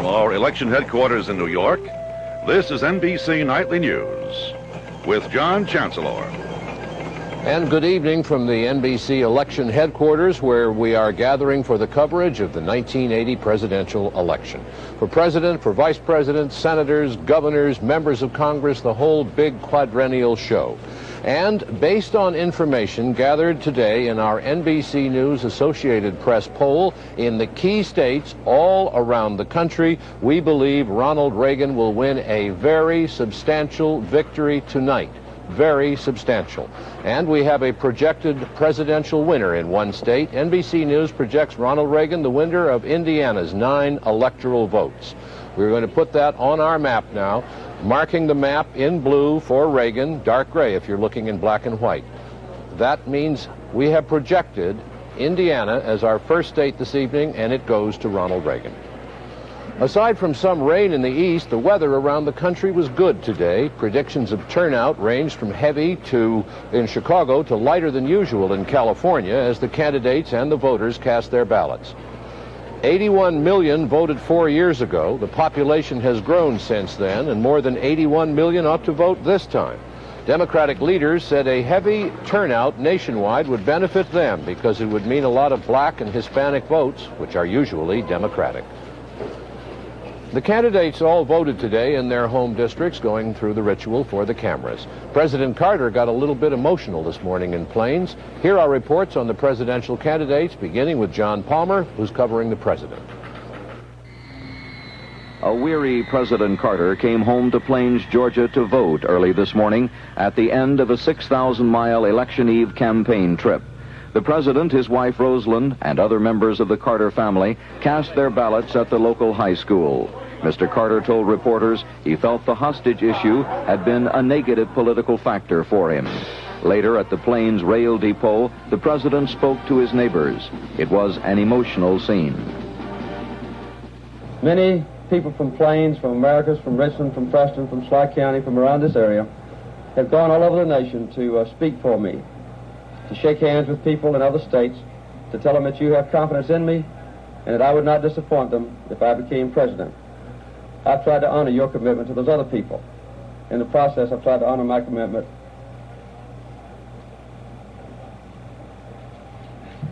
from our election headquarters in New York, this is NBC Nightly News with John Chancellor. And good evening from the NBC Election Headquarters, where we are gathering for the coverage of the 1980 presidential election. For president, for vice president, senators, governors, members of Congress, the whole big quadrennial show. And based on information gathered today in our NBC News Associated Press poll in the key states all around the country, we believe Ronald Reagan will win a very substantial victory tonight. Very substantial. And we have a projected presidential winner in one state. NBC News projects Ronald Reagan the winner of Indiana's 9 electoral votes. We're going to put that on our map now, marking the map in blue for Reagan, dark gray if you're looking in black and white. That means we have projected Indiana as our first state this evening, and it goes to Ronald Reagan. Aside from some rain in the east, the weather around the country was good today. Predictions of turnout ranged from heavy in Chicago to lighter than usual in California as the candidates and the voters cast their ballots. 81 million voted 4 years ago. The population has grown since then, and more than 81 million ought to vote this time. Democratic leaders said a heavy turnout nationwide would benefit them because it would mean a lot of black and Hispanic votes, which are usually Democratic. The candidates all voted today in their home districts, going through the ritual for the cameras. President Carter got a little bit emotional this morning in Plains. Here are reports on the presidential candidates, beginning with John Palmer, who's covering the president. A weary President Carter came home to Plains, Georgia to vote early this morning at the end of a 6,000-mile election eve campaign trip. The president, his wife Rosalind, and other members of the Carter family cast their ballots at the local high school. Mr. Carter told reporters he felt the hostage issue had been a negative political factor for him. Later at the Plains Rail Depot, the president spoke to his neighbors. It was an emotional scene. Many people from Plains, from Americus, from Richland, from Preston, from Sly County, from around this area, have gone all over the nation to speak for me, to shake hands with people in other states, to tell them that you have confidence in me and that I would not disappoint them if I became president. I've tried to honor your commitment to those other people. In the process, I've tried to honor my commitment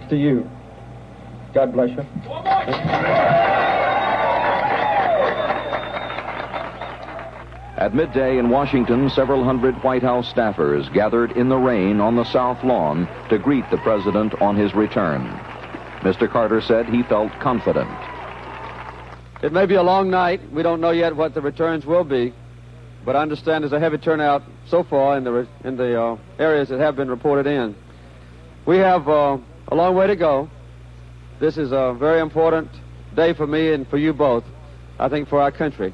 to you. God bless you. At midday in Washington, several hundred White House staffers gathered in the rain on the South Lawn to greet the president on his return. Mr. Carter said he felt confident. It may be a long night. We don't know yet what the returns will be, but I understand there's a heavy turnout so far in the areas that have been reported in. We have a long way to go. This is a very important day for me and for you both, I think for our country.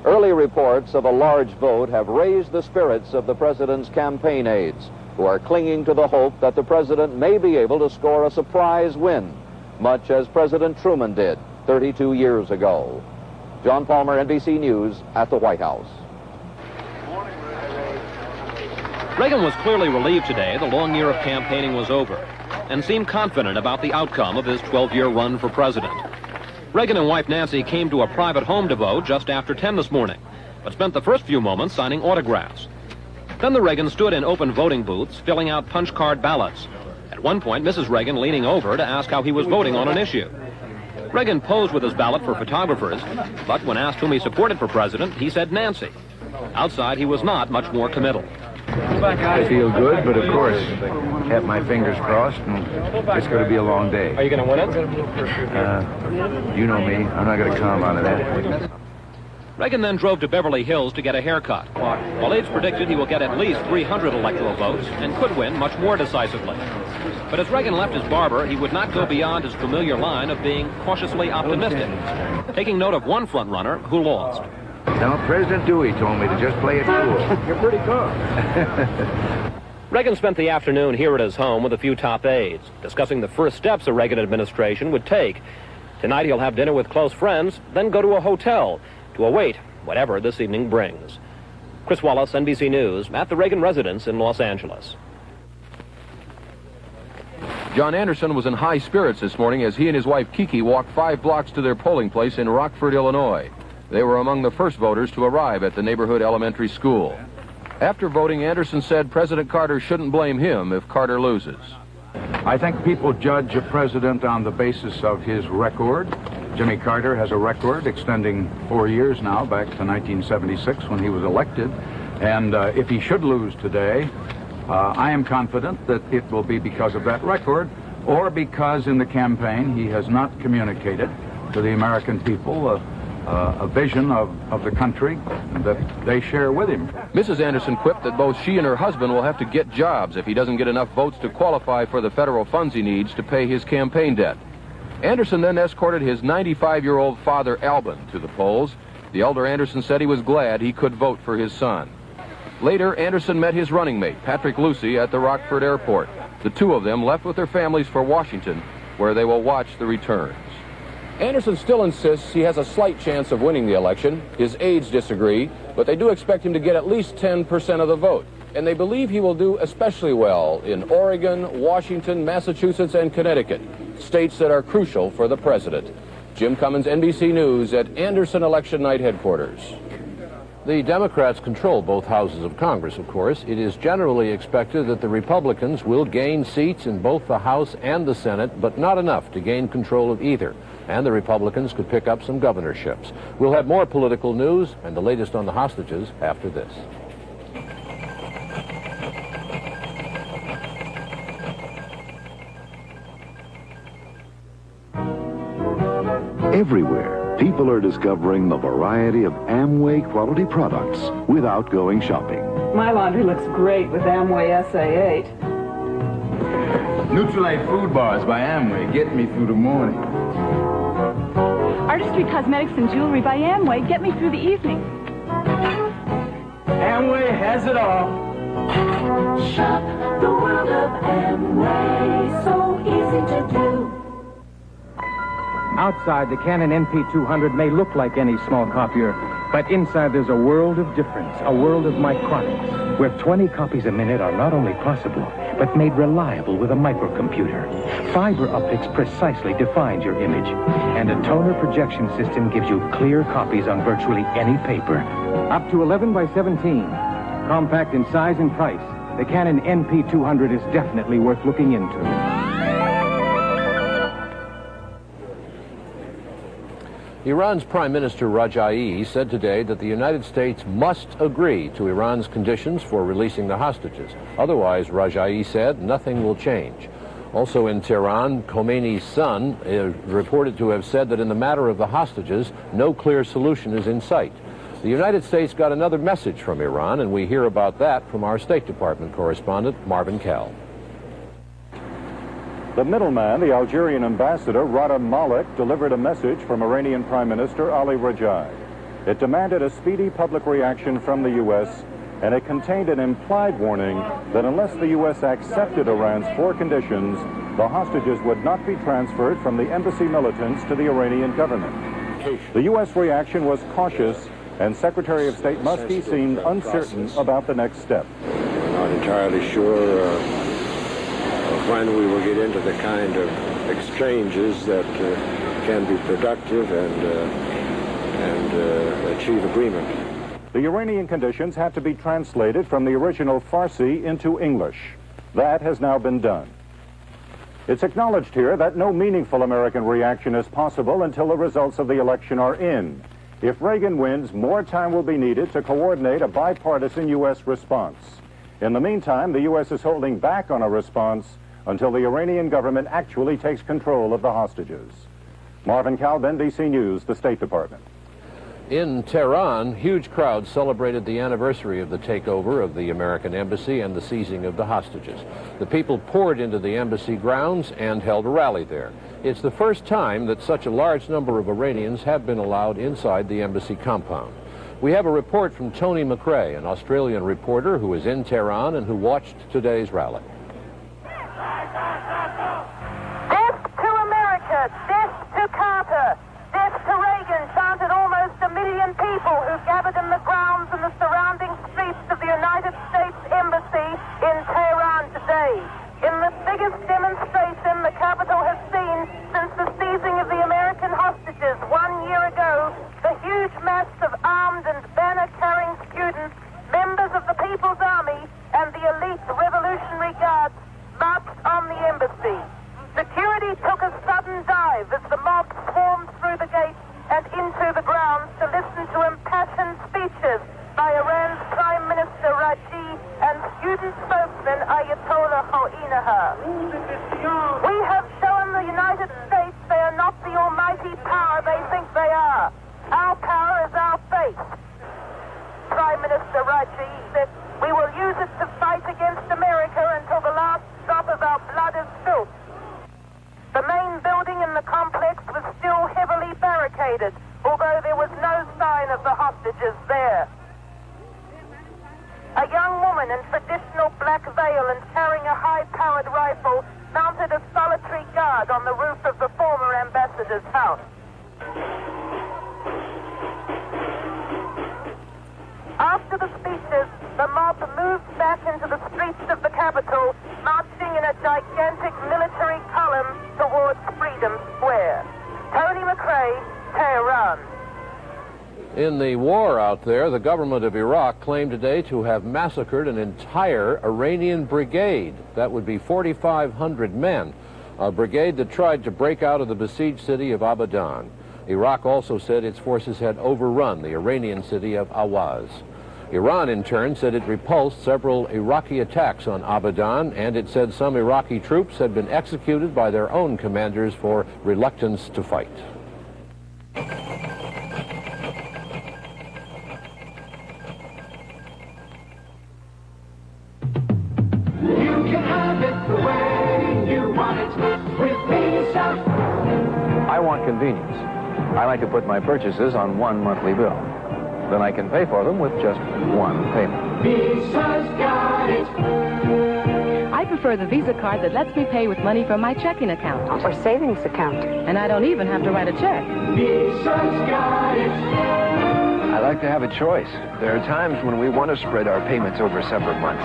Early reports of a large vote have raised the spirits of the president's campaign aides, who are clinging to the hope that the president may be able to score a surprise win, much as President Truman did 32 years ago. John Palmer, NBC News, at the White House. Reagan was clearly relieved today the long year of campaigning was over and seemed confident about the outcome of his 12-year run for president. Reagan and wife Nancy came to a private home to vote just after 10 this morning, but spent the first few moments signing autographs. Then the Reagans stood in open voting booths, filling out punch card ballots. At one point, Mrs. Reagan leaning over to ask how he was voting on an issue. Reagan posed with his ballot for photographers, but when asked whom he supported for president, he said Nancy. Outside, he was not much more committal. I feel good, but of course, have my fingers crossed, and it's going to be a long day. Are you going to win it? You know me. I'm not going to comment on that. Reagan then drove to Beverly Hills to get a haircut. While aides predicted he will get at least 300 electoral votes and could win much more decisively. But as Reagan left his barber, he would not go beyond his familiar line of being cautiously optimistic, taking note of one frontrunner who lost. Now, President Dewey told me to just play it cool. You're pretty calm. Reagan spent the afternoon here at his home with a few top aides, discussing the first steps the Reagan administration would take. Tonight he'll have dinner with close friends, then go to a hotel to await whatever this evening brings. Chris Wallace, NBC News, at the Reagan residence in Los Angeles. John Anderson was in high spirits this morning as he and his wife Kiki walked 5 blocks to their polling place in Rockford, Illinois. They were among the first voters to arrive at the neighborhood elementary school. After voting, Anderson said President Carter shouldn't blame him if Carter loses. I think people judge a president on the basis of his record. Jimmy Carter has a record extending 4 years now, back to 1976 when he was elected. And if he should lose today, I am confident that it will be because of that record or because in the campaign he has not communicated to the American people a vision of the country that they share with him. Mrs. Anderson quipped that both she and her husband will have to get jobs if he doesn't get enough votes to qualify for the federal funds he needs to pay his campaign debt. Anderson then escorted his 95-year-old father, Albin, to the polls. The elder Anderson said he was glad he could vote for his son. Later, Anderson met his running mate, Patrick Lucy, at the Rockford airport. The two of them left with their families for Washington, where they will watch the returns. Anderson still insists he has a slight chance of winning the election. His aides disagree, but they do expect him to get at least 10% of the vote. And they believe he will do especially well in Oregon, Washington, Massachusetts, and Connecticut, states that are crucial for the president. Jim Cummins, NBC News at Anderson Election Night Headquarters. The Democrats control both houses of Congress, of course. It is generally expected that the Republicans will gain seats in both the House and the Senate, but not enough to gain control of either. And the Republicans could pick up some governorships. We'll have more political news and the latest on the hostages after this. Everywhere, people are discovering the variety of Amway quality products without going shopping. My laundry looks great with Amway SA8. Nutrilite food bars by Amway get me through the morning. Artistry Cosmetics and Jewelry by Amway get me through the evening. Amway has it all. Shop the world of Amway, so easy to do. Outside, the Canon NP200 may look like any small copier, but inside there's a world of difference, a world of micronics, where 20 copies a minute are not only possible, but made reliable with a microcomputer. Fiber optics precisely defines your image, and a toner projection system gives you clear copies on virtually any paper. Up to 11 by 17. Compact in size and price, the Canon NP200 is definitely worth looking into. Iran's Prime Minister Rajaei said today that the United States must agree to Iran's conditions for releasing the hostages. Otherwise, Rajaei said, nothing will change. Also in Tehran, Khomeini's son is reported to have said that in the matter of the hostages, no clear solution is in sight. The United States got another message from Iran, and we hear about that from our State Department correspondent, Marvin Kell. The middleman, the Algerian ambassador, Rada Malek, delivered a message from Iranian Prime Minister Ali Rajai. It demanded a speedy public reaction from the U.S., and it contained an implied warning that unless the U.S. accepted Iran's 4 conditions, the hostages would not be transferred from the embassy militants to the Iranian government. The U.S. reaction was cautious, and Secretary of State Muskie seemed uncertain about the next step. Not entirely sure when we will get into the kind of exchanges that can be productive and achieve agreement. The Iranian conditions had to be translated from the original Farsi into English. That has now been done. It's acknowledged here that no meaningful American reaction is possible until the results of the election are in. If Reagan wins, more time will be needed to coordinate a bipartisan U.S. response. In the meantime, the U.S. is holding back on a response until the Iranian government actually takes control of the hostages. Marvin Kalb, NBC News, the State Department. In Tehran, huge crowds celebrated the anniversary of the takeover of the American embassy and the seizing of the hostages. The people poured into the embassy grounds and held a rally there. It's the first time that such a large number of Iranians have been allowed inside the embassy compound. We have a report from Tony McRae, an Australian reporter who is in Tehran and who watched today's rally. Death to America, death to Carter, death to Reagan, chanted almost 1 million people who gathered in the grounds and the surrounding streets of the United States Embassy in Tehran today. In the biggest demonstration the mob swarmed through the gates and into the grounds to listen to impassioned speeches by Iran's Prime Minister Raji and student spokesman Ayatollah Khamenei. We have shown the United States they are not the almighty power they think they are. Our power is our faith. Prime Minister Raji said, we will use it to fight against America until the last drop of our blood is spilt. The main building in the complex was still heavily barricaded, although there was no sign of the hostages there. A young woman in traditional black veil and carrying a high-powered rifle mounted a solitary guard on the roof of the former ambassador's house. After the speeches, the mob moved back into the streets of the capital, marching in a gigantic military column towards Freedom Square. Tony McRae, Tehran. In the war out there, the government of Iraq claimed today to have massacred an entire Iranian brigade. That would be 4,500 men, a brigade that tried to break out of the besieged city of Abadan. Iraq also said its forces had overrun the Iranian city of Awaz. Iran, in turn, said it repulsed several Iraqi attacks on Abadan, and it said some Iraqi troops had been executed by their own commanders for reluctance to fight. I want convenience. I like to put my purchases on one monthly bill. Then I can pay for them with just one payment. Visa's got it. I prefer the Visa card that lets me pay with money from my checking account. Or savings account. And I don't even have to write a check. Visa's got it. I like to have a choice. There are times when we want to spread our payments over several months.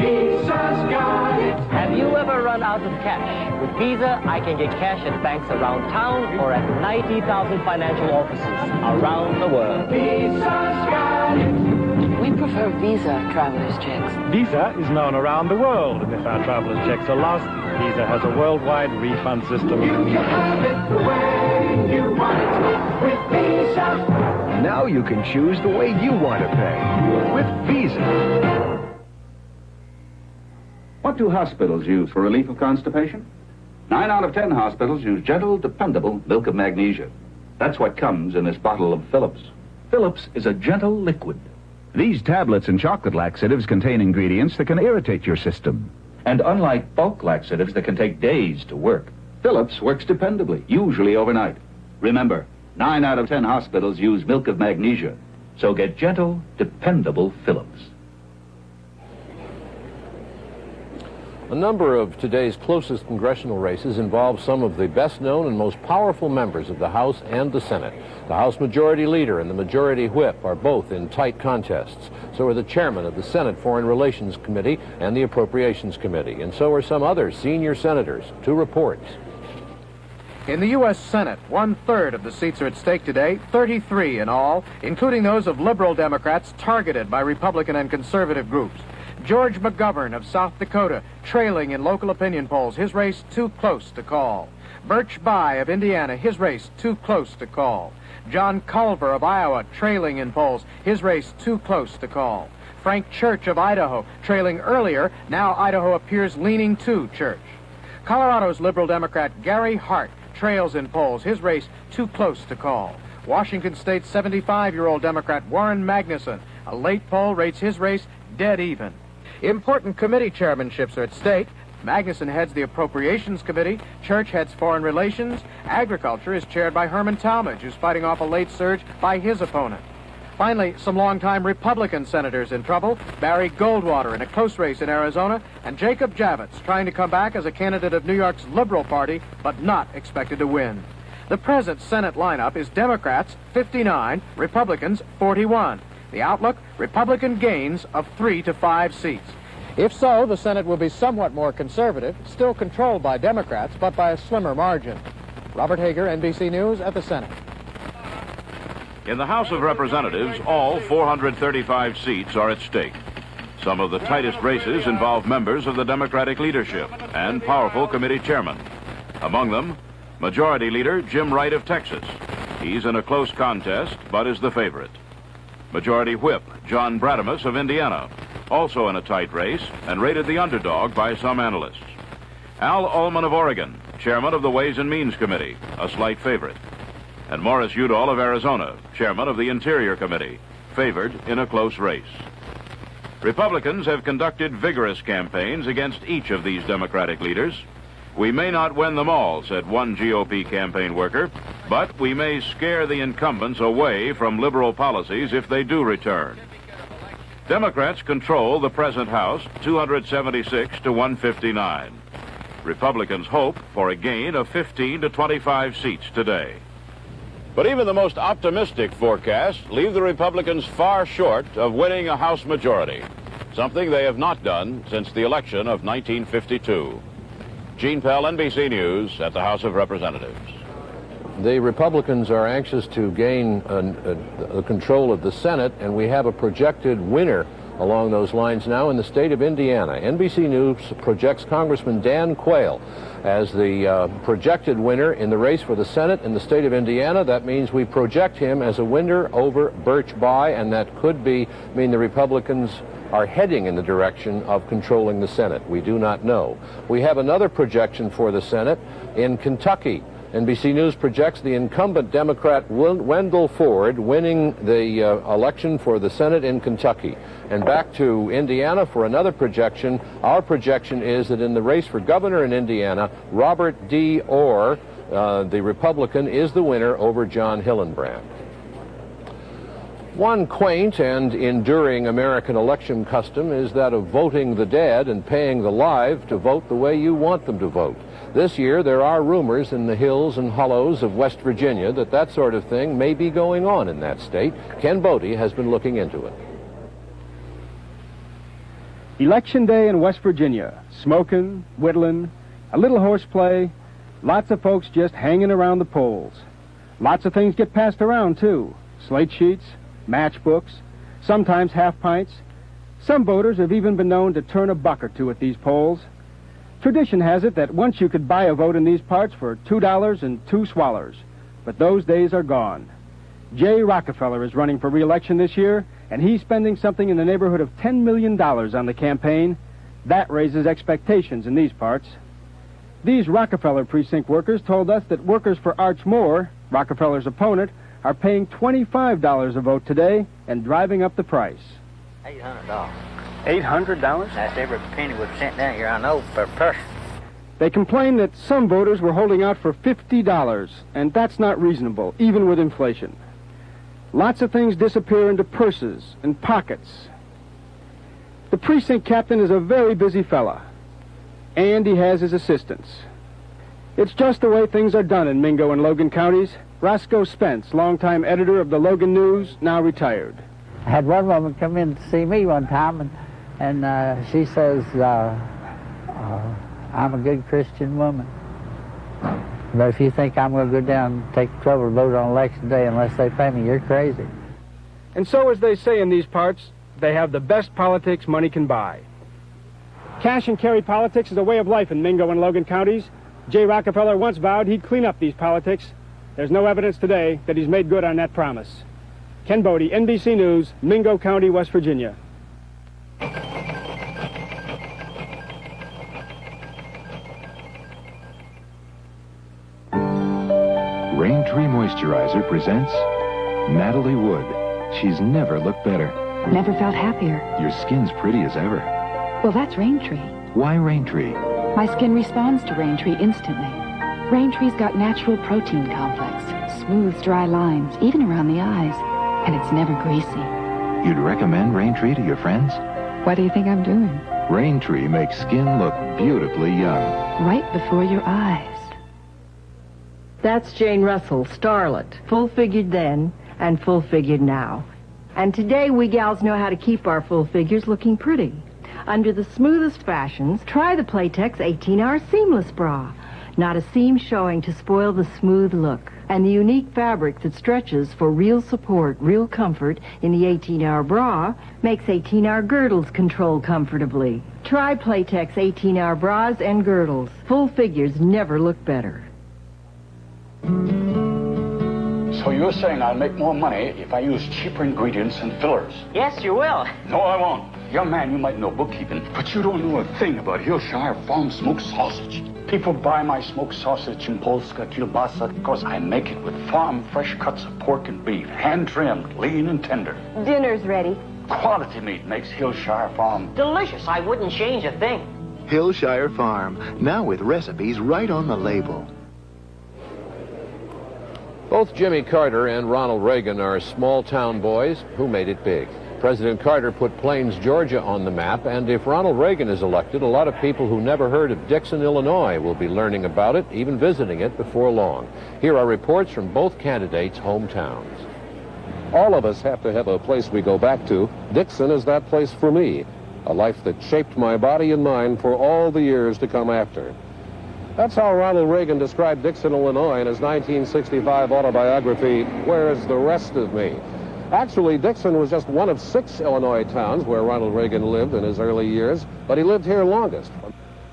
Visa's got it. Have you ever run out of cash? With Visa, I can get cash at banks around town or at 90,000 financial offices around the world. Visa's got it. We prefer Visa traveler's checks. Visa is known around the world, and if our traveler's checks are lost, Visa has a worldwide refund system. You can have it the way you want it with Visa. Now you can choose the way you want to pay with Visa. What do hospitals use for relief of constipation? 9 out of 10 hospitals use gentle, dependable milk of magnesia. That's what comes in this bottle of Phillips. Phillips is a gentle liquid. These tablets and chocolate laxatives contain ingredients that can irritate your system. And unlike bulk laxatives that can take days to work, Phillips works dependably, usually overnight. Remember, 9 out of 10 hospitals use milk of magnesia. So get gentle, dependable Phillips. A number of today's closest congressional races involve some of the best-known and most powerful members of the House and the Senate. The House Majority Leader and the Majority Whip are both in tight contests. So are the chairman of the Senate Foreign Relations Committee and the Appropriations Committee. And so are some other senior senators. 2 reports. In the U.S. Senate, 1/3 of the seats are at stake today, 33 in all, including those of liberal Democrats targeted by Republican and conservative groups. George McGovern of South Dakota trailing in local opinion polls, his race too close to call. Birch Bayh of Indiana, his race too close to call. John Culver of Iowa trailing in polls, his race too close to call. Frank Church of Idaho trailing earlier, now Idaho appears leaning to Church. Colorado's liberal Democrat Gary Hart trails in polls, his race too close to call. Washington State's 75-year-old Democrat Warren Magnuson, a late poll rates his race dead even. Important committee chairmanships are at stake. Magnuson heads the Appropriations Committee. Church heads Foreign Relations. Agriculture is chaired by Herman Talmadge, who's fighting off a late surge by his opponent. Finally, some longtime Republican senators in trouble. Barry Goldwater in a close race in Arizona, and Jacob Javits trying to come back as a candidate of New York's Liberal Party, but not expected to win. The present Senate lineup is Democrats 59, Republicans 41. The outlook, Republican gains of 3 to 5 seats. If so, the Senate will be somewhat more conservative, still controlled by Democrats, but by a slimmer margin. Robert Hager, NBC News at the Senate. In the House of Representatives, all 435 seats are at stake. Some of the tightest races involve members of the Democratic leadership and powerful committee chairmen. Among them, Majority Leader Jim Wright of Texas. He's in a close contest, but is the favorite. Majority Whip John Bradamus of Indiana, also in a tight race and rated the underdog by some analysts. Al Ullman of Oregon, chairman of the Ways and Means Committee, a slight favorite. And Morris Udall of Arizona, chairman of the Interior Committee, favored in a close race. Republicans have conducted vigorous campaigns against each of these Democratic leaders. We may not win them all, said one GOP campaign worker, but we may scare the incumbents away from liberal policies if they do return. Democrats control the present House, 276 to 159. Republicans hope for a gain of 15 to 25 seats today. But even the most optimistic forecasts leave the Republicans far short of winning a House majority, something they have not done since the election of 1952. Gene Pell, NBC News, at the House of Representatives. The Republicans are anxious to gain control of the Senate, and we have a projected winner along those lines now in the state of Indiana. NBC News projects Congressman Dan Quayle as the projected winner in the race for the Senate in the state of Indiana. That means we project him as a winner over Birch Bayh, and that could mean the Republicans are heading in the direction of controlling the Senate. We do not know. We have another projection for the Senate in Kentucky. NBC News projects the incumbent Democrat Wendell Ford winning the election for the Senate in Kentucky. And back to Indiana for another projection. Our projection is that in the race for governor in Indiana, Robert D. Orr, the Republican, is the winner over John Hillenbrand. One quaint and enduring American election custom is that of voting the dead and paying the live to vote the way you want them to vote. This year, there are rumors in the hills and hollows of West Virginia that sort of thing may be going on in that state. Ken Bodie has been looking into it. Election day in West Virginia. Smoking, whittling, a little horseplay, lots of folks just hanging around the polls. Lots of things get passed around, too. Slate sheets, matchbooks, sometimes half pints. Some voters have even been known to turn a buck or two at these polls. Tradition has it that once you could buy a vote in these parts for $2 and 2 swallers, but those days are gone. Jay Rockefeller is running for re-election this year, and he's spending something in the neighborhood of $10 million on the campaign. That raises expectations in these parts. These Rockefeller precinct workers told us that workers for Arch Moore, Rockefeller's opponent, are paying $25 a vote today and driving up the price. $800. $800? That's every penny was sent down here, I know, per person. They complained that some voters were holding out for $50, and that's not reasonable, even with inflation. Lots of things disappear into purses and pockets. The precinct captain is a very busy fella, and he has his assistants. It's just the way things are done in Mingo and Logan counties. Roscoe Spence, longtime editor of the Logan News, now retired. I had one woman come in to see me one time, and she says, I'm a good Christian woman. But if you think I'm going to go down and take the trouble to vote on election day unless they pay me, you're crazy. And so, as they say in these parts, they have the best politics money can buy. Cash and carry politics is a way of life in Mingo and Logan counties. Jay Rockefeller once vowed he'd clean up these politics. There's no evidence today that he's made good on that promise. Ken Bodie, NBC News, Mingo County, West Virginia. Raintree Moisturizer presents Natalie Wood. She's never looked better. Never felt happier. Your skin's pretty as ever. Well, that's Raintree. Why Raintree? My skin responds to Raintree instantly. Raintree's got natural protein complex, smooths dry lines, even around the eyes, and it's never greasy. You'd recommend Raintree to your friends? What do you think I'm doing? Raintree makes skin look beautifully young. Right before your eyes. That's Jane Russell, starlet, full-figured then and full-figured now. And today we gals know how to keep our full figures looking pretty. Under the smoothest fashions, try the Playtex 18-hour seamless bra. Not a seam showing to spoil the smooth look. And the unique fabric that stretches for real support, real comfort in the 18-hour bra makes 18-hour girdles control comfortably. Try Playtex 18-hour bras and girdles. Full figures never look better. So you're saying I'll make more money if I use cheaper ingredients and fillers? Yes, you will. No, I won't. Young man, you might know bookkeeping, but you don't know a thing about Hillshire Farm smoked sausage. People buy my smoked sausage in Polska kielbasa because I make it with farm fresh cuts of pork and beef, hand-trimmed, lean and tender. Dinner's ready. Quality meat makes Hillshire Farm Delicious. I wouldn't change a thing. Hillshire Farm, now with recipes right on the label. Both Jimmy Carter and Ronald Reagan are small-town boys who made it big. President Carter put Plains, Georgia on the map, and if Ronald Reagan is elected, a lot of people who never heard of Dixon, Illinois will be learning about it, even visiting it before long. Here are reports from both candidates' hometowns. All of us have to have a place we go back to. Dixon is that place for me, a life that shaped my body and mind for all the years to come after. That's how Ronald Reagan described Dixon, Illinois in his 1965 autobiography, Where's the Rest of Me? Actually, Dixon was just one of 6 Illinois towns where Ronald Reagan lived in his early years, but he lived here longest.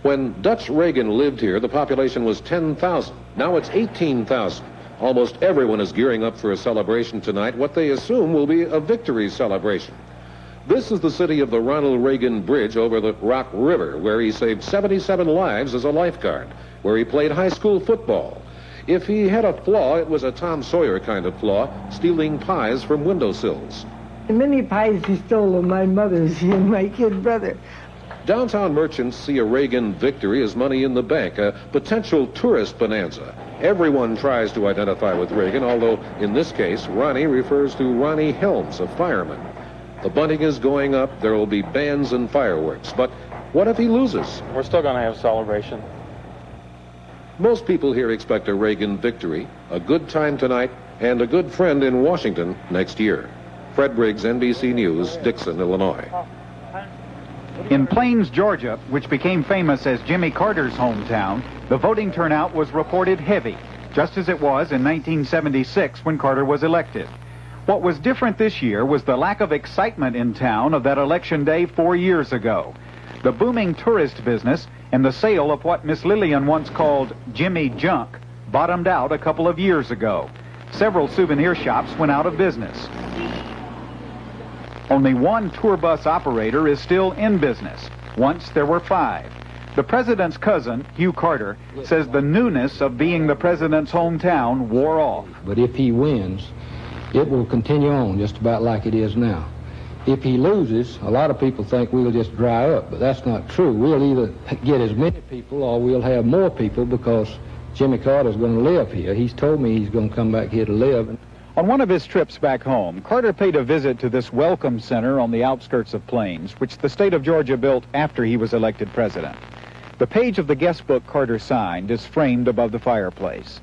When Dutch Reagan lived here, the population was 10,000. Now it's 18,000. Almost everyone is gearing up for a celebration tonight, what they assume will be a victory celebration. This is the city of the Ronald Reagan Bridge over the Rock River, where he saved 77 lives as a lifeguard, where he played high school football. If he had a flaw, it was a Tom Sawyer kind of flaw, stealing pies from windowsills. Many pies he stole of my mother's and my kid brother. Downtown merchants see a Reagan victory as money in the bank, a potential tourist bonanza. Everyone tries to identify with Reagan, although in this case, Ronnie refers to Ronnie Helms, a fireman. The bunting is going up, there will be bands and fireworks, but what if he loses? We're still going to have celebration. Most people here expect a Reagan victory, a good time tonight, and a good friend in Washington next year. Fred Briggs, NBC News, Dixon, Illinois. In Plains, Georgia, which became famous as Jimmy Carter's hometown, the voting turnout was reported heavy, just as it was in 1976 when Carter was elected. What was different this year was the lack of excitement in town of that election day 4 years ago. The booming tourist business and the sale of what Miss Lillian once called Jimmy Junk bottomed out a couple of years ago. Several souvenir shops went out of business. Only one tour bus operator is still in business. Once there were 5. The president's cousin, Hugh Carter, says the newness of being the president's hometown wore off. But if he wins, it will continue on just about like it is now. If he loses, a lot of people think we'll just dry up, but that's not true. We'll either get as many people or we'll have more people because Jimmy Carter's going to live here. He's told me he's going to come back here to live. On one of his trips back home, Carter paid a visit to this welcome center on the outskirts of Plains, which the state of Georgia built after he was elected president. The page of the guest book Carter signed is framed above the fireplace.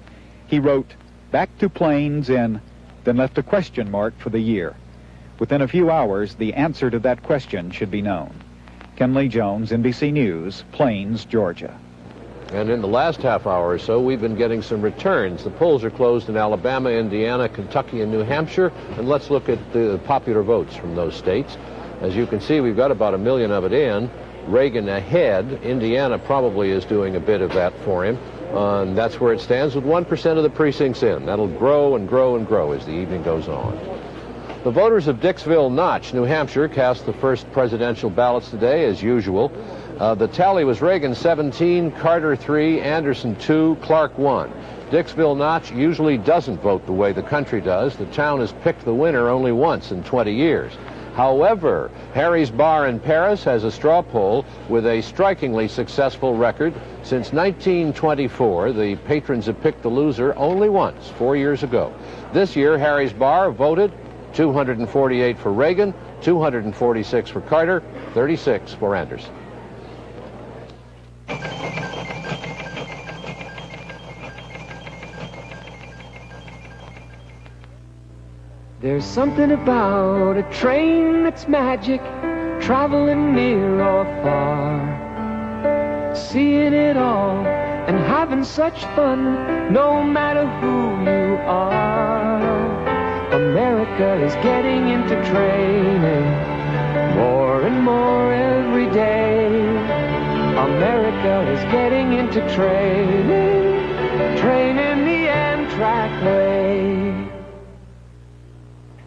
He wrote, "Back to Plains in," then left a question mark for the year. Within a few hours, the answer to that question should be known. Ken Lee Jones, NBC News, Plains, Georgia. And in the last half hour or so, we've been getting some returns. The polls are closed in Alabama, Indiana, Kentucky, and New Hampshire. And let's look at the popular votes from those states. As you can see, we've got about 1 million of it in. Reagan ahead. Indiana probably is doing a bit of that for him. And that's where it stands with 1% of the precincts in. That'll grow and grow and grow as the evening goes on. The voters of Dixville Notch, New Hampshire, cast the first presidential ballots today, as usual. The tally was Reagan 17, Carter 3, Anderson 2, Clark 1. Dixville Notch usually doesn't vote the way the country does. The town has picked the winner only once in 20 years. However, Harry's Bar in Paris has a straw poll with a strikingly successful record. Since 1924, the patrons have picked the loser only once, 4 years ago. This year, Harry's Bar voted 248 for Reagan, 246 for Carter, 36 for Anderson. There's something about a train that's magic, traveling near or far, seeing it all and having such fun, no matter who you are. America is getting into training, more and more every day. America is getting into training, training the Amtrak trackway.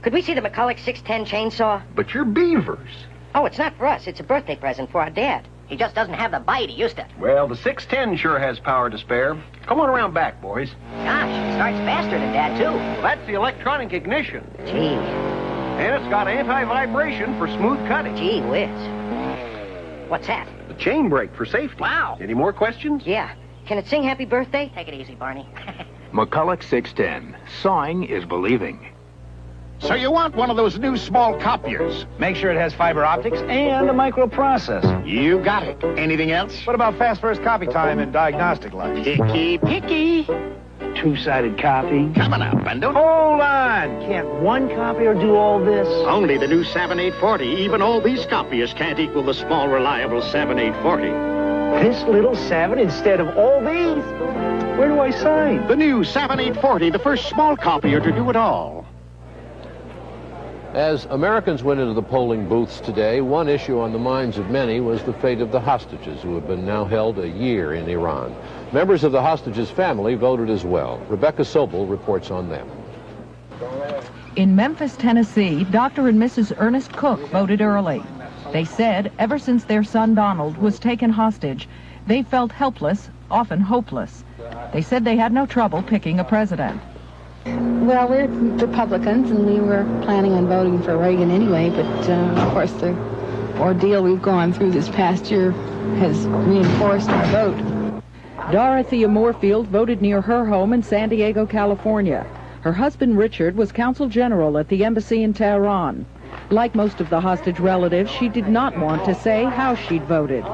Could we see the McCulloch 610 chainsaw? But you're beavers. Oh, it's not for us. It's a birthday present for our dad. He just doesn't have the bite he used to. Well, the 610 sure has power to spare. Come on around back, boys. Gosh, it starts faster than Dad, too. Well, that's the electronic ignition. Gee. And it's got anti-vibration for smooth cutting. Gee whiz. What's that? The chain brake for safety. Wow. Any more questions? Yeah. Can it sing Happy Birthday? Take it easy, Barney. McCulloch 610. Sawing is believing. So you want one of those new small copiers? Make sure it has fiber optics and a microprocessor. You got it. Anything else? What about fast first copy time and diagnostic lights? Picky, picky. Two-sided copy. Coming up, and don't... Hold on! Can't one copier do all this? Only the new 7840. Even all these copiers can't equal the small, reliable 7840. This little 7 instead of all these? Where do I sign? The new 7840, the first small copier to do it all. As Americans went into the polling booths today, one issue on the minds of many was the fate of the hostages who have been now held a year in Iran. Members of the hostages' family voted as well. Rebecca Sobel reports on them. In Memphis, Tennessee, Dr. and Mrs. Ernest Cook voted early. They said ever since their son Donald was taken hostage, they felt helpless, often hopeless. They said they had no trouble picking a president. Well, we're Republicans, and we were planning on voting for Reagan anyway, but of course the ordeal we've gone through this past year has reinforced our vote. Dorothea Moorfield voted near her home in San Diego, California. Her husband, Richard, was consul general at the embassy in Tehran. Like most of the hostage relatives, she did not want to say how she'd voted.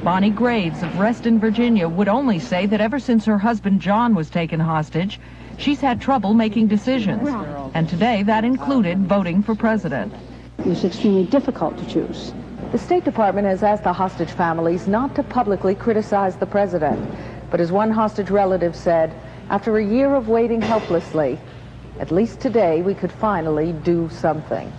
Bonnie Graves of Reston, Virginia, would only say that ever since her husband John was taken hostage, she's had trouble making decisions. And today that included voting for president. It was extremely difficult to choose. The State Department has asked the hostage families not to publicly criticize the president. But as one hostage relative said, after a year of waiting helplessly, at least today we could finally do something.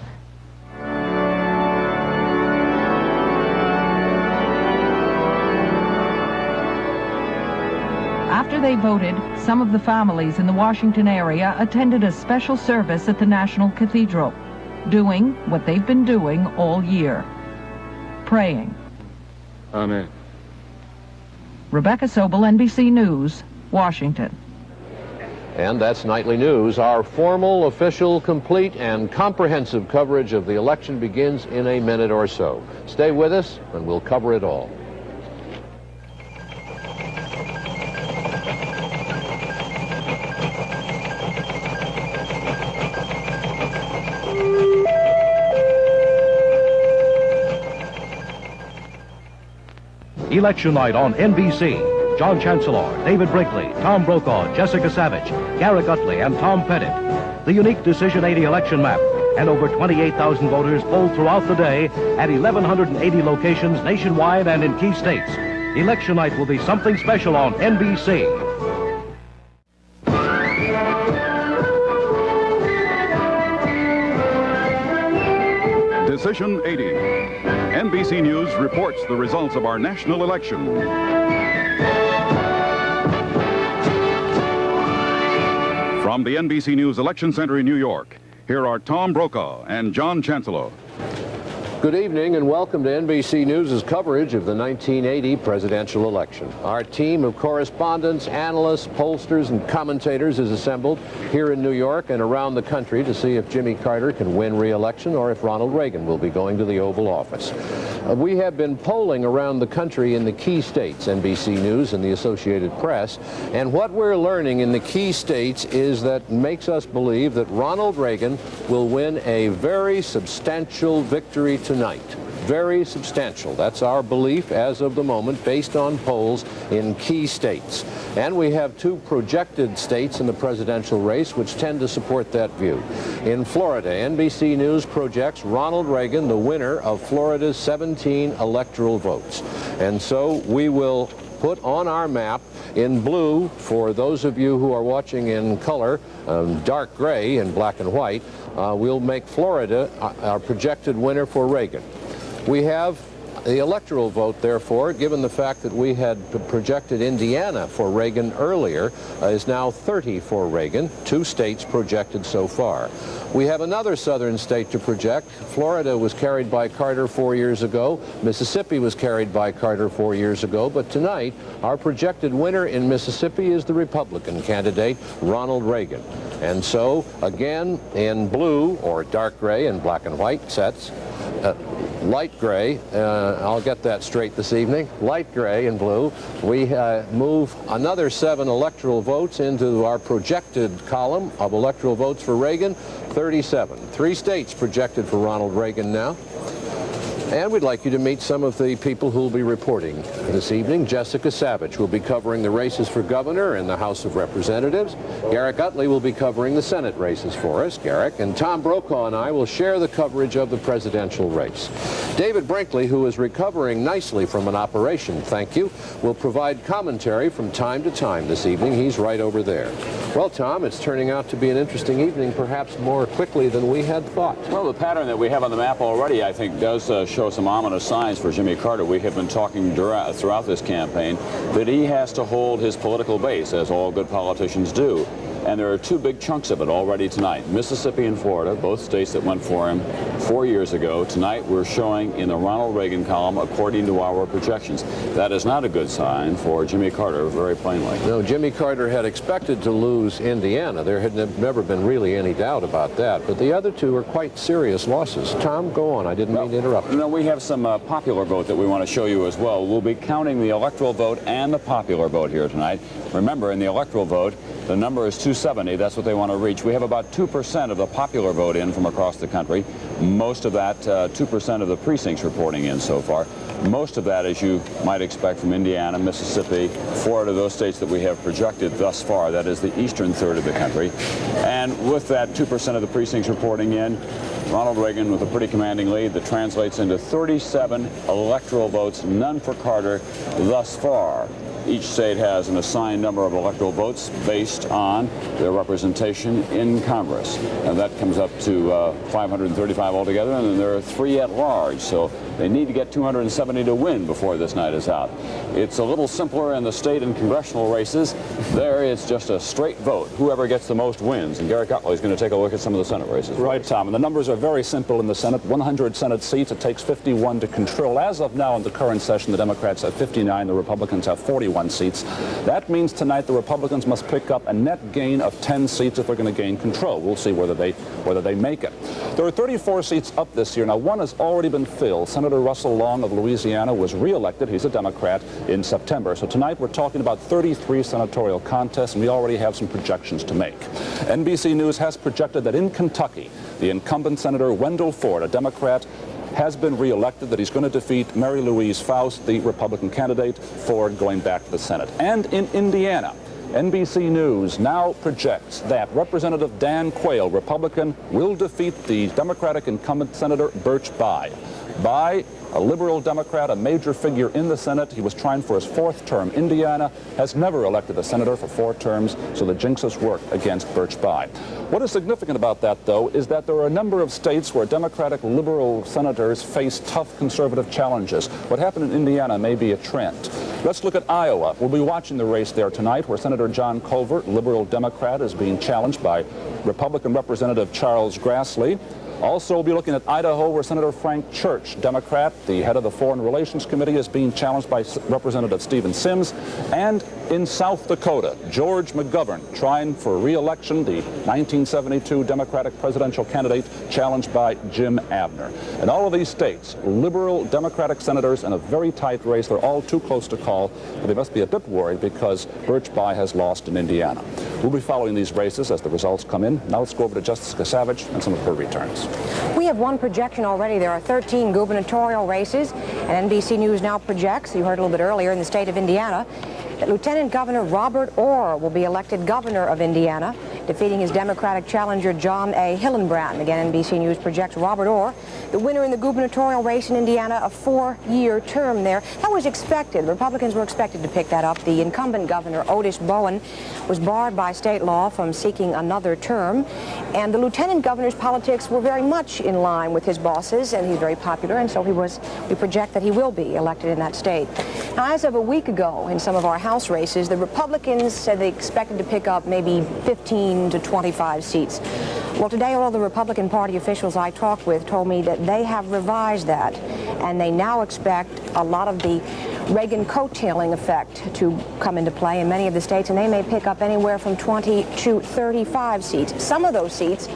After they voted, some of the families in the Washington area attended a special service at the National Cathedral, doing what they've been doing all year, praying. Amen. Rebecca Sobel, NBC News, Washington. And that's Nightly News. Our formal, official, complete, and comprehensive coverage of the election begins in a minute or so. Stay with us, and we'll cover it all. Election night on NBC. John Chancellor, David Brinkley, Tom Brokaw, Jessica Savitch, Garrick Utley, and Tom Pettit. The unique Decision 80 election map, and over 28,000 voters polled throughout the day at 1,180 locations nationwide and in key states. Election night will be something special on NBC. Decision 80. NBC News reports the results of our national election. From the NBC News Election Center in New York, here are Tom Brokaw and John Chancellor. Good evening and welcome to NBC News' coverage of the 1980 presidential election. Our team of correspondents, analysts, pollsters, and commentators is assembled here in New York and around the country to see if Jimmy Carter can win re-election or if Ronald Reagan will be going to the Oval Office. We have been polling around the country in the key states, NBC News and the Associated Press, and what we're learning in the key states is that makes us believe that Ronald Reagan will win a very substantial victory tonight. Very substantial. That's our belief as of the moment based on polls in key states. And we have two projected states in the presidential race which tend to support that view. In Florida, NBC News projects Ronald Reagan the winner of Florida's 17 electoral votes. And so we will put on our map in blue, for those of you who are watching in color, dark gray and black and white, we'll make Florida our projected winner for Reagan. We have The electoral vote, therefore, given the fact that we had projected Indiana for Reagan earlier, is now 30 for Reagan, 2 states projected so far. We have another southern state to project. Florida was carried by Carter 4 years ago. Mississippi was carried by Carter 4 years ago. But tonight, our projected winner in Mississippi is the Republican candidate, Ronald Reagan. And so, again, in blue, or dark gray and black and white sets, light gray, I'll get that straight this evening, light gray and blue, we move another 7 electoral votes into our projected column of electoral votes for Reagan, 37. 3 states projected for Ronald Reagan now. And we'd like you to meet some of the people who will be reporting this evening. Jessica Savitch will be covering the races for governor in the House of Representatives. Garrick Utley will be covering the Senate races for us, Garrick. And Tom Brokaw and I will share the coverage of the presidential race. David Brinkley, who is recovering nicely from an operation, thank you, will provide commentary from time to time this evening. He's right over there. Well, Tom, it's turning out to be an interesting evening, perhaps more quickly than we had thought. Well, the pattern that we have on the map already, I think, does show some ominous signs for Jimmy Carter. We have been talking throughout this campaign that he has to hold his political base, as all good politicians do. And there are 2 big chunks of it already tonight. Mississippi and Florida, both states that went for him 4 years ago. Tonight we're showing in the Ronald Reagan column according to our projections. That is not a good sign for Jimmy Carter, very plainly. No, Jimmy Carter had expected to lose Indiana. There had never been really any doubt about that. But the other 2 are quite serious losses. Tom, go on. I didn't mean to interrupt. No, we have some popular vote that we want to show you as well. We'll be counting the electoral vote and the popular vote here tonight. Remember, in the electoral vote, the number is 270. That's what they want to reach. We have about 2% of the popular vote in from across the country. Most of that, 2% of the precincts reporting in so far. Most of that, as you might expect, from Indiana, Mississippi, Florida, those states that we have projected thus far. That is the eastern third of the country. And with that 2% of the precincts reporting in, Ronald Reagan with a pretty commanding lead that translates into 37 electoral votes, none for Carter thus far. Each state has an assigned number of electoral votes based on their representation in Congress. And that comes up to 535 altogether, and then there are 3 at large. So they need to get 270 to win before this night is out. It's a little simpler in the state and congressional races. There it's just a straight vote. Whoever gets the most wins. And Garrick Utley is going to take a look at some of the Senate races. Right, Tom. And the numbers are very simple in the Senate. 100 Senate seats. It takes 51 to control. As of now in the current session, the Democrats have 59. The Republicans have 41 seats. That means tonight the Republicans must pick up a net gain of 10 seats if they're going to gain control. We'll see whether they make it. There are 34 seats up this year. Now, one has already been filled. Senator Russell Long of Louisiana was re-elected. He's a Democrat in September. So tonight we're talking about 33 senatorial contests, and we already have some projections to make. NBC News has projected that in Kentucky, the incumbent Senator Wendell Ford, a Democrat, has been re-elected, that he's going to defeat Mary Louise Faust, the Republican candidate, Ford going back to the Senate. And in Indiana, NBC News now projects that Representative Dan Quayle, Republican, will defeat the Democratic incumbent Senator Birch Bayh. Bayh, a liberal Democrat, a major figure in the Senate. He was trying for his 4th term. Indiana has never elected a senator for 4 terms, so the jinxes work against Birch Bayh. What is significant about that, though, is that there are a number of states where Democratic liberal senators face tough conservative challenges. What happened in Indiana may be a trend. Let's look at Iowa. We'll be watching the race there tonight, where Senator John Covert, liberal Democrat, is being challenged by Republican Representative Charles Grassley. Also, we'll be looking at Idaho, where Senator Frank Church, Democrat, the head of the Foreign Relations Committee, is being challenged by Representative Stephen Sims. And in South Dakota, George McGovern, trying for re-election, the 1972 Democratic presidential candidate, challenged by Jim Abner. In all of these states, liberal Democratic senators in a very tight race. They're all too close to call, but they must be a bit worried because Birch Bayh has lost in Indiana. We'll be following these races as the results come in. Now let's go over to Jessica Savitch and some of her returns. We have one projection already. There are 13 gubernatorial races, and NBC News now projects, you heard a little bit earlier, in the state of Indiana, that Lieutenant Governor Robert Orr will be elected governor of Indiana, defeating his Democratic challenger John A. Hillenbrand. Again, NBC News projects Robert Orr, the winner in the gubernatorial race in Indiana, a 4-year term there. That was expected. The Republicans were expected to pick that up. The incumbent governor, Otis Bowen, was barred by state law from seeking another term. And the lieutenant governor's politics were very much in line with his bosses, and he's very popular, and so we project that he will be elected in that state. Now, as of a week ago, in some of our House races, the Republicans said they expected to pick up maybe 15 to 25 seats. Well, today, all the Republican Party officials I talked with told me that they have revised that, and they now expect a lot of the Reagan coattailing effect to come into play in many of the states, and they may pick up anywhere from 20 to 35 seats. Some of those seats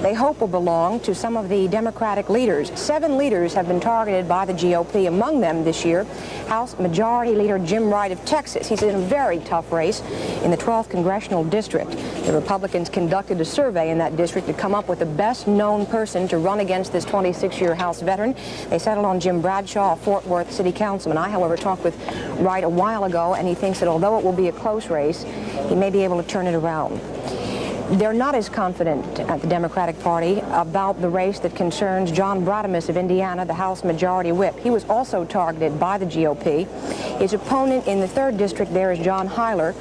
they hope will belong to some of the Democratic leaders. 7 leaders have been targeted by the GOP. Among them this year, House Majority Leader Jim Wright of Texas. He's in a very tough race in the 12th Congressional District. The Republicans conducted a survey in that district to come up with the best known person to run against this 26-year House veteran. They settled on Jim Bradshaw, a Fort Worth City Councilman. I, however, talked with Wright a while ago, and he thinks that although it will be a close race, he may be able to turn it around. They're not as confident at the Democratic Party about the race that concerns John Bradamus of Indiana, the House Majority Whip. He was also targeted by the GOP. His opponent in the 3rd District there is John Hyler,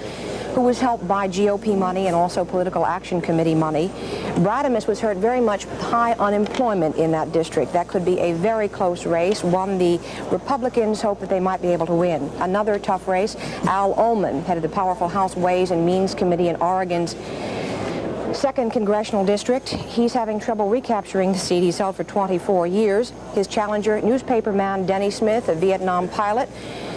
who was helped by GOP money and also Political Action Committee money. Bradamus was hurt very much with high unemployment in that district. That could be a very close race, one the Republicans hope that they might be able to win. Another tough race, Al Ullman, head of the powerful House Ways and Means Committee in Oregon's 2nd Congressional District. He's having trouble recapturing the seat he's held for 24 years. His challenger, newspaperman Denny Smith, a Vietnam pilot,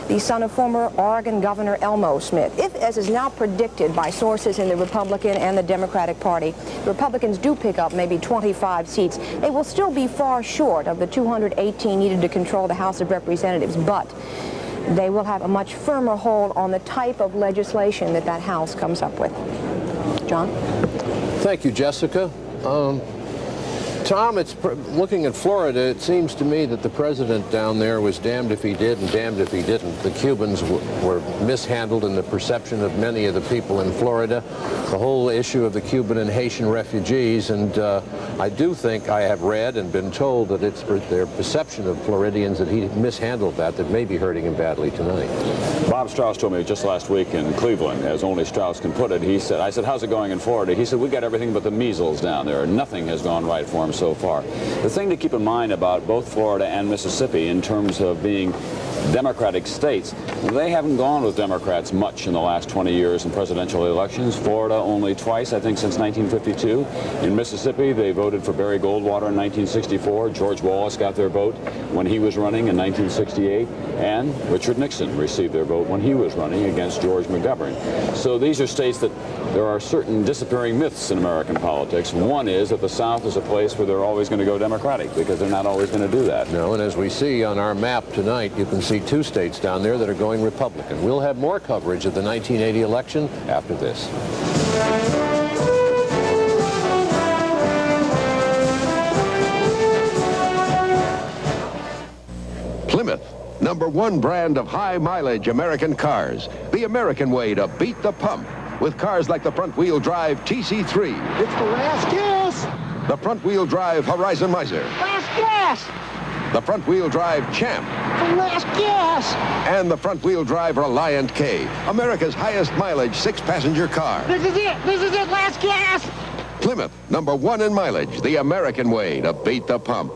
the son of former Oregon Governor Elmo Smith. If, as is now predicted by sources in the Republican and the Democratic Party, the Republicans do pick up maybe 25 seats, they will still be far short of the 218 needed to control the House of Representatives, but they will have a much firmer hold on the type of legislation that that House comes up with. John? Thank you, Jessica. Tom, looking at Florida, it seems to me that the president down there was damned if he did and damned if he didn't. The Cubans were mishandled in the perception of many of the people in Florida. The whole issue of the Cuban and Haitian refugees, and I do think I have read and been told that it's their perception of Floridians that he mishandled that may be hurting him badly tonight. Bob Strauss told me just last week in Cleveland, as only Strauss can put it, he said, I said, how's it going in Florida? He said, we got everything but the measles down there. Nothing has gone right for him so far. The thing to keep in mind about both Florida and Mississippi in terms of being Democratic states, they haven't gone with Democrats much in the last 20 years in presidential elections. Florida only twice, I think, since 1952. In Mississippi, they voted for Barry Goldwater in 1964. George Wallace got their vote when he was running in 1968. And Richard Nixon received their vote when he was running against George McGovern. So these are states that there are certain disappearing myths in American politics. One is that the South is a place where they're always going to go Democratic, because they're not always going to do that. No, and as we see on our map tonight, you can see 2 states down there that are going Republican. We'll have more coverage of the 1980 election after this. Plymouth, #1 brand of high-mileage American cars. The American way to beat the pump. With cars like the front-wheel drive TC3. It's the last gas! The front-wheel drive Horizon Miser. Last gas! The front-wheel drive Champ. The last gas! And the front-wheel drive Reliant K. America's highest mileage 6-passenger car. This is it! This is it! Last gas! Plymouth, #1 in mileage. The American way to beat the pump.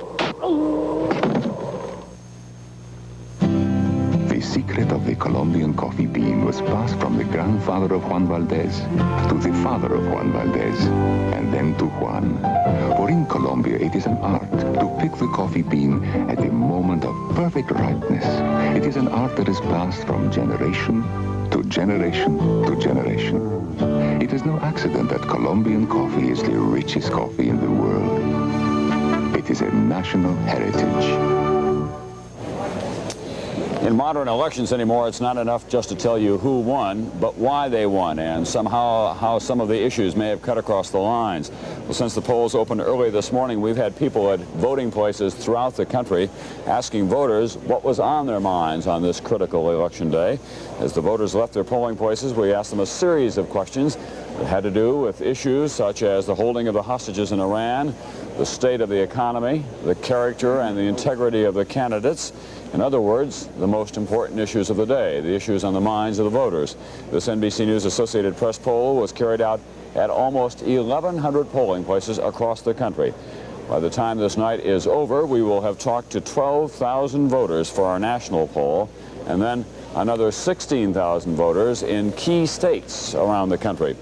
The secret of the Colombian coffee bean was passed from the grandfather of Juan Valdez to the father of Juan Valdez, and then to Juan. For in Colombia, it is an art to pick the coffee bean at the moment of perfect ripeness. It is an art that is passed from generation to generation to generation. It is no accident that Colombian coffee is the richest coffee in the world. It is a national heritage. In modern elections anymore, it's not enough just to tell you who won, but why they won, and somehow how some of the issues may have cut across the lines. Well, since the polls opened early this morning, we've had people at voting places throughout the country asking voters what was on their minds on this critical election day. As the voters left their polling places, we asked them a series of questions that had to do with issues such as the holding of the hostages in Iran, the state of the economy, the character and the integrity of the candidates. In other words, the most important issues of the day, the issues on the minds of the voters. This NBC News Associated Press poll was carried out at almost 1,100 polling places across the country. By the time this night is over, we will have talked to 12,000 voters for our national poll, and then another 16,000 voters in key states around the country.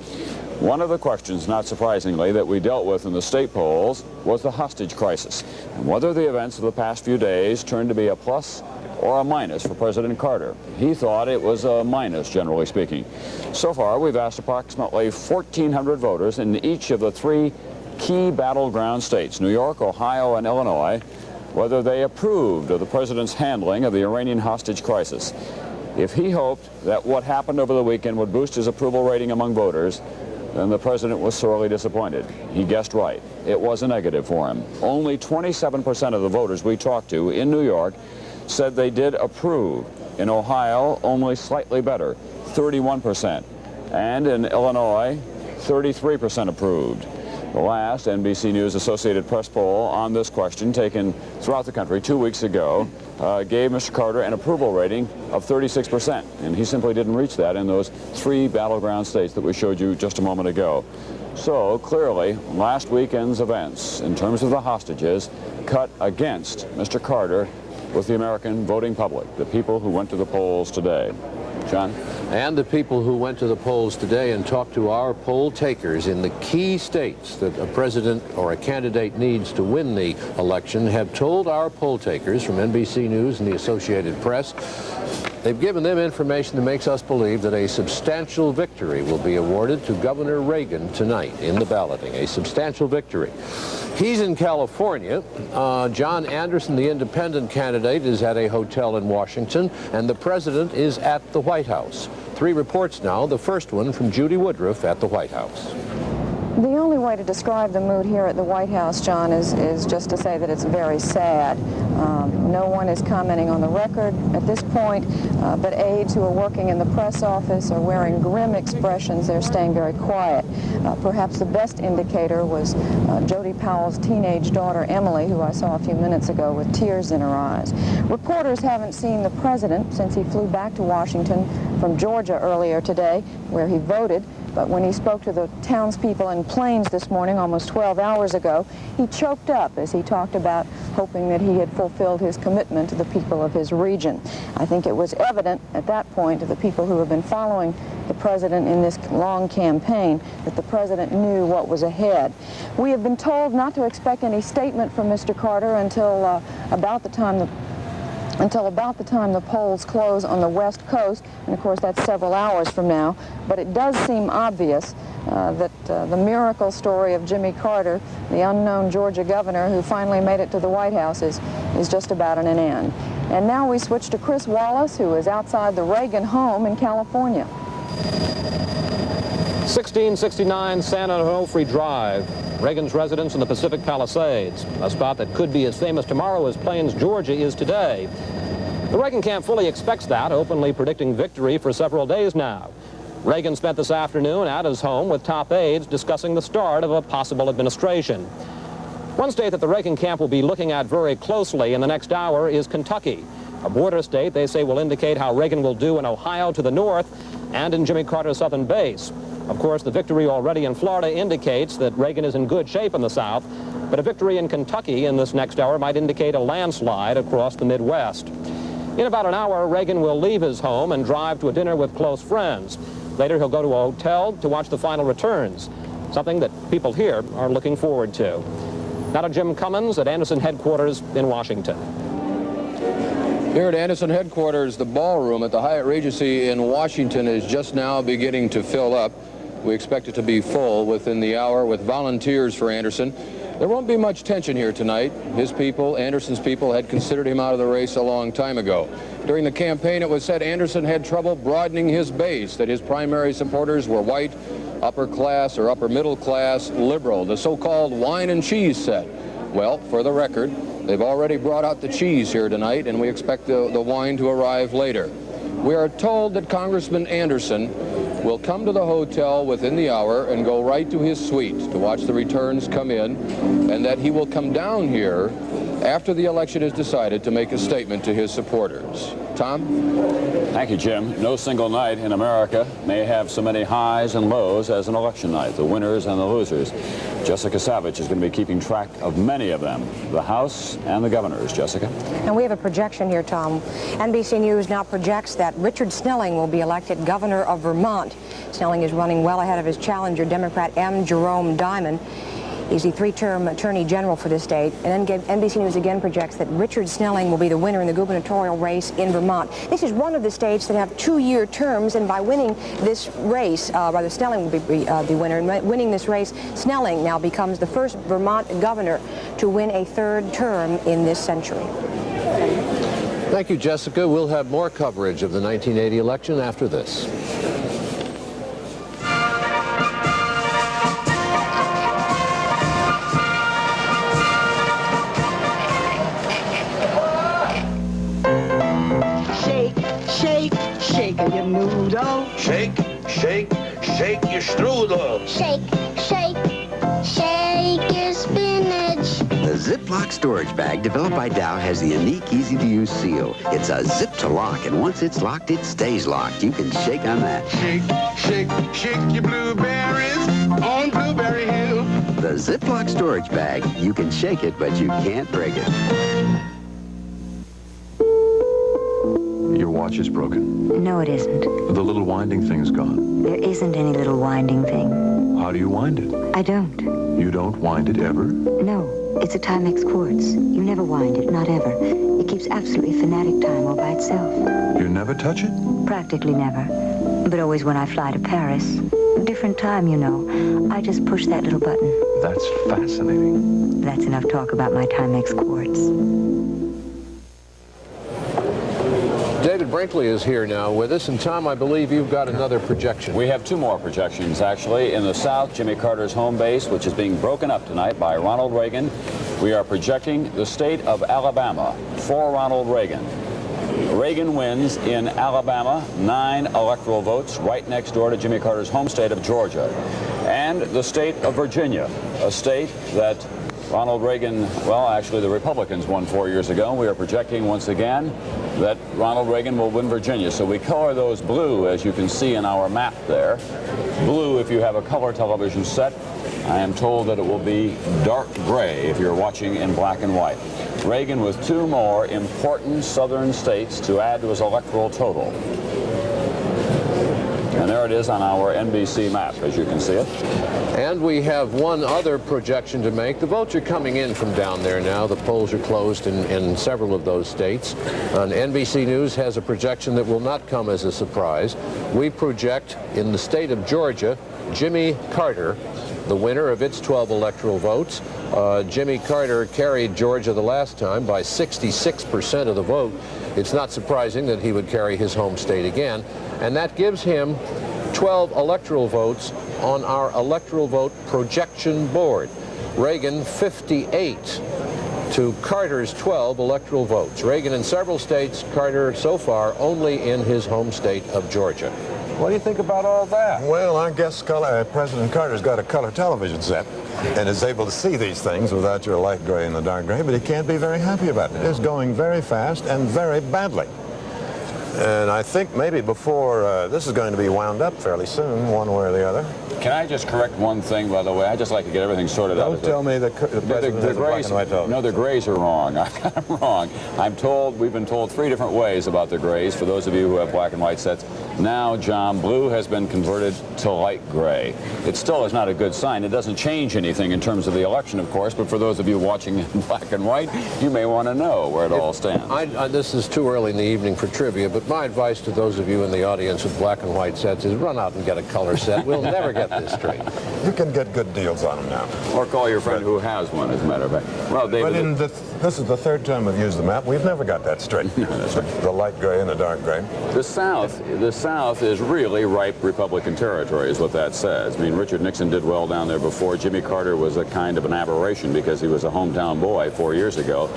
One of the questions, not surprisingly, that we dealt with in the state polls was the hostage crisis, and whether the events of the past few days turned to be a plus or a minus for President Carter. He thought it was a minus, generally speaking. So far, we've asked approximately 1,400 voters in each of the three key battleground states, New York, Ohio, and Illinois, whether they approved of the president's handling of the Iranian hostage crisis. If he hoped that what happened over the weekend would boost his approval rating among voters, then the president was sorely disappointed. He guessed right. It was a negative for him. Only 27% of the voters we talked to in New York said they did approve. In Ohio, only slightly better, 31%. And in Illinois, 33% approved. The last NBC News Associated Press poll on this question, taken throughout the country 2 weeks ago, gave Mr. Carter an approval rating of 36%, and he simply didn't reach that in those three battleground states that we showed you just a moment ago. So clearly, last weekend's events, in terms of the hostages, cut against Mr. Carter with the American voting public, the people who went to the polls today. John? And the people who went to the polls today and talked to our poll takers in the key states that a president or a candidate needs to win the election have told our poll takers from NBC News and the Associated Press, they've given them information that makes us believe that a substantial victory will be awarded to Governor Reagan tonight in the balloting. A substantial victory. He's in California. John Anderson, the independent candidate, is at a hotel in Washington, and the president is at the White House. Three reports now, the first one from Judy Woodruff at the White House. The only way to describe the mood here at the White House, John, is just to say that it's very sad. No one is commenting on the record at this point, but aides who are working in the press office are wearing grim expressions. They're staying very quiet. Perhaps the best indicator was Jody Powell's teenage daughter, Emily, who I saw a few minutes ago with tears in her eyes. Reporters haven't seen the president since he flew back to Washington from Georgia earlier today, where he voted. But when he spoke to the townspeople in Plains this morning, almost 12 hours ago, he choked up as he talked about hoping that he had fulfilled his commitment to the people of his region. I think it was evident at that point to the people who have been following the president in this long campaign that the president knew what was ahead. We have been told not to expect any statement from Mr. Carter until about the time the polls close on the West Coast, and of course that's several hours from now. But it does seem obvious that the miracle story of Jimmy Carter, the unknown Georgia governor who finally made it to the White House, is just about at an end. And now we switch to Chris Wallace, who is outside the Reagan home in California. 1669 San Onofre Drive, Reagan's residence in the Pacific Palisades, a spot that could be as famous tomorrow as Plains, Georgia is today. The Reagan camp fully expects that, openly predicting victory for several days now. Reagan spent this afternoon at his home with top aides discussing the start of a possible administration. One state that the Reagan camp will be looking at very closely in the next hour is Kentucky, a border state they say will indicate how Reagan will do in Ohio to the north and in Jimmy Carter's southern base. Of course, the victory already in Florida indicates that Reagan is in good shape in the South, but a victory in Kentucky in this next hour might indicate a landslide across the Midwest. In about an hour, Reagan will leave his home and drive to a dinner with close friends. Later, he'll go to a hotel to watch the final returns, something that people here are looking forward to. Now to Jim Cummins at Anderson Headquarters in Washington. Here at Anderson Headquarters, the ballroom at the Hyatt Regency in Washington is just now beginning to fill up. We expect it to be full within the hour with volunteers for Anderson. There won't be much tension here tonight. His people, Anderson's people, had considered him out of the race a long time ago. During the campaign, it was said Anderson had trouble broadening his base, that his primary supporters were white, upper class or upper middle class liberal, the so-called wine and cheese set. Well, for the record, they've already brought out the cheese here tonight, and we expect the wine to arrive later. We are told that Congressman Anderson will come to the hotel within the hour and go right to his suite to watch the returns come in, and that he will come down here after the election is decided to make a statement to his supporters. Tom? Thank you, Jim. No single night in America may have so many highs and lows as an election night, the winners and the losers. Jessica Savitch is going to be keeping track of many of them, the House and the governors. Jessica? And we have a projection here, Tom. NBC News now projects that Richard Snelling will be elected governor of Vermont. Snelling is running well ahead of his challenger, Democrat M. Jerome Diamond. He's the three-term attorney general for the state. And then NBC News again projects that Richard Snelling will be the winner in the gubernatorial race in Vermont. This is one of the states that have two-year terms, and by winning this race, rather Snelling will be the winner. And winning this race, Snelling now becomes the first Vermont governor to win a third term in this century. Thank you, Jessica. We'll have more coverage of the 1980 election after this. Shake your noodle. Shake, shake, shake your strudel. Shake, shake, shake your spinach. The Ziploc storage bag developed by Dow has the unique, easy-to-use seal. It's a zip to lock, and once it's locked, it stays locked. You can shake on that. Shake, shake, shake your blueberries on Blueberry Hill. The Ziploc storage bag. You can shake it, but you can't break it. Your watch is broken. No, it isn't. The little winding thing's gone. There isn't any little winding thing. How do you wind it? I don't. You don't wind it ever? No, it's a Timex quartz. You never wind it, not ever. It keeps absolutely fanatic time all by itself. You never touch it? Practically never. But always when I fly to Paris. Different time, you know. I just push that little button. That's fascinating. That's enough talk about my Timex quartz. David Brinkley is here now with us, and Tom, I believe you've got another projection. We have two more projections, actually. In the South, Jimmy Carter's home base, which is being broken up tonight by Ronald Reagan. We are projecting the state of Alabama for Ronald Reagan. Reagan wins in Alabama, 9 electoral votes, right next door to Jimmy Carter's home state of Georgia. And the state of Virginia, a state that Ronald Reagan, well, actually the Republicans won 4 years ago. We are projecting once again that Ronald Reagan will win Virginia. So we color those blue, as you can see in our map there. Blue if you have a color television set. I am told that it will be dark gray if you're watching in black and white. Reagan with 2 more important southern states to add to his electoral total. And there it is on our NBC map, as you can see it. And we have one other projection to make. The votes are coming in from down there now. The polls are closed in several of those states. And NBC News has a projection that will not come as a surprise. We project in the state of Georgia, Jimmy Carter, the winner of its 12 electoral votes. Jimmy Carter carried Georgia the last time by 66% of the vote. It's not surprising that he would carry his home state again. And that gives him 12 electoral votes on our electoral vote projection board. Reagan 58 to Carter's 12 electoral votes. Reagan in several states, Carter so far only in his home state of Georgia. What do you think about all that? Well, I guess President Carter's got a color television set and is able to see these things without your light gray and the dark gray, but he can't be very happy about it. It's going very fast and very badly. And I think maybe before this is going to be wound up fairly soon, one way or the other. Can I just correct one thing, by the way? I just like to get everything sorted out. Don't tell me the president has a black and white television. No, the grays are wrong. I'm wrong. I'm told, we've been told 3 different ways about the grays, for those of you who have black and white sets. Now, John, blue has been converted to light gray. It still is not a good sign. It doesn't change anything in terms of the election, of course, but for those of you watching in black and white, you may want to know where it all stands. This is too early in the evening for trivia, but my advice to those of you in the audience with black and white sets is run out and get a color set. We'll never get this straight. You can get good deals on them now. Or call your friend who has one, as a matter of fact. Well, David, but this is the 3rd time we've used the map. We've never got that straight. That's right. The light gray and the dark gray. The South is really ripe Republican territory, is what that says. I mean, Richard Nixon did well down there before. Jimmy Carter was a kind of an aberration because he was a hometown boy 4 years ago.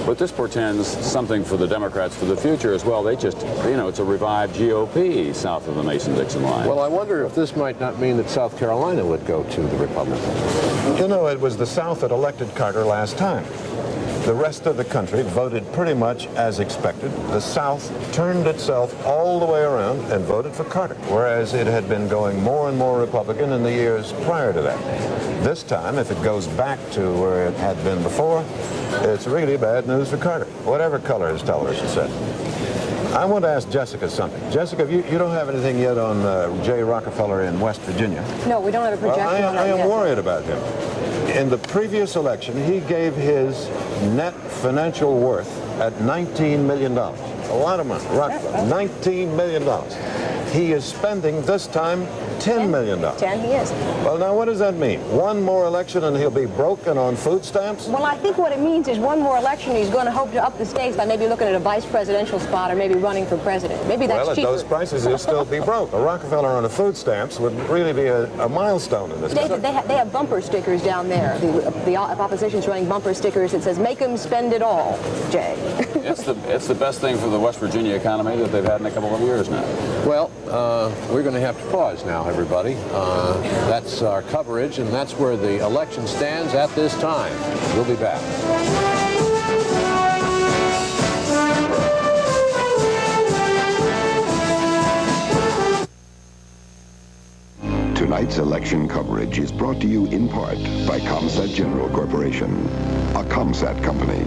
But this portends something for the Democrats for the future as well. They just, you know, it's a revived GOP south of the Mason-Dixon line. Well, I wonder if this might not mean that South Carolina would go to the Republicans. You know, it was the South that elected Carter last time. The rest of the country voted pretty much as expected. The South turned itself all the way around and voted for Carter, whereas it had been going more and more Republican in the years prior to that. This time, if it goes back to where it had been before, it's really bad news for Carter, whatever color his television set. I want to ask Jessica something. Jessica, you don't have anything yet on Jay Rockefeller in West Virginia. No, we don't have a projection on that I am yet. worried about him. In the previous election, he gave his net financial worth at $19 million. A lot of money. Rockefeller, $19 million. He is spending this time $10 million. 10 he is. Well, now what does that mean? One more election and he'll be broke and on food stamps? Well, I think what it means is one more election, he's going to hope to up the stakes by maybe looking at a vice presidential spot or maybe running for president. Maybe that's cheaper. Well, at those prices, he'll still be broke. A Rockefeller on a food stamps would really be a milestone in this country. They have bumper stickers down there. The opposition's running bumper stickers that says, make them spend it all, Jay. It's the best thing for the West Virginia economy that they've had in a couple of years now. Well, we're going to have to pause now, everybody. That's our coverage, and that's where the election stands at this time. We'll be back. Tonight's election coverage is brought to you in part by Comsat General Corporation, a Comsat company.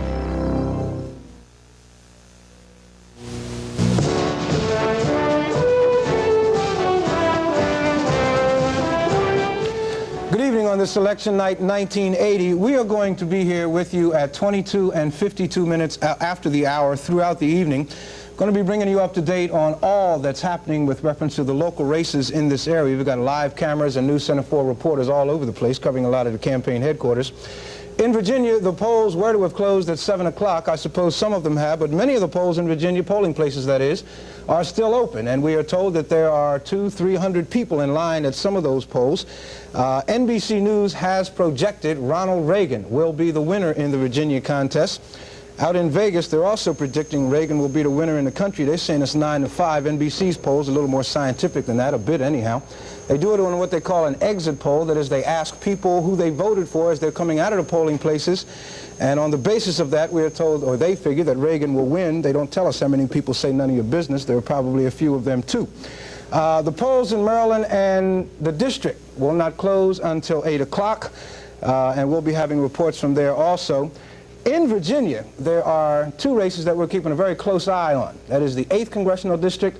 On this election night 1980, we are going to be here with you at 22 and 52 minutes after the hour throughout the evening. Going to be bringing you up to date on all that's happening with reference to the local races in this area. We've got live cameras and News Center 4 reporters all over the place covering a lot of the campaign headquarters. In Virginia, the polls were to have closed at 7 o'clock. I suppose some of them have, but many of the polls in Virginia, polling places that is, are still open. And we are told that there are 200-300 people in line at some of those polls. NBC News has projected Ronald Reagan will be the winner in the Virginia contest. Out in Vegas, they're also predicting Reagan will be the winner in the country. They're saying it's 9-5. NBC's poll's a little more scientific than that, a bit anyhow. They do it on what they call an exit poll. That is, they ask people who they voted for as they're coming out of the polling places. And on the basis of that, we are told, or they figure, that Reagan will win. They don't tell us how many people say none of your business. There are probably a few of them, too. The polls in Maryland and the district will not close until 8 o'clock. And we'll be having reports from there also. In Virginia, there are two races that we're keeping a very close eye on. That is the 8th Congressional District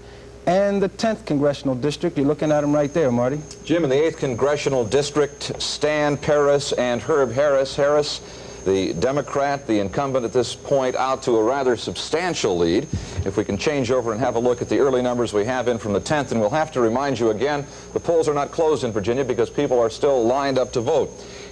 and the 10th Congressional District. You're looking at them right there, Marty. Jim, in the 8th Congressional District, Stan Paris and Herb Harris. Harris, the Democrat, the incumbent at this point, out to a rather substantial lead. If we can change over and have a look at the early numbers we have in from the 10th, and we'll have to remind you again, the polls are not closed in Virginia because people are still lined up to vote.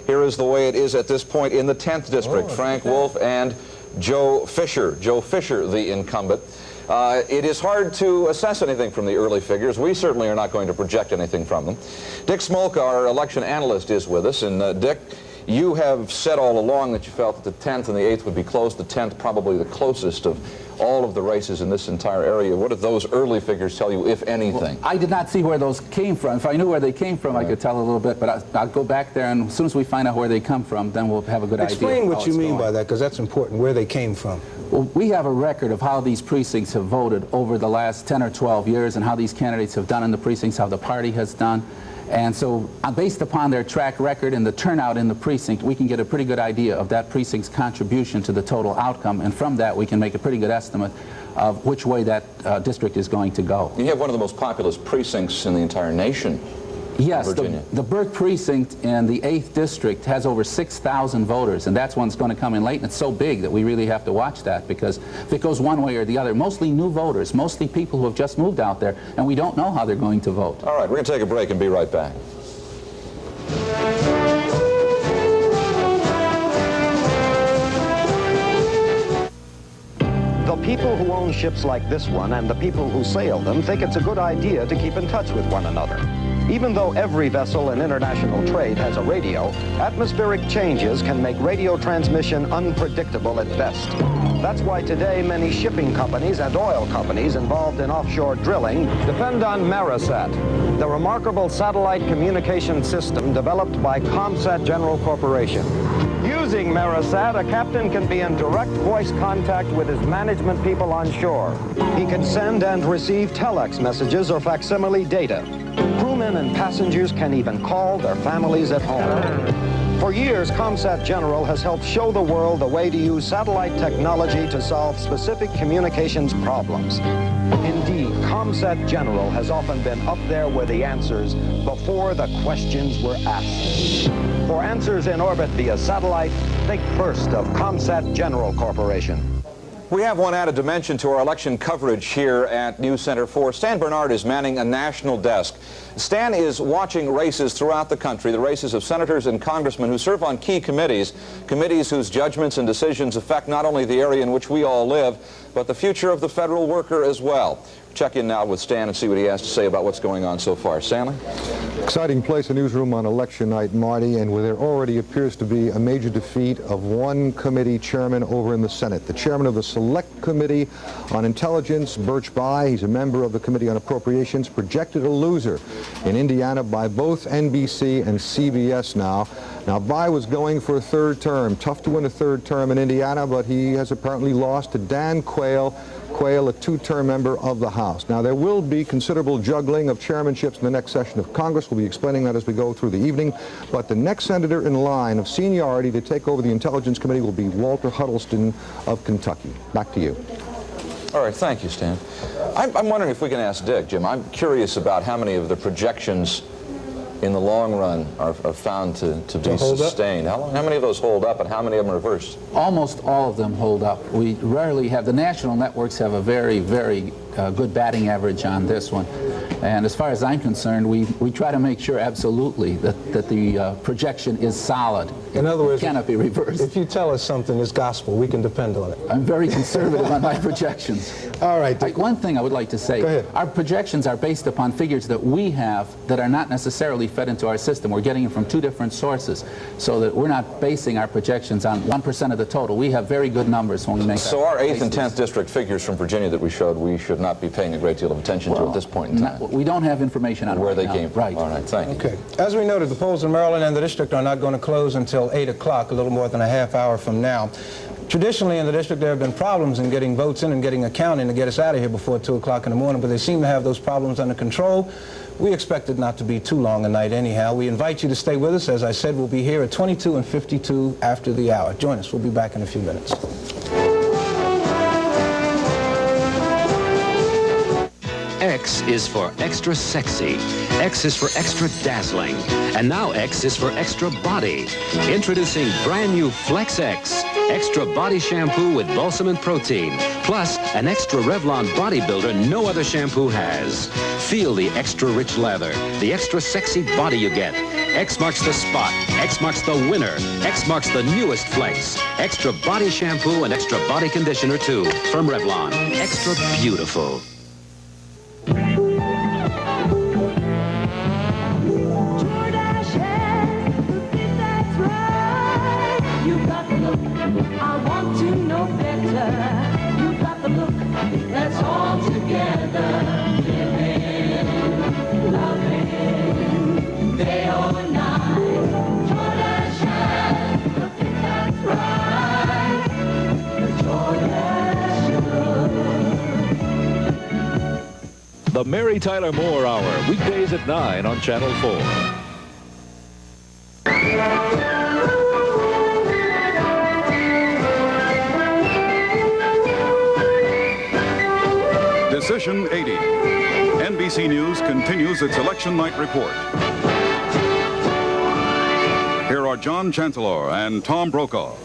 Here is the way it is at this point in the 10th District. Frank Wolf and Joe Fisher. Joe Fisher, the incumbent. It is hard to assess anything from the early figures. We certainly are not going to project anything from them. Dick Smolka, our election analyst, is with us. And Dick, you have said all along that you felt that the 10th and the 8th would be close. The 10th probably the closest of all of the races in this entire area. What did those early figures tell you, if anything? Well, I did not see where those came from. If I knew where they came from, I could tell a little bit, but I'll go back there, and as soon as we find out where they come from, then we'll have a good idea. Explain what you mean by that, because that's important, where they came from. Well, we have a record of how these precincts have voted over the last 10 or 12 years and how these candidates have done in the precincts, how the party has done. And so, based upon their track record and the turnout in the precinct, we can get a pretty good idea of that precinct's contribution to the total outcome, and from that we can make a pretty good estimate of which way that district is going to go. You have one of the most populous precincts in the entire nation. Yes, the Burke precinct in the 8th district has over 6,000 voters, and that's one that's going to come in late, and it's so big that we really have to watch that, because if it goes one way or the other, mostly new voters, mostly people who have just moved out there, and we don't know how they're going to vote. All right, we're going to take a break and be right back. The people who own ships like this one and the people who sail them think it's a good idea to keep in touch with one another. Even though every vessel in international trade has a radio, atmospheric changes can make radio transmission unpredictable at best. That's why today many shipping companies and oil companies involved in offshore drilling depend on Marisat, the remarkable satellite communication system developed by ComSat General Corporation. Using Marisat, a captain can be in direct voice contact with his management people on shore. He can send and receive telex messages or facsimile data. Crewmen and passengers can even call their families at home. For years, ComSat General has helped show the world the way to use satellite technology to solve specific communications problems. Indeed, ComSat General has often been up there with the answers before the questions were asked. For answers in orbit via satellite, think first of ComSat General Corporation. We have one added dimension to our election coverage here at News Center 4. Stan Bernard is manning a national desk. Stan is watching races throughout the country, the races of senators and congressmen who serve on key committees, committees whose judgments and decisions affect not only the area in which we all live, but the future of the federal worker as well. Check in now with Stan and see what he has to say about what's going on so far. Stanley? Exciting place, a newsroom on election night, Marty, and where there already appears to be a major defeat of one committee chairman over in the Senate. The chairman of the Select Committee on Intelligence, Birch Bayh, he's a member of the Committee on Appropriations, projected a loser in Indiana by both NBC and CBS now. Now, Bayh was going for a third term. Tough to win a third term in Indiana, but he has apparently lost to Dan Quayle, a two-term member of the House. Now, there will be considerable juggling of chairmanships in the next session of Congress. We'll be explaining that as we go through the evening. But the next senator in line of seniority to take over the Intelligence Committee will be Walter Huddleston of Kentucky. Back to you. All right, thank you, Stan. I'm wondering if we can ask Dick, Jim. I'm curious about how many of the projections in the long run are found to be sustained. How many of those hold up and how many of them reversed? Almost all of them hold up. We rarely have, the national networks have a very, very good batting average on this one. And as far as I'm concerned, we try to make sure absolutely that the projection is solid. In other words, it cannot be reversed. If you tell us something is gospel, we can depend on it. I'm very conservative on my projections. All right. One thing I would like to say, go ahead. Our projections are based upon figures that we have that are not necessarily fed into our system. We're getting them from two different sources, so that we're not basing our projections on 1% of the total. We have very good numbers when we make So our 8th and 10th district figures from Virginia that we showed, we should not be paying a great deal of attention to at this point in time. We don't have information on where they came from. Right. All right, thank you. Okay. As we noted, the polls in Maryland and the district are not going to close until 8 o'clock, a little more than a half hour from now. Traditionally in the district there have been problems in getting votes in and getting a count in to get us out of here before 2 o'clock in the morning, but they seem to have those problems under control. We expect it not to be too long a night anyhow. We invite you to stay with us. As I said, we'll be here at 22 and 52 after the hour. Join us. We'll be back in a few minutes. X is for extra sexy. X is for extra dazzling. And now X is for extra body. Introducing brand new Flex X. Extra body shampoo with balsam and protein. Plus an extra Revlon bodybuilder no other shampoo has. Feel the extra rich lather. The extra sexy body you get. X marks the spot. X marks the winner. X marks the newest Flex. Extra body shampoo and extra body conditioner too. From Revlon. Extra beautiful. The Mary Tyler Moore Hour, weekdays at 9 on Channel 4. Decision 80. NBC News continues its election night report. Here are John Chancellor and Tom Brokaw.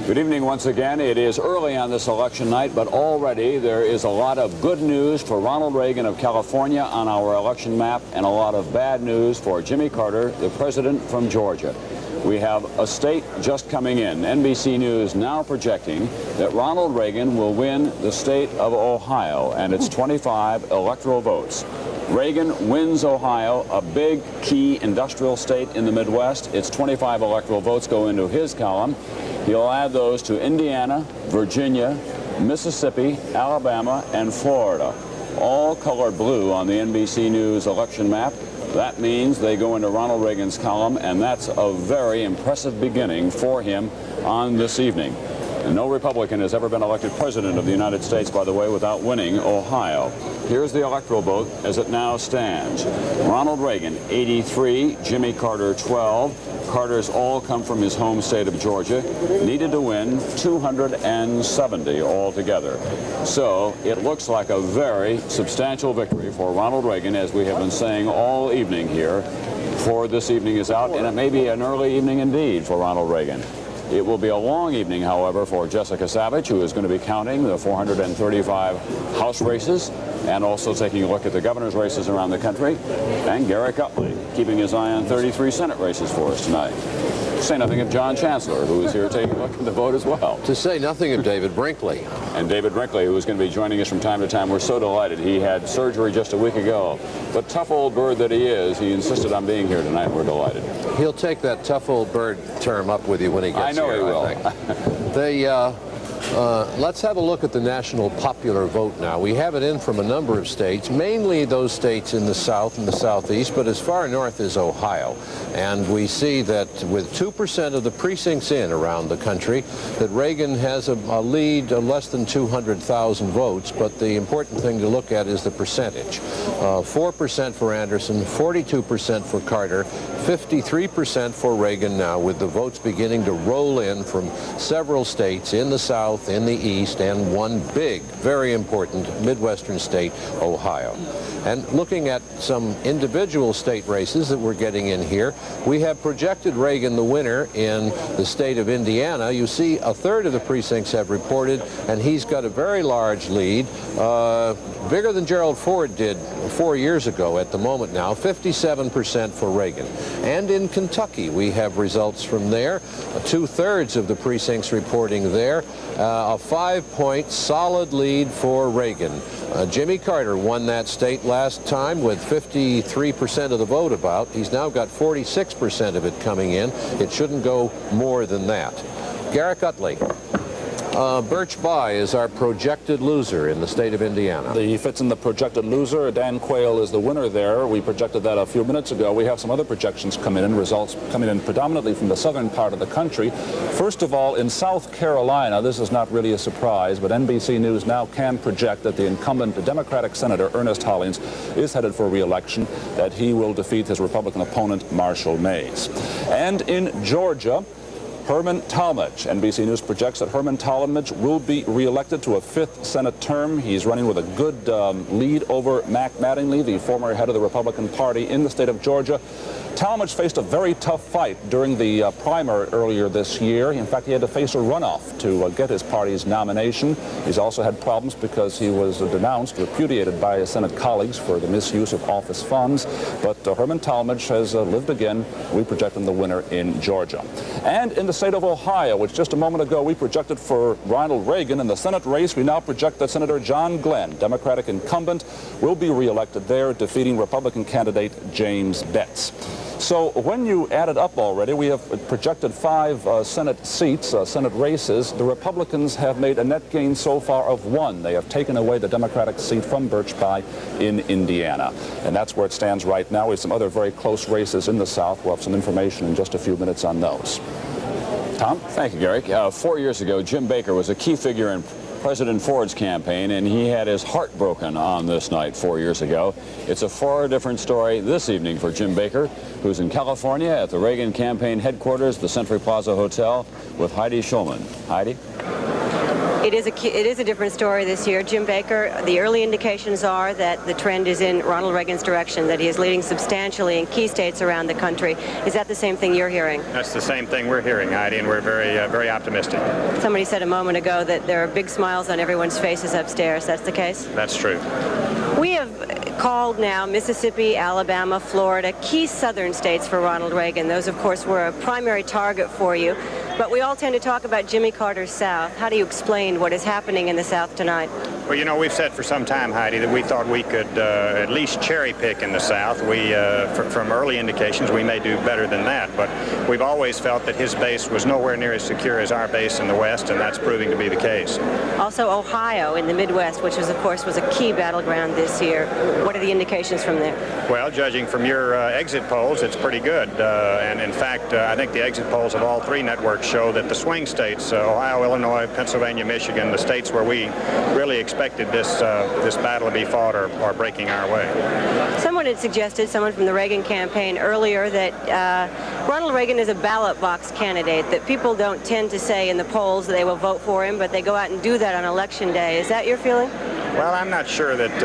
Good evening once again. It is early on this election night, but already there is a lot of good news for Ronald Reagan of California on our election map and a lot of bad news for Jimmy Carter, the president from Georgia. We have a state just coming in. NBC News now projecting that Ronald Reagan will win the state of Ohio and its 25 electoral votes. Reagan wins Ohio, a big key industrial state in the Midwest. Its 25 electoral votes go into his column. He'll add those to Indiana, Virginia, Mississippi, Alabama, and Florida, all colored blue on the NBC News election map. That means they go into Ronald Reagan's column, and that's a very impressive beginning for him on this evening. And no Republican has ever been elected president of the United States, by the way, without winning Ohio. Here's the electoral vote as it now stands. Ronald Reagan, 83, Jimmy Carter, 12. Carter's all come from his home state of Georgia, needed to win 270 altogether. So it looks like a very substantial victory for Ronald Reagan, as we have been saying all evening here. Before this evening is out, and it may be an early evening indeed for Ronald Reagan. It will be a long evening, however, for Jessica Savitch, who is going to be counting the 435 House races and also taking a look at the governor's races around the country, and Garrick Utley keeping his eye on 33 Senate races for us tonight. To say nothing of John Chancellor, who is here taking a look at the vote as well. To say nothing of David Brinkley. And David Brinkley, who is going to be joining us from time to time. We're so delighted. He had surgery just a week ago. The tough old bird that he is, he insisted on being here tonight. We're delighted. He'll take that tough old bird term up with you when he gets here. I know he will. Let's have a look at the national popular vote now. We have it in from a number of states, mainly those states in the South and the Southeast, but as far north as Ohio. And we see that with 2% of the precincts in around the country, that Reagan has a lead of less than 200,000 votes, but the important thing to look at is the percentage. 4% for Anderson, 42% for Carter, 53% for Reagan now, with the votes beginning to roll in from several states in the South, in the East, and one big, very important Midwestern state, Ohio. And looking at some individual state races that we're getting in here, we have projected Reagan the winner in the state of Indiana. You see a third of the precincts have reported, and he's got a very large lead, bigger than Gerald Ford did 4 years ago at the moment now, 57% for Reagan. And in Kentucky, we have results from there, 2/3 of the precincts reporting there, a 5-point solid lead for Reagan. Jimmy Carter won that state last time with 53% of the vote about. He's now got 46% of it coming in. It shouldn't go more than that. Garrick Utley. Birch Bayh is our projected loser in the state of Indiana. He fits in the projected loser. Dan Quayle is the winner there. We projected that a few minutes ago. We have some other projections coming in, results coming in predominantly from the southern part of the country. First of all, in South Carolina, this is not really a surprise, but NBC News now can project that the incumbent Democratic Senator Ernest Hollings is headed for re-election, that he will defeat his Republican opponent, Marshall Mays. And in Georgia, Herman Talmadge. NBC News projects that Herman Talmadge will be reelected to a 5th Senate term. He's running with a good lead over Mac Mattingly, the former head of the Republican Party in the state of Georgia. Talmadge faced a very tough fight during the primary earlier this year. In fact, he had to face a runoff to get his party's nomination. He's also had problems because he was denounced, repudiated by his Senate colleagues for the misuse of office funds. But Herman Talmadge has lived again. We project him the winner in Georgia. And in the state of Ohio, which just a moment ago we projected for Ronald Reagan in the Senate race, we now project that Senator John Glenn, Democratic incumbent, will be reelected there, defeating Republican candidate James Betts. So when you add it up already, we have projected 5 Senate seats, Senate races. The Republicans have made a net gain so far of 1. They have taken away the Democratic seat from Birch Bayh in Indiana. And that's where it stands right now. We have some other very close races in the South. We'll have some information in just a few minutes on those. Tom? Thank you, Garrick. 4 years ago, Jim Baker was a key figure in President Ford's campaign, and he had his heart broken on this night 4 years ago. It's a far different story this evening for Jim Baker, who's in California at the Reagan campaign headquarters, the Century Plaza Hotel, with Heidi Schulman. Heidi? It is a different story this year. Jim Baker, the early indications are that the trend is in Ronald Reagan's direction, that he is leading substantially in key states around the country. Is that the same thing you're hearing? That's the same thing we're hearing, Heidi, and we're very optimistic. Somebody said a moment ago that there are big smiles on everyone's faces upstairs. That's the case? That's true. We have called now Mississippi, Alabama, Florida, key southern states for Ronald Reagan. Those, of course, were a primary target for you. But we all tend to talk about Jimmy Carter's South. How do you explain what is happening in the South tonight? Well, you know, we've said for some time, Heidi, that we thought we could at least cherry pick in the South. From early indications, we may do better than that, but we've always felt that his base was nowhere near as secure as our base in the West, and that's proving to be the case. Also, Ohio in the Midwest, which was, of course, was a key battleground this year. What are the indications from there? Well, judging from your exit polls, it's pretty good. And in fact, I think the exit polls of all three networks show that the swing states, Ohio, Illinois, Pennsylvania, Michigan, the states where we really expected this battle to be fought, are breaking our way. Someone had suggested, someone from the Reagan campaign earlier, that Ronald Reagan is a ballot box candidate, that people don't tend to say in the polls that they will vote for him, but they go out and do that on Election Day. Is that your feeling? Well, I'm not sure that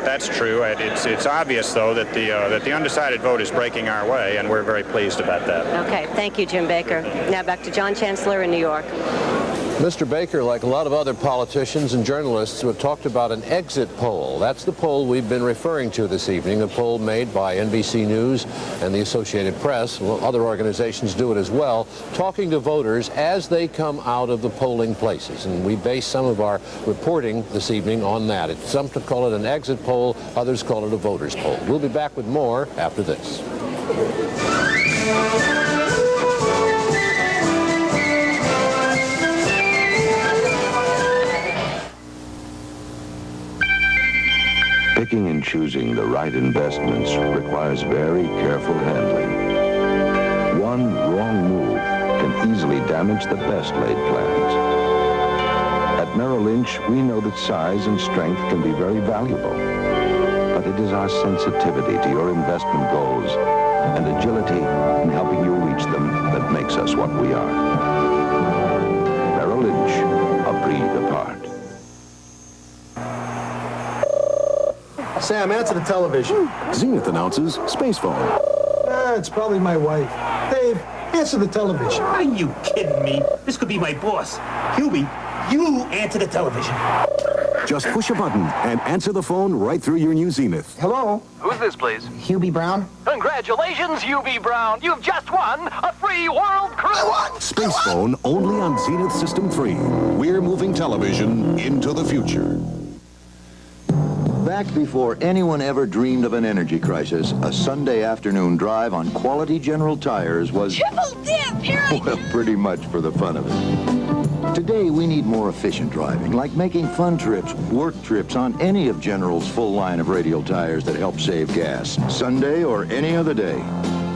that's true. It's obvious, though, that the undecided vote is breaking our way, and we're very pleased about that. Okay, thank you, Jim Baker. Now back to John Chancellor in New York. Mr. Baker, like a lot of other politicians and journalists, have talked about an exit poll. That's the poll we've been referring to this evening, a poll made by NBC News and the Associated Press. Well, other organizations do it as well, talking to voters as they come out of the polling places. And we base some of our reporting this evening on that. Some call it an exit poll, others call it a voters poll. We'll be back with more after this. Picking and choosing the right investments requires very careful handling. One wrong move can easily damage the best laid plans. At Merrill Lynch, we know that size and strength can be very valuable. But it is our sensitivity to your investment goals and agility in helping you reach them that makes us what we are. Merrill Lynch, a breed apart. Sam, answer the television. Zenith announces space phone. It's probably my wife. Dave, answer the television. Are you kidding me? This could be my boss. Hubie, you answer the television. Just push a button and answer the phone right through your new Zenith. Hello? Who's this, please? Hubie Brown? Congratulations, Hubie Brown. You've just won a free world cruise. Space phone only on Zenith System 3. We're moving television into the future. Back before anyone ever dreamed of an energy crisis, a Sunday afternoon drive on quality General tires was... Triple dip! Here I well, pretty much for the fun of it. Today, we need more efficient driving, like making fun trips, work trips on any of General's full line of radial tires that help save gas, Sunday or any other day.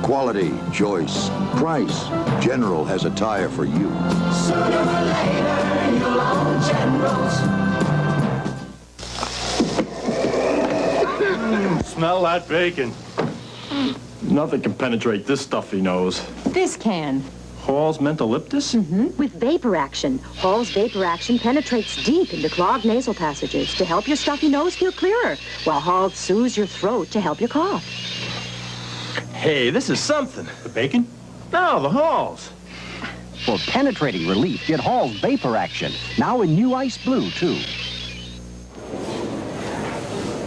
Quality, choice, price. General has a tire for you. Sooner or later, you'll own General's. Smell that bacon. Nothing can penetrate this stuffy nose. This can. Hall's Mentholyptus? With vapor action. Hall's vapor action penetrates deep into clogged nasal passages to help your stuffy nose feel clearer, while Hall soothes your throat to help your cough. Hey, this is something. The bacon? No, the Halls. For penetrating relief, get Hall's vapor action. Now in new ice blue, too.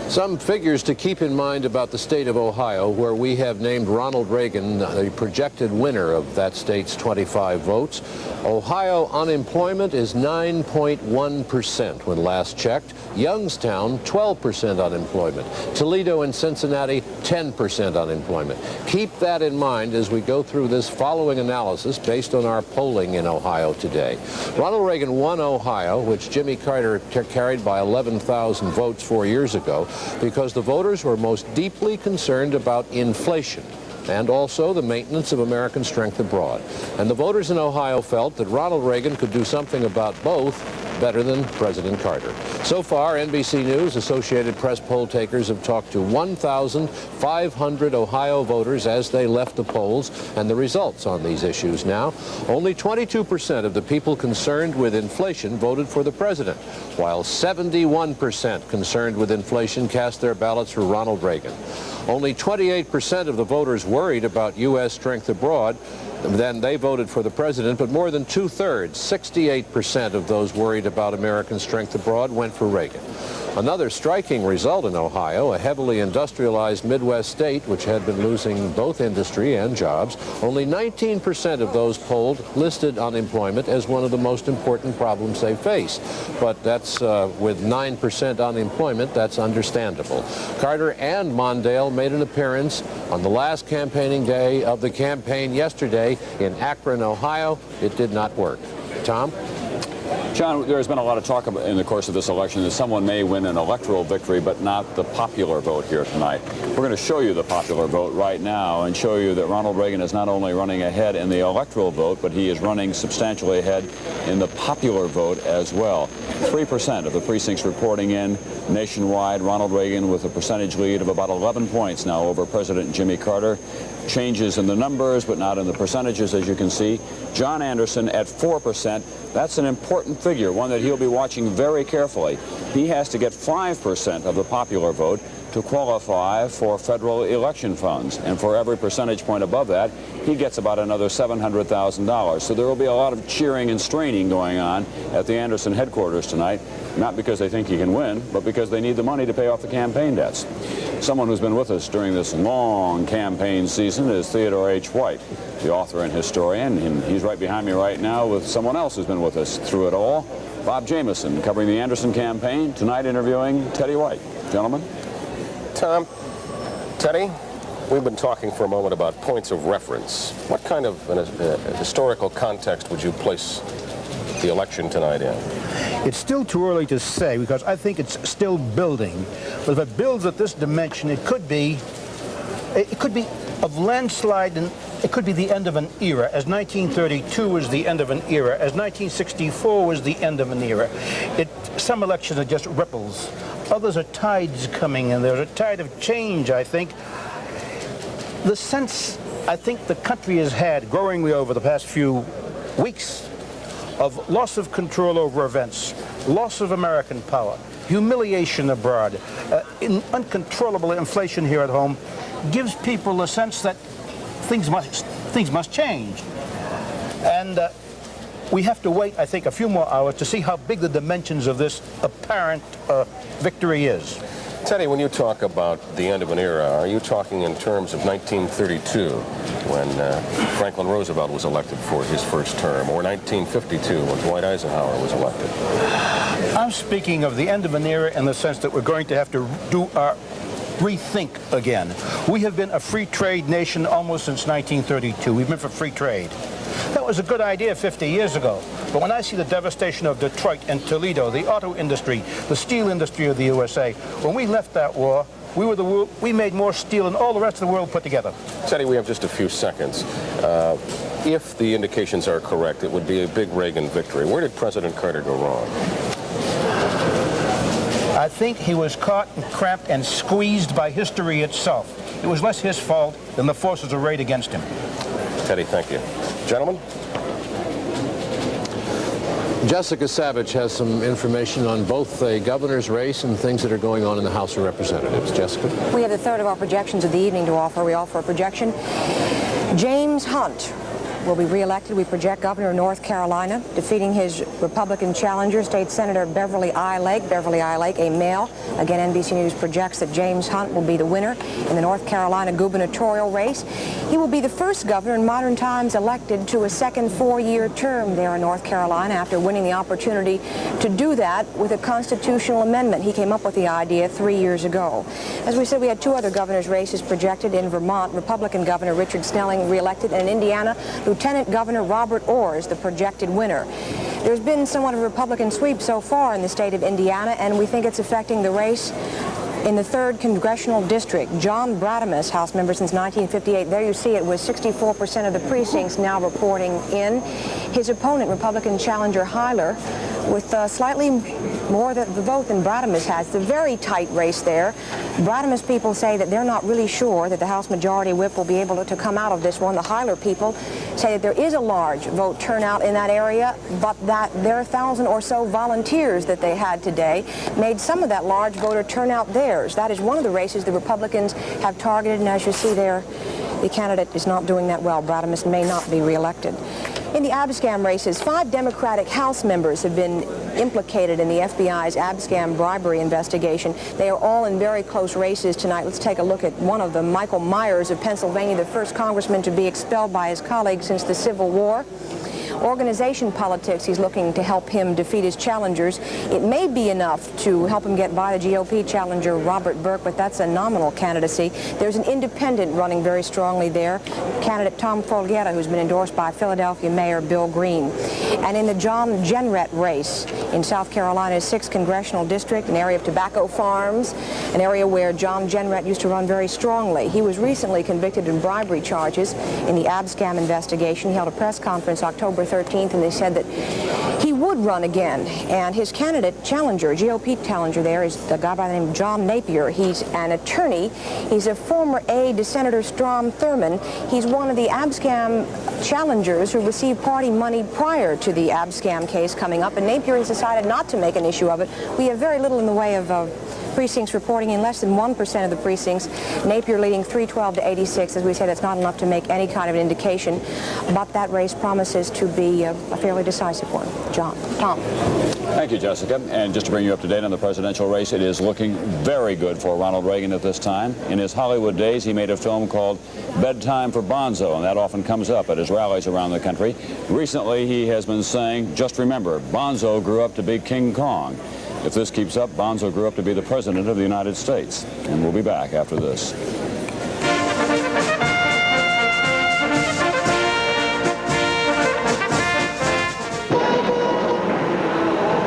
Some figures to keep in mind about the state of Ohio, where we have named Ronald Reagan the projected winner of that state's 25 votes. Ohio unemployment is 9.1% when last checked. Youngstown, 12% unemployment. Toledo and Cincinnati, 10% unemployment. Keep that in mind as we go through this following analysis based on our polling in Ohio today. Ronald Reagan won Ohio, which Jimmy Carter carried by 11,000 votes 4 years ago, because the voters were most deeply concerned about inflation and also the maintenance of American strength abroad. And the voters in Ohio felt that Ronald Reagan could do something about both better than President Carter. So far, NBC News, Associated Press poll takers have talked to 1,500 Ohio voters as they left the polls, and the results on these issues now. Only 22% of the people concerned with inflation voted for the president, while 71% concerned with inflation cast their ballots for Ronald Reagan. Only 28% of the voters worried about U.S. strength abroad then they voted for the president, but more than two-thirds, 68% of those worried about American strength abroad went for Reagan. Another striking result in Ohio, a heavily industrialized Midwest state which had been losing both industry and jobs, only 19% of those polled listed unemployment as one of the most important problems they face. But that's, with 9% unemployment, that's understandable. Carter and Mondale made an appearance on the last campaigning day of the campaign yesterday in Akron, Ohio. It did not work. Tom? John, there's been a lot of talk in the course of this election that someone may win an electoral victory, but not the popular vote here tonight. We're going to show you the popular vote right now and show you that Ronald Reagan is not only running ahead in the electoral vote, but he is running substantially ahead in the popular vote as well. 3% of the precincts reporting in nationwide. Ronald Reagan with a percentage lead of about 11 points now over President Jimmy Carter. Changes in the numbers, but not in the percentages, as you can see. John Anderson at 4%. That's an important figure, one that he'll be watching very carefully. He has to get 5% of the popular vote to qualify for federal election funds. And for every percentage point above that, he gets about another $700,000. So there will be a lot of cheering and straining going on at the Anderson headquarters tonight, not because they think he can win, but because they need the money to pay off the campaign debts. Someone who's been with us during this long campaign season is Theodore H. White, the author and historian, and he's right behind me right now with someone else who's been with us through it all, Bob Jameson, covering the Anderson campaign, tonight interviewing Teddy White. Gentlemen. Tom, Teddy, we've been talking for a moment about points of reference. What kind of a historical context would you place the election tonight in? It's still too early to say because I think it's still building. But if it builds at this dimension, it could be of landslide, and it could be the end of an era, as 1932 was the end of an era, as 1964 was the end of an era. Some elections are just ripples. Others are tides coming, and there's a tide of change, I think. The sense I think the country has had growingly over the past few weeks of loss of control over events, loss of American power, humiliation abroad, uncontrollable inflation here at home, gives people a sense that things must change. And we have to wait, I think, a few more hours to see how big the dimensions of this apparent victory is. Teddy, when you talk about the end of an era, are you talking in terms of 1932, when Franklin Roosevelt was elected for his first term, or 1952, when Dwight Eisenhower was elected? I'm speaking of the end of an era in the sense that we're going to have to do our rethink again. We have been a free trade nation almost since 1932. We've been for free trade. That was a good idea 50 years ago. But when I see the devastation of Detroit and Toledo, the auto industry, the steel industry of the USA, when we left that war, we made more steel than all the rest of the world put together. Teddy, we have just a few seconds. If the indications are correct, it would be a big Reagan victory. Where did President Carter go wrong? I think he was caught and cramped and squeezed by history itself. It was less his fault than the forces arrayed against him. Teddy, thank you. Gentlemen? Jessica Savitch has some information on both the governor's race and things that are going on in the House of Representatives. Jessica? We have the third of our projections of the evening to offer. We offer a projection. James Hunt will be reelected. We project Governor of North Carolina, defeating his Republican challenger, State Senator Beverly I. Lake. Beverly I. Lake, a male. Again, NBC News projects that James Hunt will be the winner in the North Carolina gubernatorial race. He will be the first governor in modern times elected to a second four-year term there in North Carolina after winning the opportunity to do that with a constitutional amendment. He came up with the idea 3 years ago. As we said, we had two other governor's races projected in Vermont. Republican Governor Richard Snelling reelected, and in Indiana, Lieutenant Governor Robert Orr is the projected winner. There's been somewhat of a Republican sweep so far in the state of Indiana, and we think it's affecting the race in the 3rd Congressional District. John Bradamus, House member since 1958. There you see it was 64% of the precincts now reporting in. His opponent, Republican challenger Hyler, with slightly more the vote than Bradamus has. It's a very tight race there. Bradamus people say that they're not really sure that the House Majority Whip will be able to come out of this one. The Hyler people say that there is a large vote turnout in that area, but that their 1,000 or so volunteers that they had today made some of that large voter turnout theirs. That is one of the races the Republicans have targeted, and as you see there, the candidate is not doing that well. Bradamus may not be reelected. In the Abscam races, 5 Democratic House members have been implicated in the FBI's Abscam bribery investigation. They are all in very close races tonight. Let's take a look at one of them, Michael Myers of Pennsylvania, the first congressman to be expelled by his colleagues since the Civil War. Organization politics, he's looking to help him defeat his challengers. It may be enough to help him get by the GOP challenger Robert Burke, but that's a nominal candidacy. There's an independent running very strongly there, candidate Tom Folgetta, who's been endorsed by Philadelphia Mayor Bill Green. And in the John Jenrette race in South Carolina's 6th Congressional District, an area of tobacco farms, an area where John Jenrette used to run very strongly. He was recently convicted in bribery charges in the Abscam investigation. He held a press conference October 13th, and they said that he would run again. And his candidate, challenger, GOP challenger there, is a guy by the name of John Napier. He's an attorney. He's a former aide to Senator Strom Thurmond. He's one of the Abscam challengers who received party money prior to the Abscam case coming up, and Napier has decided not to make an issue of it. We have very little in the way of precincts reporting in less than 1% of the precincts. Napier leading 312 to 86. As we said, it's not enough to make any kind of an indication, but that race promises to be a fairly decisive one. John. Tom. Thank you, Jessica. And just to bring you up to date on the presidential race, it is looking very good for Ronald Reagan at this time. In his Hollywood days, he made a film called Bedtime for Bonzo, and that often comes up at his rallies around the country. Recently, he has been saying, just remember, Bonzo grew up to be King Kong. If this keeps up, Bonzo grew up to be the President of the United States. And we'll be back after this.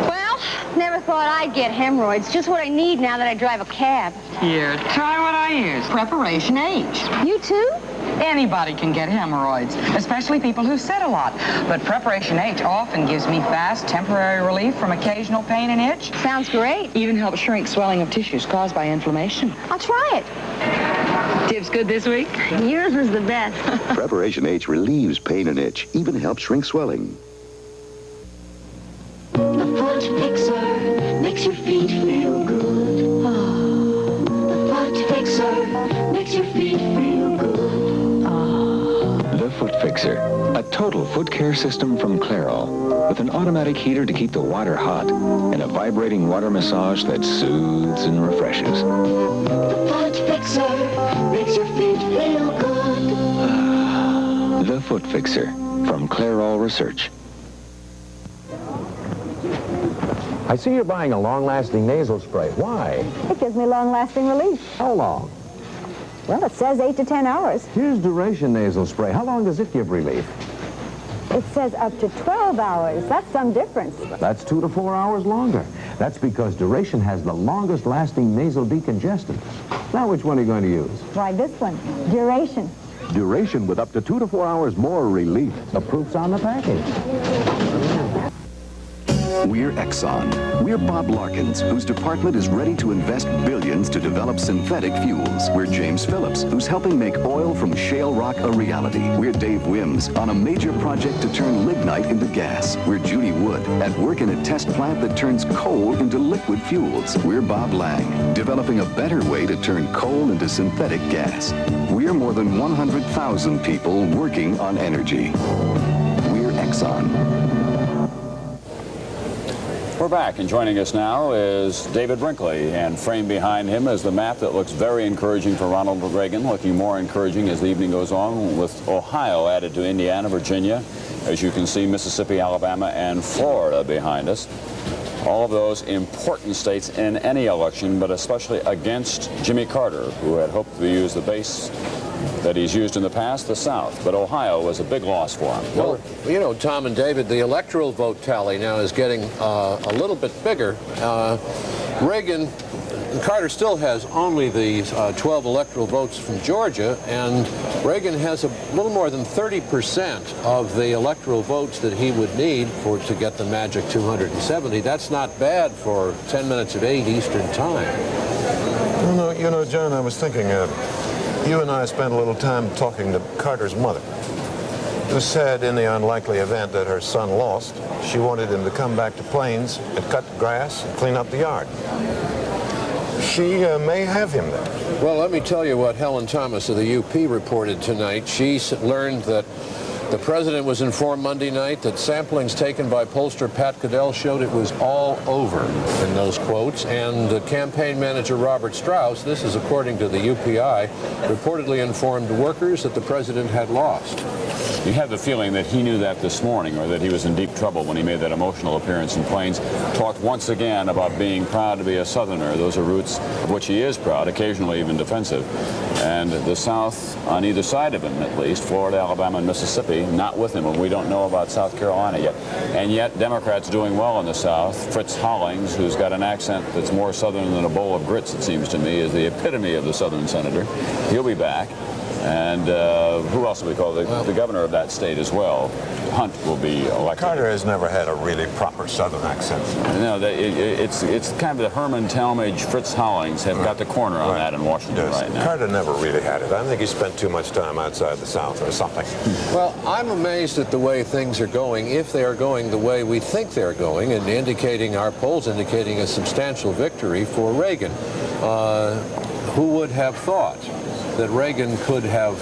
Well, never thought I'd get hemorrhoids. Just what I need now that I drive a cab. Here, try what I use. Preparation H. You too? Anybody can get hemorrhoids, especially people who sit a lot. But Preparation H often gives me fast, temporary relief from occasional pain and itch. Sounds great. Even helps shrink swelling of tissues caused by inflammation. I'll try it. Tips good this week? Yours was the best. Preparation H relieves pain and itch, even helps shrink swelling. The foot fixer makes your feet feel good. Oh, the foot fixer makes your feet feel good. The Foot Fixer, a total foot care system from Clairol, with an automatic heater to keep the water hot and a vibrating water massage that soothes and refreshes. The Foot Fixer makes your feet feel good. The Foot Fixer from Clairol Research. I see you're buying a long-lasting nasal spray. Why? It gives me long-lasting relief. How long? Well, it says 8 to 10 hours. Here's Duration nasal spray. How long does it give relief? It says up to 12 hours. That's some difference. That's 2 to 4 hours longer. That's because Duration has the longest-lasting nasal decongestant. Now, which one are you going to use? Why, this one. Duration. Duration with up to 2 to 4 hours more relief. The proof's on the package. We're Exxon. We're Bob Larkins, whose department is ready to invest billions to develop synthetic fuels. We're James Phillips, who's helping make oil from shale rock a reality. We're Dave Wims, on a major project to turn lignite into gas. We're Judy Wood, at work in a test plant that turns coal into liquid fuels. We're Bob Lang, developing a better way to turn coal into synthetic gas. We're more than 100,000 people working on energy. We're Exxon. We're back, and joining us now is David Brinkley, and framed behind him is the map that looks very encouraging for Ronald Reagan, looking more encouraging as the evening goes on, with Ohio added to Indiana, Virginia. As you can see, Mississippi, Alabama, and Florida behind us. All of those important states in any election, but especially against Jimmy Carter, who had hoped to use the base that he's used in the past, the South. But Ohio was a big loss for him. Well, you know, Tom and David, the electoral vote tally now is getting a little bit bigger. Carter still has only the 12 electoral votes from Georgia, and Reagan has a little more than 30% of the electoral votes that he would need to get the magic 270. That's not bad for 10 minutes of 8 Eastern time. You know, John, I was thinking, you and I spent a little time talking to Carter's mother, who said in the unlikely event that her son lost, she wanted him to come back to Plains and cut the grass and clean up the yard. she may have him there. Well, let me tell you what Helen Thomas of the UP reported tonight. She learned that the president was informed Monday night that samplings taken by pollster Pat Goodell showed it was all over, in those quotes, and the campaign manager Robert Strauss, this is according to the UPI, reportedly informed workers that the president had lost. You have the feeling that he knew that this morning, or that he was in deep trouble when he made that emotional appearance in Plains. Talked once again about being proud to be a Southerner. Those are roots of which he is proud, occasionally even defensive. And the South, on either side of him at least, Florida, Alabama, and Mississippi, not with him, and we don't know about South Carolina yet. And yet, Democrats doing well in the South. Fritz Hollings, who's got an accent that's more Southern than a bowl of grits, it seems to me, is the epitome of the Southern senator. He'll be back. And who else do we call the governor of that state as well? Hunt will be elected. Carter has never had a really proper Southern accent. No, it's kind of the Herman Talmadge, Fritz Hollings have got the corner on that in Washington right now. Carter never really had it. I think he spent too much time outside the South or something. Well, I'm amazed at the way things are going, if they are going the way we think they're going, and indicating, our polls indicating a substantial victory for Reagan. Who would have thought that Reagan could have,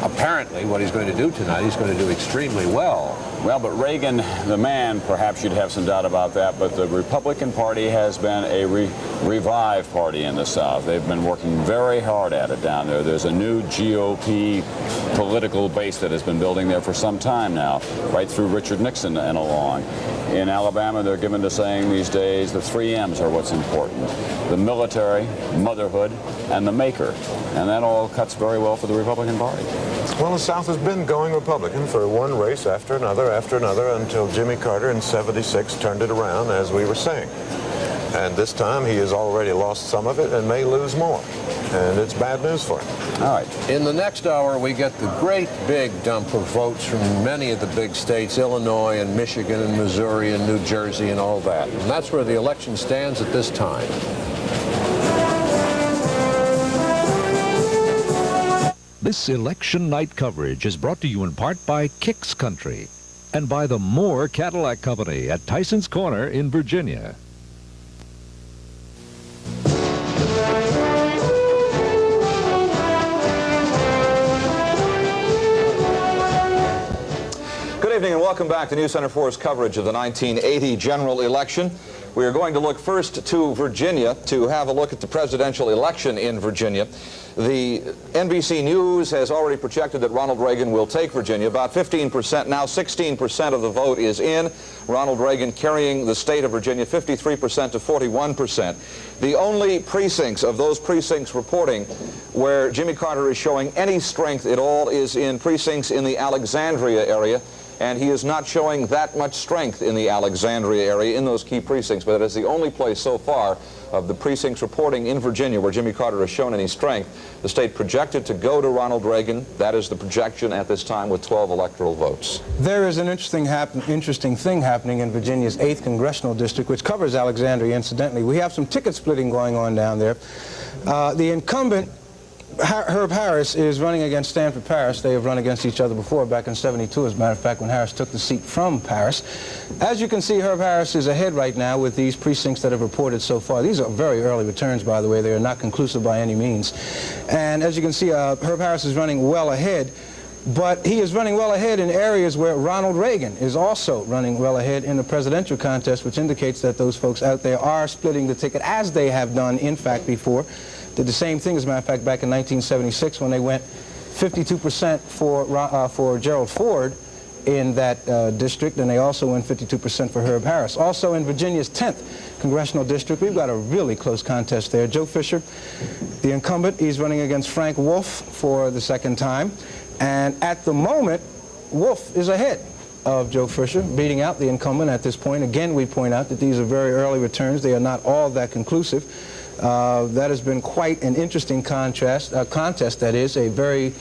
apparently, what he's going to do tonight, he's going to do extremely well. Well, but Reagan, the man, perhaps you'd have some doubt about that, but the Republican Party has been a revived party in the South. They've been working very hard at it down there. There's a new GOP political base that has been building there for some time now, right through Richard Nixon and along. In Alabama, they're given to saying these days the 3 M's are what's important: the military, motherhood, and the maker. And that all cuts very well for the Republican Party. Well, the South has been going Republican for one race after another, until Jimmy Carter in '76 turned it around, as we were saying. And this time he has already lost some of it and may lose more. And it's bad news for him. All right. In the next hour, we get the great big dump of votes from many of the big states, Illinois and Michigan and Missouri and New Jersey and all that. And that's where the election stands at this time. This election night coverage is brought to you in part by Kicks Country and by the Moore Cadillac Company at Tyson's Corner in Virginia. Good evening and welcome back to News Center 4's coverage of the 1980 general election. We are going to look first to Virginia to have a look at the presidential election in Virginia. The NBC News has already projected that Ronald Reagan will take Virginia. About 15%, now 16% of the vote is in. Ronald Reagan carrying the state of Virginia 53% to 41%. The only precincts of those precincts reporting where Jimmy Carter is showing any strength at all is in precincts in the Alexandria area. And he is not showing that much strength in the Alexandria area in those key precincts, but it is the only place so far of the precincts reporting in Virginia where Jimmy Carter has shown any strength. The state projected to go to Ronald Reagan. That is the projection at this time with 12 electoral votes. There is an interesting thing happening in Virginia's 8th congressional district, which covers Alexandria, incidentally. We have some ticket splitting going on down there. The incumbent, Herb Harris, is running against Stanford Parris. They have run against each other before, back in '72, as a matter of fact, when Harris took the seat from Parris. As you can see, Herb Harris is ahead right now with these precincts that have reported so far. These are very early returns, by the way. They are not conclusive by any means. And as you can see, Herb Harris is running well ahead, but he is running well ahead in areas where Ronald Reagan is also running well ahead in the presidential contest, which indicates that those folks out there are splitting the ticket, as they have done, in fact, before. Did the same thing, as a matter of fact, back in 1976 when they went 52% for Gerald Ford in that district, and they also went 52% for Herb Harris. Also in Virginia's 10th congressional district, we've got a really close contest there. Joe Fisher, the incumbent, he's running against Frank Wolf for the second time, and at the moment, Wolf is ahead of Joe Fisher, beating out the incumbent at this point. Again, we point out that these are very early returns. They are not all that conclusive. That has been quite an interesting contest, that is, a very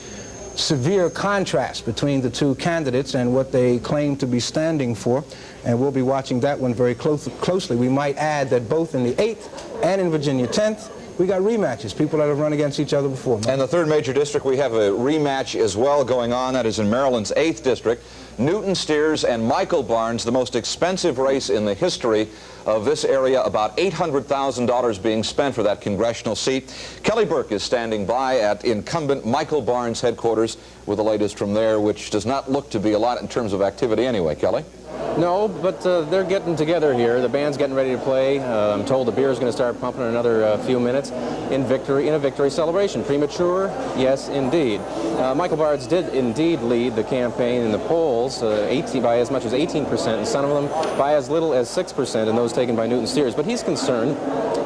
severe contrast between the two candidates and what they claim to be standing for, and we'll be watching that one very closely. We might add that both in the 8th and in Virginia 10th, we got rematches, people that have run against each other before. And the third major district, we have a rematch as well going on. That is in Maryland's 8th district. Newton Steers and Michael Barnes, the most expensive race in the history of this area, about $800,000 being spent for that congressional seat. Kelly Burke is standing by at incumbent Michael Barnes' headquarters with the latest from there, which does not look to be a lot in terms of activity anyway. Kelly? No, but they're getting together here. The band's getting ready to play. I'm told the beer is going to start pumping in another few minutes in a victory celebration. Premature? Yes, indeed. Michael Barnes did indeed lead the campaign in the polls by as much as 18%, and some of them by as little as 6% in those taken by Newton Steers. But he's concerned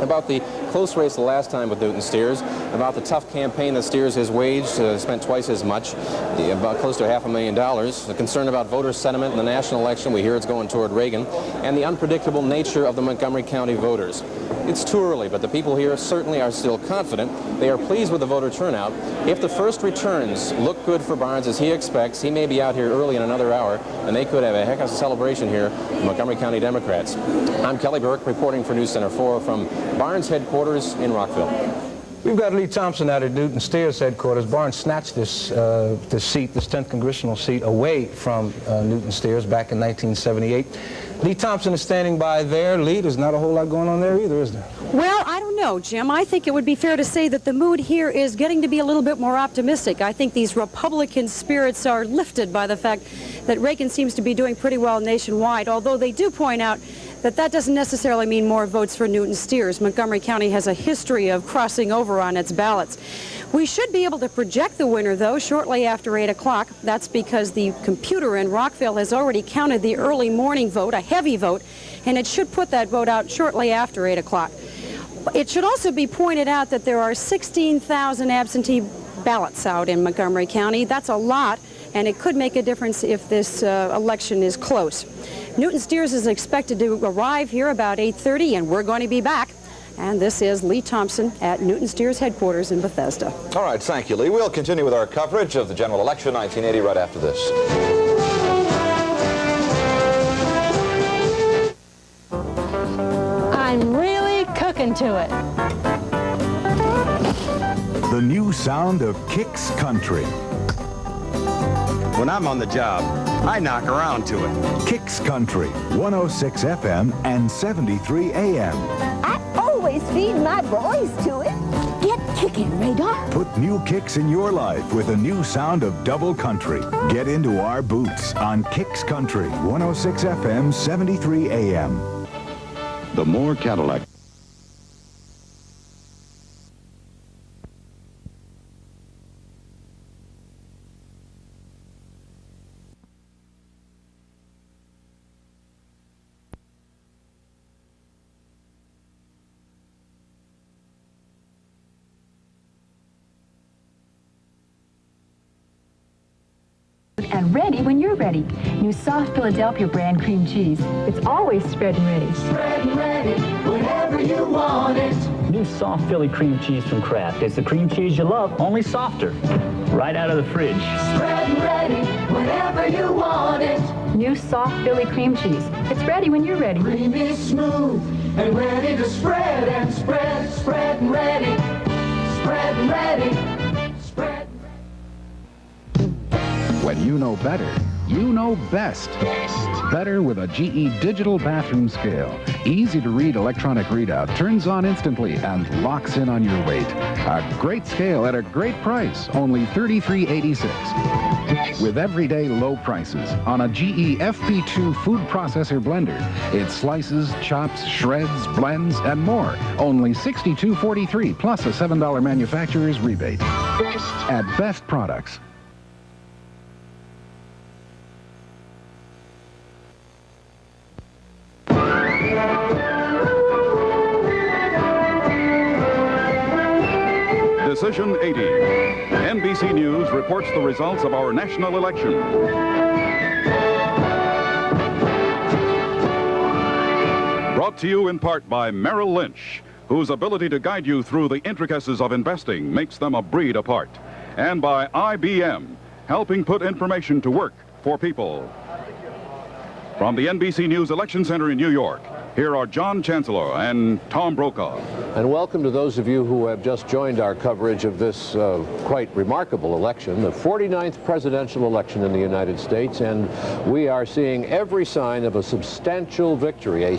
about the close race the last time with Newton Steers, about the tough campaign that Steers has waged, spent twice as much, about close to $500,000. The concern about voter sentiment in the national election, we hear it's going toward Reagan, and the unpredictable nature of the Montgomery County voters. It's too early, but the people here certainly are still confident. They are pleased with the voter turnout. If the first returns look good for Barnes as he expects, he may be out here early in another hour, and they could have a heck of a celebration here, Montgomery County Democrats. I'm Kelly Burke reporting for News Center 4 from Barnes headquarters in Rockville. We've got Lee Thompson out at Newton Steers headquarters. Barnes snatched this seat, this 10th congressional seat, away from Newton Steers back in 1978. Lee Thompson is standing by there. Lee, there's not a whole lot going on there either, is there? Well, I don't know, Jim. I think it would be fair to say that the mood here is getting to be a little bit more optimistic. I think these Republican spirits are lifted by the fact that Reagan seems to be doing pretty well nationwide, although they do point out that that doesn't necessarily mean more votes for Newton Steers. Montgomery County has a history of crossing over on its ballots. We should be able to project the winner, though, shortly after 8 o'clock. That's because the computer in Rockville has already counted the early morning vote, a heavy vote, and it should put that vote out shortly after 8 o'clock. It should also be pointed out that there are 16,000 absentee ballots out in Montgomery County. That's a lot, and it could make a difference if this election is close. Newton Steers is expected to arrive here about 8:30, and we're going to be back. And this is Lee Thompson at Newton Steers headquarters in Bethesda. All right, thank you, Lee. We'll continue with our coverage of the general election 1980 right after this. I'm really cooking to it. The new sound of Kicks Country. When I'm on the job, I knock around to it. Kicks Country, 106 FM and 73 AM. I always feed my boys to it. Get kicking, Radar. Put new kicks in your life with a new sound of double country. Get into our boots on Kicks Country, 106 FM, 73 AM. The more Cadillac. And ready when you're ready. New soft Philadelphia brand cream cheese. It's always spread and ready. Spread and ready whenever you want it. New soft Philly cream cheese from Kraft. It's the cream cheese you love, only softer. Right out of the fridge. Spread and ready whenever you want it. New soft Philly cream cheese. It's ready when you're ready. Creamy, smooth, and ready to spread and spread. Spread and ready. Spread and ready. Spread. When you know better, you know best. Better with a GE digital bathroom scale. Easy to read electronic readout, turns on instantly, and locks in on your weight. A great scale at a great price, only $33.86. With everyday low prices on a GE FP2 food processor blender. It slices, chops, shreds, blends, and more. Only $62.43 plus a $7 manufacturer's rebate. At Best Products. Decision 80. NBC News reports the results of our national election. Brought to you in part by Merrill Lynch, whose ability to guide you through the intricacies of investing makes them a breed apart. And by IBM, helping put information to work for people. From the NBC News Election Center in New York, here are John Chancellor and Tom Brokaw. And welcome to those of you who have just joined our coverage of this quite remarkable election, the 49th presidential election in the United States, and we are seeing every sign of a substantial victory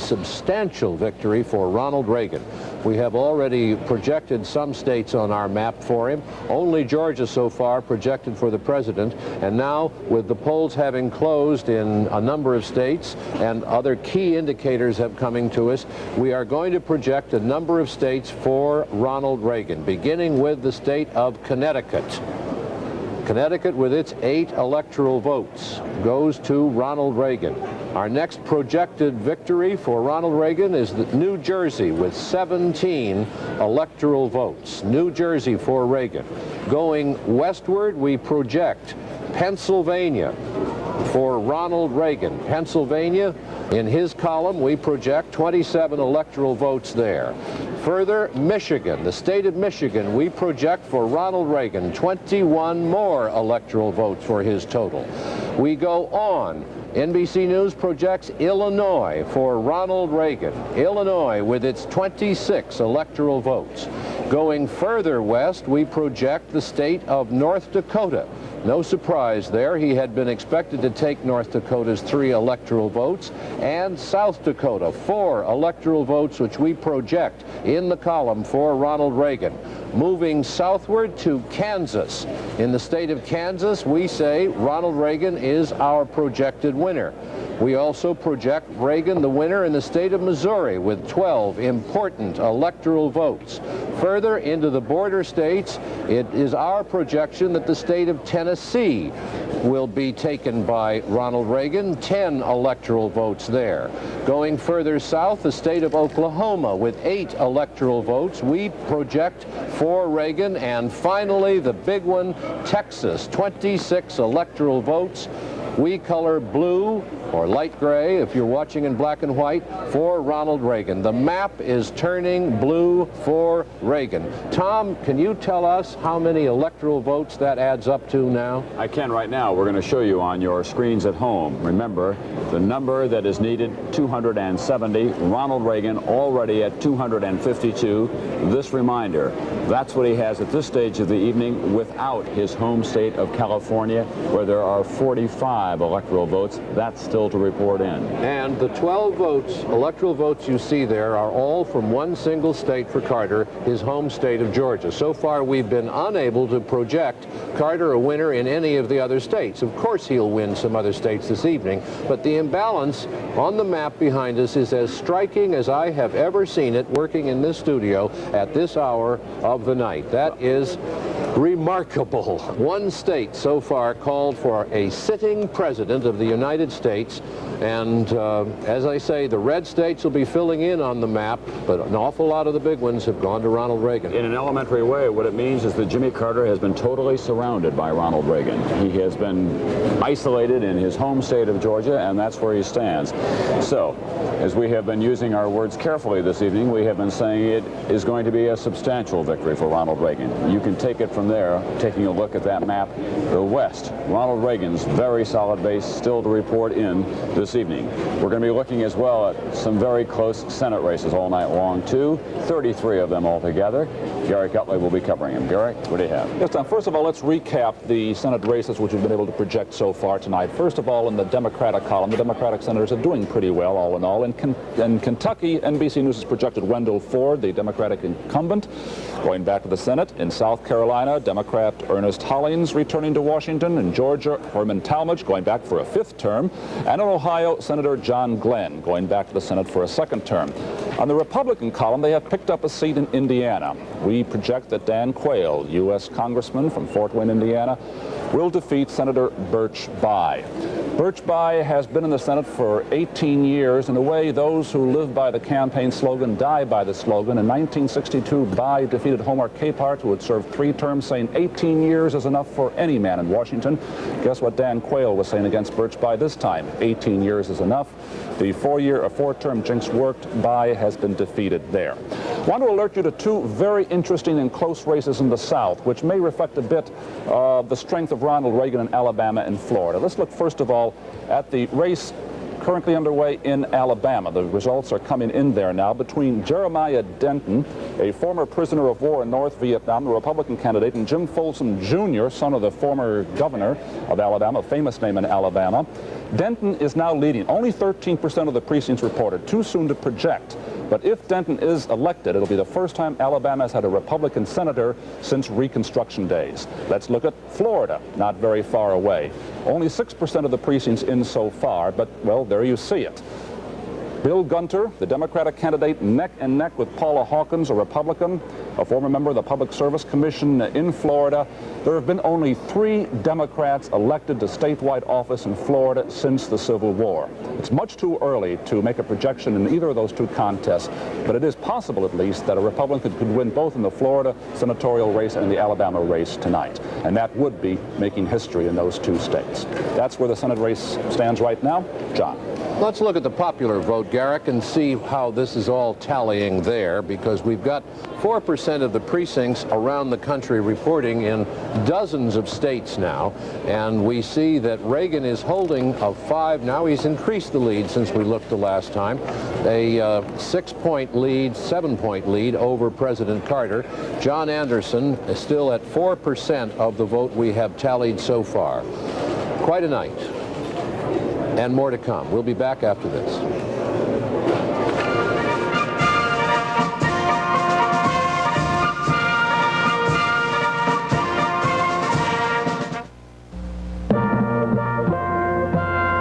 for Ronald Reagan. We have already projected some states on our map for him. Only Georgia so far projected for the president, and now with the polls having closed in a number of states and other key indicators have coming to us, we are going to project a number of states for Ronald Reagan, beginning with the state of Connecticut. Connecticut, with its 8 electoral votes, goes to Ronald Reagan. Our next projected victory for Ronald Reagan is New Jersey with 17 electoral votes. New Jersey for Reagan. Going westward, we project Pennsylvania for Ronald Reagan. Pennsylvania, in his column, we project 27 electoral votes there. Further, Michigan, the state of Michigan, we project for Ronald Reagan 21 more electoral votes for his total. We go on. NBC News projects Illinois for Ronald Reagan. Illinois with its 26 electoral votes. Going further west, we project the state of North Dakota. No surprise there. He had been expected to take North Dakota's 3 electoral votes, and South Dakota, 4 electoral votes, which we project in the column for Ronald Reagan. Moving southward to Kansas. In the state of Kansas, we say Ronald Reagan is our projected winner. We also project Reagan the winner in the state of Missouri with 12 important electoral votes. Further into the border states, it is our projection that the state of Tennessee will be taken by Ronald Reagan, 10 electoral votes there. Going further south, the state of Oklahoma with 8 electoral votes, we project for Reagan. And finally, the big one, Texas, 26 electoral votes. We color blue or light gray, if you're watching in black and white, for Ronald Reagan. The map is turning blue for Reagan. Tom, can you tell us how many electoral votes that adds up to now? I can right now. We're going to show you on your screens at home. Remember, the number that is needed, 270. Ronald Reagan already at 252. This reminder, that's what he has at this stage of the evening without his home state of California, where there are 45 electoral votes. That's still to report in. And the 12 votes, electoral votes you see there, are all from one single state for Carter, his home state of Georgia. So far, we've been unable to project Carter a winner in any of the other states. Of course, he'll win some other states this evening, but the imbalance on the map behind us is as striking as I have ever seen it working in this studio at this hour of the night. That is remarkable. One state so far called for a sitting president of the United States, and as I say, the red states will be filling in on the map, but an awful lot of the big ones have gone to Ronald Reagan. In an elementary way, what it means is that Jimmy Carter has been totally surrounded by Ronald Reagan. He has been isolated in his home state of Georgia, and that's where he stands. So, as we have been using our words carefully this evening, we have been saying it is going to be a substantial victory for Ronald Reagan. You can take it from there, taking a look at that map. The West, Ronald Reagan's very solid base still to report in this evening. We're going to be looking as well at some very close Senate races all night long, too. 33 of them altogether. Garrick Utley will be covering them. Garrick, what do you have? Yes, Tom, first of all, let's recap the Senate races which we've been able to project so far tonight. First of all, in the Democratic column, the Democratic senators are doing pretty well, all in all. In Kentucky, NBC News has projected Wendell Ford, the Democratic incumbent, going back to the Senate. In South Carolina, Democrat Ernest Hollings returning to Washington. In Georgia, Herman Talmadge going back for a 5th term. And in Ohio, Senator John Glenn going back to the Senate for a 2nd term. On the Republican column, they have picked up a seat in Indiana. We project that Dan Quayle, U.S. Congressman from Fort Wayne, Indiana, will defeat Senator Birch Bayh. Birch Bayh has been in the Senate for 18 years. In a way, those who live by the campaign slogan die by the slogan. In 1962, Bayh defeated Homer Capehart, who had served 3 terms, saying 18 years is enough for any man in Washington. Guess what Dan Quayle was saying against Birch Bayh this time? 18 years is enough. The 4-term jinx worked. Bayh has been defeated there. I want to alert you to 2 very interesting and close races in the South, which may reflect a bit of the strength of Ronald Reagan in Alabama and Florida. Let's look first of all at the race currently underway in Alabama. The results are coming in there now between Jeremiah Denton, a former prisoner of war in North Vietnam, the Republican candidate, and Jim Folsom Jr., son of the former governor of Alabama, a famous name in Alabama. Denton is now leading. Only 13% of the precincts reported. Too soon to project. But if Denton is elected, it'll be the first time Alabama has had a Republican senator since Reconstruction days. Let's look at Florida, not very far away. Only 6% of the precincts in so far, but, well, there you see it. Bill Gunter, the Democratic candidate, neck and neck with Paula Hawkins, a Republican, a former member of the Public Service Commission in Florida. There have been only 3 Democrats elected to statewide office in Florida since the Civil War. It's much too early to make a projection in either of those 2 contests, but it is possible at least that a Republican could win both in the Florida senatorial race and the Alabama race tonight. And that would be making history in those 2 states. That's where the Senate race stands right now. John. Let's look at the popular vote, Garrick, and see how this is all tallying there, because we've got 4% of the precincts around the country reporting in dozens of states now, and we see that Reagan is holding a 5. Now he's increased the lead since we looked the last time. A 6-point lead, 7-point lead over President Carter. John Anderson is still at 4% of the vote we have tallied so far. Quite a night. And more to come. We'll be back after this.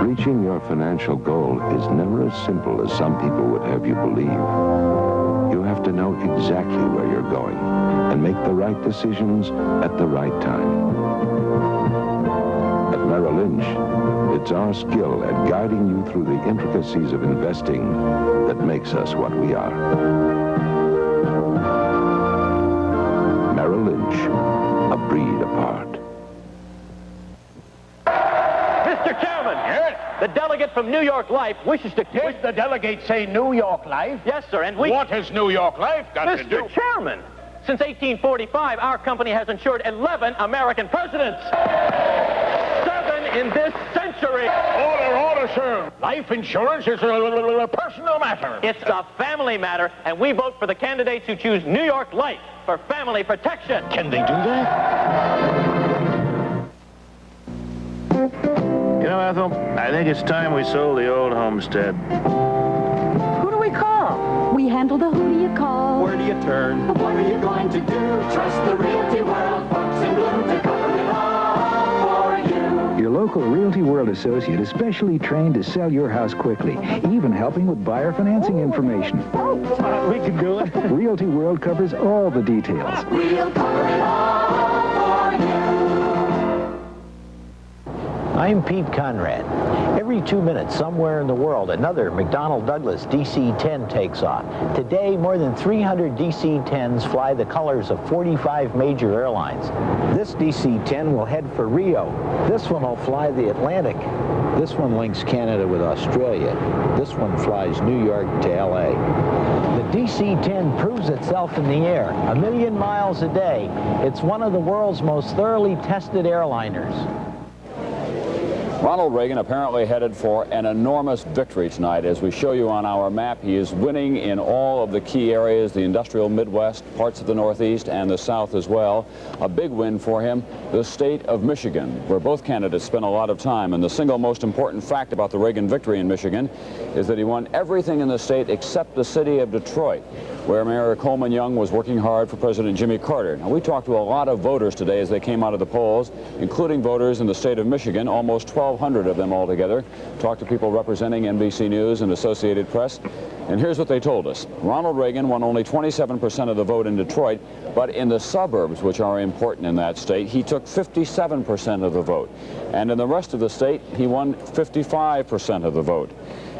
Reaching your financial goal is never as simple as some people would have you believe. You have to know exactly where you're going and make the right decisions at the right time. At Merrill Lynch, it's our skill at guiding you through the intricacies of investing that makes us what we are. Merrill Lynch, a breed apart. Mr. Chairman! Yes? The delegate from New York Life wishes to... Did the delegate say New York Life? Yes, sir, and we... What has New York Life got to do? Mr. Chairman! Since 1845, our company has insured 11 American presidents. 7 in this century. Order, sir. Life insurance is a personal matter. It's a family matter, and we vote for the candidates who choose New York Life for family protection. Can they do that? You know, Ethel, I think it's time we sold the old homestead. Who do we call? We handle the who do you call. Where do you turn? What are you going to do? Trust the Realty World folks in blue to cover it all for you. Your local Realty World associate is specially trained to sell your house quickly, even helping with buyer financing information. We can do it. Realty World covers all the details. We'll cover it all for you. I'm Pete Conrad. Every 2 minutes, somewhere in the world, another McDonnell Douglas DC-10 takes off. Today, more than 300 DC-10s fly the colors of 45 major airlines. This DC-10 will head for Rio. This one will fly the Atlantic. This one links Canada with Australia. This one flies New York to LA. The DC-10 proves itself in the air, 1 million miles a day. It's one of the world's most thoroughly tested airliners. Ronald Reagan apparently headed for an enormous victory tonight. As we show you on our map, he is winning in all of the key areas, the industrial Midwest, parts of the Northeast, and the South as well. A big win for him, the state of Michigan, where both candidates spent a lot of time. And the single most important fact about the Reagan victory in Michigan is that he won everything in the state except the city of Detroit, where Mayor Coleman Young was working hard for President Jimmy Carter. Now, we talked to a lot of voters today as they came out of the polls, including voters in the state of Michigan, almost 1,200 of them altogether. Talked to people representing NBC News and Associated Press, and here's what they told us. Ronald Reagan won only 27% of the vote in Detroit, but in the suburbs, which are important in that state, he took 57% of the vote. And in the rest of the state, he won 55% of the vote.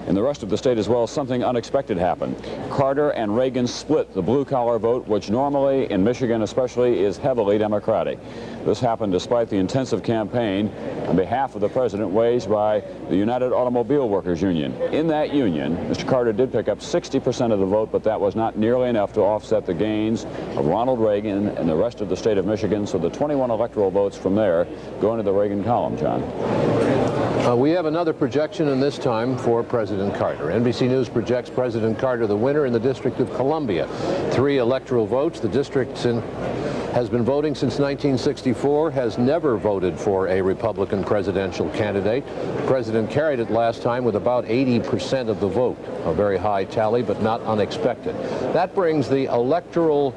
In the rest of the state as well, something unexpected happened. Carter and Reagan split the blue-collar vote, which normally, in Michigan especially, is heavily Democratic. This happened despite the intensive campaign on behalf of the president waged by the United Automobile Workers Union. In that union, Mr. Carter did pick up 60% of the vote, but that was not nearly enough to offset the gains of Ronald Reagan and the rest of the state of Michigan, so the 21 electoral votes from there go into the Reagan column, John. We have another projection, and this time for President Carter. NBC News projects President Carter the winner in the District of Columbia. 3 electoral votes. The district has been voting since 1964, has never voted for a Republican presidential candidate. The president carried it last time with about 80% of the vote. A very high tally, but not unexpected. That brings the electoral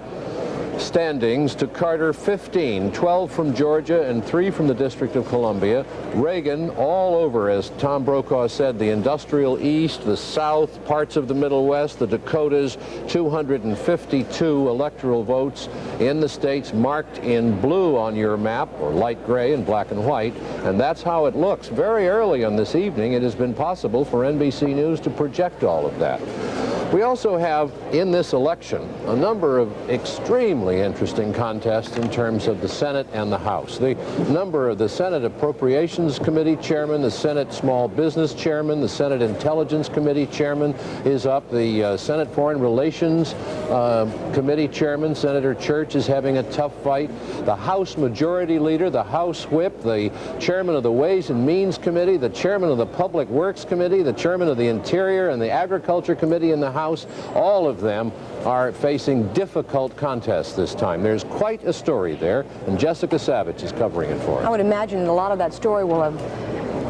standings to Carter 15, 12 from Georgia and 3 from the District of Columbia. Reagan all over, as Tom Brokaw said, the industrial East, the South, parts of the Middle West, the Dakotas, 252 electoral votes in the states marked in blue on your map, or light gray and black and white, and that's how it looks. Very early on this evening, it has been possible for NBC News to project all of that. We also have, in this election, a number of extremely interesting contests in terms of the Senate and the House. The number of the Senate Appropriations Committee Chairman, the Senate Small Business Chairman, the Senate Intelligence Committee Chairman is up. The Senate Foreign Relations Committee Chairman, Senator Church, is having a tough fight. The House Majority Leader, the House Whip, the Chairman of the Ways and Means Committee, the Chairman of the Public Works Committee, the Chairman of the Interior and the Agriculture Committee in the House, all of them are facing difficult contests this time. There's quite a story there, and Jessica Savitch is covering it for us. I would imagine a lot of that story we'll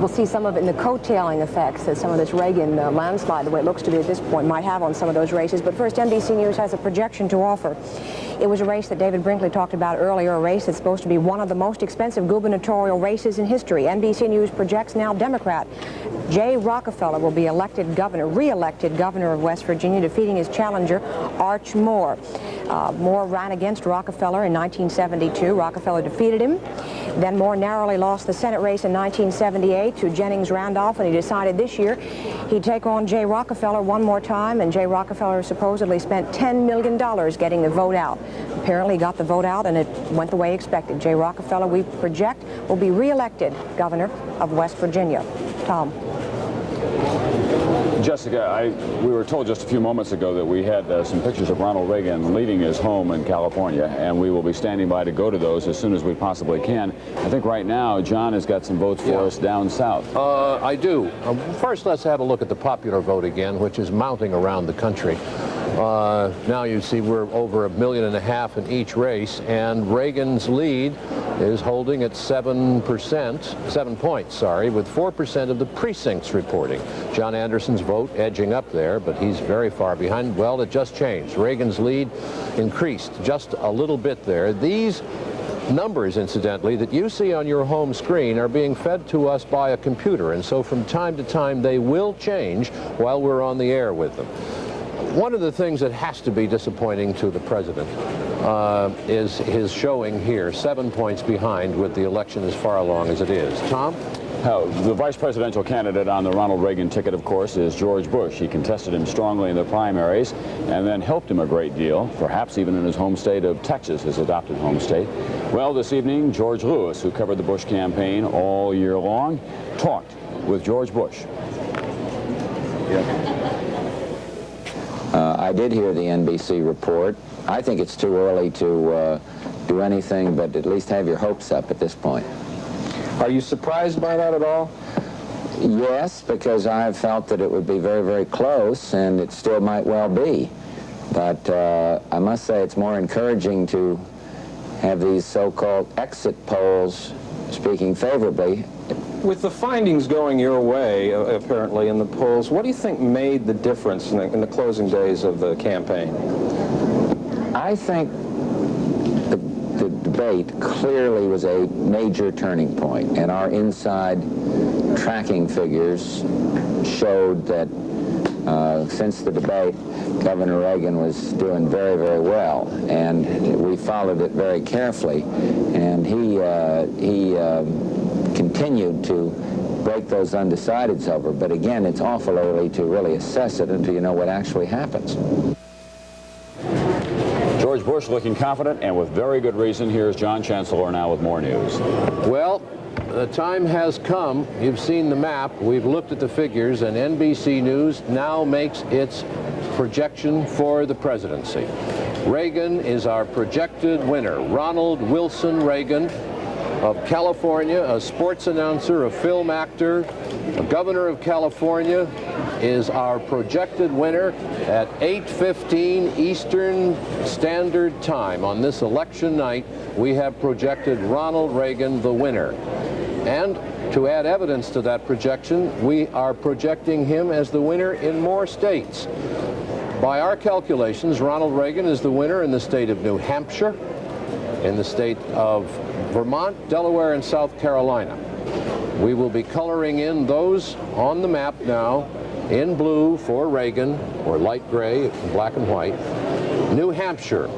see some of it in the coattailing effects that some of this Reagan landslide, the way it looks to be at this point, might have on some of those races. But first, NBC News has a projection to offer. It was a race that David Brinkley talked about earlier, a race that's supposed to be one of the most expensive gubernatorial races in history. NBC News projects now Democrat Jay Rockefeller will be elected governor, re-elected governor of West Virginia, defeating his challenger, Arch Moore. Moore ran against Rockefeller in 1972. Rockefeller defeated him. Then Moore narrowly lost the Senate race in 1978 to Jennings Randolph, and he decided this year he'd take on Jay Rockefeller one more time, and Jay Rockefeller supposedly spent $10 million getting the vote out. Apparently he got the vote out, and it went the way expected. Jay Rockefeller, we project, will be re-elected governor of West Virginia. Tom. Jessica, we were told just a few moments ago that we had some pictures of Ronald Reagan leaving his home in California, and we will be standing by to go to those as soon as we possibly can. I think right now John has got some votes for us down south. I do. First, let's have a look at the popular vote again, which is mounting around the country. Now you see we're over 1.5 million in each race, and Reagan's lead is holding at 7 points, with 4% of the precincts reporting. John Anderson's vote edging up there, but he's very far behind. Well, it just changed. Reagan's lead increased just a little bit there. These numbers, incidentally, that you see on your home screen are being fed to us by a computer, and so from time to time they will change while we're on the air with them. One of the things that has to be disappointing to the president is his showing here, 7 points behind with the election as far along as it is. Tom? The vice presidential candidate on the Ronald Reagan ticket, of course, is George Bush. He contested him strongly in the primaries and then helped him a great deal, perhaps even in his home state of Texas, his adopted home state. Well, this evening, George Lewis, who covered the Bush campaign all year long, talked with George Bush. I did hear the NBC report. I think it's too early to do anything but at least have your hopes up at this point. Are you surprised by that at all? Yes, because I've felt that it would be very, very close, and it still might well be. But I must say it's more encouraging to have these so-called exit polls speaking favorably. With the findings going your way, apparently, in the polls, what do you think made the difference in the closing days of the campaign? I think the debate clearly was a major turning point, and our inside tracking figures showed that since the debate, Governor Reagan was doing very, very well, and we followed it very carefully, and he continued to break those undecideds over. But again, it's awful early to really assess it until you know what actually happens. George Bush looking confident and with very good reason. Here's John Chancellor now with more news. Well, the time has come. You've seen the map. We've looked at the figures, and NBC News now makes its projection for the presidency. Reagan is our projected winner. Ronald Wilson Reagan of California, a sports announcer, a film actor, a governor of California, is our projected winner at 8:15 Eastern Standard Time. On this election night, we have projected Ronald Reagan the winner. And to add evidence to that projection, we are projecting him as the winner in more states. By our calculations, Ronald Reagan is the winner in the state of New Hampshire, in the state of Vermont, Delaware, and South Carolina. We will be coloring in those on the map now in blue for Reagan, or light gray, black and white. New Hampshire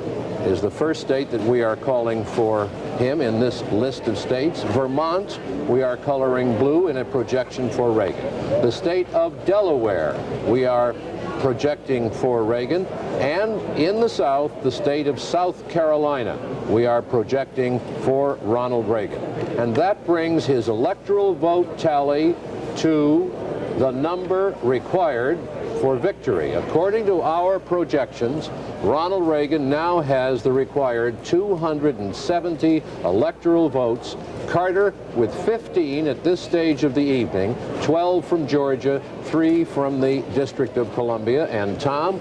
is the first state that we are calling for him in this list of states. Vermont, we are coloring blue in a projection for Reagan. The state of Delaware, we are projecting for Reagan. And in the South, the state of South Carolina, we are projecting for Ronald Reagan. And that brings his electoral vote tally to the number required for victory. According to our projections, Ronald Reagan now has the required 270 electoral votes. Carter with 15 at this stage of the evening, 12 from Georgia, 3 from the District of Columbia. And Tom,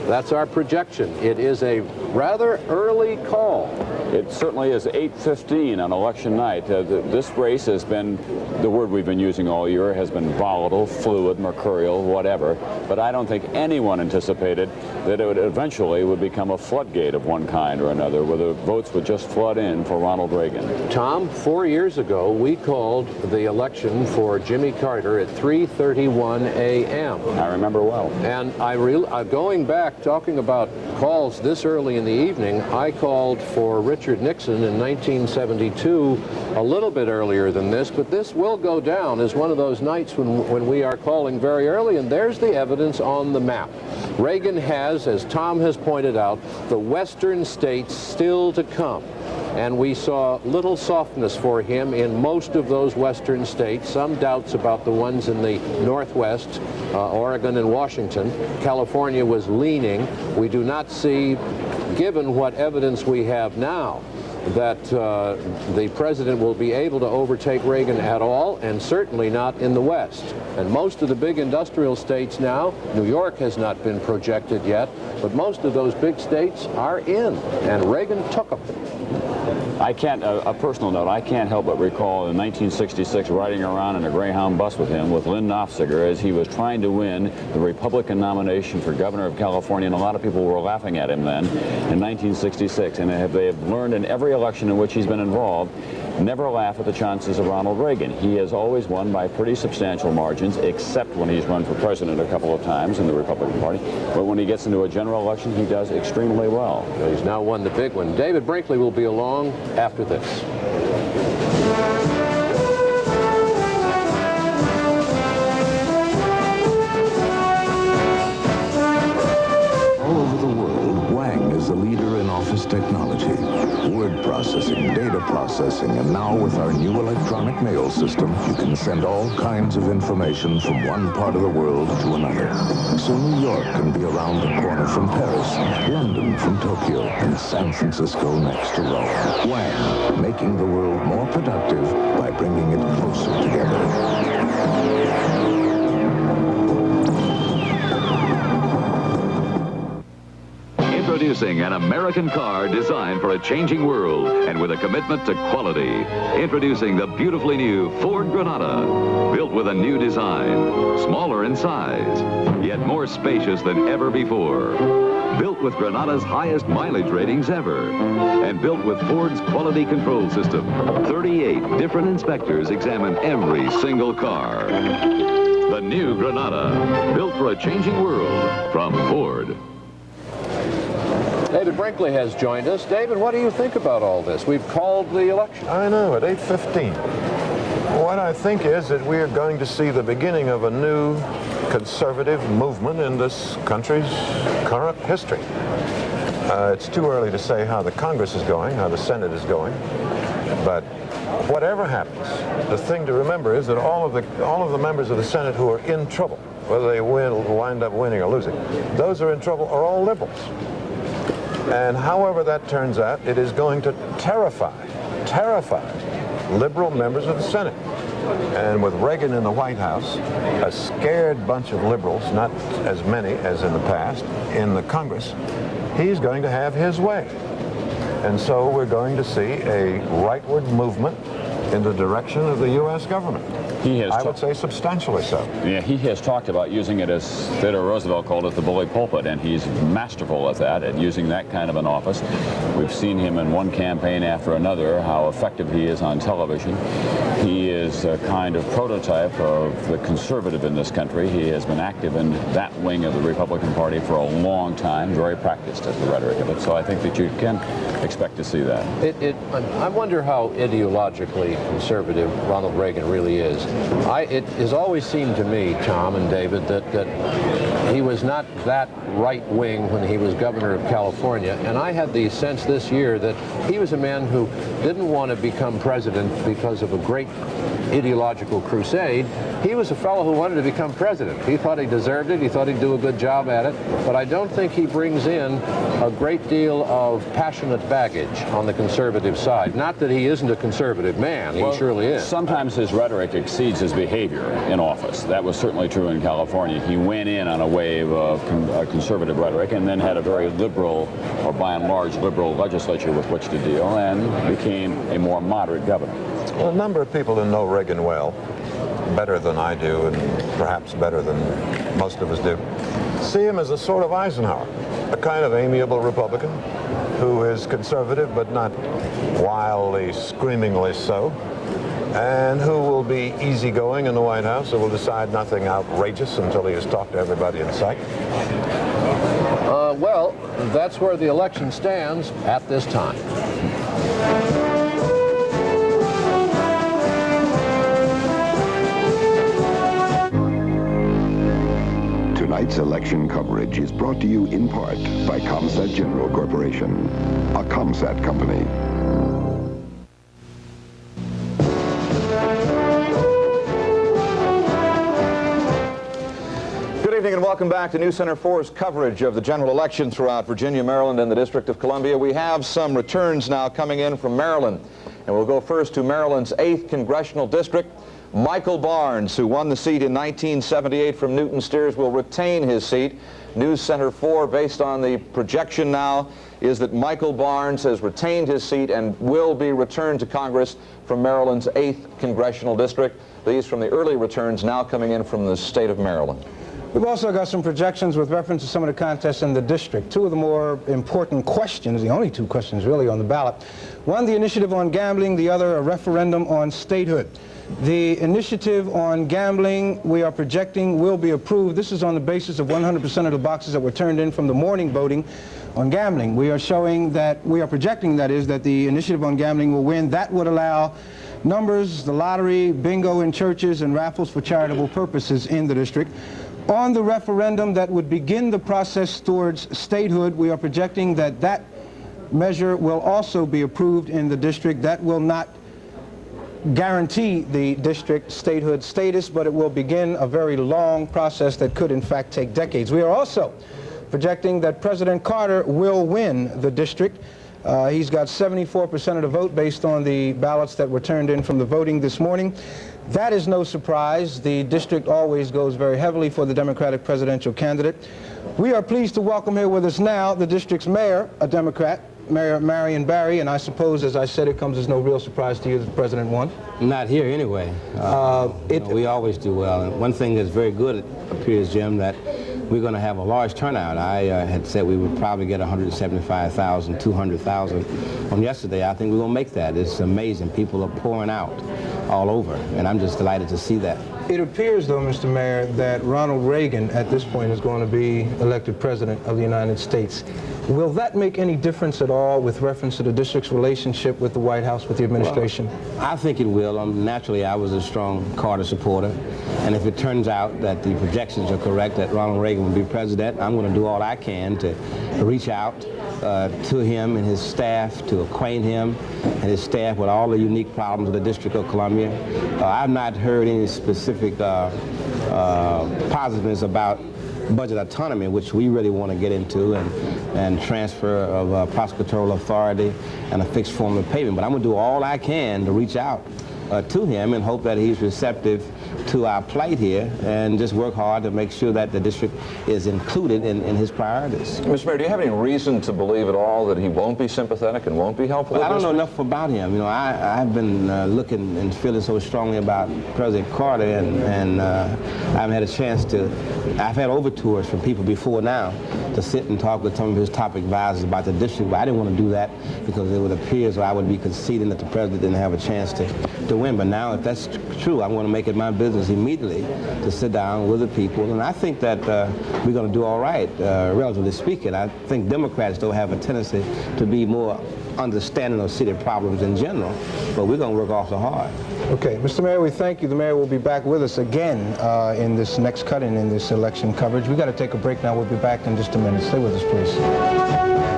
that's our projection. It is a rather early call. It certainly is 8:15 on election night. This race has been, the word we've been using all year, has been volatile, fluid, mercurial, whatever. But I don't think anyone anticipated that it would eventually become a floodgate of one kind or another, where the votes would just flood in for Ronald Reagan. Tom, 4 years ago, we called the election for Jimmy Carter at 3:31 a.m. I remember well. And going back, talking about calls this early in the evening, I called for Richard Nixon in 1972, a little bit earlier than this, but this will go down as one of those nights when we are calling very early, and there's the evidence on the map. Reagan has, as Tom has pointed out, the western states still to come. And we saw little softness for him in most of those western states, some doubts about the ones in the Northwest, Oregon and Washington. California was leaning. We do not see, given what evidence we have now, that the president will be able to overtake Reagan at all, and certainly not in the West. And most of the big industrial states now, New York has not been projected yet, but most of those big states are in, and Reagan took them. I can't, a personal note, I can't help but recall in 1966 riding around in a Greyhound bus with him, with Lynn Nofziger, as he was trying to win the Republican nomination for governor of California, and a lot of people were laughing at him then, in 1966. And they have learned in every election in which he's been involved, never laugh at the chances of Ronald Reagan. He has always won by pretty substantial margins, except when he's run for president a couple of times in the Republican Party. But when he gets into a general election, he does extremely well. He's now won the big one. David Brinkley will be along after this. All over the world, Wang is the leader in office technology. Word processing, data processing, and now with our new electronic mail system, you can send all kinds of information from one part of the world to another. So New York can be around the corner from Paris, London from Tokyo, and San Francisco next to Rome. Wang, making the world more productive by bringing it closer together. Introducing an American car designed for a changing world and with a commitment to quality. Introducing the beautifully new Ford Granada. Built with a new design, smaller in size, yet more spacious than ever before. Built with Granada's highest mileage ratings ever. And built with Ford's quality control system. 38 different inspectors examine every single car. The new Granada. Built for a changing world from Ford. David Brinkley has joined us. David, what do you think about all this? We've called the election. I know, at 8:15. What I think is that we are going to see the beginning of a new conservative movement in this country's current history. It's too early to say how the Congress is going, how the Senate is going, but whatever happens, the thing to remember is that all of the members of the Senate who are in trouble, whether they wind up winning or losing, those who are in trouble are all liberals. And however that turns out, it is going to terrify liberal members of the Senate. And with Reagan in the White House, a scared bunch of liberals, not as many as in the past, in the Congress, he's going to have his way. And so we're going to see a rightward movement in the direction of the U.S. government. I would say substantially so. Yeah, he has talked about using it, as Theodore Roosevelt called it, the bully pulpit, and he's masterful at that, at using that kind of an office. We've seen him in one campaign after another, how effective he is on television. He is a kind of prototype of the conservative in this country. He has been active in that wing of the Republican Party for a long time, very practiced at the rhetoric of it, so I think that you can expect to see that. I wonder how ideologically conservative Ronald Reagan really is. It has always seemed to me, Tom and David, that he was not that right-wing when he was governor of California, and I had the sense this year that he was a man who didn't want to become president because of a great ideological crusade. He was a fellow who wanted to become president. He thought he deserved it. He thought he'd do a good job at it. But I don't think he brings in a great deal of passionate baggage on the conservative side. Not that he isn't a conservative man. He surely is. Sometimes his rhetoric exceeds his behavior in office. That was certainly true in California. He went in on a wave of conservative rhetoric and then had a very liberal, or by and large liberal legislature with which to deal, and became a more moderate governor. Well, a number of people who know Reagan well, better than I do, and perhaps better than most of us do, see him as a sort of Eisenhower, a kind of amiable Republican who is conservative but not wildly, screamingly so, and who will be easygoing in the White House, who will decide nothing outrageous until he has talked to everybody in sight. Well, that's where the election stands at this time. Tonight's election coverage is brought to you in part by Comsat General Corporation, a Comsat company. Good evening and welcome back to News Center 4's coverage of the general election throughout Virginia, Maryland, and the District of Columbia. We have some returns now coming in from Maryland, and we'll go first to Maryland's 8th Congressional District. Michael Barnes, who won the seat in 1978 from Newton Steers, will retain his seat. News Center 4, based on the projection now, is that Michael Barnes has retained his seat and will be returned to Congress from Maryland's 8th Congressional District. These from the early returns now coming in from the state of Maryland. We've also got some projections with reference to some of the contests in the district. Two of the more important questions, the only two questions really on the ballot. One, the initiative on gambling, the other, a referendum on statehood. The initiative on gambling we are projecting will be approved. This is on the basis of 100% of the boxes that were turned in from the morning voting on gambling. We are showing that, we are projecting that is, that the initiative on gambling will win. That would allow numbers, the lottery, bingo in churches, and raffles for charitable purposes in the district. On the referendum that would begin the process towards statehood, we are projecting that that measure will also be approved in the district. That will not guarantee the district statehood status, but it will begin a very long process that could in fact take decades. We are also projecting that President Carter will win the district. He's got 74% of the vote based on the ballots that were turned in from the voting this morning. That is no surprise. The district always goes very heavily for the Democratic presidential candidate. We are pleased to welcome here with us now the district's mayor, a Democrat, Mayor Marion Barry, and I suppose, as I said, it comes as no real surprise to you that the president won. Not here, anyway. We always do well. And one thing that's very good, it appears, Jim, that we're going to have a large turnout. I had said we would probably get 175,000, 200,000. On yesterday, I think we're going to make that. It's amazing. People are pouring out all over, and I'm just delighted to see that. It appears, though, Mr. Mayor, that Ronald Reagan, at this point, is going to be elected President of the United States. Will that make any difference at all with reference to the district's relationship with the White House, with the administration? Well, I think it will. Naturally, I was a strong Carter supporter, and if it turns out that the projections are correct, that Ronald Reagan will be president, I'm going to do all I can to reach out to him and his staff, to acquaint him and his staff with all the unique problems of the District of Columbia. I've not heard any specific positiveness about budget autonomy, which we really want to get into, and transfer of prosecutorial authority and a fixed form of payment. But I'm going to do all I can to reach out to him and hope that he's receptive to our plight here and just work hard to make sure that the district is included in his priorities. Mr. Mayor, do you have any reason to believe at all that he won't be sympathetic and won't be helpful? Well, I don't know enough about him. You know, I've been looking and feeling so strongly about President Carter, and I haven't had a chance to. I've had overtures from people before now to sit and talk with some of his top advisors about the district, but I didn't want to do that because it would appear as though I would be conceding that the president didn't have a chance to win. But now, if that's true, I'm going to make it my business immediately to sit down with the people, and I think that we're going to do all right, relatively speaking. I think Democrats don't have a tendency to be more understanding of city problems in general, but we're going to work awfully hard. Okay, Mr. Mayor, we thank you. The mayor will be back with us again in this next cut-in in this election coverage. We've got to take a break now. We'll be back in just a minute. Stay with us, please.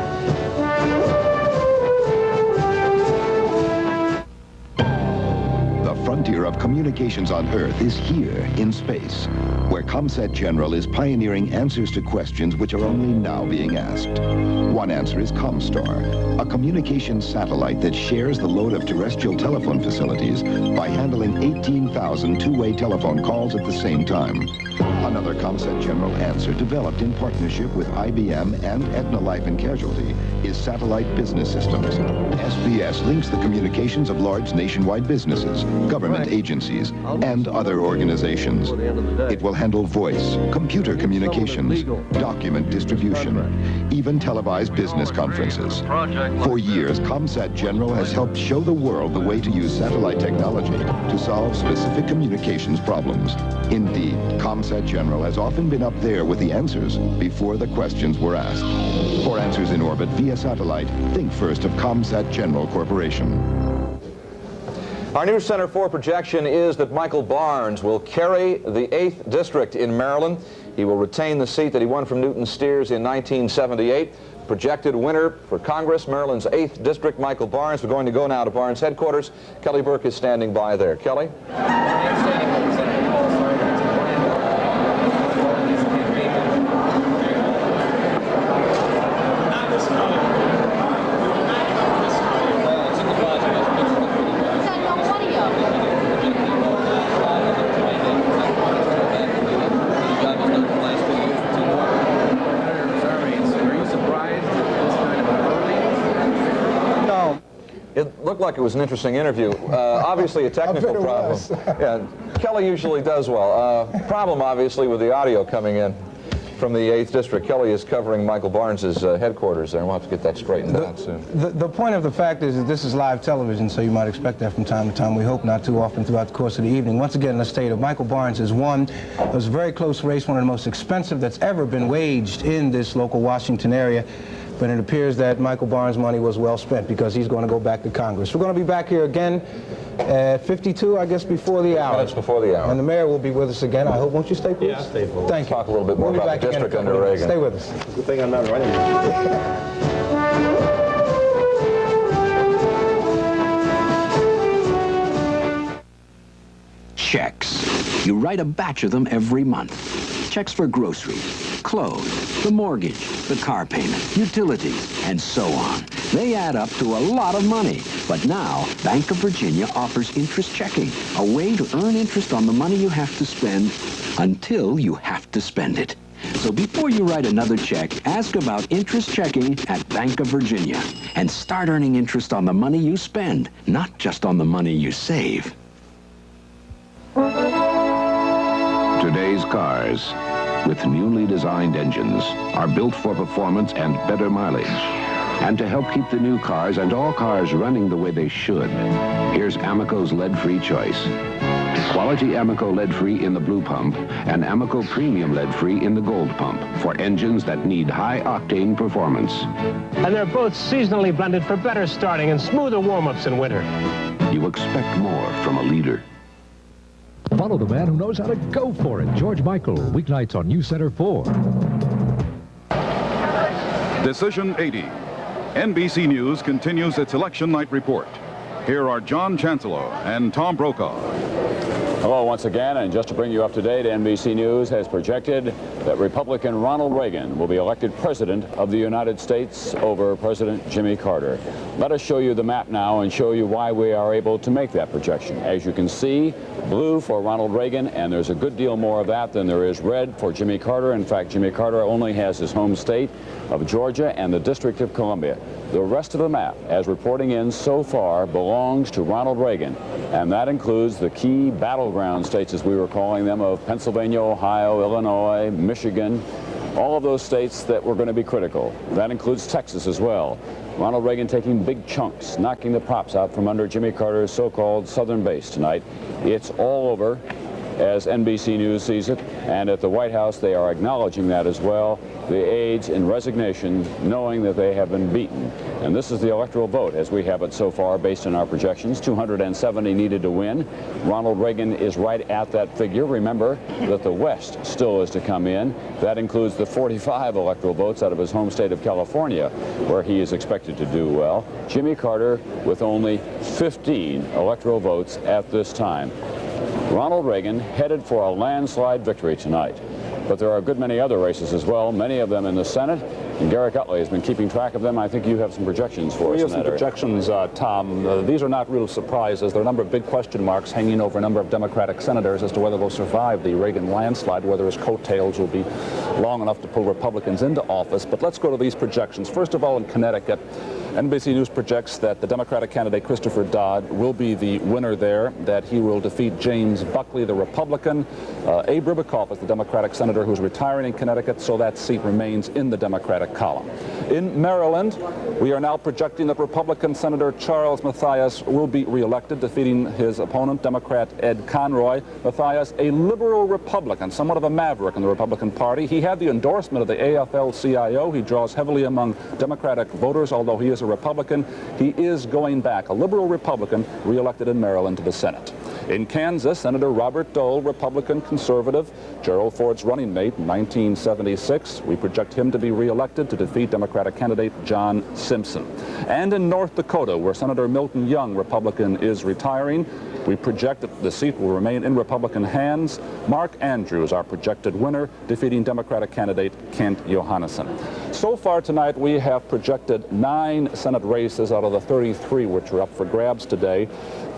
Frontier of communications on Earth is here in space, where ComSat General is pioneering answers to questions which are only now being asked. One answer is ComStar, a communications satellite that shares the load of terrestrial telephone facilities by handling 18,000 two-way telephone calls at the same time. Another ComSat General answer, developed in partnership with IBM and Aetna Life and Casualty, is Satellite Business Systems. SBS links the communications of large nationwide businesses, government agencies, and other organizations. It will handle voice, computer communications, document distribution, even televised business conferences. For years, ComSat General has helped show the world the way to use satellite technology to solve specific communications problems. Indeed, ComSat General has often been up there with the answers before the questions were asked. For answers in orbit via satellite, think first of ComSat General Corporation. Our new Center 4 projection is that Michael Barnes will carry the 8th District in Maryland. He will retain the seat that he won from Newton Steers in 1978. Projected winner for Congress, Maryland's 8th District, Michael Barnes. We're going to go now to Barnes headquarters. Kelly Burke is standing by there. Kelly? It looked like it was an interesting interview. Obviously a technical problem. Yeah, Kelly usually does well. Problem, obviously, with the audio coming in from the 8th District. Kelly is covering Michael Barnes's headquarters there, and we'll have to get that straightened out soon. The point of the fact is that this is live television, so you might expect that from time to time. We hope not too often throughout the course of the evening. Once again, let's state that Michael Barnes has won. It was a very close race, one of the most expensive that's ever been waged in this local Washington area. But it appears that Michael Barnes' money was well spent because he's going to go back to Congress. We're going to be back here again at 52, I guess, before the hour. Minutes before the hour. And the mayor will be with us again. I hope. Won't you stay, please? Yeah, I'll stay, please. Thank you. Talk a little bit more about the district under Reagan. Stay with us. Good thing I'm not running. Checks. You write a batch of them every month. Checks for groceries, clothes, the mortgage, the car payment, utilities, and so on. They add up to a lot of money. But now, Bank of Virginia offers interest checking, a way to earn interest on the money you have to spend until you have to spend it. So before you write another check, ask about interest checking at Bank of Virginia and start earning interest on the money you spend, not just on the money you save. Today's cars, with newly designed engines, are built for performance and better mileage. And to help keep the new cars and all cars running the way they should, here's Amoco's lead-free choice. Quality Amoco lead-free in the blue pump and Amoco premium lead-free in the gold pump for engines that need high-octane performance. And they're both seasonally blended for better starting and smoother warm-ups in winter. You expect more from a leader. Follow the man who knows how to go for it, George Michael, weeknights on News Center 4. Decision 80. NBC News continues its election night report. Here are John Chancellor and Tom Brokaw. Hello once again, and just to bring you up to date, NBC News has projected that Republican Ronald Reagan will be elected President of the United States over President Jimmy Carter. Let us show you the map now and show you why we are able to make that projection. As you can see, blue for Ronald Reagan, and there's a good deal more of that than there is red for Jimmy Carter. In fact, Jimmy Carter only has his home state of Georgia and the District of Columbia. The rest of the map, as reporting in so far, belongs to Ronald Reagan, and that includes the key battleground states, as we were calling them, of Pennsylvania, Ohio, Illinois, Michigan, all of those states that were going to be critical. That includes Texas as well. Ronald Reagan taking big chunks, knocking the props out from under Jimmy Carter's so-called southern base tonight. It's all over, as NBC News sees it, and at the White House they are acknowledging that as well. The aides in resignation, knowing that they have been beaten. And this is the electoral vote as we have it so far based on our projections. 270 needed to win. Ronald Reagan is right at that figure. Remember that the West still is to come in. That includes the 45 electoral votes out of his home state of California, where he is expected to do well. Jimmy Carter with only 15 electoral votes at this time. Ronald Reagan headed for a landslide victory tonight. But there are a good many other races as well, many of them in the Senate, and Garrick Utley has been keeping track of them. I think you have some projections for us in that area. We have some projections, Tom. These are not real surprises. There are a number of big question marks hanging over a number of Democratic senators as to whether they'll survive the Reagan landslide, whether his coattails will be long enough to pull Republicans into office. But let's go to these projections. First of all, in Connecticut, NBC News projects that the Democratic candidate Christopher Dodd will be the winner there, that he will defeat James Buckley, the Republican. Abe Ribicoff is the Democratic senator who's retiring in Connecticut, so that seat remains in the Democratic column. In Maryland, we are now projecting that Republican Senator Charles Mathias will be reelected, defeating his opponent, Democrat Ed Conroy. Mathias, a liberal Republican, somewhat of a maverick in the Republican Party. He had the endorsement of the AFL-CIO. He draws heavily among Democratic voters, although he is a Republican. He is going back, a liberal Republican, reelected in Maryland to the Senate. In Kansas, Senator Robert Dole, Republican conservative, Gerald Ford's running mate in 1976. We project him to be reelected to defeat Democratic candidate John Simpson. And in North Dakota, where Senator Milton Young, Republican, is retiring, we project that the seat will remain in Republican hands. Mark Andrews, our projected winner, defeating Democratic candidate Kent Johanneson. So far tonight, we have projected 9 Senate races out of the 33 which are up for grabs today.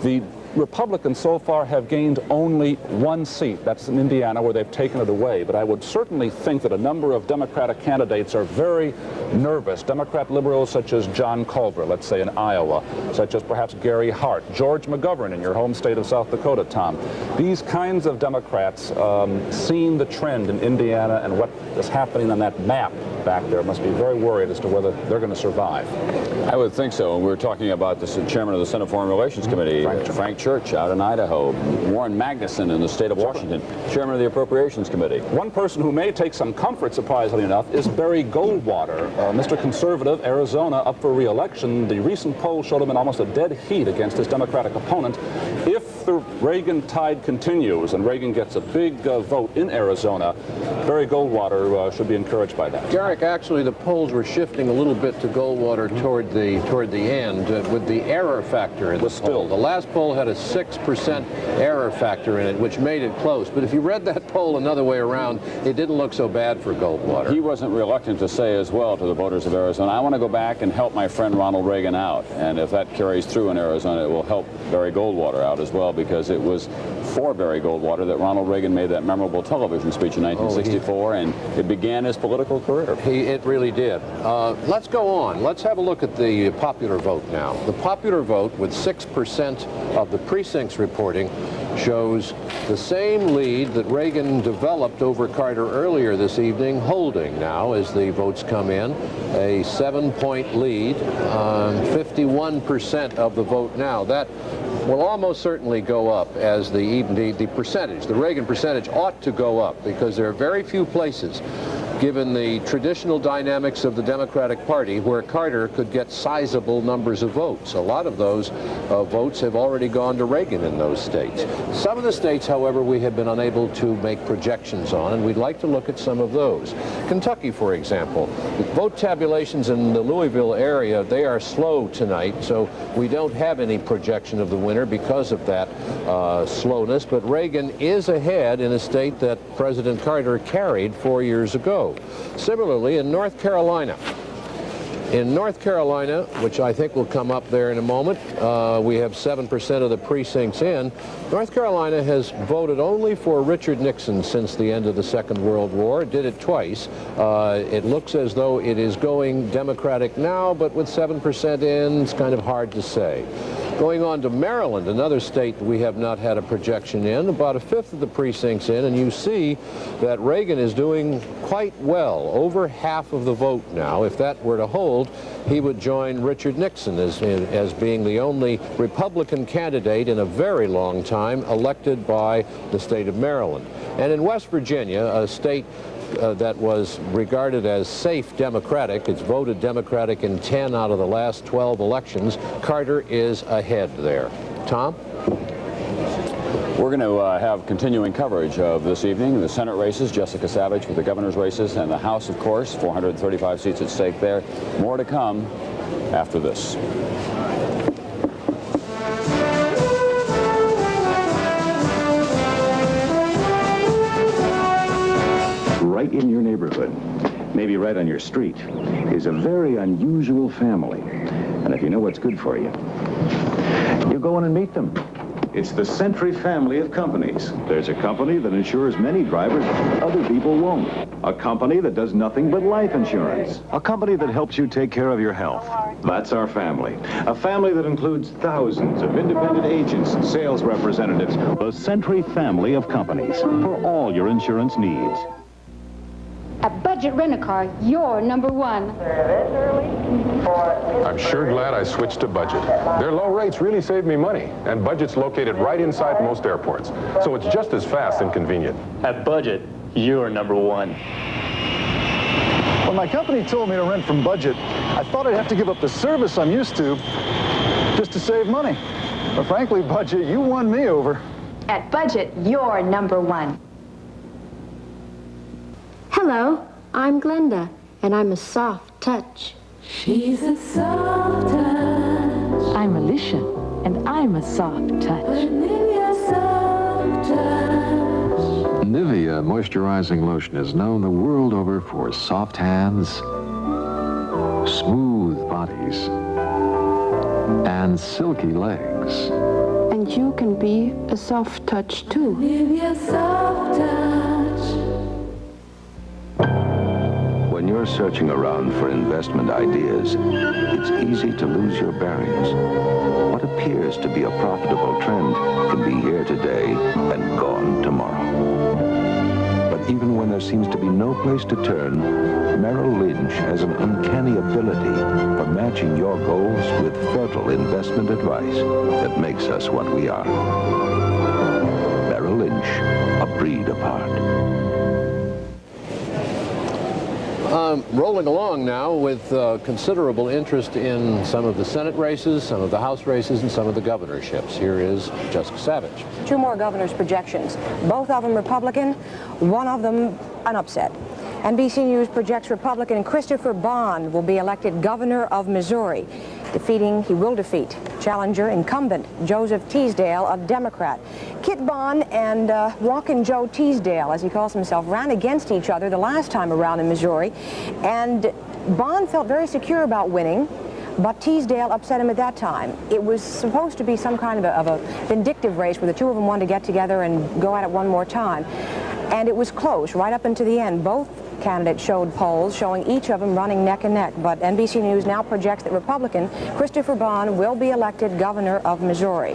The Republicans so far have gained only 1 seat. That's in Indiana, where they've taken it away. But I would certainly think that a number of Democratic candidates are very nervous. Democrat liberals such as John Culver, let's say in Iowa, such as perhaps Gary Hart, George McGovern in your home state of South Dakota, Tom. These kinds of Democrats, seeing the trend in Indiana and what is happening on that map back there, must be very worried as to whether they're going to survive. I would think so. And we're talking about the chairman of the Senate Foreign Relations Committee, Frank Church out in Idaho, Warren Magnuson in the state of Washington, chairman of the Appropriations Committee. One person who may take some comfort, surprisingly enough, is Barry Goldwater, Mr. Conservative, Arizona, up for re-election. The recent poll showed him in almost a dead heat against his Democratic opponent. If the Reagan tide continues and Reagan gets a big vote in Arizona, Barry Goldwater should be encouraged by that. Garrick, actually, the polls were shifting a little bit to Goldwater toward the end with the error factor in the poll. The last poll had a 6% error factor in it, which made it close. But if you read that poll another way around, it didn't look so bad for Goldwater. He wasn't reluctant to say as well to the voters of Arizona, I want to go back and help my friend Ronald Reagan out. And if that carries through in Arizona, it will help Barry Goldwater out as well, because it was for Barry Goldwater that Ronald Reagan made that memorable television speech in 1964, and it began his political career. It really did. Let's go on. Let's have a look at the popular vote now. The popular vote, with 6% of the precincts reporting, shows the same lead that Reagan developed over Carter earlier this evening, holding now as the votes come in. A 7-point lead, 51% of the vote now. That will almost certainly go up as the percentage, the Reagan percentage ought to go up, because there are very few places given the traditional dynamics of the Democratic Party, where Carter could get sizable numbers of votes. A lot of those votes have already gone to Reagan in those states. Some of the states, however, we have been unable to make projections on, and we'd like to look at some of those. Kentucky, for example, the vote tabulations in the Louisville area, they are slow tonight, so we don't have any projection of the winner because of that slowness, but Reagan is ahead in a state that President Carter carried 4 years ago. Similarly, in North Carolina, which I think will come up there in a moment, we have 7% of the precincts in. North Carolina has voted only for Richard Nixon since the end of the Second World War. It did it twice. It looks as though it is going Democratic now, but with 7% in, it's kind of hard to say. Going on to Maryland, another state we have not had a projection in, about a fifth of the precincts in, and you see that Reagan is doing quite well, over half of the vote now. If that were to hold, he would join Richard Nixon as being the only Republican candidate in a very long time elected by the state of Maryland. And in West Virginia, a state that was regarded as safe Democratic, it's voted Democratic in 10 out of the last 12 elections, Carter is ahead there. Tom? We're going to have continuing coverage of this evening. The Senate races, Jessica Savitch with the governor's races, and the House, of course, 435 seats at stake there. More to come after this. Right in your neighborhood, maybe right on your street, is a very unusual family. And if you know what's good for you, you go in and meet them. It's the Century family of companies. There's a company that insures many drivers other people won't. A company that does nothing but life insurance. A company that helps you take care of your health. That's our family. A family that includes thousands of independent agents and sales representatives. The Century family of companies for all your insurance needs. At Budget Rent-A-Car, you're number one. I'm sure glad I switched to Budget. Their low rates really saved me money, and Budget's located right inside most airports, so it's just as fast and convenient. At Budget, you're number one. When my company told me to rent from Budget, I thought I'd have to give up the service I'm used to just to save money. But frankly, Budget, you won me over. At Budget, you're number one. Hello, I'm Glenda, and I'm a soft touch. She's a soft touch. I'm Alicia, and I'm a soft touch. Nivea soft touch. Nivea moisturizing lotion is known the world over for soft hands, smooth bodies, and silky legs. And you can be a soft touch too. Nivea soft touch. When you're searching around for investment ideas, it's easy to lose your bearings. What appears to be a profitable trend can be here today and gone tomorrow. But even when there seems to be no place to turn, Merrill Lynch has an uncanny ability for matching your goals with fertile investment advice that makes us what we are. Merrill Lynch, a breed apart. Rolling along now with considerable interest in some of the Senate races, some of the House races, and some of the governorships. Here is Jessica Savitch. Two more governor's projections, both of them Republican, one of them an upset. NBC News projects Republican Christopher Bond will be elected governor of Missouri. He will defeat challenger incumbent Joseph Teasdale, a Democrat. Kit Bond and Walkin' Joe Teasdale, as he calls himself, ran against each other the last time around in Missouri, and Bond felt very secure about winning, but Teasdale upset him at that time. It was supposed to be some kind of a vindictive race where the two of them wanted to get together and go at it one more time. And it was close right up into the end. Both candidates showed polls showing each of them running neck and neck, but NBC News now projects that Republican Christopher Bond will be elected governor of Missouri.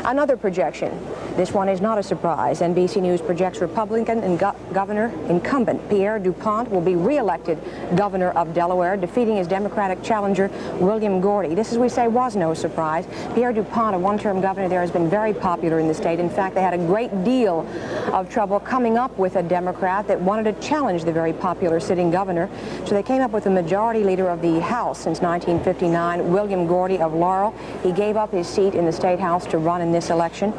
Another projection. This one is not a surprise. NBC News projects Republican and governor incumbent Pierre DuPont will be re-elected governor of Delaware, defeating his Democratic challenger William Gordy. This, as we say, was no surprise. Pierre DuPont, a one-term governor there, has been very popular in the state. In fact, they had a great deal of trouble coming up with a Democrat that wanted to challenge the very popular sitting governor. So they came up with the majority leader of the House since 1959, William Gordy of Laurel. He gave up his seat in the State House to run in this election,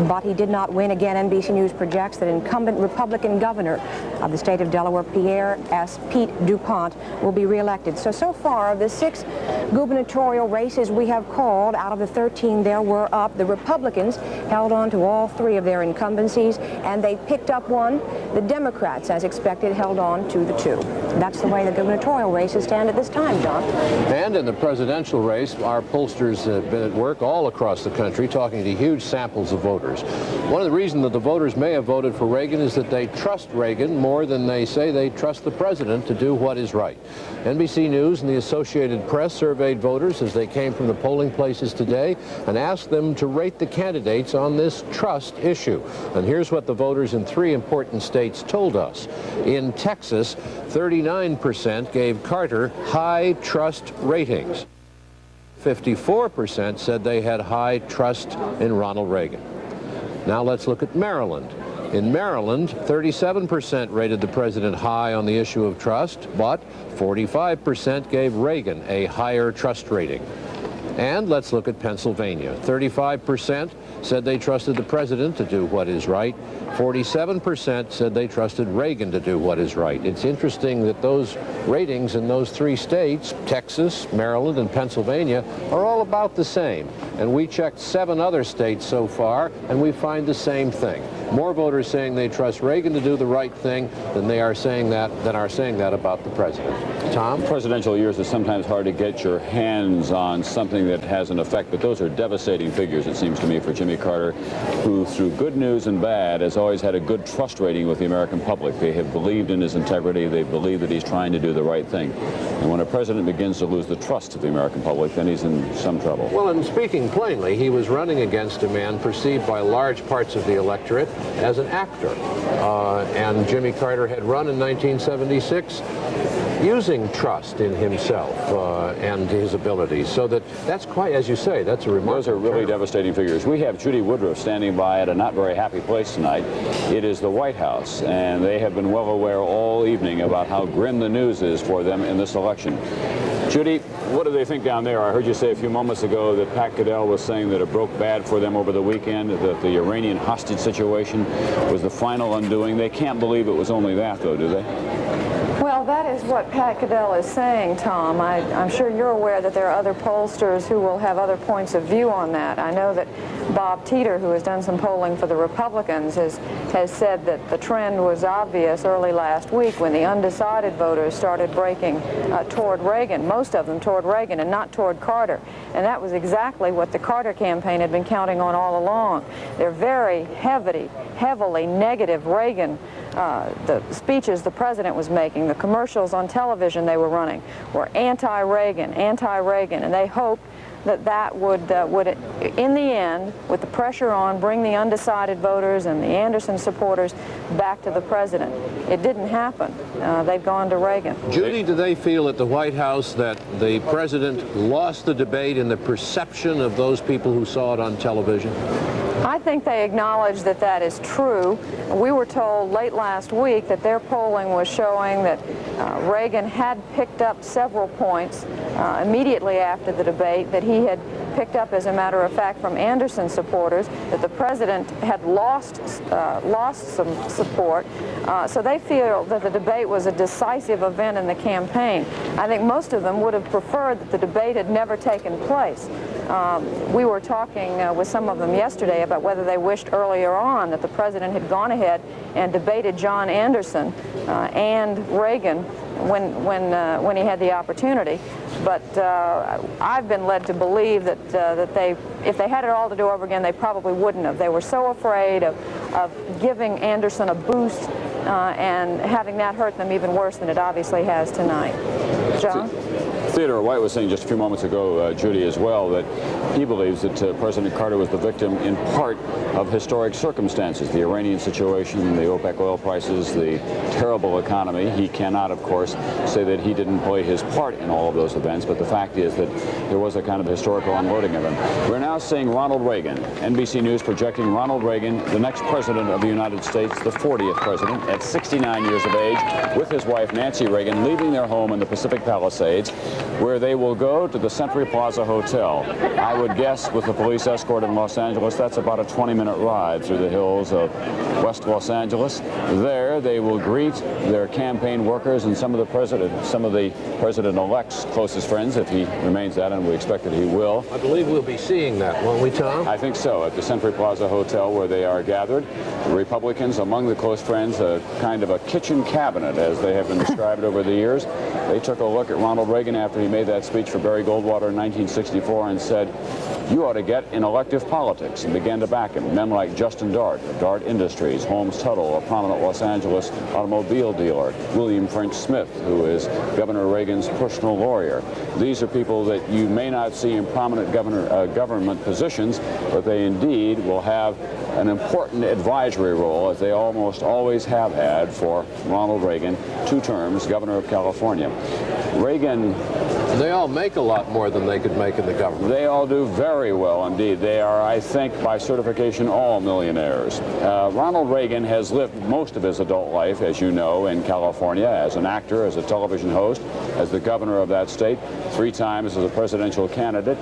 but he did not win. Again, NBC News projects that incumbent Republican governor of the state of Delaware, Pierre S. Pete DuPont, will be reelected. So far, of the 6 gubernatorial races we have called, out of the 13 there were up. The Republicans held on to all 3 of their incumbencies, and they picked up one. The Democrats, as expected, held on to the 2. That's the way the gubernatorial races stand at this time, John. And in the presidential race, our pollsters have been at work all across the country talking to huge samples of voters. One of the reasons that the voters may have voted for Reagan is that they trust Reagan more than they say they trust the president to do what is right. NBC News and the Associated Press surveyed voters as they came from the polling places today and asked them to rate the candidates on this trust issue. And here's what the voters in 3 important states told us. In Texas, 39% gave Carter high trust ratings. 54% said they had high trust in Ronald Reagan. Now let's look at Maryland. In Maryland, 37% rated the president high on the issue of trust, but 45% gave Reagan a higher trust rating. And let's look at Pennsylvania. 35% said they trusted the president to do what is right. 47% said they trusted Reagan to do what is right. It's interesting that those ratings in those 3 states, Texas, Maryland, and Pennsylvania, are all about the same. And we checked 7 other states so far, and we find the same thing. More voters saying they trust Reagan to do the right thing than are saying that about the president. Tom? Presidential years, it's sometimes hard to get your hands on something that has an effect, but those are devastating figures, it seems to me, for Jimmy Carter, who, through good news and bad, has always had a good trust rating with the American public. They have believed in his integrity. They believe that he's trying to do the right thing. And when a president begins to lose the trust of the American public, then he's in some trouble. Well, and speaking plainly, he was running against a man perceived by large parts of the electorate as an actor. And Jimmy Carter had run in 1976 using trust in himself and his abilities. So that's quite, as you say, that's a remarkable. Those are really devastating figures. We have Judy Woodruff standing by at a not very happy place tonight. It is the White House, and they have been well aware all evening about how grim the news is for them in this election. Judy, what do they think down there? I heard you say a few moments ago that Pat Goodell was saying that it broke bad for them over the weekend, that the Iranian hostage situation was the final undoing. They can't believe it was only that, though, do they? Well, that is what Pat Goodell is saying, Tom. I'm sure you're aware that there are other pollsters who will have other points of view on that. I know that Bob Teeter, who has done some polling for the Republicans, has said that the trend was obvious early last week when the undecided voters started breaking toward Reagan, most of them toward Reagan and not toward Carter. And that was exactly what the Carter campaign had been counting on all along. They're very heavily negative Reagan. The speeches the president was making, the commercials on television they were running were anti-Reagan, and they hoped that would, in the end, with the pressure on, bring the undecided voters and the Anderson supporters back to the president. It didn't happen. They've gone to Reagan. Judy, do they feel at the White House that the president lost the debate in the perception of those people who saw it on television? I think they acknowledge that that is true. We were told late last week that their polling was showing that Reagan had picked up several points immediately after the debate, that he had picked up, as a matter of fact, from Anderson supporters, that the president had lost some support. So they feel that the debate was a decisive event in the campaign. I think most of them would have preferred that the debate had never taken place. We were talking with some of them yesterday about whether they wished earlier on that the president had gone ahead and debated John Anderson and Reagan when he had the opportunity. But I've been led to believe that if they had it all to do over again, they probably wouldn't have. They were so afraid of giving Anderson a boost and having that hurt them even worse than it obviously has tonight. John? Theodore White was saying just a few moments ago, Judy, as well, that he believes that President Carter was the victim in part of historic circumstances, the Iranian situation, the OPEC oil prices, the terrible economy. He cannot, of course, say that he didn't play his part in all of those events, but the fact is that there was a kind of historical unloading of him. We're now seeing Ronald Reagan. NBC News projecting Ronald Reagan, the next president of the United States, the 40th president, at 69 years of age, with his wife Nancy Reagan, leaving their home in the Pacific Palisades, where they will go to the Century Plaza Hotel. I would guess, with the police escort in Los Angeles, that's about a 20-minute ride through the hills of West Los Angeles. There, they will greet their campaign workers and some of the president-elect's closest friends, if he remains that, and we expect that he will. I believe we'll be seeing that, won't we, Tom? I think so, at the Century Plaza Hotel, where they are gathered. The Republicans, among the close friends, a kind of a kitchen cabinet, as they have been described over the years. They took a look at Ronald Reagan after he made that speech for Barry Goldwater in 1964 and said, "You ought to get in elective politics," and began to back him. Men like Justin Dart of Dart Industries, Holmes Tuttle, a prominent Los Angeles automobile dealer, William French Smith, who is Governor Reagan's personal lawyer. These are people that you may not see in prominent government positions, but they indeed will have an important advisory role, as they almost always have had for Ronald Reagan, 2 terms, governor of California. Reagan... They all make a lot more than they could make in the government. They all do very well indeed. They are, I think, by certification, all millionaires. Ronald Reagan has lived most of his adult life, as you know, in California, as an actor, as a television host, as the governor of that state, 3 times as a presidential candidate.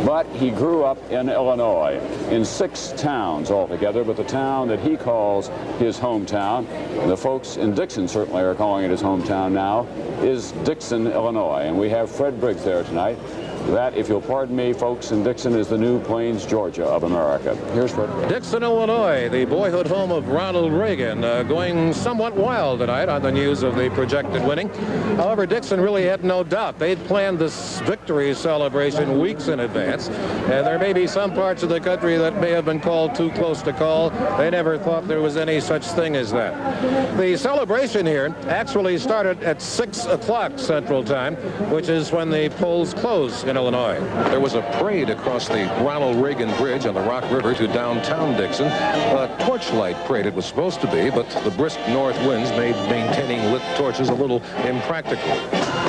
But he grew up in Illinois, in 6 towns altogether, but the town that he calls his hometown, and the folks in Dixon certainly are calling it his hometown now, is Dixon, Illinois. And we have Fred Briggs there tonight. That, if you'll pardon me, folks, in Dixon is the New Plains, Georgia of America. Here's Fred Briggs. Dixon, Illinois, the boyhood home of Ronald Reagan, going somewhat wild tonight on the news of the projected winning. However, Dixon really had no doubt. They'd planned this victory celebration weeks in advance, and there may be some parts of the country that may have been called too close to call. They never thought there was any such thing as that. The celebration here actually started at 6 o'clock Central Time, which is when the polls close in Illinois. There was a parade across the Ronald Reagan Bridge on the Rock River to downtown Dixon. A torchlight parade it was supposed to be, but the brisk north winds made maintaining lit torches a little impractical.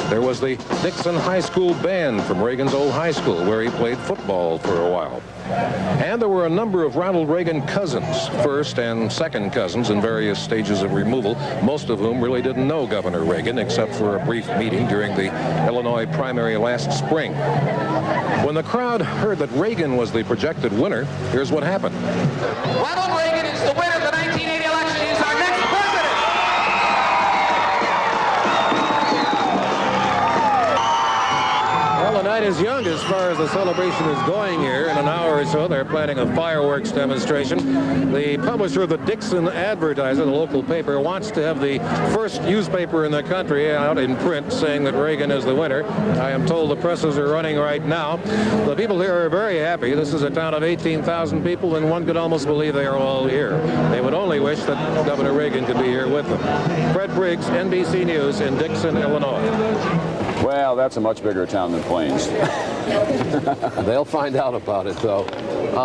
There was the Dixon High School band from Reagan's old high school, where he played football for a while. And there were a number of Ronald Reagan cousins, first and second cousins in various stages of removal, most of whom really didn't know Governor Reagan except for a brief meeting during the Illinois primary last spring. When the crowd heard that Reagan was the projected winner, here's what happened. Ronald Reagan is the winner of the 1980 election. He is our next president. Well, the night is young as far as the celebration is going here. In an hour or so, they're planning a fireworks demonstration. The publisher of the Dixon Advertiser, the local paper, wants to have the first newspaper in the country out in print saying that Reagan is the winner. I am told the presses are running right now. The people here are very happy. This is a town of 18,000 people, and one could almost believe they are all here. They would only wish that Governor Reagan could be here with them. Fred Briggs, NBC News in Dixon, Illinois. Well, that's a much bigger town than Plains. They'll find out about it, though.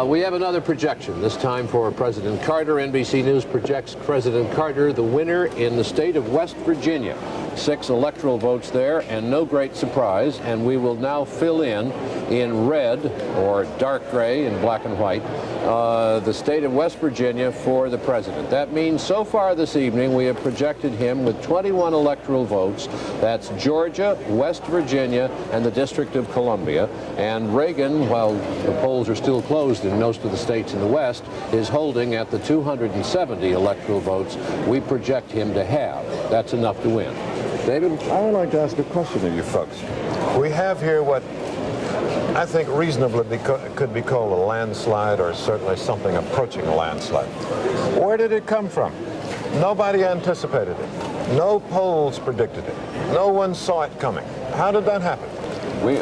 We have another projection, this time for President Carter. NBC News projects President Carter the winner in the state of West Virginia. 6 electoral votes there, and no great surprise. And we will now fill in red or dark gray in black and white the state of West Virginia for the president. That means so far this evening we have projected him with 21 electoral votes. That's Georgia, West Virginia, and the District of Columbia. And Reagan, while the polls are still closed in most of the states in the West, is holding at the 270 electoral votes we project him to have. That's enough to win. David? I would like to ask a question of you folks. We have here what I think reasonably could be called a landslide, or certainly something approaching a landslide. Where did it come from? Nobody anticipated it. No polls predicted it. No one saw it coming. How did that happen?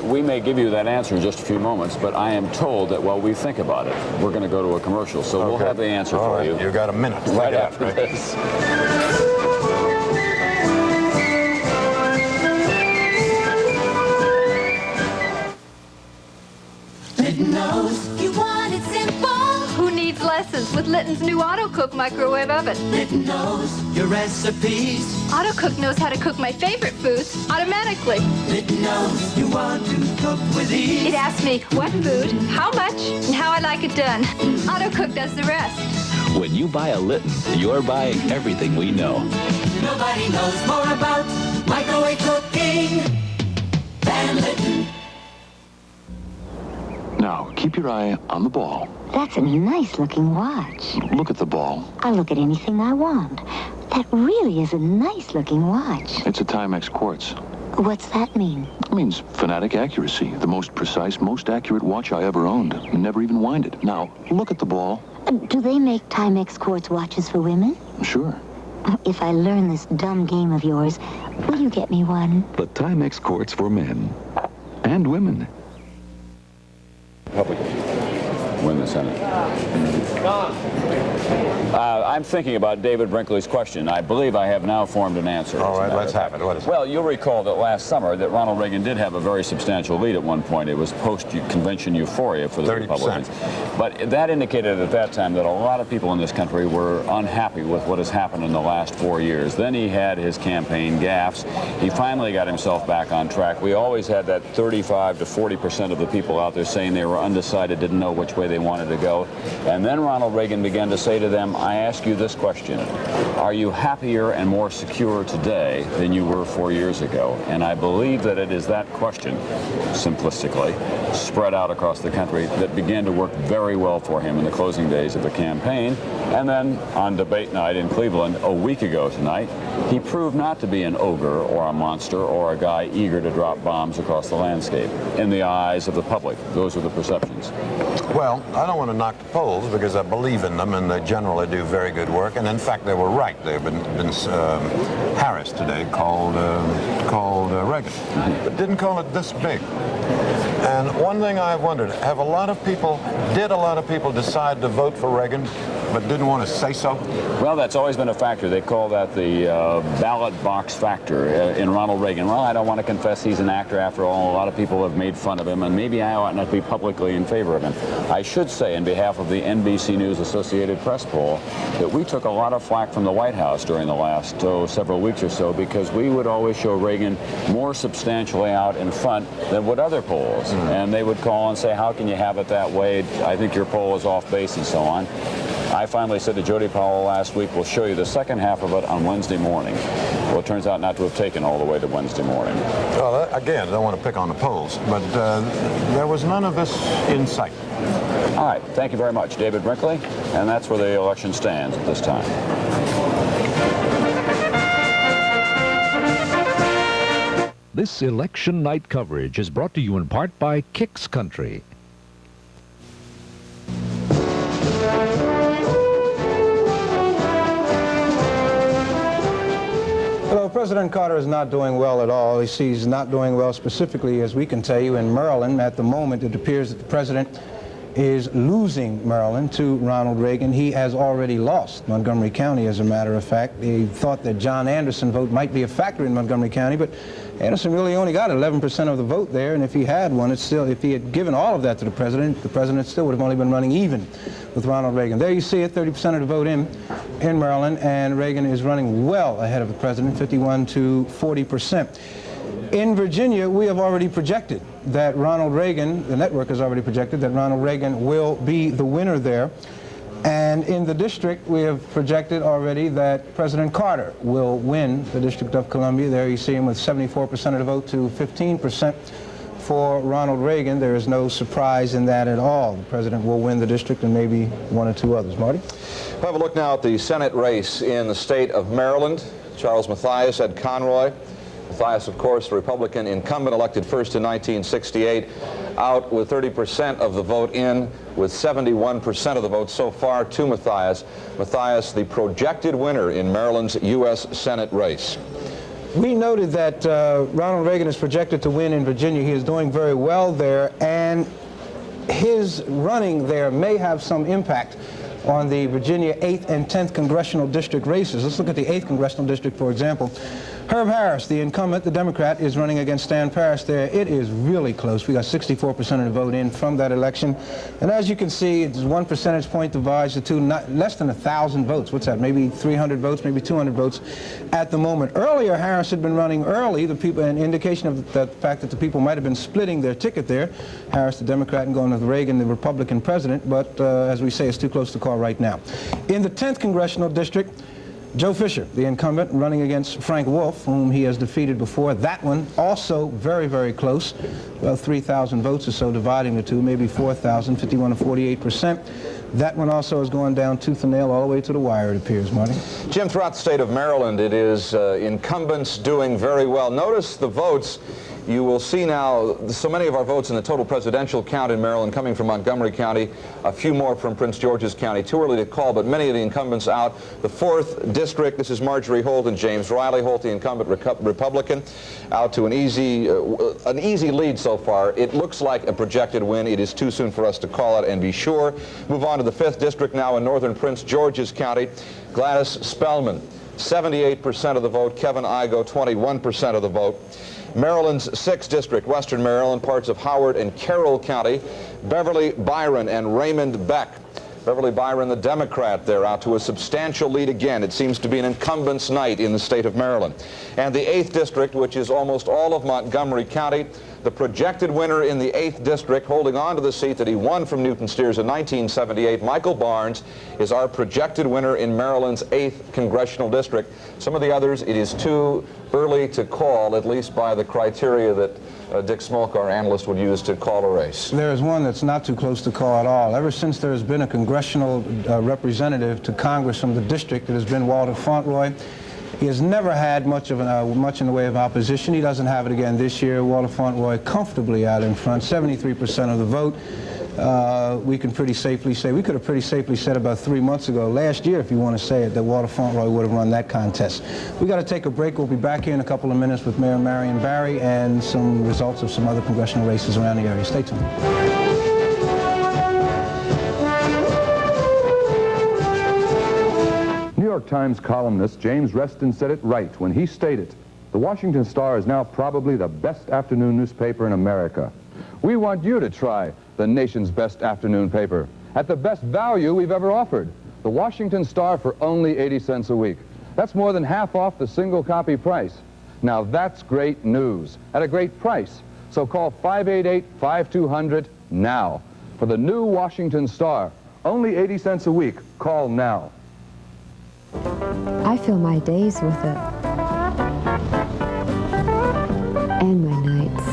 We may give you that answer in just a few moments, but I am told that while we think about it, we're going to go to a commercial, so we'll have the answer for you. You got a minute. Right after this. Litton's new AutoCook microwave oven. Litton knows your recipes. AutoCook knows how to cook my favorite foods automatically. Litton knows you want to cook with ease. It asks me what food, how much, and how I like it done. AutoCook does the rest. When you buy a Litton, you're buying everything we know. Nobody knows more about microwave cooking than Litton. Now, keep your eye on the ball. That's a nice-looking watch. Look at the ball. I'll look at anything I want. That really is a nice-looking watch. It's a Timex quartz. What's that mean? It means fanatic accuracy. The most precise, most accurate watch I ever owned. Never even winded. Now, look at the ball. Do they make Timex quartz watches for women? Sure. If I learn this dumb game of yours, will you get me one? The Timex quartz for men and women. Republicans win the Senate. I'm thinking about David Brinkley's question. I believe I have now formed an answer. All right, let's have it. What is it? Well, you'll recall that last summer that Ronald Reagan did have a very substantial lead at one point. It was post-convention euphoria for the 30%. Republicans. But that indicated at that time that a lot of people in this country were unhappy with what has happened in the last 4 years. Then he had his campaign gaffes. He finally got himself back on track. We always had that 35 to 40% of the people out there saying they were undecided, didn't know which way they wanted to go. And then Ronald Reagan began to say to them, I ask you this question, are you happier and more secure today than you were 4 years ago? And I believe that it is that question, simplistically, spread out across the country, that began to work very well for him in the closing days of the campaign. And then on debate night in Cleveland a week ago tonight, he proved not to be an ogre or a monster or a guy eager to drop bombs across the landscape. In the eyes of the public, those are the perceptions. Well, I don't want to knock the polls because I believe in them and they generally do very good work. And in fact, they were right. They've been Harris today called Reagan, but didn't call it this big. And one thing I've wondered, did a lot of people decide to vote for Reagan but didn't want to say so? Well, that's always been a factor. They call that the ballot box factor in Ronald Reagan. Well, I don't want to confess he's an actor after all. A lot of people have made fun of him, and maybe I ought not be publicly in favor of him. I should say, in behalf of the NBC News Associated Press poll, that we took a lot of flack from the White House during the last several weeks or so because we would always show Reagan more substantially out in front than would other polls. And they would call and say, how can you have it that way? I think your poll is off base and so on. I finally said to Jody Powell last week, we'll show you the second half of it on Wednesday morning. Well, it turns out not to have taken all the way to Wednesday morning. Well, again, I don't want to pick on the polls, but there was none of this in sight. All right. Thank you very much, David Brinkley. And that's where the election stands at this time. This election night coverage is brought to you in part by Kicks Country. Well, President Carter is not doing well at all. He's not doing well specifically, as we can tell you, in Maryland. At the moment, it appears that the president is losing Maryland to Ronald Reagan. He has already lost Montgomery County, as a matter of fact. He thought that John Anderson vote might be a factor in Montgomery County, but Anderson really only got 11% of the vote there, and if he had won, if he had given all of that to the president still would have only been running even with Ronald Reagan. There you see it, 30% of the vote in Maryland, and Reagan is running well ahead of the president, 51 to 40%. In Virginia, we have already projected that Ronald Reagan, the network has already projected that Ronald Reagan will be the winner there. And in the district, we have projected already that President Carter will win the District of Columbia. There you see him with 74% of the vote to 15% for Ronald Reagan. There is no surprise in that at all. The president will win the district and maybe one or two others. Marty? We'll have a look now at the Senate race in the state of Maryland. Charles Mathias, Ed Conroy. Mathias, of course, the Republican incumbent, elected first in 1968, out with 30% of the vote in, with 71% of the vote so far to Mathias. Mathias, the projected winner in Maryland's U.S. Senate race. We noted that Ronald Reagan is projected to win in Virginia. He is doing very well there, and his running there may have some impact on the Virginia 8th and 10th congressional district races. Let's look at the 8th congressional district, for example. Herb Harris, the incumbent, the Democrat, is running against Stan Parrish there. It is really close. We got 64% of the vote in from that election. And as you can see, it's 1 percentage point divides the two, not less than 1,000 votes. What's that? Maybe 300 votes, maybe 200 votes at the moment. Earlier, Harris had been running early, the people, an indication of the fact that the people might have been splitting their ticket there. Harris, the Democrat, and going with Reagan, the Republican president. But as we say, it's too close to call right now. In the 10th congressional district, Joe Fisher, the incumbent, running against Frank Wolf, whom he has defeated before. That one also very, very close. About 3,000 votes or so dividing the two, maybe 4,000, 51 to 48%. That one also is going down tooth and nail all the way to the wire, it appears, Marty. Jim, throughout the state of Maryland, it is incumbents doing very well. Notice the votes. You will see now so many of our votes in the total presidential count in Maryland coming from Montgomery County, a few more from Prince George's County. Too early to call, but many of the incumbents out. The 4th district, this is Marjorie Holt and James Riley. Holt, the incumbent Republican, out to an easy lead so far. It looks like a projected win. It is too soon for us to call it and be sure. Move on to the 5th district now in northern Prince George's County. Gladys Spellman, 78% of the vote. Kevin Igo, 21% of the vote. Maryland's 6th district, western Maryland, parts of Howard and Carroll County. Beverly Byron and Raymond Beck. Beverly Byron, the Democrat, there, out to a substantial lead again. It seems to be an incumbent's night in the state of Maryland. And the 8th district, which is almost all of Montgomery County, the projected winner in the 8th district, holding on to the seat that he won from Newton Steers in 1978, Michael Barnes, is our projected winner in Maryland's 8th congressional district. Some of the others, it is too early to call, at least by the criteria that Dick Smolk, our analyst, would use to call a race. There is one that's not too close to call at all. Ever since there has been a congressional representative to Congress from the district, it has been Walter Fauntleroy. He has never had much in the way of opposition. He doesn't have it again this year. Walter Fauntleroy comfortably out in front, 73% of the vote. We can pretty safely say, we could have pretty safely said about 3 months ago, last year, if you want to say it, that Walter Fauntleroy would have run that contest. We got to take a break. We'll be back here in a couple of minutes with Mayor Marion Barry and some results of some other congressional races around the area. Stay tuned. New York Times columnist James Reston said it right when he stated, "The Washington Star is now probably the best afternoon newspaper in America. We want you to try the nation's best afternoon paper at the best value we've ever offered. The Washington Star for only 80 cents a week. That's more than half off the single copy price. Now that's great news at a great price. So call 588-5200 now for the new Washington Star. Only 80 cents a week. Call now." I fill my days with it. And my nights.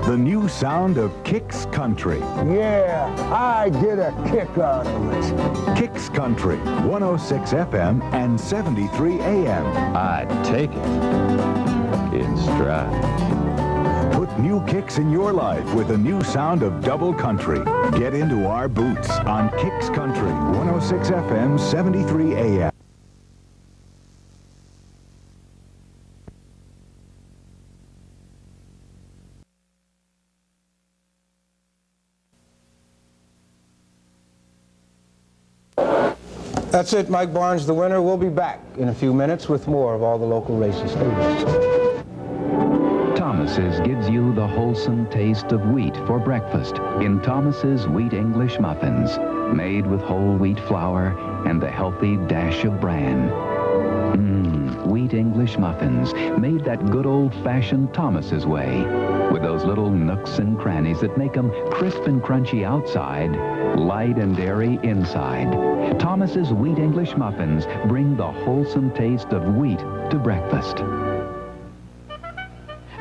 The new sound of Kix Country. Yeah, I get a kick out of it. Kix Country, 106 FM and 73 AM. I'd take it in stride. Put new kicks in your life with the new sound of double country. Get into our boots on Kix Country, 106 FM, 73 AM. That's it, Mike Barnes, the winner. We'll be back in a few minutes with more of all the local races. Thomas's gives you the wholesome taste of wheat for breakfast in Thomas's Wheat English Muffins, made with whole wheat flour and the healthy dash of bran. Wheat English Muffins, made that good old-fashioned Thomas's way, with those little nooks and crannies that make them crisp and crunchy outside, light and airy inside. Thomas's Wheat English Muffins bring the wholesome taste of wheat to breakfast.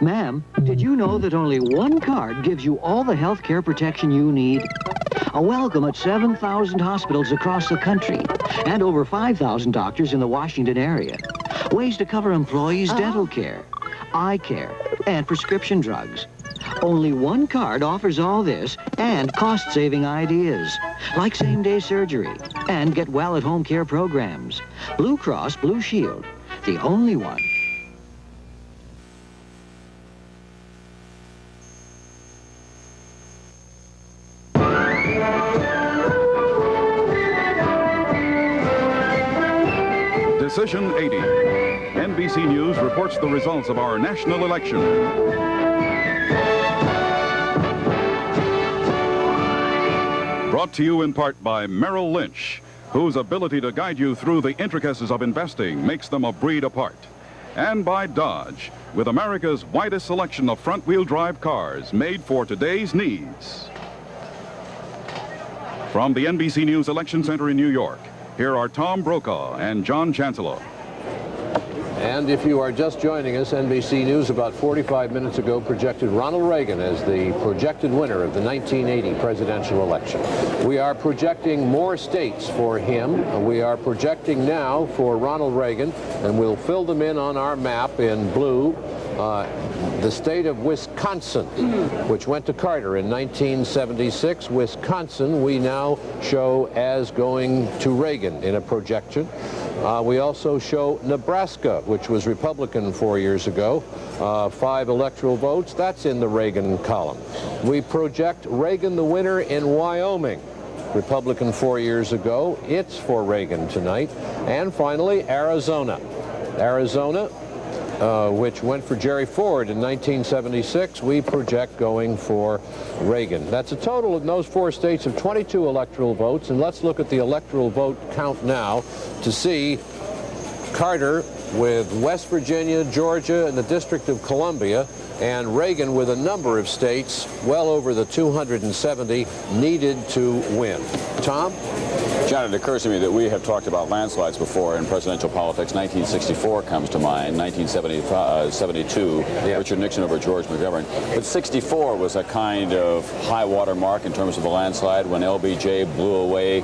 Ma'am, did you know that only one card gives you all the health care protection you need? A welcome at 7,000 hospitals across the country and over 5,000 doctors in the Washington area. Ways to cover employees' dental care, eye care, and prescription drugs. Only one card offers all this and cost-saving ideas, like same-day surgery and get well-at-home care programs. Blue Cross Blue Shield, the only one. Decision 80. NBC News reports the results of our national election. Brought to you in part by Merrill Lynch, whose ability to guide you through the intricacies of investing makes them a breed apart. And by Dodge, with America's widest selection of front-wheel drive cars made for today's needs. From the NBC News Election Center in New York, here are Tom Brokaw and John Chancellor. And if you are just joining us, NBC News about 45 minutes ago projected Ronald Reagan as the projected winner of the 1980 presidential election. We are projecting more states for him. We are projecting now for Ronald Reagan, and we'll fill them in on our map in blue. The state of Wisconsin, which went to Carter in 1976. Wisconsin we now show as going to Reagan in a projection. We also show Nebraska, which was Republican 4 years ago. 5 electoral votes. That's in the Reagan column. We project Reagan the winner in Wyoming. Republican 4 years ago. It's for Reagan tonight. And finally, Arizona. Arizona, which went for Jerry Ford in 1976, we project going for Reagan. That's a total in those 4 states of 22 electoral votes. And let's look at the electoral vote count now to see Carter with West Virginia, Georgia, and the District of Columbia, and Reagan with a number of states, well over the 270 needed to win. Tom? John, it occurs to me that we have talked about landslides before in presidential politics. 1964 comes to mind, 1972, Richard Nixon over George McGovern. But 64 was a kind of high water mark in terms of the landslide when LBJ blew away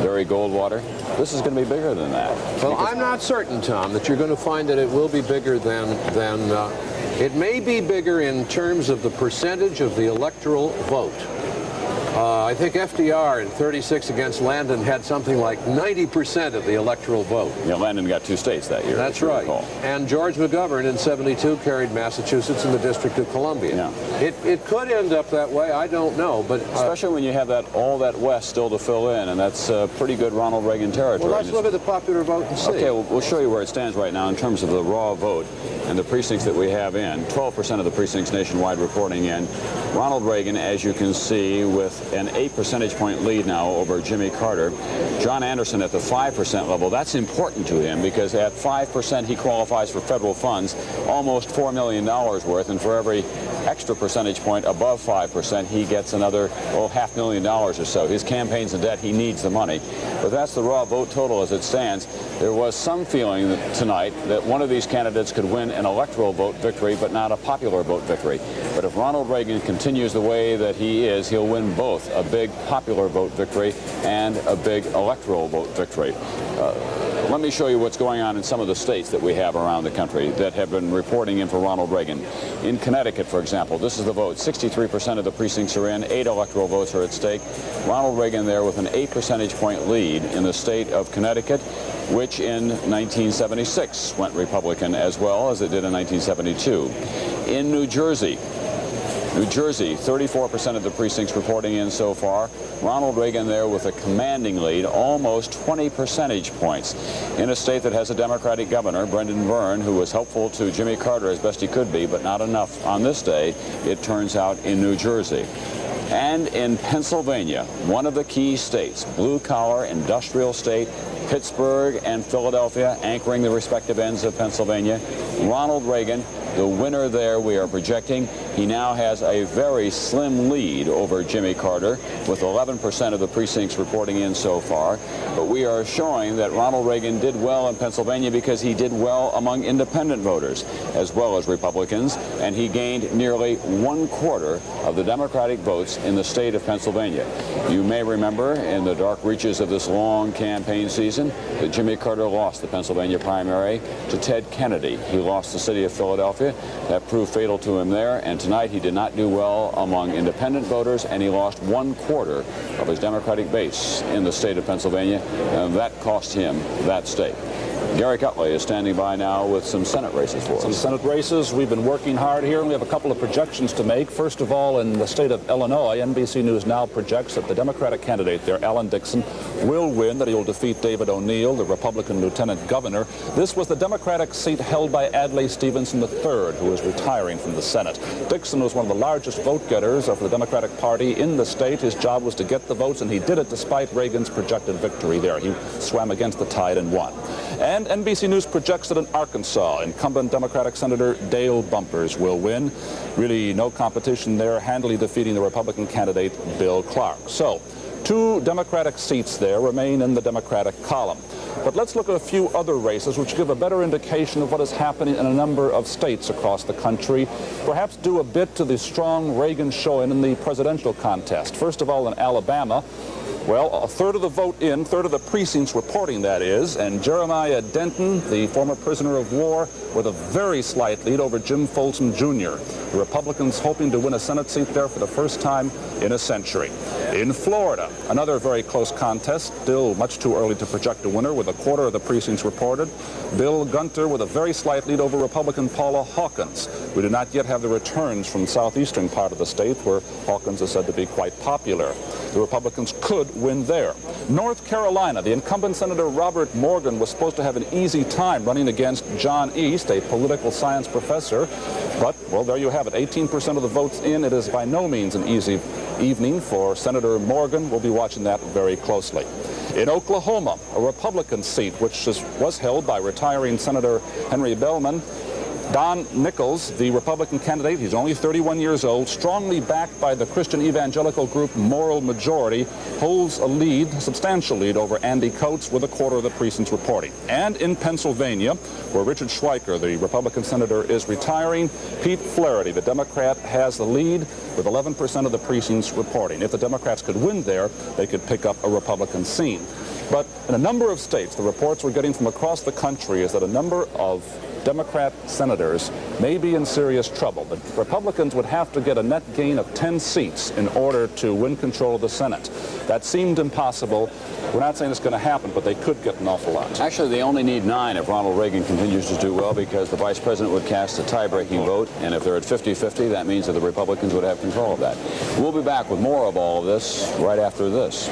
Barry Goldwater. This is going to be bigger than that. Well, I'm not certain, Tom, that you're going to find that it will be bigger than it may be bigger in terms of the percentage of the electoral vote. I think FDR in 36 against Landon had something like 90% of the electoral vote. Yeah, Landon got 2 states that year. That's right. And George McGovern in 72 carried Massachusetts and the District of Columbia. Yeah. It could end up that way. I don't know, but especially when you have all that West still to fill in, and that's pretty good Ronald Reagan territory. Well, let's look at the popular vote and see. Okay, we'll show you where it stands right now in terms of the raw vote and the precincts that we have in. 12% of the precincts nationwide reporting in. Ronald Reagan, as you can see, with an 8 percentage point lead now over Jimmy Carter. John Anderson at the 5% level. That's important to him because at 5% he qualifies for federal funds, almost $4 million worth, and for every extra percentage point above 5%, he gets another $500,000 or so. His campaign's in debt. He needs the money. But that's the raw vote total as it stands. There was some feeling tonight that one of these candidates could win an electoral vote victory, but not a popular vote victory. But if Ronald Reagan continues the way that he is, he'll win both a big popular vote victory and a big electoral vote victory. Let me show you what's going on in some of the states that we have around the country that have been reporting in for Ronald Reagan. In Connecticut, for example, this is the vote. 63% of the precincts are in. 8 electoral votes are at stake. Ronald Reagan there with an 8 percentage point lead in the state of Connecticut, which in 1976 went Republican as well as it did in 1972. In New Jersey, 34% of the precincts reporting in so far. Ronald Reagan there with a commanding lead, almost 20 percentage points. In a state that has a Democratic governor, Brendan Byrne, who was helpful to Jimmy Carter as best he could be, but not enough on this day, it turns out, in New Jersey. And in Pennsylvania, one of the key states, blue-collar industrial state, Pittsburgh and Philadelphia anchoring the respective ends of Pennsylvania. Ronald Reagan, the winner there, we are projecting. He now has a very slim lead over Jimmy Carter with 11% of the precincts reporting in so far. But we are showing that Ronald Reagan did well in Pennsylvania because he did well among independent voters as well as Republicans, and he gained nearly 1/4 of the Democratic votes in the state of Pennsylvania. You may remember in the dark reaches of this long campaign season that Jimmy Carter lost the Pennsylvania primary to Ted Kennedy. He lost the city of Philadelphia. That proved fatal to him there, and tonight he did not do well among independent voters, and he lost 1/4 of his Democratic base in the state of Pennsylvania, and that cost him that state. Garrick Utley is standing by now with some Senate races for us. Some Senate races. We've been working hard here, and we have a couple of projections to make. First of all, in the state of Illinois, NBC News now projects that the Democratic candidate there, Alan Dixon, will win, that he will defeat David O'Neill, the Republican lieutenant governor. This was the Democratic seat held by Adlai Stevenson III, who is retiring from the Senate. Dixon was one of the largest vote-getters of the Democratic Party in the state. His job was to get the votes, and he did it despite Reagan's projected victory there. He swam against the tide and won. And NBC News projects that in Arkansas, incumbent Democratic Senator Dale Bumpers will win. Really no competition there, handily defeating the Republican candidate Bill Clark. So, 2 Democratic seats there remain in the Democratic column. But let's look at a few other races which give a better indication of what is happening in a number of states across the country, perhaps due a bit to the strong Reagan showing in the presidential contest. First of all, in Alabama, well, a third of the vote in, third of the precincts reporting, that is, and Jeremiah Denton, the former prisoner of war, with a very slight lead over Jim Folsom Jr. The Republicans hoping to win a Senate seat there for the first time in a century. In Florida, another very close contest, still much too early to project a winner, with a quarter of the precincts reported. Bill Gunter with a very slight lead over Republican Paula Hawkins. We do not yet have the returns from the southeastern part of the state, where Hawkins is said to be quite popular. The Republicans could win there. North Carolina, the incumbent Senator Robert Morgan was supposed to have an easy time running against John East, a political science professor. But, well, there you have it. 18% of the votes in. It is by no means an easy evening for Senator Morgan. We'll be watching that very closely. In Oklahoma, a Republican seat, which was held by retiring Senator Henry Bellman, Don Nichols, the Republican candidate, he's only 31 years old, strongly backed by the Christian evangelical group Moral Majority, holds a lead, a substantial lead over Andy Coates with a quarter of the precincts reporting. And in Pennsylvania, where Richard Schweiker, the Republican senator, is retiring, Pete Flaherty, the Democrat, has the lead with 11% of the precincts reporting. If the Democrats could win there, they could pick up a Republican seat. But in a number of states, the reports we're getting from across the country is that a number of Democrat senators may be in serious trouble. The Republicans would have to get a net gain of 10 seats in order to win control of the Senate. That seemed impossible. We're not saying it's going to happen, but they could get an awful lot. Actually, they only need 9 if Ronald Reagan continues to do well, because the vice president would cast a tie-breaking vote, and if they're at 50-50, that means that the Republicans would have control of that. We'll be back with more of all of this right after this.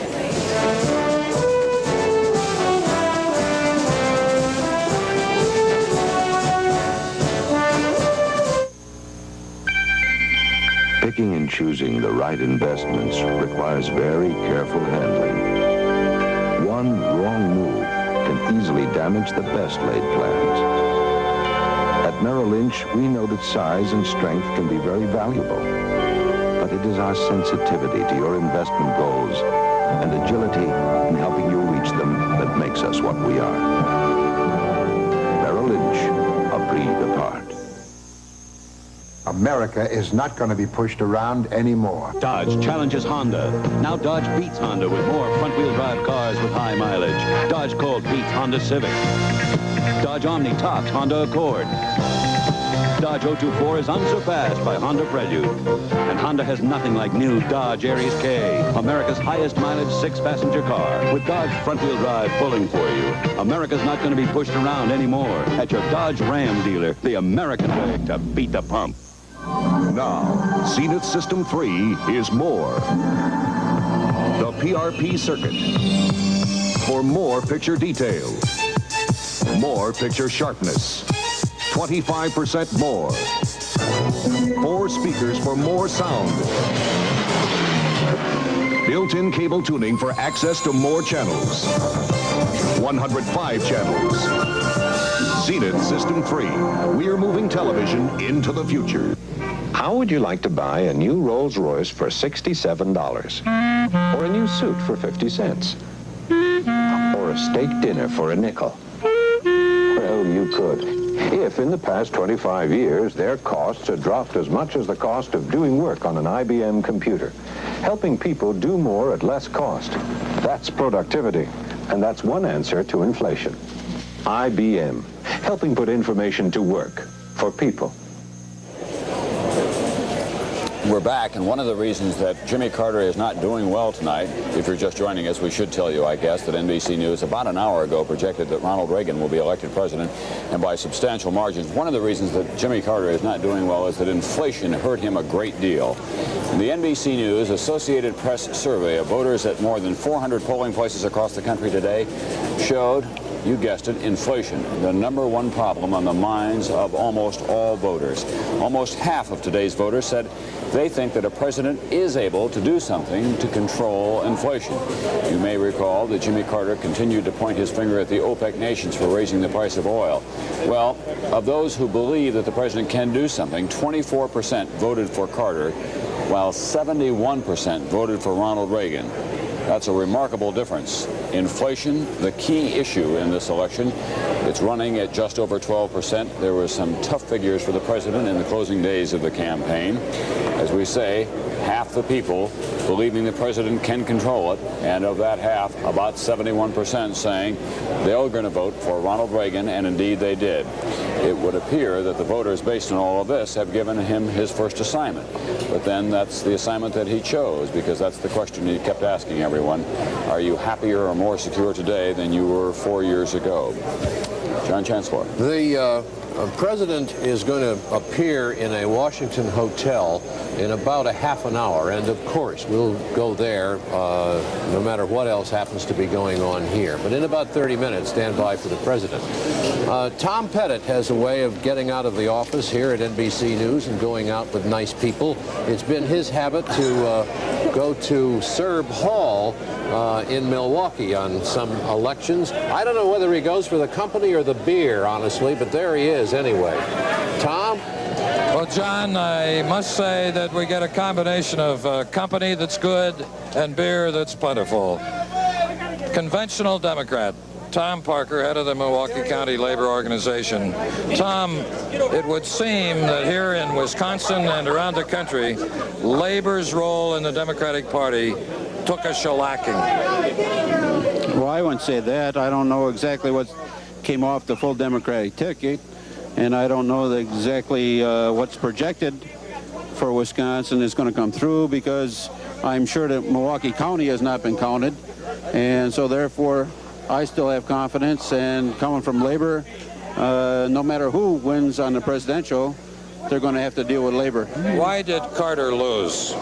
Picking and choosing the right investments requires very careful handling. One wrong move can easily damage the best laid plans. At Merrill Lynch, we know that size and strength can be very valuable. But it is our sensitivity to your investment goals and agility in helping you reach them that makes us what we are. Merrill Lynch, a breed apart. America is not going to be pushed around anymore. Dodge challenges Honda. Now Dodge beats Honda with more front-wheel drive cars with high mileage. Dodge Colt beats Honda Civic. Dodge Omni tops Honda Accord. Dodge 024 is unsurpassed by Honda Prelude. And Honda has nothing like new Dodge Aries K, America's highest mileage 6-passenger car. With Dodge front-wheel drive pulling for you, America's not going to be pushed around anymore. At your Dodge Ram dealer, the American way to beat the pump. Now, Zenith System 3 is more. The PRP circuit. For more picture detail. More picture sharpness. 25% more. 4 speakers for more sound. Built-in cable tuning for access to more channels. 105 channels. Zenith System 3. We're moving television into the future. How would you like to buy a new Rolls-Royce for $67? Or a new suit for 50 cents? Or a steak dinner for a nickel? Well, you could. If in the past 25 years their costs had dropped as much as the cost of doing work on an IBM computer, helping people do more at less cost. That's productivity, and that's one answer to inflation. IBM, helping put information to work for people. We're back, and one of the reasons that Jimmy Carter is not doing well tonight, if you're just joining us, we should tell you, I guess, that NBC News about an hour ago projected that Ronald Reagan will be elected president, and by substantial margins. One of the reasons that Jimmy Carter is not doing well is that inflation hurt him a great deal. The NBC News Associated Press survey of voters at more than 400 polling places across the country today showed, you guessed it, inflation, the #1 problem on the minds of almost all voters. Almost half of today's voters said they think that a president is able to do something to control inflation. You may recall that Jimmy Carter continued to point his finger at the OPEC nations for raising the price of oil. Well, of those who believe that the president can do something, 24% voted for Carter, while 71% voted for Ronald Reagan. That's a remarkable difference. Inflation, the key issue in this election, it's running at just over 12%. There were some tough figures for the president in the closing days of the campaign. As we say, half the people believing the president can control it, and of that half, about 71% saying they're going to vote for Ronald Reagan, and indeed they did. It would appear that the voters, based on all of this, have given him his first assignment. But then that's the assignment that he chose, because that's the question he kept asking everyone. Are you happier or more secure today than you were 4 years ago? John Chancellor. The president is going to appear in a Washington hotel in about a half an hour, and of course we'll go there no matter what else happens to be going on here. But in about 30 minutes, stand by for the president. Tom Pettit has a way of getting out of the office here at NBC News and going out with nice people. It's been his habit to go to Serb Hall in Milwaukee on some elections. I don't know whether he goes for the company or the beer, honestly, but there he is anyway. Tom? Well, John, I must say that we get a combination of company that's good and beer that's plentiful. Conventional Democrat Tom Parker, head of the Milwaukee County Labor Organization. Tom, it would seem that here in Wisconsin and around the country, labor's role in the Democratic Party took a shellacking. Well, I wouldn't say that. I don't know exactly what came off the full Democratic ticket, and I don't know exactly what's projected for Wisconsin is going to come through, because I'm sure that Milwaukee County has not been counted, and so therefore I still have confidence, and coming from labor, no matter who wins on the presidential, they're going to have to deal with labor. Why did Carter lose?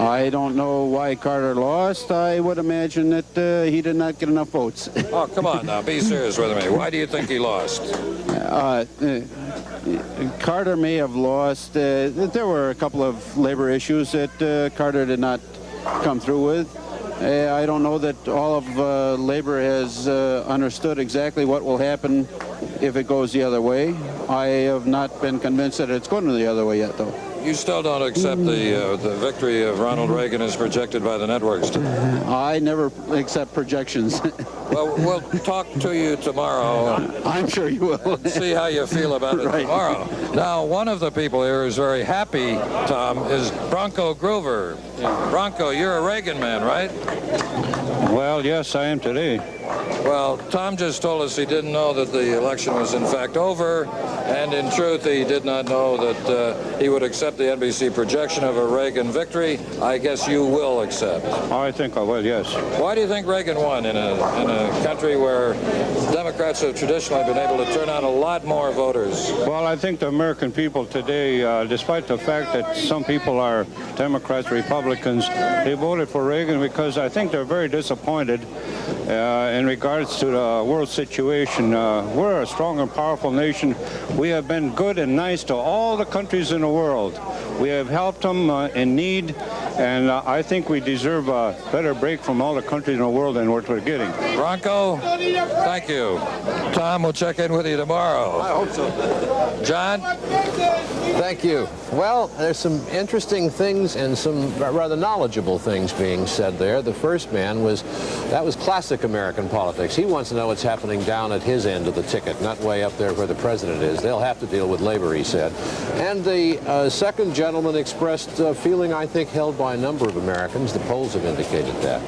I don't know why Carter lost. I would imagine that he did not get enough votes. Oh, come on now, be serious with me. Why do you think he lost? Carter may have lost. There were a couple of labor issues that Carter did not come through with. I don't know that all of labor has understood exactly what will happen if it goes the other way. I have not been convinced that it's going the other way yet, though. You still don't accept the victory of Ronald Reagan as projected by the networks? I never accept projections. Well, we'll talk to you tomorrow. I'm sure you will. See how you feel about it tomorrow. Now, one of the people here who's very happy, Tom, is Bronco Groover. Bronco, you're a Reagan man, right? Well, yes, I am today. Well, Tom just told us he didn't know that the election was in fact over, and in truth he did not know that he would accept the NBC projection of a Reagan victory. I guess you will accept. I think I will, yes. Why do you think Reagan won in a country where Democrats have traditionally been able to turn out a lot more voters? Well, I think the American people today, despite the fact that some people are Democrats, Republicans, they voted for Reagan because I think they're very disappointed in regards to the world situation. We're a strong and powerful nation. We have been good and nice to all the countries in the world. We have helped them in need, and I think we deserve a better break from all the countries in the world than what we're getting. Bronco, thank you. Tom, we'll check in with you tomorrow. I hope so. John? Thank you. Well, there's some interesting things and some rather knowledgeable things being said there. The first man was classic American politics. He wants to know what's happening down at his end of the ticket, not way up there where the president is. They'll have to deal with labor, he said. And the second gentleman expressed a feeling, I think, held by a number of Americans. The polls have indicated that.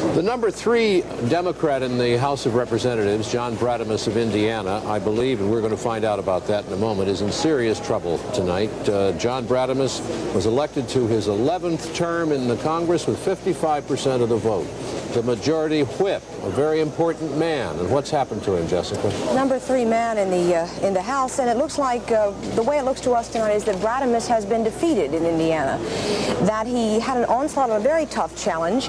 The number 3 Democrat in the House of Representatives, John Bradamus of Indiana, I believe, and we're going to find out about that in a moment, is in serious trouble tonight. John Bradamus was elected to his 11th term in the Congress with 55% of the vote. The majority whip, a very important man. And what's happened to him, Jessica? Number 3 man in the House, and it looks like the way it looks to us tonight is that Bradamus has been defeated in Indiana, that he had an onslaught of a very tough challenge.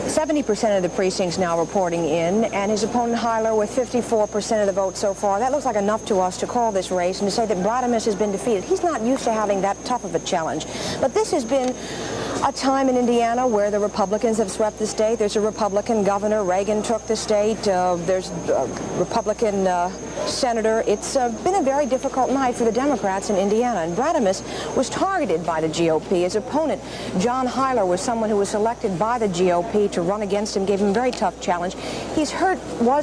70% of the precincts now reporting in, and his opponent Hyler with 54% of the vote so far. That looks like enough to us to call this race and to say that Bradamus has been defeated. He's not used to having that tough of a challenge. But this has been a time in Indiana where the Republicans have swept the state. There's a Republican governor. Reagan took the state. There's a Republican senator. It's been a very difficult night for the Democrats in Indiana. And Bradamus was targeted by the GOP. His opponent, John Hyler, was someone who was selected by the GOP to run against him, gave him a very tough challenge. Was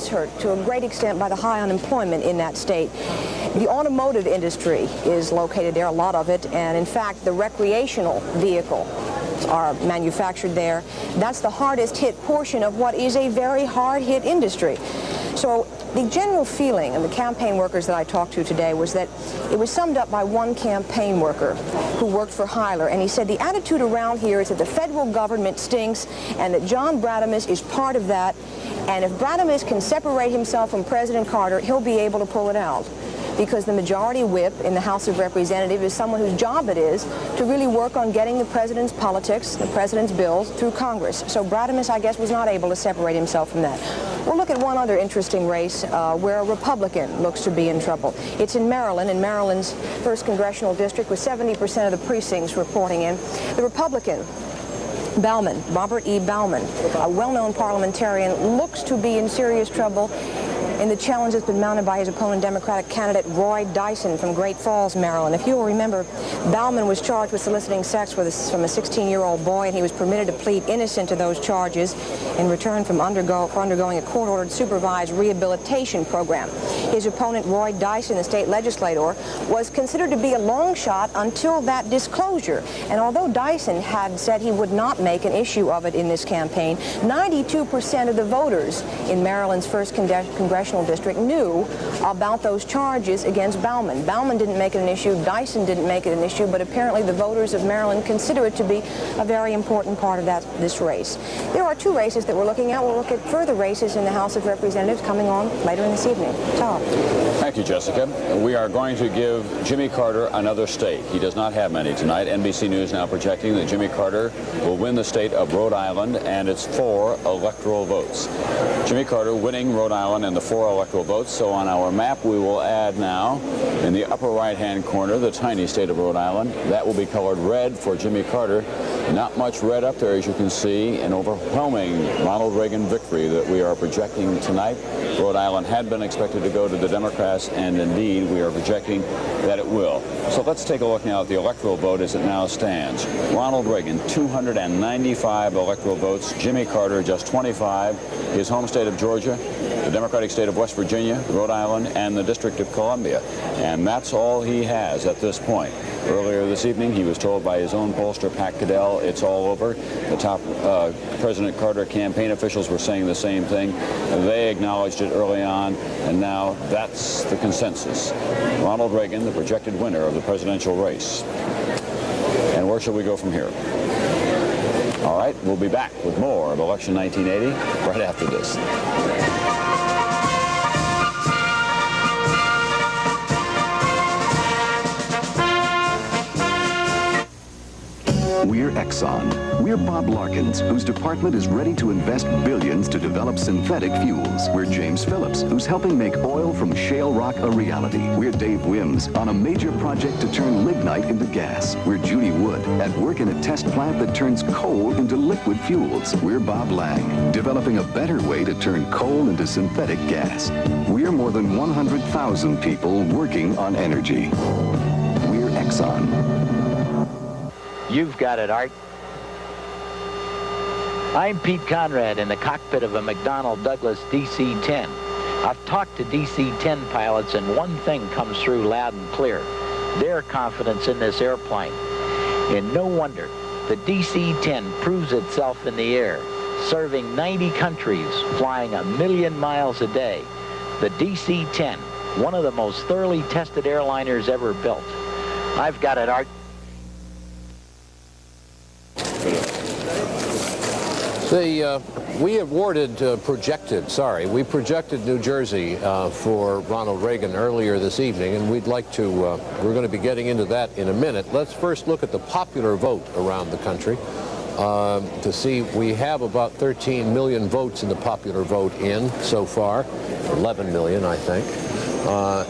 hurt to a great extent by the high unemployment in that state. The automotive industry is located there, a lot of it, and in fact the recreational vehicle are manufactured there. That's the hardest hit portion of what is a very hard hit industry. So the general feeling of the campaign workers that I talked to today was that it was summed up by one campaign worker who worked for Hyler, and he said the attitude around here is that the federal government stinks and that John Bradamus is part of that, and if Bradamus can separate himself from President Carter, he'll be able to pull it out, because the majority whip in the House of Representatives is someone whose job it is to really work on getting the president's politics, the president's bills, through Congress. So Bradamus, I guess, was not able to separate himself from that. We'll look at one other interesting race where a Republican looks to be in trouble. It's in Maryland, in Maryland's 1st Congressional District, with 70% of the precincts reporting in. The Republican, Bauman, Robert E. Bauman, a well-known parliamentarian, looks to be in serious trouble in the challenge that's been mounted by his opponent, Democratic candidate Roy Dyson from Great Falls, Maryland. If you'll remember, Bauman was charged with soliciting sex from a 16-year-old boy, and he was permitted to plead innocent to those charges in return for undergoing a court-ordered supervised rehabilitation program. His opponent, Roy Dyson, the state legislator, was considered to be a long shot until that disclosure. And although Dyson had said he would not make an issue of it in this campaign, 92% of the voters in Maryland's 1st Congressional District knew about those charges against Bauman. Bauman didn't make it an issue, Dyson didn't make it an issue, but apparently the voters of Maryland consider it to be a very important part of this race. There are 2 races that we're looking at. We'll look at further races in the House of Representatives coming on later in this evening. Tom. Thank you, Jessica. We are going to give Jimmy Carter another state. He does not have many tonight. NBC News now projecting that Jimmy Carter will win the state of Rhode Island, and it's 4 electoral votes. Jimmy Carter winning Rhode Island and the 4 electoral votes. So on our map, we will add now in the upper right-hand corner the tiny state of Rhode Island. That will be colored red for Jimmy Carter. Not much red up there, as you can see. An overwhelming Ronald Reagan victory that we are projecting tonight. Rhode Island had been expected to go to the Democrats, and indeed we are projecting that it will. So let's take a look now at the electoral vote as it now stands. Ronald Reagan, 295 electoral votes. Jimmy Carter, just 25. His home state of Georgia, the Democratic state of West Virginia, Rhode Island, and the District of Columbia. And that's all he has at this point. Earlier this evening, he was told by his own pollster, Pat Caddell, it's all over. The top President Carter campaign officials were saying the same thing. They acknowledged it early on, and now that's the consensus. Ronald Reagan, the projected winner of the presidential race. And where shall we go from here? All right, we'll be back with more of Election 1980 right after this. We're Exxon. We're Bob Larkins, whose department is ready to invest billions to develop synthetic fuels. We're James Phillips, who's helping make oil from shale rock a reality. We're Dave Wims, on a major project to turn lignite into gas. We're Judy Wood, at work in a test plant that turns coal into liquid fuels. We're Bob Lang, developing a better way to turn coal into synthetic gas. We're more than 100,000 people working on energy. We're Exxon. You've got it, Art. I'm Pete Conrad in the cockpit of a McDonnell Douglas DC-10. I've talked to DC-10 pilots, and one thing comes through loud and clear: their confidence in this airplane. And no wonder. The DC-10 proves itself in the air. serving 90 countries, flying 1 million miles a day. The DC-10, one of the most thoroughly tested airliners ever built. I've got it, Art. We projected New Jersey for Ronald Reagan earlier this evening, and we'd like to, we're going to be getting into that in a minute. Let's first look at the popular vote around the country to see. We have about 13 million votes in the popular vote in so far, 11 million, I think.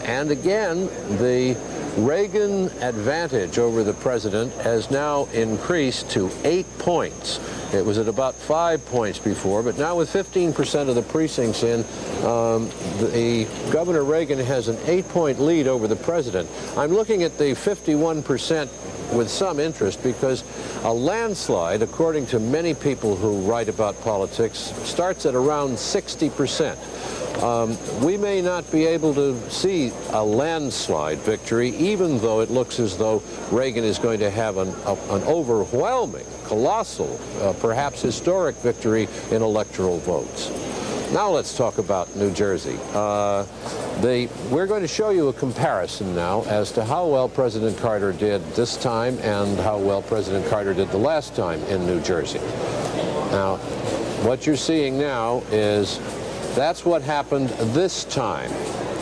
And again, the Reagan advantage over the president has now increased to 8 points. It was at about 5 points before, but now with 15% of the precincts in, the Governor Reagan has an 8-point lead over the president. I'm looking at the 51% with some interest because a landslide, according to many people who write about politics, starts at around 60%. We may not be able to see a landslide victory, even though it looks as though Reagan is going to have an overwhelming, colossal, perhaps historic victory in electoral votes. Now let's talk about New Jersey. We're going to show you a comparison now as to how well President Carter did this time and how well President Carter did the last time in New Jersey. Now, what you're seeing now is that's what happened this time.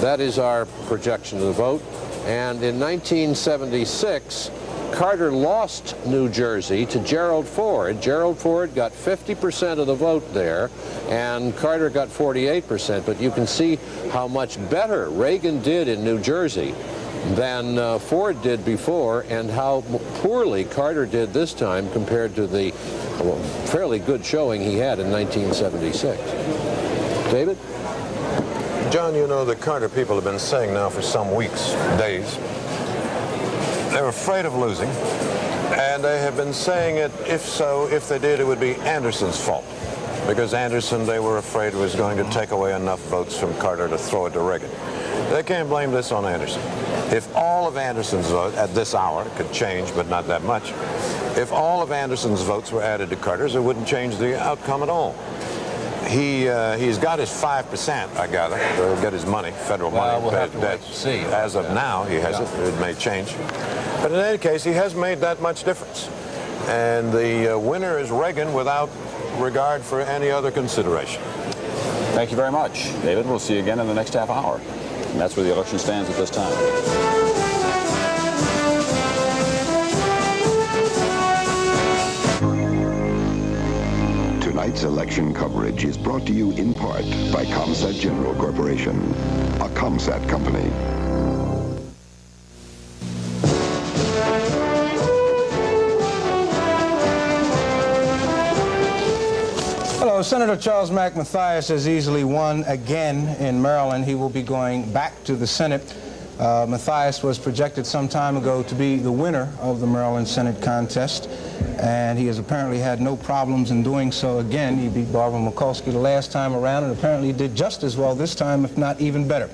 That is our projection of the vote. And in 1976, Carter lost New Jersey to Gerald Ford. Gerald Ford got 50% of the vote there, and Carter got 48%. But you can see how much better Reagan did in New Jersey than Ford did before, and how poorly Carter did this time compared to the fairly good showing he had in 1976. David? John, you know, the Carter people have been saying now for some weeks, days, they're afraid of losing, and they have been saying it, if they did, it would be Anderson's fault. Because Anderson, they were afraid, was going to take away enough votes from Carter to throw it to Reagan. They can't blame this on Anderson. If all of Anderson's votes, at this hour, it could change, but not that much, if all of Anderson's votes were added to Carter's, it wouldn't change the outcome at all. He's got his 5%, I gather, to get his money, federal money. We'll have to wait to see. As of now, he has it. It may change. But in any case, he has made that much difference. And the winner is Reagan without regard for any other consideration. Thank you very much, David. We'll see you again in the next half hour. And that's where the election stands at this time. Tonight's election coverage is brought to you in part by Comsat General Corporation, a Comsat company. Hello, Senator Charles Mack Mathias has easily won again in Maryland. He will be going back to the Senate. Mathias was projected some time ago to be the winner of the Maryland Senate contest, and he has apparently had no problems in doing so again. He beat Barbara Mikulski the last time around and apparently did just as well this time, if not even better.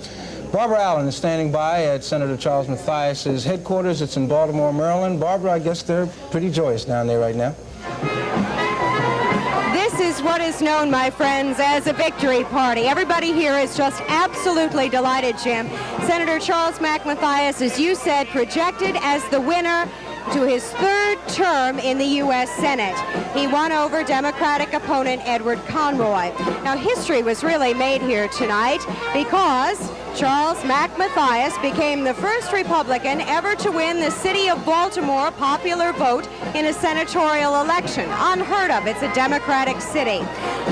Barbara Allen is standing by at Senator Charles Mathias's headquarters. It's in Baltimore, Maryland. Barbara, I guess they're pretty joyous down there right now. This is what is known, my friends, as a victory party. Everybody here is just absolutely delighted, Jim. Senator Charles Mack Mathias, as you said, projected as the winner to his third term in the U.S. Senate. He won over Democratic opponent Edward Conroy. Now, history was really made here tonight because Charles Mack Mathias became the first Republican ever to win the city of Baltimore popular vote in a senatorial election. Unheard of. It's a Democratic city.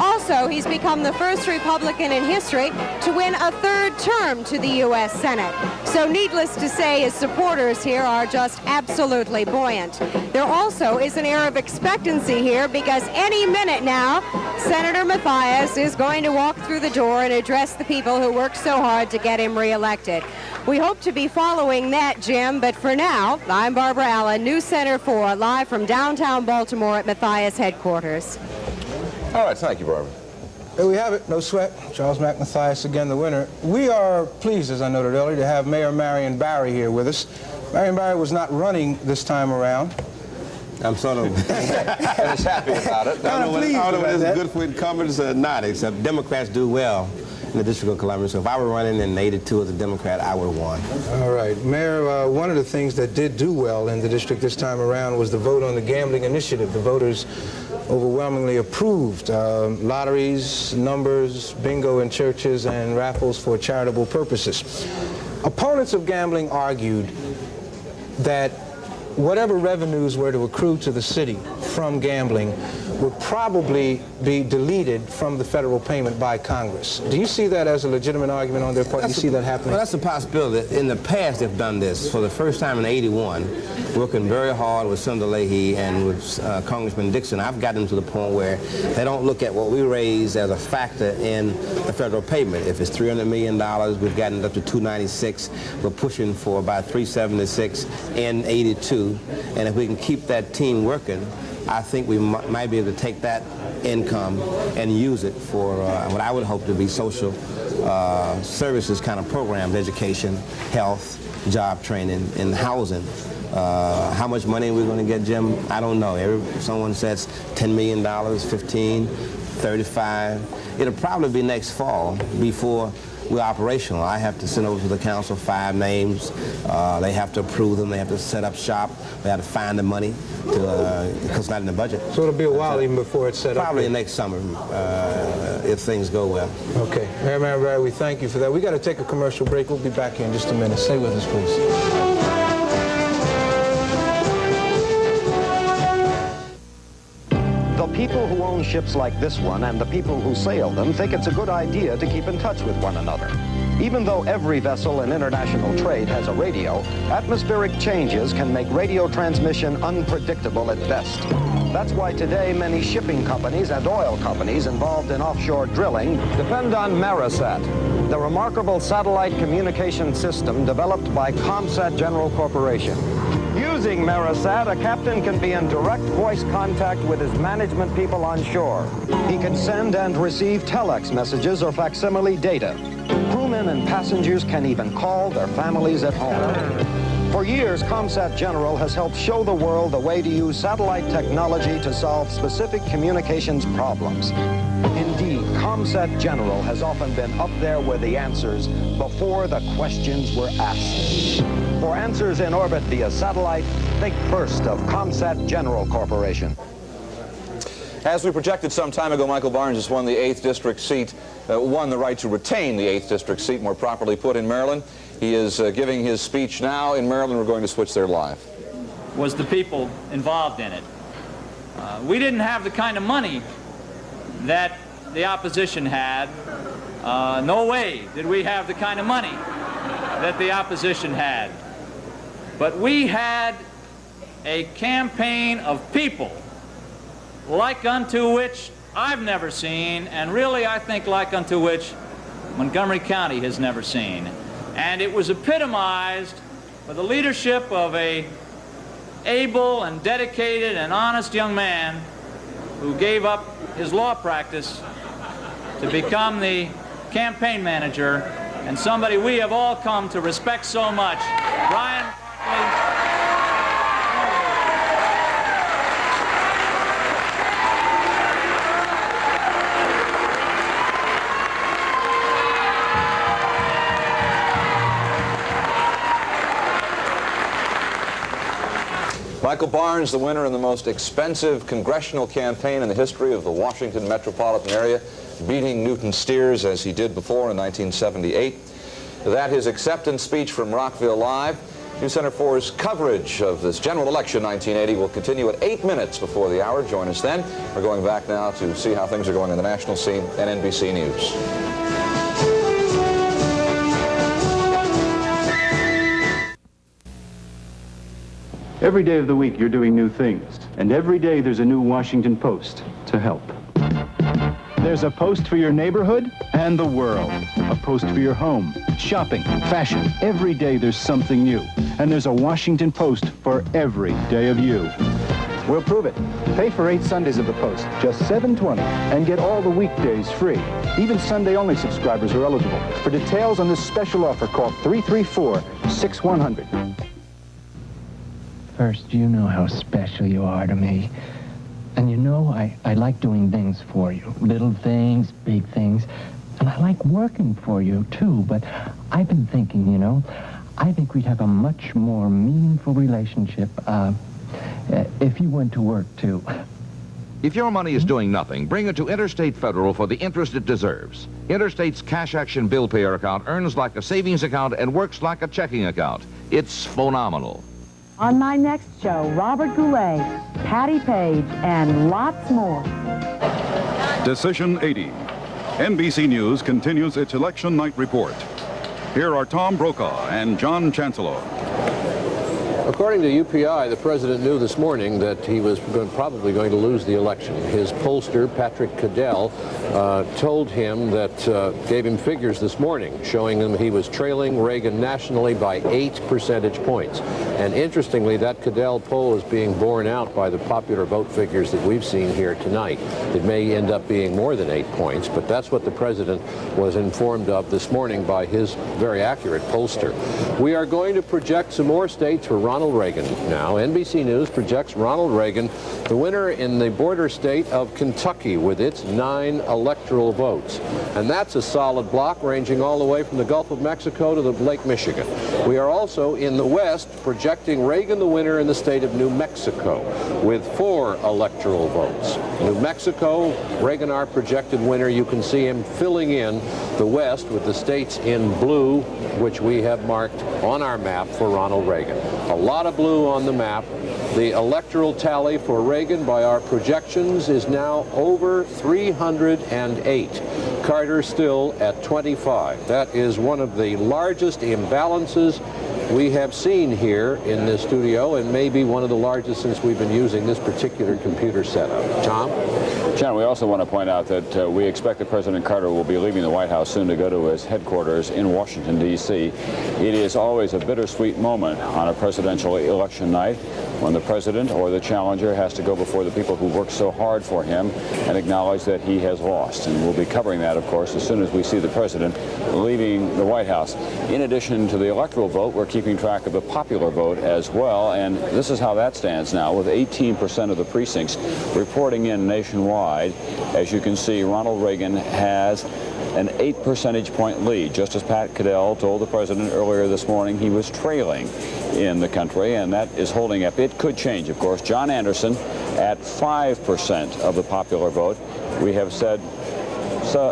Also, he's become the first Republican in history to win a third term to the U.S. Senate. So needless to say, his supporters here are just absolutely buoyant. There also is an air of expectancy here because any minute now, Senator Mathias is going to walk through the door and address the people who worked so hard to get him reelected. We hope to be following that, Jim, but for now, I'm Barbara Allen, News Center 4, live from downtown Baltimore at Mathias headquarters. All right, thank you, Barbara. There we have it, no sweat. Charles Mack Mathias again the winner. We are pleased, as I noted earlier, to have Mayor Marion Barry here with us. Marion Barry was not running this time around. I'm sort of and is happy about it. I don't know whether it's good for incumbents or not, except Democrats do well in the District of Columbia. So if I were running in 82 as a Democrat, I would have won. All right. Mayor, one of the things that did do well in the district this time around was the vote on the gambling initiative. The voters overwhelmingly approved lotteries, numbers, bingo in churches, and raffles for charitable purposes. Opponents of gambling argued that whatever revenues were to accrue to the city from gambling would probably be deleted from the federal payment by Congress. Do you see that as a legitimate argument on their part? Do you see that happening? Well, that's a possibility. In the past, they've done this. For the first time in '81, working very hard with Senator Leahy and with Congressman Dixon, I've gotten to the point where they don't look at what we raise as a factor in the federal payment. If it's $300 million, we've gotten it up to $296. We're pushing for about $376 in '82. And if we can keep that team working, I think we might be able to take that income and use it for what I would hope to be social services kind of programs, education, health, job training, and housing. How much money we're going to get, Jim, I don't know. Someone says $10 million, 15, 35. It'll probably be next fall before we're operational. I have to send over to the council 5 names. They have to approve them. They have to set up shop. They have to find the money because it's not in the budget. So it'll be a while even before it's set up? Probably next summer if things go well. Okay. Mayor Brad, we thank you for that. We got to take a commercial break. We'll be back here in just a minute. Stay with us, please. The people who own ships like this one and the people who sail them think it's a good idea to keep in touch with one another. Even though every vessel in international trade has a radio, atmospheric changes can make radio transmission unpredictable at best. That's why today many shipping companies and oil companies involved in offshore drilling depend on Marisat, the remarkable satellite communication system developed by ComSat General Corporation. Using Marisat, a captain can be in direct voice contact with his management people on shore. He can send and receive telex messages or facsimile data. Crewmen and passengers can even call their families at home. For years, ComSat General has helped show the world the way to use satellite technology to solve specific communications problems. Indeed, ComSat General has often been up there with the answers before the questions were asked. For answers in orbit via satellite, think first of ComSat General Corporation. As we projected some time ago, Michael Barnes has won the 8th District seat, won the right to retain the 8th District seat, more properly put, in Maryland. He is giving his speech now in Maryland. We're going to switch there live. Was the people involved in it. We didn't have the kind of money that the opposition had. No way did we have the kind of money that the opposition had. But we had a campaign of people like unto which I've never seen, and really I think like unto which Montgomery County has never seen. And it was epitomized by the leadership of an able and dedicated and honest young man who gave up his law practice to become the campaign manager, and somebody we have all come to respect so much, Brian Barkley. Michael Barnes, the winner in the most expensive congressional campaign in the history of the Washington metropolitan area, beating Newton Steers as he did before in 1978. That his acceptance speech from Rockville Live. News Center 4's coverage of this general election 1980 will continue at 8 minutes before the hour. Join us then. We're going back now to see how things are going in the national scene and NBC News. Every day of the week you're doing new things, and every day there's a new Washington Post to help. There's a post for your neighborhood and the world. A post for your home, shopping, fashion. Every day there's something new. And there's a Washington Post for every day of you. We'll prove it. Pay for 8 Sundays of the Post, just $7.20, and get all the weekdays free. Even Sunday-only subscribers are eligible. For details on this special offer, call 334-6100. First, you know how special you are to me. And you know I like doing things for you. Little things, big things. And I like working for you, too. But I've been thinking, you know, I think we'd have a much more meaningful relationship if you went to work, too. If your money is doing nothing, bring it to Interstate Federal for the interest it deserves. Interstate's cash action bill payer account earns like a savings account and works like a checking account. It's phenomenal. On my next show, Robert Goulet, Patty Page, and lots more. Decision 80. NBC News continues its election night report. Here are Tom Brokaw and John Chancellor. According to UPI, the president knew this morning that he was probably going to lose the election. His pollster, Patrick Cadell, told him that, gave him figures this morning showing him he was trailing Reagan nationally by 8 percentage points. And interestingly, that Cadell poll is being borne out by the popular vote figures that we've seen here tonight. It may end up being more than 8 points, but that's what the president was informed of this morning by his very accurate pollster. We are going to project some more states for Ronald Reagan now. NBC News projects Ronald Reagan the winner in the border state of Kentucky with its 9 electoral votes. And that's a solid block ranging all the way from the Gulf of Mexico to the Lake Michigan. We are also in the West projecting Reagan the winner in the state of New Mexico with 4 electoral votes. New Mexico, Reagan our projected winner. You can see him filling in the West with the states in blue, which we have marked on our map for Ronald Reagan. A lot of blue on the map. The electoral tally for Reagan by our projections is now over 308. Carter still at 25. That is one of the largest imbalances we have seen here in this studio, and maybe one of the largest since we've been using this particular computer setup. Tom? John, we also want to point out that we expect that President Carter will be leaving the White House soon to go to his headquarters in Washington, D.C. It is always a bittersweet moment on a presidential election night when the president or the challenger has to go before the people who worked so hard for him and acknowledge that he has lost. And we'll be covering that, of course, as soon as we see the president leaving the White House. In addition to the electoral vote, we're keeping track of the popular vote as well, and this is how that stands now, with 18% of the precincts reporting in nationwide. As you can see, Ronald Reagan has an 8 percentage point lead. Just as Pat Cadell told the president earlier this morning, he was trailing in the country, and that is holding up. It could change, of course. John Anderson at 5% of the popular vote. We have said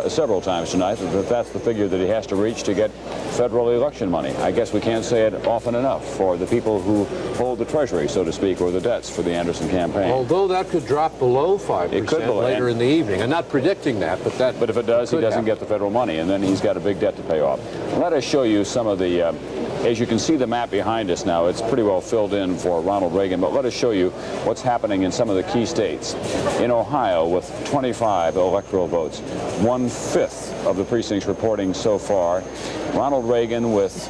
several times tonight that that's the figure that he has to reach to get federal election money. I guess we can't say it often enough for the people who hold the treasury, so to speak, or the debts for the Anderson campaign. Although that could drop below 5% later in the evening. I'm not predicting that, but if it does, he doesn't get the federal money, and then he's got a big debt to pay off. Let us show you some of the as you can see the map behind us now, it's pretty well filled in for Ronald Reagan, but let us show you what's happening in some of the key states. In Ohio, with 25 electoral votes, 1/5 of the precincts reporting so far. Ronald Reagan with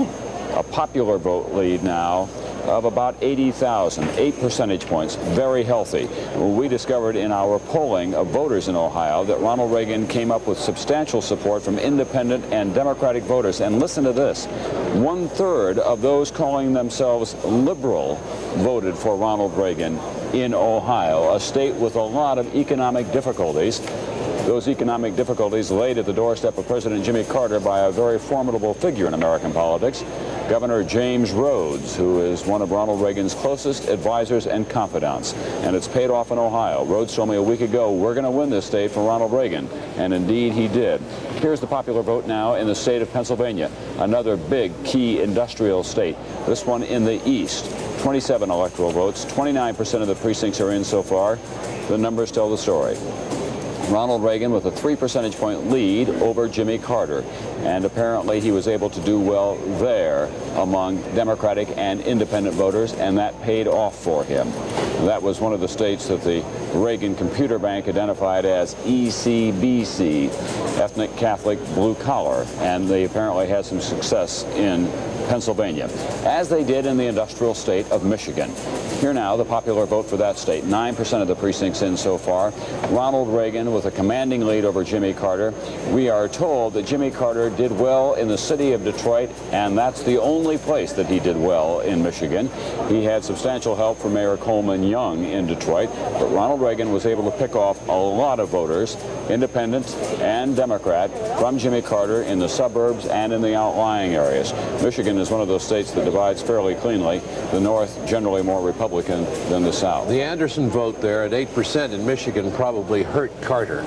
a popular vote lead now of about 80,000, 8 percentage points, very healthy. We discovered in our polling of voters in Ohio that Ronald Reagan came up with substantial support from independent and Democratic voters. And listen to this, 1/3 of those calling themselves liberal voted for Ronald Reagan in Ohio, a state with a lot of economic difficulties. Those economic difficulties laid at the doorstep of President Jimmy Carter by a very formidable figure in American politics, Governor James Rhodes, who is one of Ronald Reagan's closest advisors and confidants. And it's paid off in Ohio. Rhodes told me a week ago, we're going to win this state for Ronald Reagan. And indeed he did. Here's the popular vote now in the state of Pennsylvania, another big key industrial state. This one in the east. 27 electoral votes, 29% of the precincts are in so far. The numbers tell the story. Ronald Reagan with a 3 percentage point lead over Jimmy Carter. And apparently he was able to do well there among Democratic and independent voters, and that paid off for him. That was one of the states that the Reagan Computer Bank identified as ECBC, ethnic Catholic blue collar, and they apparently had some success in Pennsylvania, as they did in the industrial state of Michigan. Here now, the popular vote for that state, 9% of the precincts in so far. Ronald Reagan with a commanding lead over Jimmy Carter. We are told that Jimmy Carter did well in the city of Detroit, and that's the only place that he did well in Michigan. He had substantial help from Mayor Coleman Young in Detroit, but Ronald Reagan was able to pick off a lot of voters, independent and Democrat, from Jimmy Carter in the suburbs and in the outlying areas. Michigan is one of those states that divides fairly cleanly. The North generally more Republican than the South. The Anderson vote there at 8% in Michigan probably hurt Carter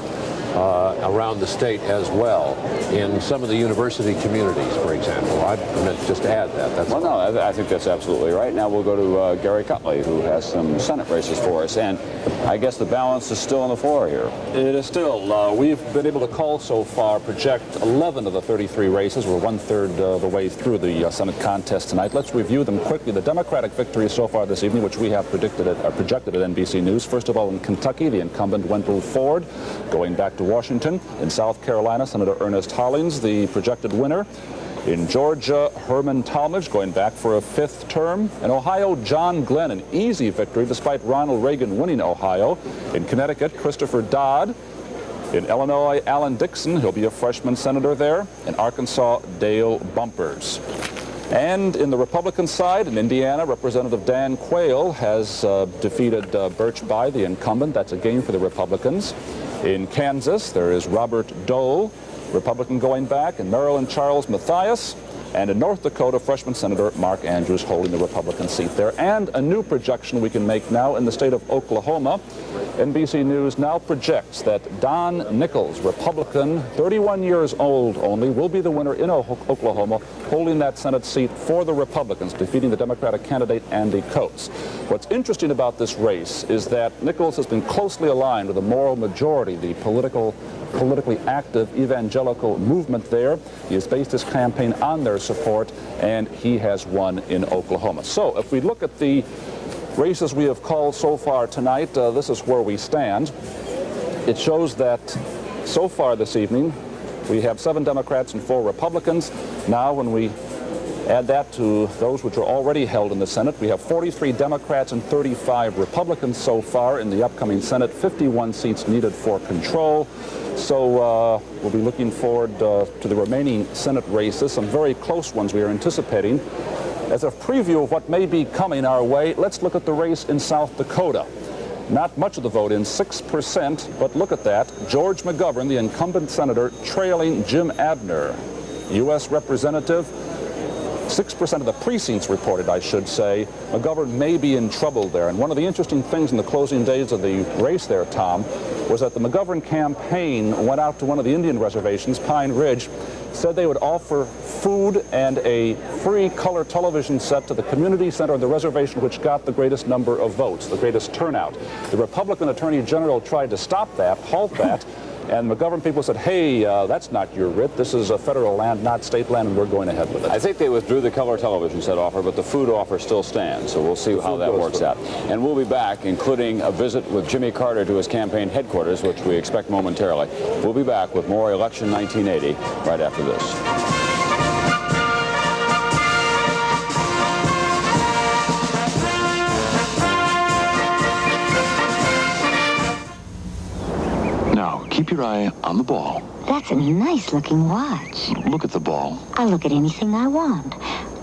around the state as well in some of the university communities, for example. I meant just to add that. That's well, no, I think that's absolutely right. Now we'll go to Garrick Utley, who has some Senate races for us, and I guess the balance is still on the floor here. It is still. We've been able to call so far, project 11 of the 33 races. We're one-third the way through the Senate contest tonight. Let's review them quickly. The Democratic victories so far this evening, which we have projected at NBC News. First of all, in Kentucky, the incumbent Wendell Ford, going back to Washington. In South Carolina, Senator Ernest Hollings, the projected winner. In Georgia, Herman Talmadge, going back for a 5th term. In Ohio, John Glenn, an easy victory despite Ronald Reagan winning Ohio. In Connecticut, Christopher Dodd. In Illinois, Alan Dixon, he'll be a freshman senator there. In Arkansas, Dale Bumpers. And in the Republican side, in Indiana, Representative Dan Quayle has defeated Birch Bayh, the incumbent. That's a gain for the Republicans. In Kansas, there is Robert Dole, Republican going back. In Maryland, Charles Mathias. And in North Dakota, freshman Senator Mark Andrews holding the Republican seat there. And a new projection we can make now in the state of Oklahoma. NBC News now projects that Don Nichols, Republican, 31 years old only, will be the winner in Oklahoma, holding that Senate seat for the Republicans, defeating the Democratic candidate Andy Coates. What's interesting about this race is that Nichols has been closely aligned with the moral majority, the politically active evangelical movement there. He has based his campaign on their support, and he has won in Oklahoma. So if we look at the races we have called so far tonight, this is where we stand. It shows that so far this evening we have 7 Democrats and 4 Republicans. Now when we add that to those which are already held in the Senate, we have 43 Democrats and 35 Republicans so far in the upcoming Senate, 51 seats needed for control. So we'll be looking forward to the remaining Senate races, some very close ones we are anticipating. As a preview of what may be coming our way, let's look at the race in South Dakota. Not much of the vote in, 6%, but look at that. George McGovern, the incumbent senator, trailing Jim Abner, U.S. Representative. 6% of the precincts reported, I should say. McGovern may be in trouble there. And one of the interesting things in the closing days of the race there, Tom, was that the McGovern campaign went out to one of the Indian reservations, Pine Ridge, said they would offer food and a free color television set to the community center of the reservation, which got the greatest number of votes, the greatest turnout. The Republican Attorney General tried to stop that, halt that, and McGovern people said, hey, that's not your writ. This is a federal land, not state land, and we're going ahead with it. I think they withdrew the color television set offer, but the food offer still stands, so we'll see how that works out. And we'll be back, including a visit with Jimmy Carter to his campaign headquarters, which we expect momentarily. We'll be back with more Election 1980 right after this. Keep your eye on the ball. That's a nice-looking watch. Look at the ball. I'll look at anything I want.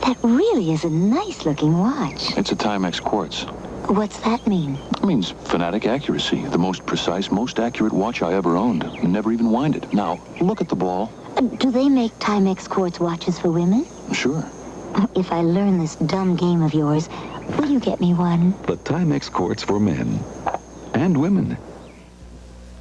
That really is a nice-looking watch. It's a Timex quartz. What's that mean? It means fanatic accuracy. The most precise, most accurate watch I ever owned. And never even winded. Now, look at the ball. Do they make Timex quartz watches for women? Sure. If I learn this dumb game of yours, will you get me one? The Timex quartz for men. And women.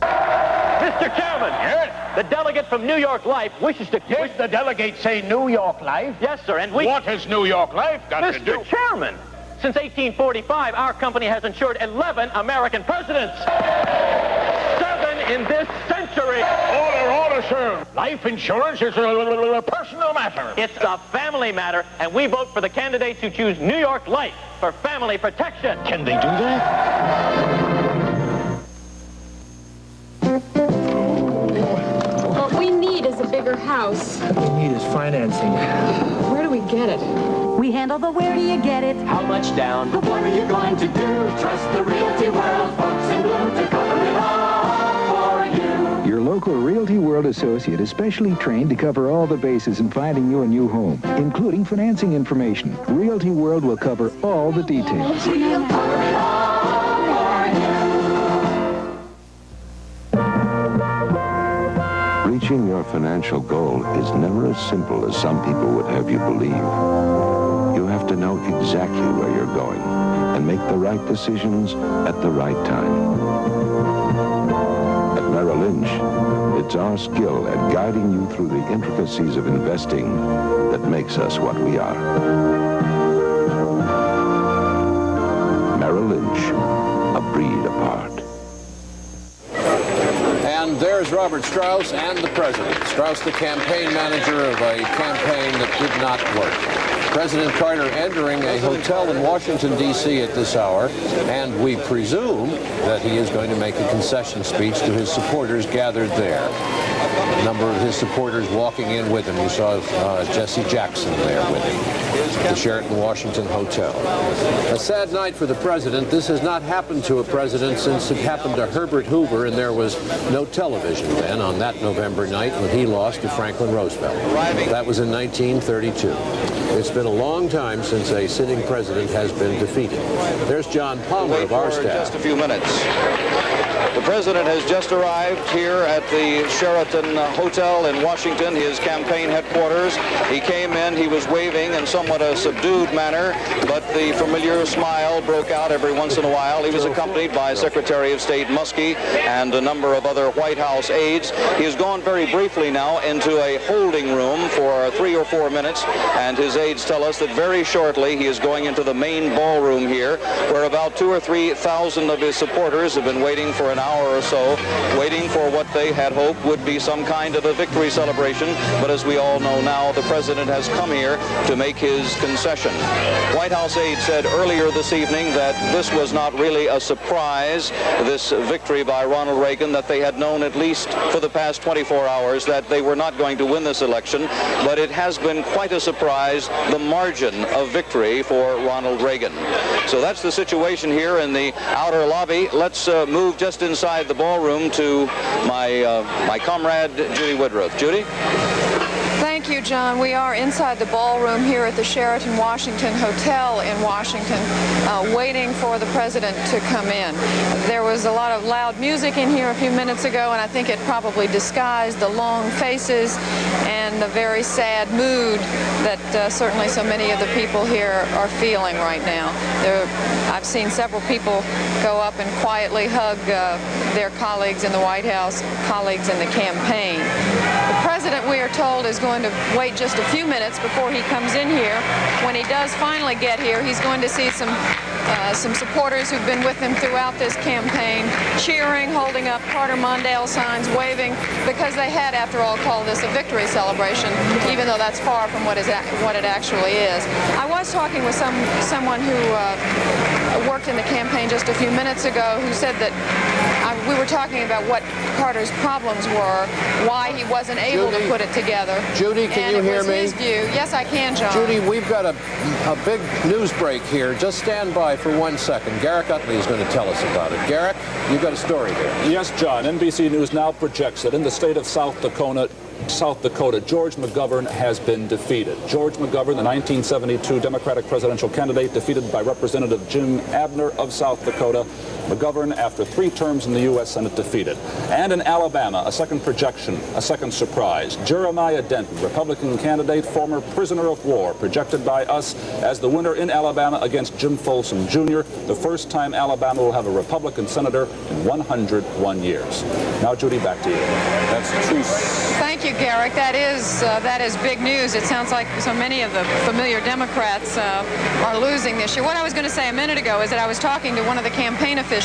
Mr. Chairman! Yes? The delegate from New York Life wishes to... Yes, the delegate say New York Life? Yes, sir, and we... What has New York Life got to do? Mr. Chairman! Since 1845, our company has insured 11 American presidents. 7 in this century. Order, sir. Life insurance is a personal matter. It's a family matter, and we vote for the candidates who choose New York Life for family protection. Can they do that? What we need is a bigger house. What we need is financing. Where do we get it? We handle the where do you get it? How much down? But what are you going to do? Trust the realty world, folks in blue, to cover it all for you. associate is specially trained to cover all the bases in finding you a new home, including financing information. Realty World will cover all the details. Reaching your financial goal is never as simple as some people would have you believe. You have to know exactly where you're going and make the right decisions at the right time. At Merrill Lynch, it's our skill at guiding you through the intricacies of investing that makes us what we are. Merrill Lynch, a breed apart. And there's Robert Strauss and the president. Strauss, the campaign manager of a campaign that did not work. President Carter entering a hotel in Washington, D.C. at this hour, and we presume that he is going to make a concession speech to his supporters gathered there. A number of his supporters walking in with him. You saw Jesse Jackson there with him. The Sheraton Washington Hotel. A sad night for the president. This has not happened to a president since it happened to Herbert Hoover, and there was no television then on that November night when he lost to Franklin Roosevelt. That was in 1932. It's been a long time since a sitting president has been defeated. There's John Palmer of our staff. Just a few minutes. The president has just arrived here at the Sheraton Hotel in Washington, his campaign headquarters. He came in, he was waving in somewhat a subdued manner, but the familiar smile broke out every once in a while. He was accompanied by Secretary of State Muskie and a number of other White House aides. He has gone very briefly now into a holding room for 3 or 4 minutes, and his aides tell us that very shortly he is going into the main ballroom here, where about 2,000 or 3,000 of his supporters have been waiting for an hour or so, waiting for what they had hoped would be some kind of a victory celebration. But as we all know now, the president has come here to make his concession. White House aides said earlier this evening that this was not really a surprise, this victory by Ronald Reagan, that they had known at least for the past 24 hours that they were not going to win this election, but it has been quite a surprise, the margin of victory for Ronald Reagan. So that's the situation here in the outer lobby. Let's move just inside the ballroom to my comrade, Judy Woodruff. Judy? Thank you, John. We are inside the ballroom here at the Sheraton Washington Hotel in Washington, waiting for the president to come in. There was a lot of loud music in here a few minutes ago, and I think it probably disguised the long faces and the very sad mood that certainly so many of the people here are feeling right now. I've seen several people go up and quietly hug their colleagues in the White House, colleagues in the campaign. The president, we are told, is going to wait just a few minutes before he comes in here. When he does finally get here, he's going to see some supporters who've been with him throughout this campaign, cheering, holding up Carter Mondale signs, waving, because they had, after all, called this a victory celebration, even though that's far from what it actually is. I was talking with someone who worked in the campaign just a few minutes ago, who said that we were talking about what Carter's problems were, why he wasn't able to put it together. Judy, can you hear me? And it was his view. Yes, I can, John. Judy, we've got a big news break here. Just stand by for 1 second. Garrick Utley is going to tell us about it. Garrick, you've got a story here. Yes, John. NBC News now projects that in the state of South Dakota, George McGovern has been defeated. George McGovern, the 1972 Democratic presidential candidate, defeated by Representative Jim Abner of South Dakota. McGovern, after 3 terms in the U.S. Senate, defeated. And in Alabama, a second projection, a second surprise. Jeremiah Denton, Republican candidate, former prisoner of war, projected by us as the winner in Alabama against Jim Folsom Jr., the first time Alabama will have a Republican senator in 101 years. Now, Judy, back to you. That's true. Thank you, Garrick. That is big news. It sounds like so many of the familiar Democrats are losing this year. What I was going to say a minute ago is that I was talking to one of the campaign officials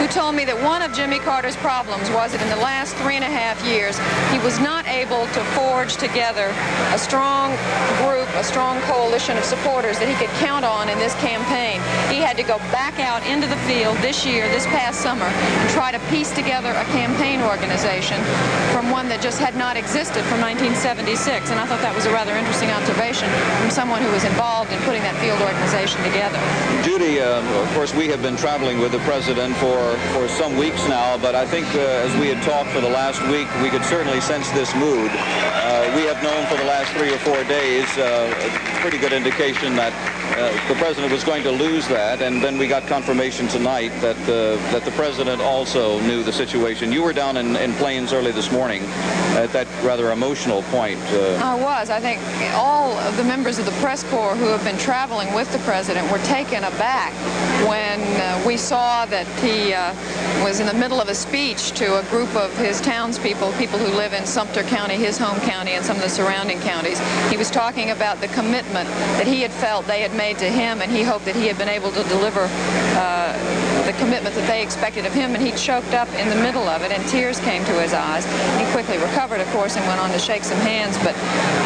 who told me that one of Jimmy Carter's problems was that in the last 3.5 years, he was not able to forge together a strong group, a strong coalition of supporters that he could count on in this campaign. He had to go back out into the field this year, this past summer, and try to piece together a campaign organization from one that just had not existed from 1976. And I thought that was a rather interesting observation from someone who was involved in putting that field organization together. Judy, of course, we have been traveling with the president president for some weeks now, but I think as we had talked for the last week, we could certainly sense this mood. We have known for the last 3 or 4 days, a pretty good indication that the president was going to lose that, and then we got confirmation tonight that the president also knew the situation. You were down in Plains early this morning at that rather emotional point. I was. I think all of the members of the press corps who have been traveling with the president were taken aback when we saw that he was in the middle of a speech to a group of his townspeople, people who live in Sumter County, his home county, and some of the surrounding counties. He was talking about the commitment that he had felt they had made to him, and he hoped that he had been able to deliver the commitment that they expected of him, and he choked up in the middle of it, and tears came to his eyes. He quickly recovered, of course, and went on to shake some hands, but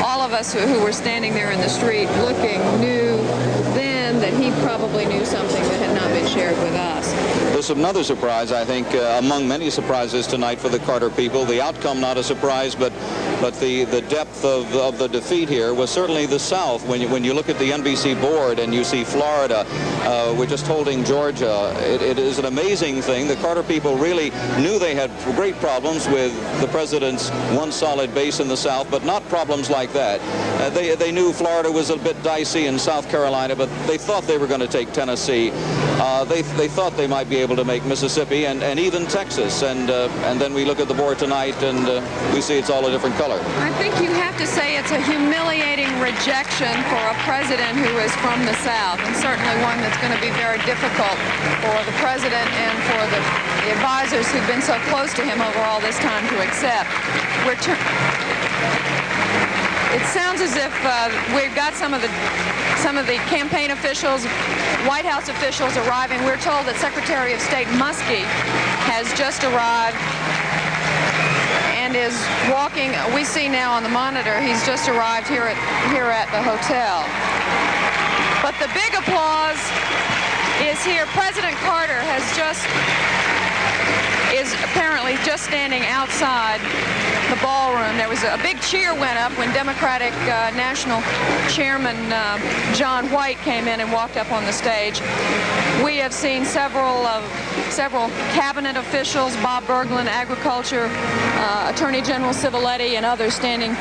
all of us who were standing there in the street looking knew then that he probably knew something that had not been shared with us. There's another surprise, I think, among many surprises tonight for the Carter people. The outcome not a surprise, but the depth of the defeat here was certainly the South. When you look at the NBC board and you see Florida, we're just holding Georgia. It is an amazing thing. The Carter people really knew they had great problems with the president's one solid base in the South, but not problems like that. They knew Florida was a bit dicey in South Carolina, but they thought they were going to take Tennessee. They thought they might be able to make Mississippi and even Texas. And then we look at the board tonight and we see it's all a different color. I think you have to say it's a humiliating rejection for a president who is from the South, and certainly one that's going to be very difficult for the president and for the advisors who've been so close to him over all this time to accept. It sounds as if we've got some of the campaign officials, White House officials arriving. We're told that Secretary of State Muskie has just arrived and is walking. We see now on the monitor he's just arrived here at the hotel. But the big applause is here. President Carter is apparently just standing outside the ballroom. There was a big cheer went up when Democratic National Chairman John White came in and walked up on the stage. We have seen several cabinet officials, Bob Bergland, Agriculture, Attorney General Civiletti, and others standing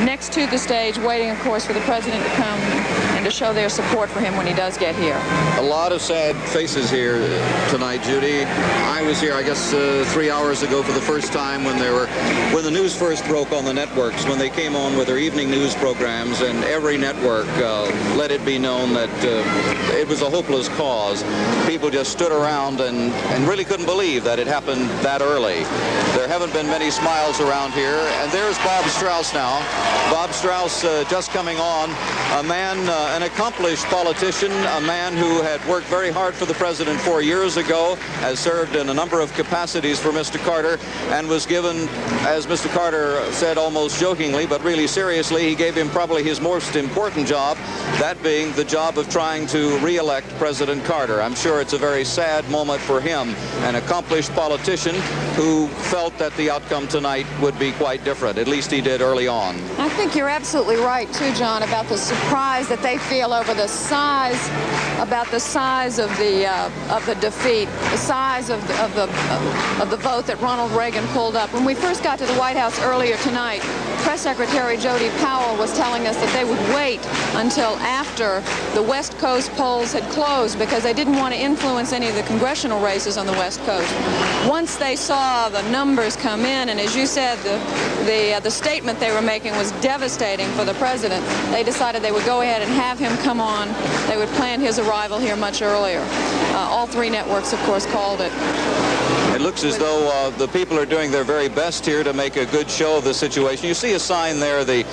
next to the stage, waiting, of course, for the president to come and to show their support for him when he does get here. A lot of sad faces here tonight, Judy. I was here, I guess, 3 hours ago for the first time when the news first broke on the networks, when they came on with their evening news programs, and every network let it be known that it was a hopeless cause. People just stood around and really couldn't believe that it happened that early. There haven't been many smiles around here, and there's Bob Strauss now. Bob Strauss just coming on, a man, an accomplished politician, a man who had worked very hard for the president 4 years ago, has served in a number of capacities for Mr. Carter, and was given, as Mr. Carter said almost jokingly, but really seriously, he gave him probably his most important job, that being the job of trying to re-elect President Carter. I'm sure it's a very sad moment for him, an accomplished politician who felt that the outcome tonight would be quite different. At least he did early on. I think you're absolutely right, too, John, about the surprise that they feel over the size of the defeat, the size of the vote that Ronald Reagan pulled up. When we first got to the White House earlier tonight, Press Secretary Jody Powell was telling us that they would wait until after the West Coast polls had closed because they didn't want to influence any of the congressional races on the West Coast. Once they saw the numbers come in, and as you said, the statement they were making was devastating for the president, they decided they would go ahead and have him come on. They would plan his arrival here much earlier. All three networks, of course, called it. It looks as though the people are doing their very best here to make a good show of the situation. You see a sign there, the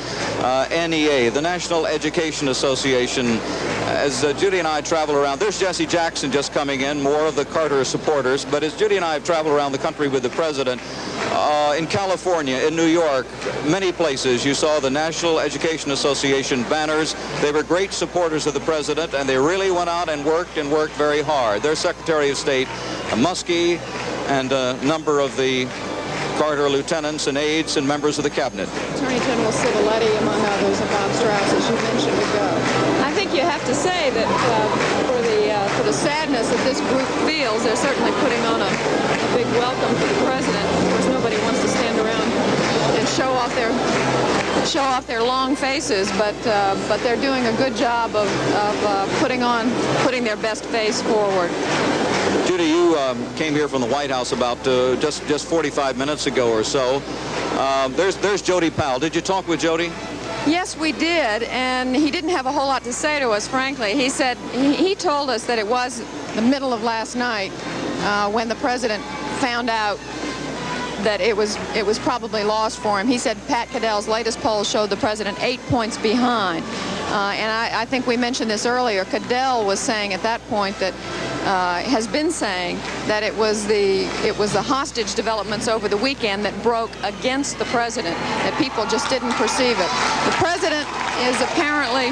NEA, the National Education Association. As Judy and I travel around, there's Jesse Jackson just coming in, more of the Carter supporters. But as Judy and I have traveled around the country with the president, in California, in New York, many places, you saw the National Education Association banners. They were great supporters of the president, and they really went out and worked very hard. Their Secretary of State, Muskie, and a number of the Carter lieutenants and aides and members of the cabinet. Attorney General Civiletti, among others, and Bob Strauss, as you mentioned ago. I think you have to say that for the the sadness that this group feels. They're certainly putting on a big welcome for the president. Of course, nobody wants to stand around and show off their long faces, but they're doing a good job of putting their best face forward. Judy, you came here from the White House about just 45 minutes ago or so. There's Jody Powell. Did you talk with Jody? Yes, we did, and he didn't have a whole lot to say to us, frankly. He said he told us that it was the middle of last night when the president found out that it was probably lost for him. He said Pat Caddell's latest poll showed the president 8 points behind. And I think we mentioned this earlier. Caddell was saying at that point that has been saying that it was the hostage developments over the weekend that broke against the president, that people just didn't perceive it. The president is apparently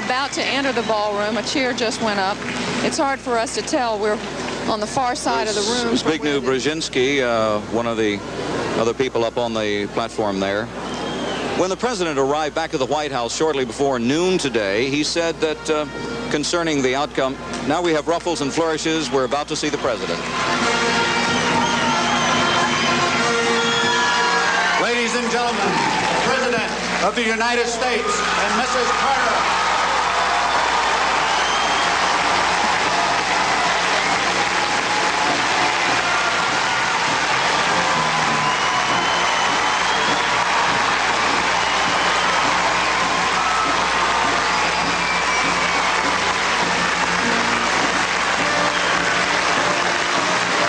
about to enter the ballroom. A cheer just went up. It's hard for us to tell. We're on the far side of the room. Zbigniew Brzezinski, one of the other people up on the platform there. When the president arrived back at the White House shortly before noon today, he said that concerning the outcome, now we have ruffles and flourishes. We're about to see the president. Ladies and gentlemen, the President of the United States and Mrs. Carter.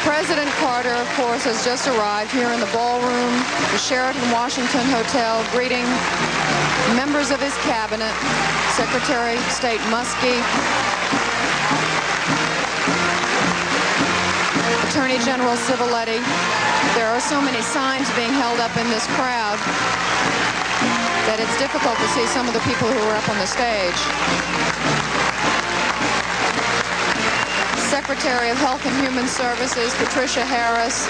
President Carter, of course, has just arrived here in the ballroom, the Sheraton Washington Hotel, greeting members of his cabinet, Secretary of State Muskie, Attorney General Civiletti. There are so many signs being held up in this crowd that it's difficult to see some of the people who are up on the stage. Secretary of Health and Human Services, Patricia Harris,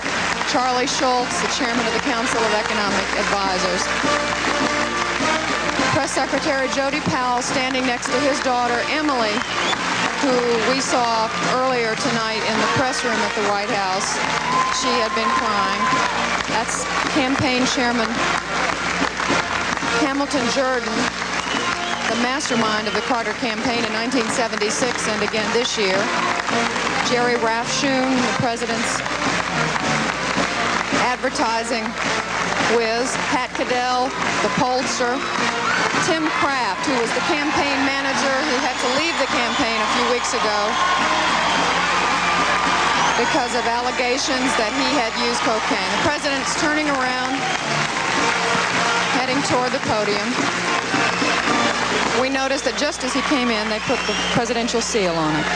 Charlie Schultz, the chairman of the Council of Economic Advisors. Press Secretary Jody Powell standing next to his daughter, Emily, who we saw earlier tonight in the press room at the White House. She had been crying. That's campaign chairman Hamilton Jordan, the mastermind of the Carter campaign in 1976 and again this year. Jerry Rafshoon, the president's advertising whiz. Pat Caddell, the pollster. Tim Kraft, who was the campaign manager who had to leave the campaign a few weeks ago because of allegations that he had used cocaine. The president's turning around, heading toward the podium. We noticed that just as he came in, they put the presidential seal on it.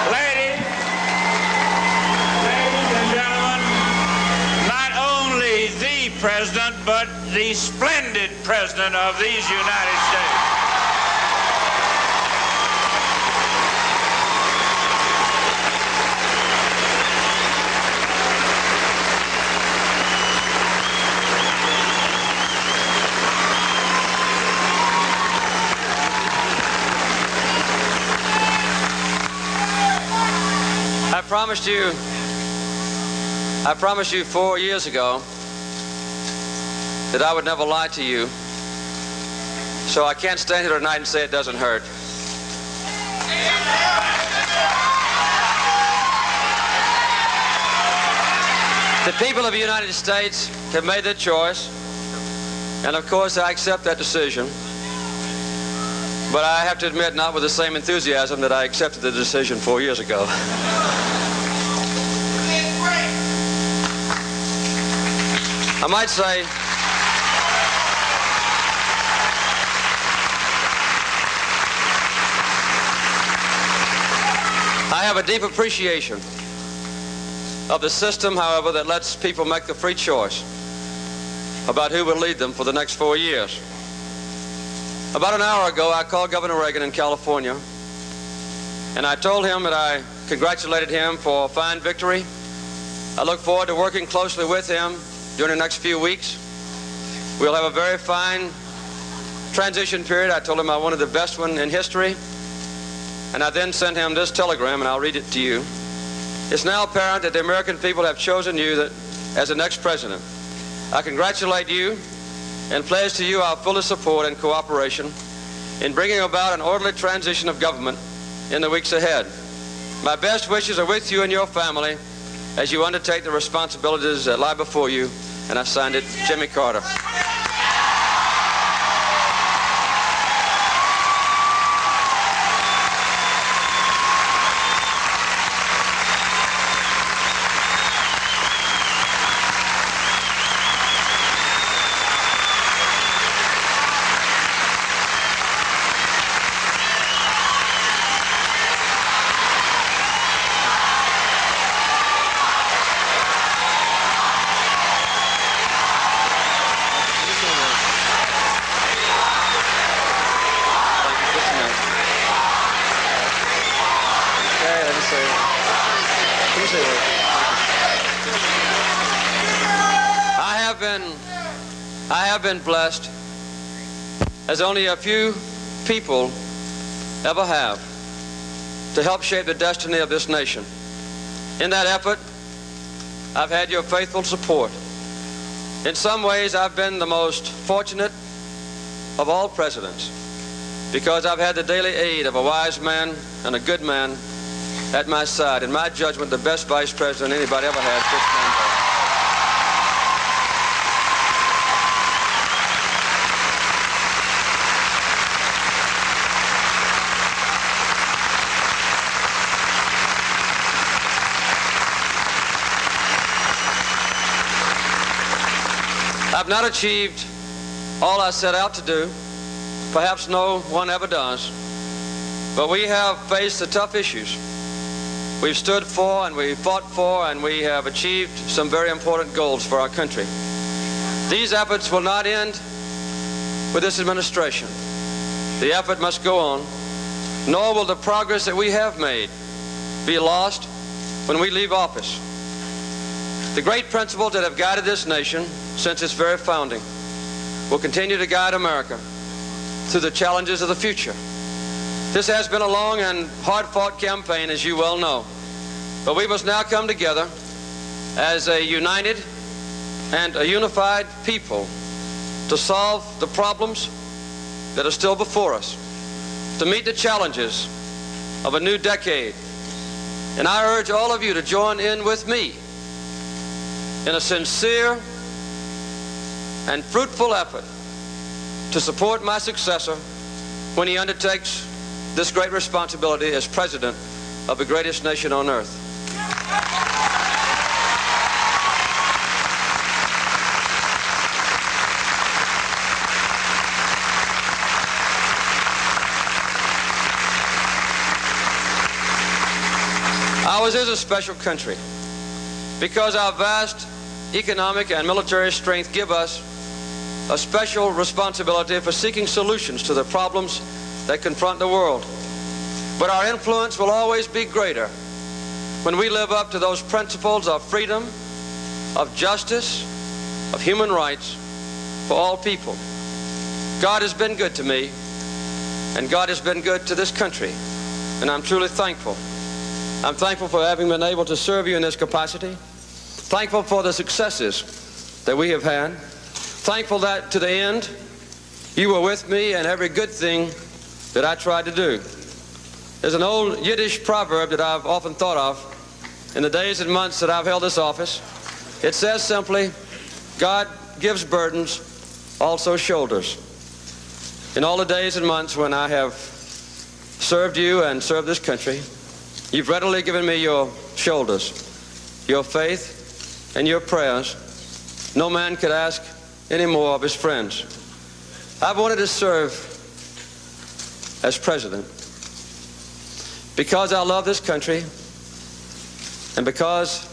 Ladies and gentlemen, not only the president, but the splendid president of these United States. I promised you 4 years ago that I would never lie to you, so I can't stand here tonight and say it doesn't hurt. The people of the United States have made their choice, and of course I accept that decision. But I have to admit, not with the same enthusiasm that I accepted the decision 4 years ago. I might say, I have a deep appreciation of the system, however, that lets people make the free choice about who will lead them for the next 4 years. About an hour ago, I called Governor Reagan in California, and I told him that I congratulated him for a fine victory. I look forward to working closely with him during the next few weeks. We'll have a very fine transition period, I told him I wanted the best one in history. And I then sent him this telegram, and I'll read it to you. It's now apparent that the American people have chosen you as the next president. I congratulate you and pledge to you our fullest support and cooperation in bringing about an orderly transition of government in the weeks ahead. My best wishes are with you and your family as you undertake the responsibilities that lie before you. And I signed it, Jimmy Carter. I have been blessed, as only a few people ever have, to help shape the destiny of this nation. In that effort, I've had your faithful support. In some ways, I've been the most fortunate of all presidents, because I've had the daily aid of a wise man and a good man at my side. In my judgment, the best vice president anybody ever had, this man. I've not achieved all I set out to do. Perhaps no one ever does. But we have faced the tough issues. We've stood for and we fought for, and we have achieved some very important goals for our country. These efforts will not end with this administration. The effort must go on, nor will the progress that we have made be lost when we leave office. The great principles that have guided this nation since its very founding will continue to guide America through the challenges of the future. This has been a long and hard-fought campaign, as you well know, but we must now come together as a united and a unified people to solve the problems that are still before us, to meet the challenges of a new decade. And I urge all of you to join in with me in a sincere and fruitful effort to support my successor when he undertakes this great responsibility as president of the greatest nation on earth. Ours is a special country because our vast economic and military strength give us a special responsibility for seeking solutions to the problems that confront the world. But our influence will always be greater when we live up to those principles of freedom, of justice, of human rights for all people. God has been good to me, and God has been good to this country, and I'm truly thankful. I'm thankful for having been able to serve you in this capacity, thankful for the successes that we have had, thankful that to the end you were with me in every good thing that I tried to do. There's an old Yiddish proverb that I've often thought of in the days and months that I've held this office. It says simply, God gives burdens, also shoulders. In all the days and months when I have served you and served this country, you've readily given me your shoulders, your faith, and your prayers. No man could ask any more of his friends. I've wanted to serve as president because I love this country and because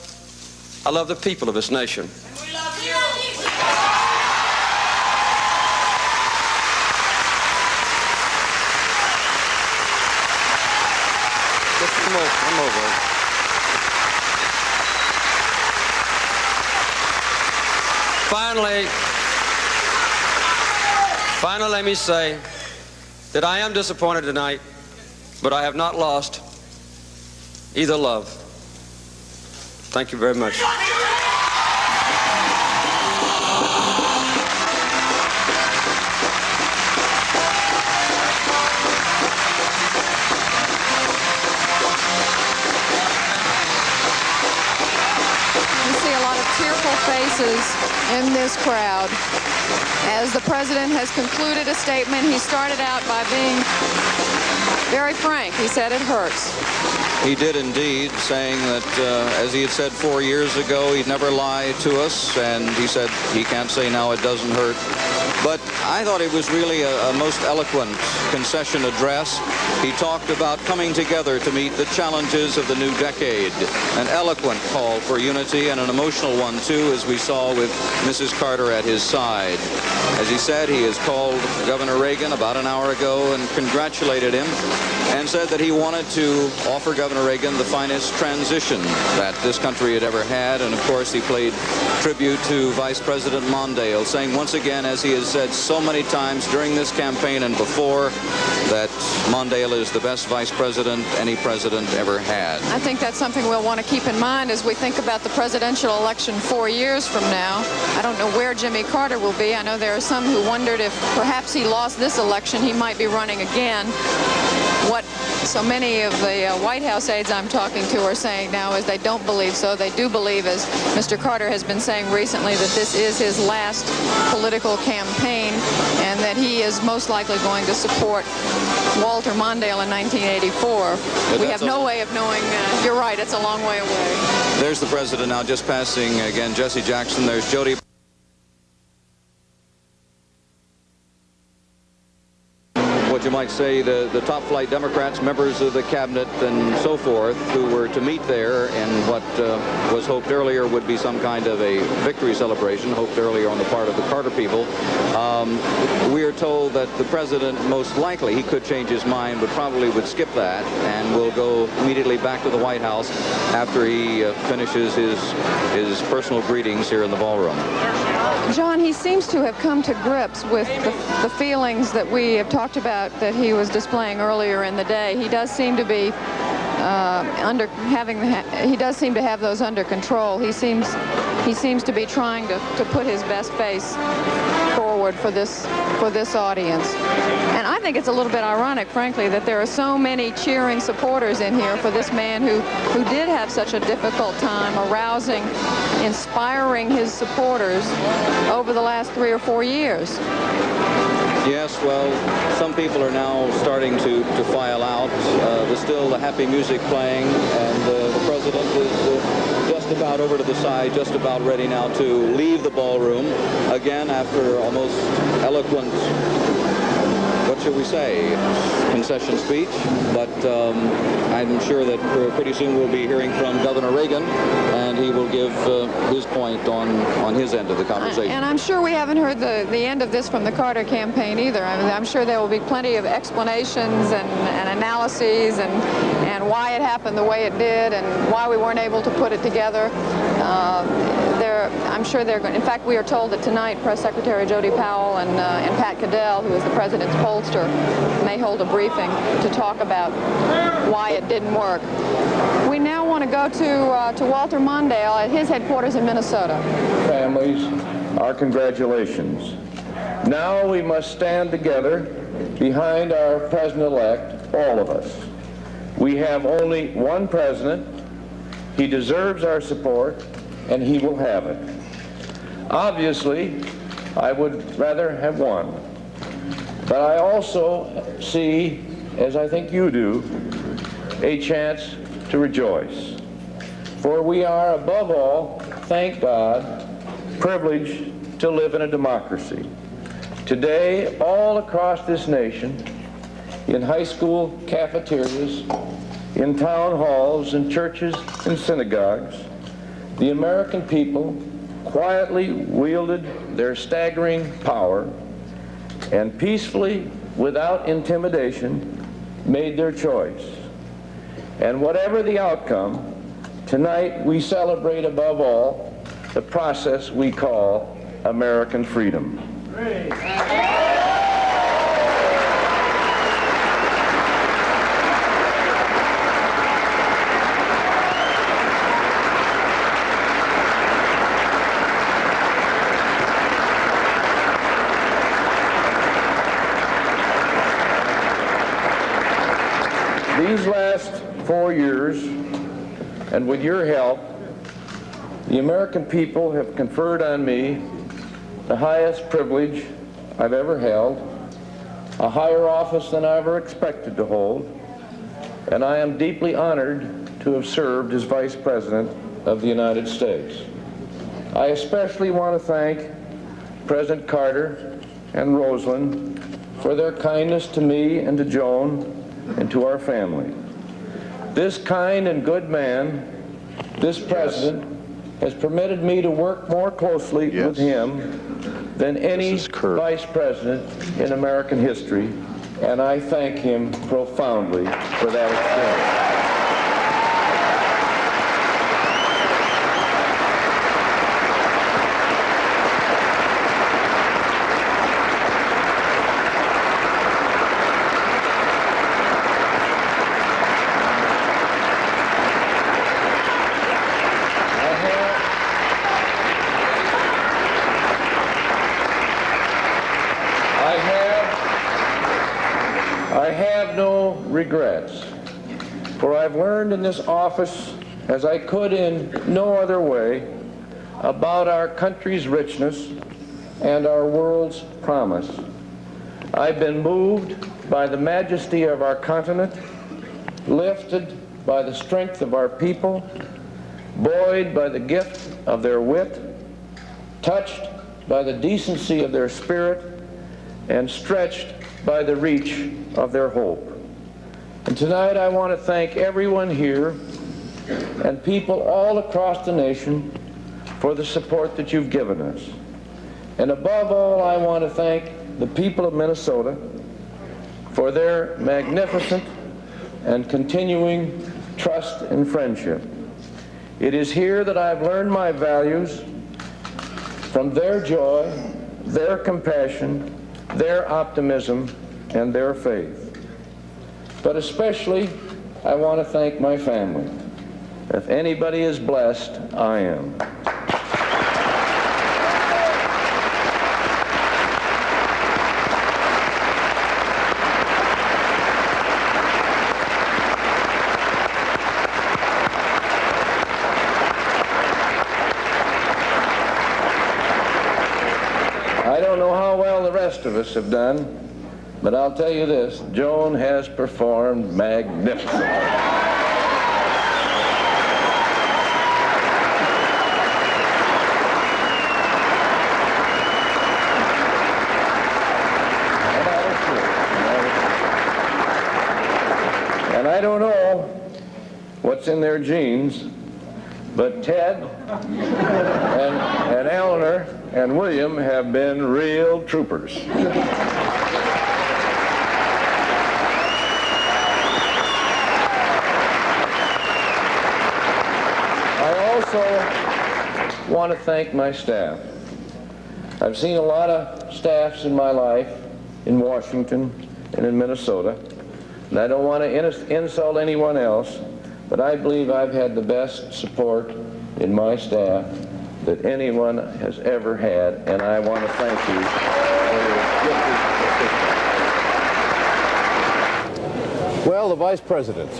I love the people of this nation. And we love you. Just come over. Finally, let me say that I am disappointed tonight, but I have not lost either love. Thank you very much. Tearful faces in this crowd. As the president has concluded a statement, he started out by being very frank. He said it hurts. He did indeed, saying that, as he had said 4 years ago, he'd never lie to us, and he said he can't say now it doesn't hurt. But I thought it was really a most eloquent concession address. He talked about coming together to meet the challenges of the new decade. An eloquent call for unity, and an emotional one, too, as we saw with Mrs. Carter at his side. As he said, he has called Governor Reagan about an hour ago and congratulated him, and said that he wanted to offer Governor Reagan the finest transition that this country had ever had. And of course, he paid tribute to Vice President Mondale, saying once again, as he has said so many times during this campaign and before, that Mondale is the best vice president any president ever had. I think that's something we'll want to keep in mind as we think about the presidential election 4 years from now. I don't know where Jimmy Carter will be. I know there are some who wondered if perhaps he lost this election, he might be running again. What so many of the White House aides I'm talking to are saying now is they don't believe so. They do believe, as Mr. Carter has been saying recently, that this is his last political campaign and that he is most likely going to support Walter Mondale in 1984. We have no way of knowing. You're right, it's a long way away. There's the president now, just passing again Jesse Jackson. There's Jody. What you might say, the top flight Democrats, members of the cabinet and so forth, who were to meet there in what was hoped earlier would be some kind of a victory celebration, hoped earlier on the part of the Carter people. We are told that the president, most likely, he could change his mind, but probably would skip that and will go immediately back to the White House after he finishes his personal greetings here in the ballroom. John, he seems to have come to grips with the feelings that we have talked about that he was displaying earlier in the day. He does seem to be he does seem to have those under control. He seems to be trying to put his best face forward for this audience. And I think it's a little bit ironic, frankly, that there are so many cheering supporters in here for this man who did have such a difficult time arousing, inspiring his supporters over the last 3 or 4 years. Yes, well, some people are now starting to file out. There's still the happy music playing, and the president is just about over to the side, just about ready now to leave the ballroom again after almost eloquent, what should we say, concession speech. But I'm sure that pretty soon we'll be hearing from Governor Reagan, and he will give his point on his end of the conversation. And I'm sure we haven't heard the end of this from the Carter campaign either. I mean, I'm sure there will be plenty of explanations and analyses and why it happened the way it did and why we weren't able to put it together. I'm sure they're going. In fact, we are told that tonight Press Secretary Jody Powell and Pat Caddell, who is the president's pollster, may hold a briefing to talk about why it didn't work. We now want to go to Walter Mondale at his headquarters in Minnesota. Families, our congratulations. Now we must stand together behind our president-elect, all of us. We have only one president. He deserves our support, and he will have it. Obviously, I would rather have one. But I also see, as I think you do, a chance to rejoice. For we are, above all, thank God, privileged to live in a democracy. Today, all across this nation, in high school cafeterias, in town halls, in churches and synagogues, the American people quietly wielded their staggering power and peacefully, without intimidation, made their choice. And whatever the outcome, tonight we celebrate above all the process we call American freedom. 4 years, and with your help, the American people have conferred on me the highest privilege I've ever held, a higher office than I ever expected to hold, and I am deeply honored to have served as Vice President of the United States. I especially want to thank President Carter and Rosalynn for their kindness to me and to Joan and to our family. This kind and good man, this president, has permitted me to work more closely with him than any vice president in American history, and I thank him profoundly for that experience. Regrets, for I've learned in this office, as I could in no other way, about our country's richness and our world's promise. I've been moved by the majesty of our continent, lifted by the strength of our people, buoyed by the gift of their wit, touched by the decency of their spirit, and stretched by the reach of their hope. And tonight I want to thank everyone here and people all across the nation for the support that you've given us. And above all, I want to thank the people of Minnesota for their magnificent and continuing trust and friendship. It is here that I've learned my values from their joy, their compassion, their optimism, and their faith. But especially, I want to thank my family. If anybody is blessed, I am. I don't know how well the rest of us have done, but I'll tell you this, Joan has performed magnificently. And I don't know what's in their genes, but Ted and Eleanor and William have been real troopers. I also want to thank my staff. I've seen a lot of staffs in my life in Washington and in Minnesota, and I don't want to insult anyone else, but I believe I've had the best support in my staff that anyone has ever had, and I want to thank you for your gifted assistance. Well, the Vice President,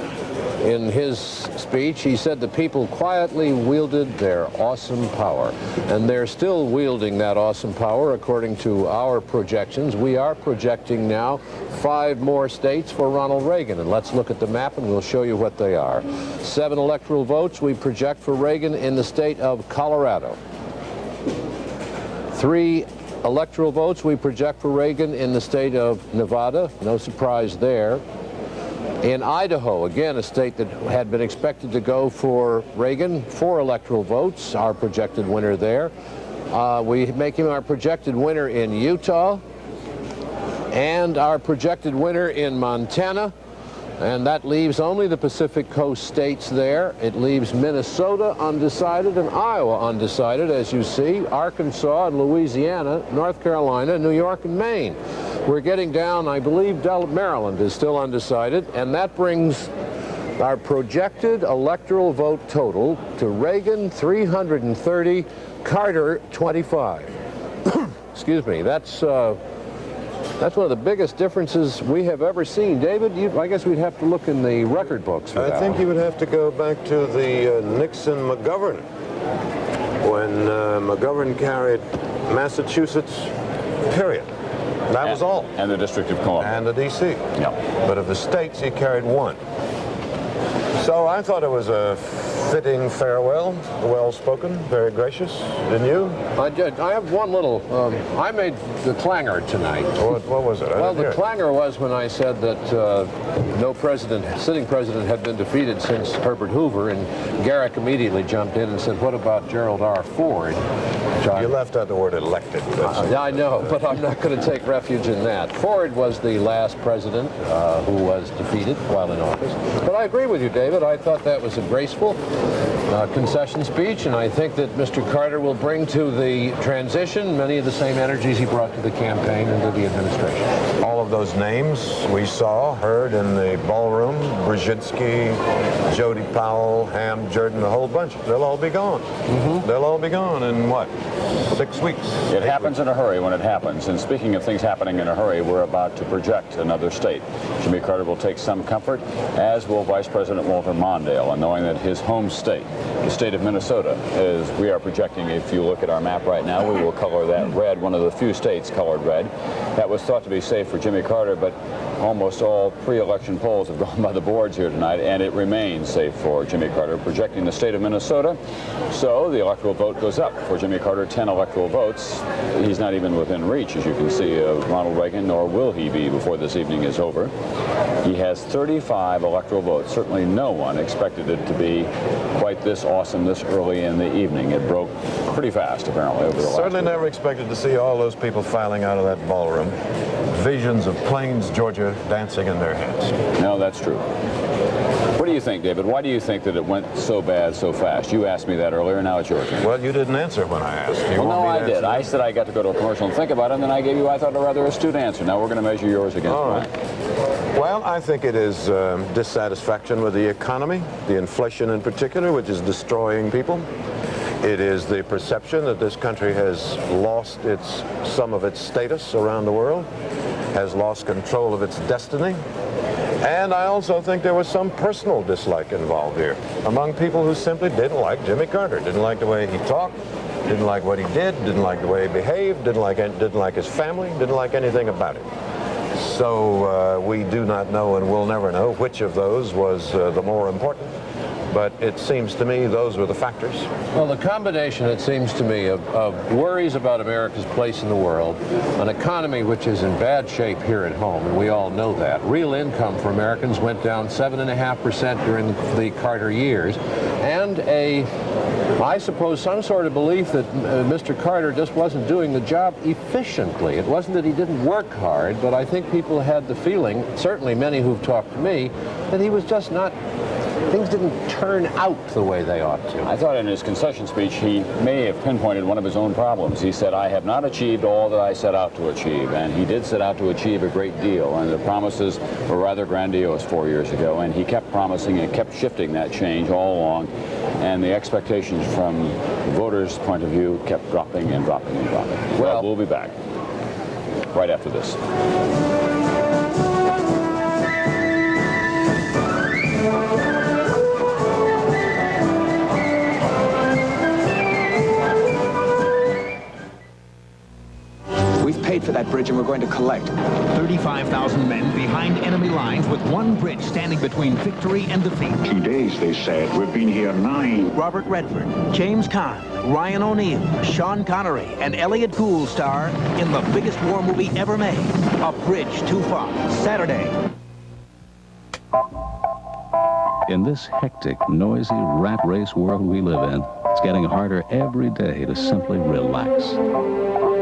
in his speech, he said the people quietly wielded their awesome power. And they're still wielding that awesome power according to our projections. We are projecting now 5 more states for Ronald Reagan. And let's look at the map and we'll show you what they are. 7 electoral votes we project for Reagan in the state of Colorado. 3 electoral votes we project for Reagan in the state of Nevada. No surprise there. In Idaho, again, a state that had been expected to go for Reagan, 4 electoral votes, our projected winner there. We make him our projected winner in Utah and our projected winner in Montana. And that leaves only the Pacific Coast states there. It leaves Minnesota undecided and Iowa undecided, as you see, Arkansas and Louisiana, North Carolina, New York, and Maine. We're getting down, I believe, Maryland is still undecided, and that brings our projected electoral vote total to Reagan 330, Carter 25. Excuse me, that's That's one of the biggest differences we have ever seen. David, I guess we'd have to look in the record books for that. I think you would have to go back to the Nixon-McGovern, when McGovern carried Massachusetts, period. That was all. And the District of Columbia. And the D.C. Yep. But of the states, he carried one. So I thought it was a fitting farewell, well-spoken, very gracious. Didn't you? I have one little, I made the clangor tonight. What was it? Well, the clangor was when I said that no sitting president had been defeated since Herbert Hoover, and Garrick immediately jumped in and said, what about Gerald R. Ford? You left out the word elected. I know, but I'm not going to take refuge in that. Ford was the last president who was defeated while in office. But I agree with you, David. I thought that was a graceful concession speech, and I think that Mr. Carter will bring to the transition many of the same energies he brought to the campaign and to the administration. All of those names we saw, heard in the ballroom, Brzezinski, Jody Powell, Ham, Jordan, a whole bunch, they'll all be gone. They'll all be gone in what? 6 weeks. It happens in a hurry when it happens. And speaking of things happening in a hurry, we're about to project another state. Jimmy Carter will take some comfort, as will Vice President Walter Mondale, and knowing that his home state, the state of Minnesota, is, we are projecting, if you look at our map right now, we will color that red, one of the few states colored red. That was thought to be safe for Jimmy Carter, but almost all pre-election polls have gone by the boards here tonight, and it remains safe for Jimmy Carter, projecting the state of Minnesota. So the electoral vote goes up for Jimmy Carter, 10 electoral votes. He's not even within reach, as you can see, of Ronald Reagan, nor will he be before this evening is over. He has 35 electoral votes. Certainly no one expected it to be quite this awesome this early in the evening. It broke pretty fast, apparently, over the last Certainly never expected to see all those people filing out of that ballroom. Visions of Plains, Georgia dancing in their heads. No, that's true. What do you think, David? Why do you think that it went so bad so fast? You asked me that earlier, now it's your turn. Well, you didn't answer when I asked. Well, no, I did. I said I got to go to a commercial and think about it, and then I gave you, I thought, a rather astute answer. Now we're going to measure yours against mine. Well, I think it is dissatisfaction with the economy, the inflation in particular, which is destroying people. It is the perception that this country has lost some of its status around the world, has lost control of its destiny. And I also think there was some personal dislike involved here among people who simply didn't like Jimmy Carter, didn't like the way he talked, didn't like what he did, didn't like the way he behaved, didn't like his family, didn't like anything about it. So we do not know and will never know which of those was the more important. But it seems to me those were the factors. Well, the combination, it seems to me, of worries about America's place in the world, an economy which is in bad shape here at home, and we all know that. Real income for Americans went down 7.5% during the Carter years, and I suppose, some sort of belief that Mr. Carter just wasn't doing the job efficiently. It wasn't that he didn't work hard, but I think people had the feeling, certainly many who've talked to me, that he was just not, things didn't turn out the way they ought to. I thought in his concession speech he may have pinpointed one of his own problems. He said, I have not achieved all that I set out to achieve, and he did set out to achieve a great deal, and the promises were rather grandiose 4 years ago, and he kept promising and kept shifting that change all along, and the expectations from the voters' point of view kept dropping and dropping and dropping. Well, we'll be back right after this. Paid for that bridge, and we're going to collect. 35,000 men behind enemy lines with one bridge standing between victory and defeat. 2 days, they said. We've been here 9. Robert Redford, James Caan, Ryan O'Neal, Sean Connery, and Elliot Gould star in the biggest war movie ever made, A Bridge Too Far, Saturday. In this hectic, noisy, rat race world we live in, it's getting harder every day to simply relax.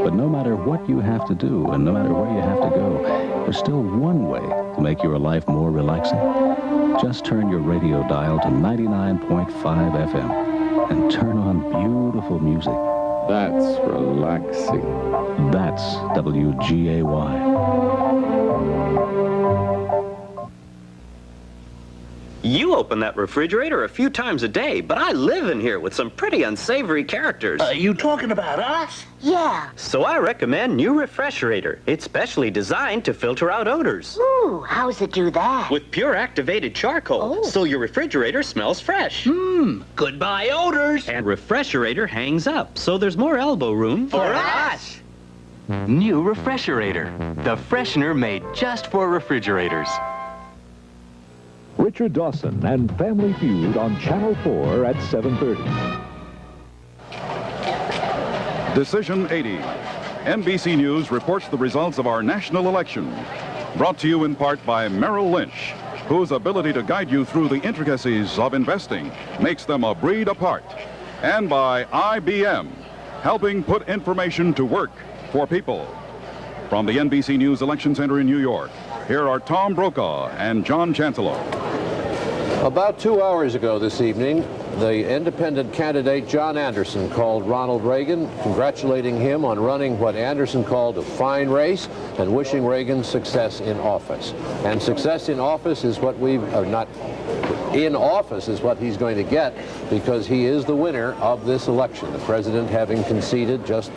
But no matter what you have to do and no matter where you have to go, there's still one way to make your life more relaxing. Just turn your radio dial to 99.5 FM and turn on beautiful music. That's relaxing. That's WGAY. You open that refrigerator a few times a day, but I live in here with some pretty unsavory characters. You talking about us? Yeah. So I recommend new Refresherator. It's specially designed to filter out odors. Ooh, how's it do that? With pure activated charcoal, so your refrigerator smells fresh. Goodbye odors. And Refresherator hangs up, so there's more elbow room For us. New Refresherator, the freshener made just for refrigerators. Richard Dawson and Family Feud on Channel 4 at 7:30. Decision 80. NBC News reports the results of our national election. Brought to you in part by Merrill Lynch, whose ability to guide you through the intricacies of investing makes them a breed apart. And by IBM, helping put information to work for people. From the NBC News Election Center in New York, here are Tom Brokaw and John Chancellor. About 2 hours ago this evening, the independent candidate John Anderson called Ronald Reagan, congratulating him on running what Anderson called a fine race and wishing Reagan success in office. And success in office is what in office is what he's going to get, because he is the winner of this election, the president having conceded just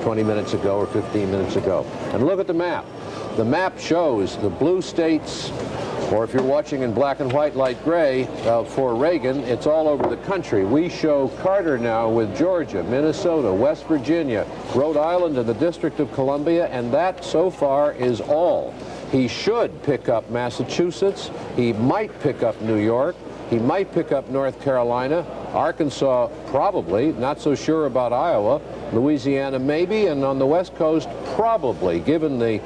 20 minutes ago or 15 minutes ago. And look at the map. The map shows the blue states, or if you're watching in black and white, light gray, for Reagan, it's all over the country. We show Carter now with Georgia, Minnesota, West Virginia, Rhode Island, and the District of Columbia, and that so far is all. He should pick up Massachusetts. He might pick up New York. He might pick up North Carolina. Arkansas, probably. Not so sure about Iowa. Louisiana, maybe. And on the West Coast, probably, given the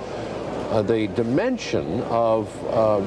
dimension of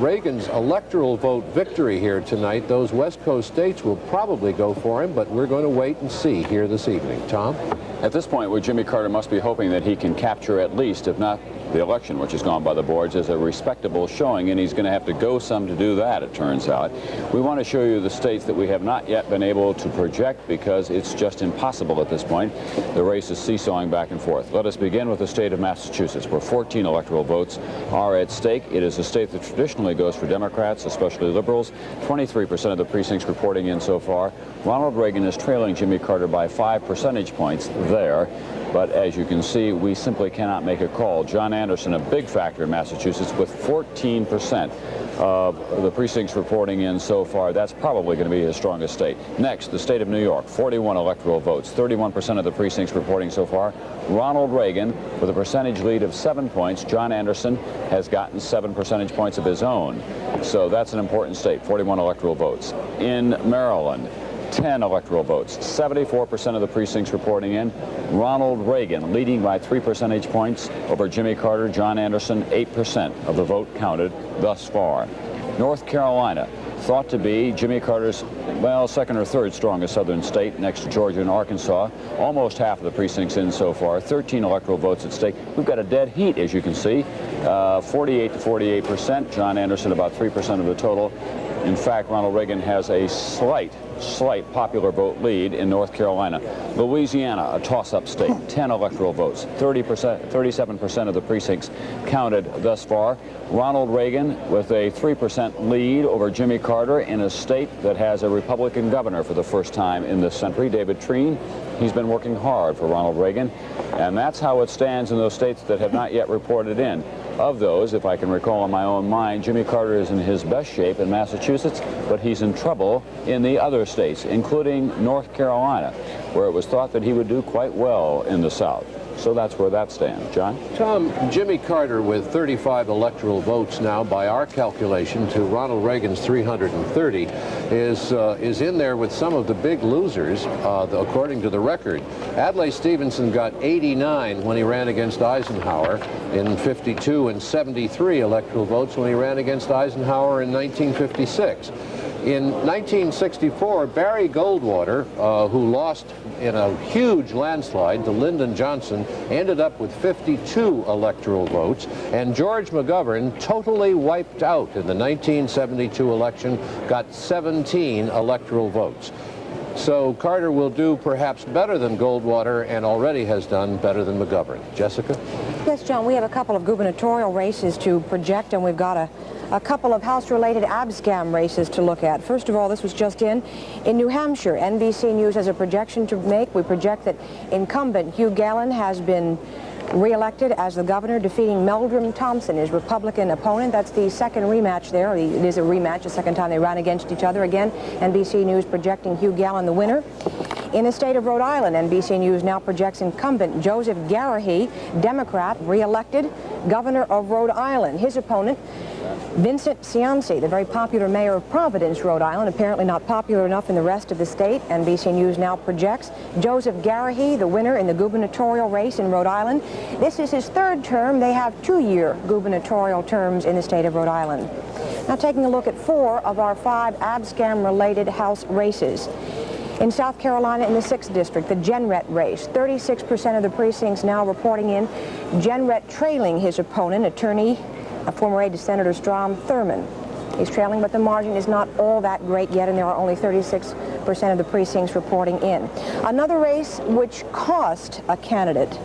Reagan's electoral vote victory here tonight. Those West Coast states will probably go for him, but we're going to wait and see here this evening. Tom? At this point, where Jimmy Carter must be hoping that he can capture at least, if not the election, which has gone by the boards, is a respectable showing, and he's going to have to go some to do that, it turns out. We want to show you the states that we have not yet been able to project because it's just impossible at this point. The race is seesawing back and forth. Let us begin with the state of Massachusetts, where 14 electoral votes are at stake. It is a state that traditionally goes for Democrats, especially liberals. 23% of the precincts reporting in so far. Ronald Reagan is trailing Jimmy Carter by 5 percentage points there. But as you can see, we simply cannot make a call. John Anderson, a big factor in Massachusetts, with 14% of the precincts reporting in so far. That's probably going to be his strongest state. Next, the state of New York, 41 electoral votes, 31% of the precincts reporting so far. Ronald Reagan with a percentage lead of 7 points. John Anderson has gotten 7 percentage points of his own. So that's an important state, 41 electoral votes. In Maryland, 10 electoral votes, 74% of the precincts reporting in. Ronald Reagan leading by 3 percentage points over Jimmy Carter. John Anderson, 8% of the vote counted thus far. North Carolina, thought to be Jimmy Carter's, well, second or third strongest southern state, next to Georgia and Arkansas. Almost half of the precincts in so far, 13 electoral votes at stake. We've got a dead heat, as you can see, 48 to 48%. John Anderson about 3% of the total. In fact, Ronald Reagan has a slight popular vote lead in North Carolina. Louisiana, a toss-up state, 10 electoral votes, 37% of the precincts counted thus far. Ronald Reagan with a 3% lead over Jimmy Carter in a state that has a Republican governor for the first time in this century, David Treen. He's been working hard for Ronald Reagan, and that's how it stands in those states that have not yet reported in. Of those, if I can recall in my own mind, Jimmy Carter is in his best shape in Massachusetts, but he's in trouble in the other states, including North Carolina, where it was thought that he would do quite well in the South. So that's where that stands. John? Tom, Jimmy Carter with 35 electoral votes now, by our calculation, to Ronald Reagan's 330, is in there with some of the big losers, according to the record. Adlai Stevenson got 89 when he ran against Eisenhower in 52 and 73 electoral votes when he ran against Eisenhower in 1956. In 1964, Barry Goldwater, who lost in a huge landslide to Lyndon Johnson, ended up with 52 electoral votes, and George McGovern, totally wiped out in the 1972 election, got 17 electoral votes. So Carter will do perhaps better than Goldwater, and already has done better than McGovern. Jessica? Yes, John, we have a couple of gubernatorial races to project, and we've got a couple of House-related ab-scam races to look at. First of all, this was just in New Hampshire. NBC News has a projection to make. We project that incumbent Hugh Gallen has been re-elected as the governor, defeating Meldrum Thompson, his Republican opponent. That's the second rematch there. It is a rematch, the second time they ran against each other. Again, NBC News projecting Hugh Gallen the winner. In the state of Rhode Island, NBC News now projects incumbent Joseph Garrick, Democrat, re-elected governor of Rhode Island. His opponent, Vincent Cianci, the very popular mayor of Providence, Rhode Island, apparently not popular enough in the rest of the state. NBC News now projects Joseph Garrick, the winner in the gubernatorial race in Rhode Island. This is his third term. They have 2-year gubernatorial terms in the state of Rhode Island. Now taking a look at 4 of our 5 ab-scam-related House races. In South Carolina, in the 6th District, the Jenrette race, 36% of the precincts now reporting in Jenrette trailing his opponent, attorney, a former aide to Senator Strom Thurmond. He's trailing, but the margin is not all that great yet, and there are only 36% of the precincts reporting in. Another race which cost a candidate,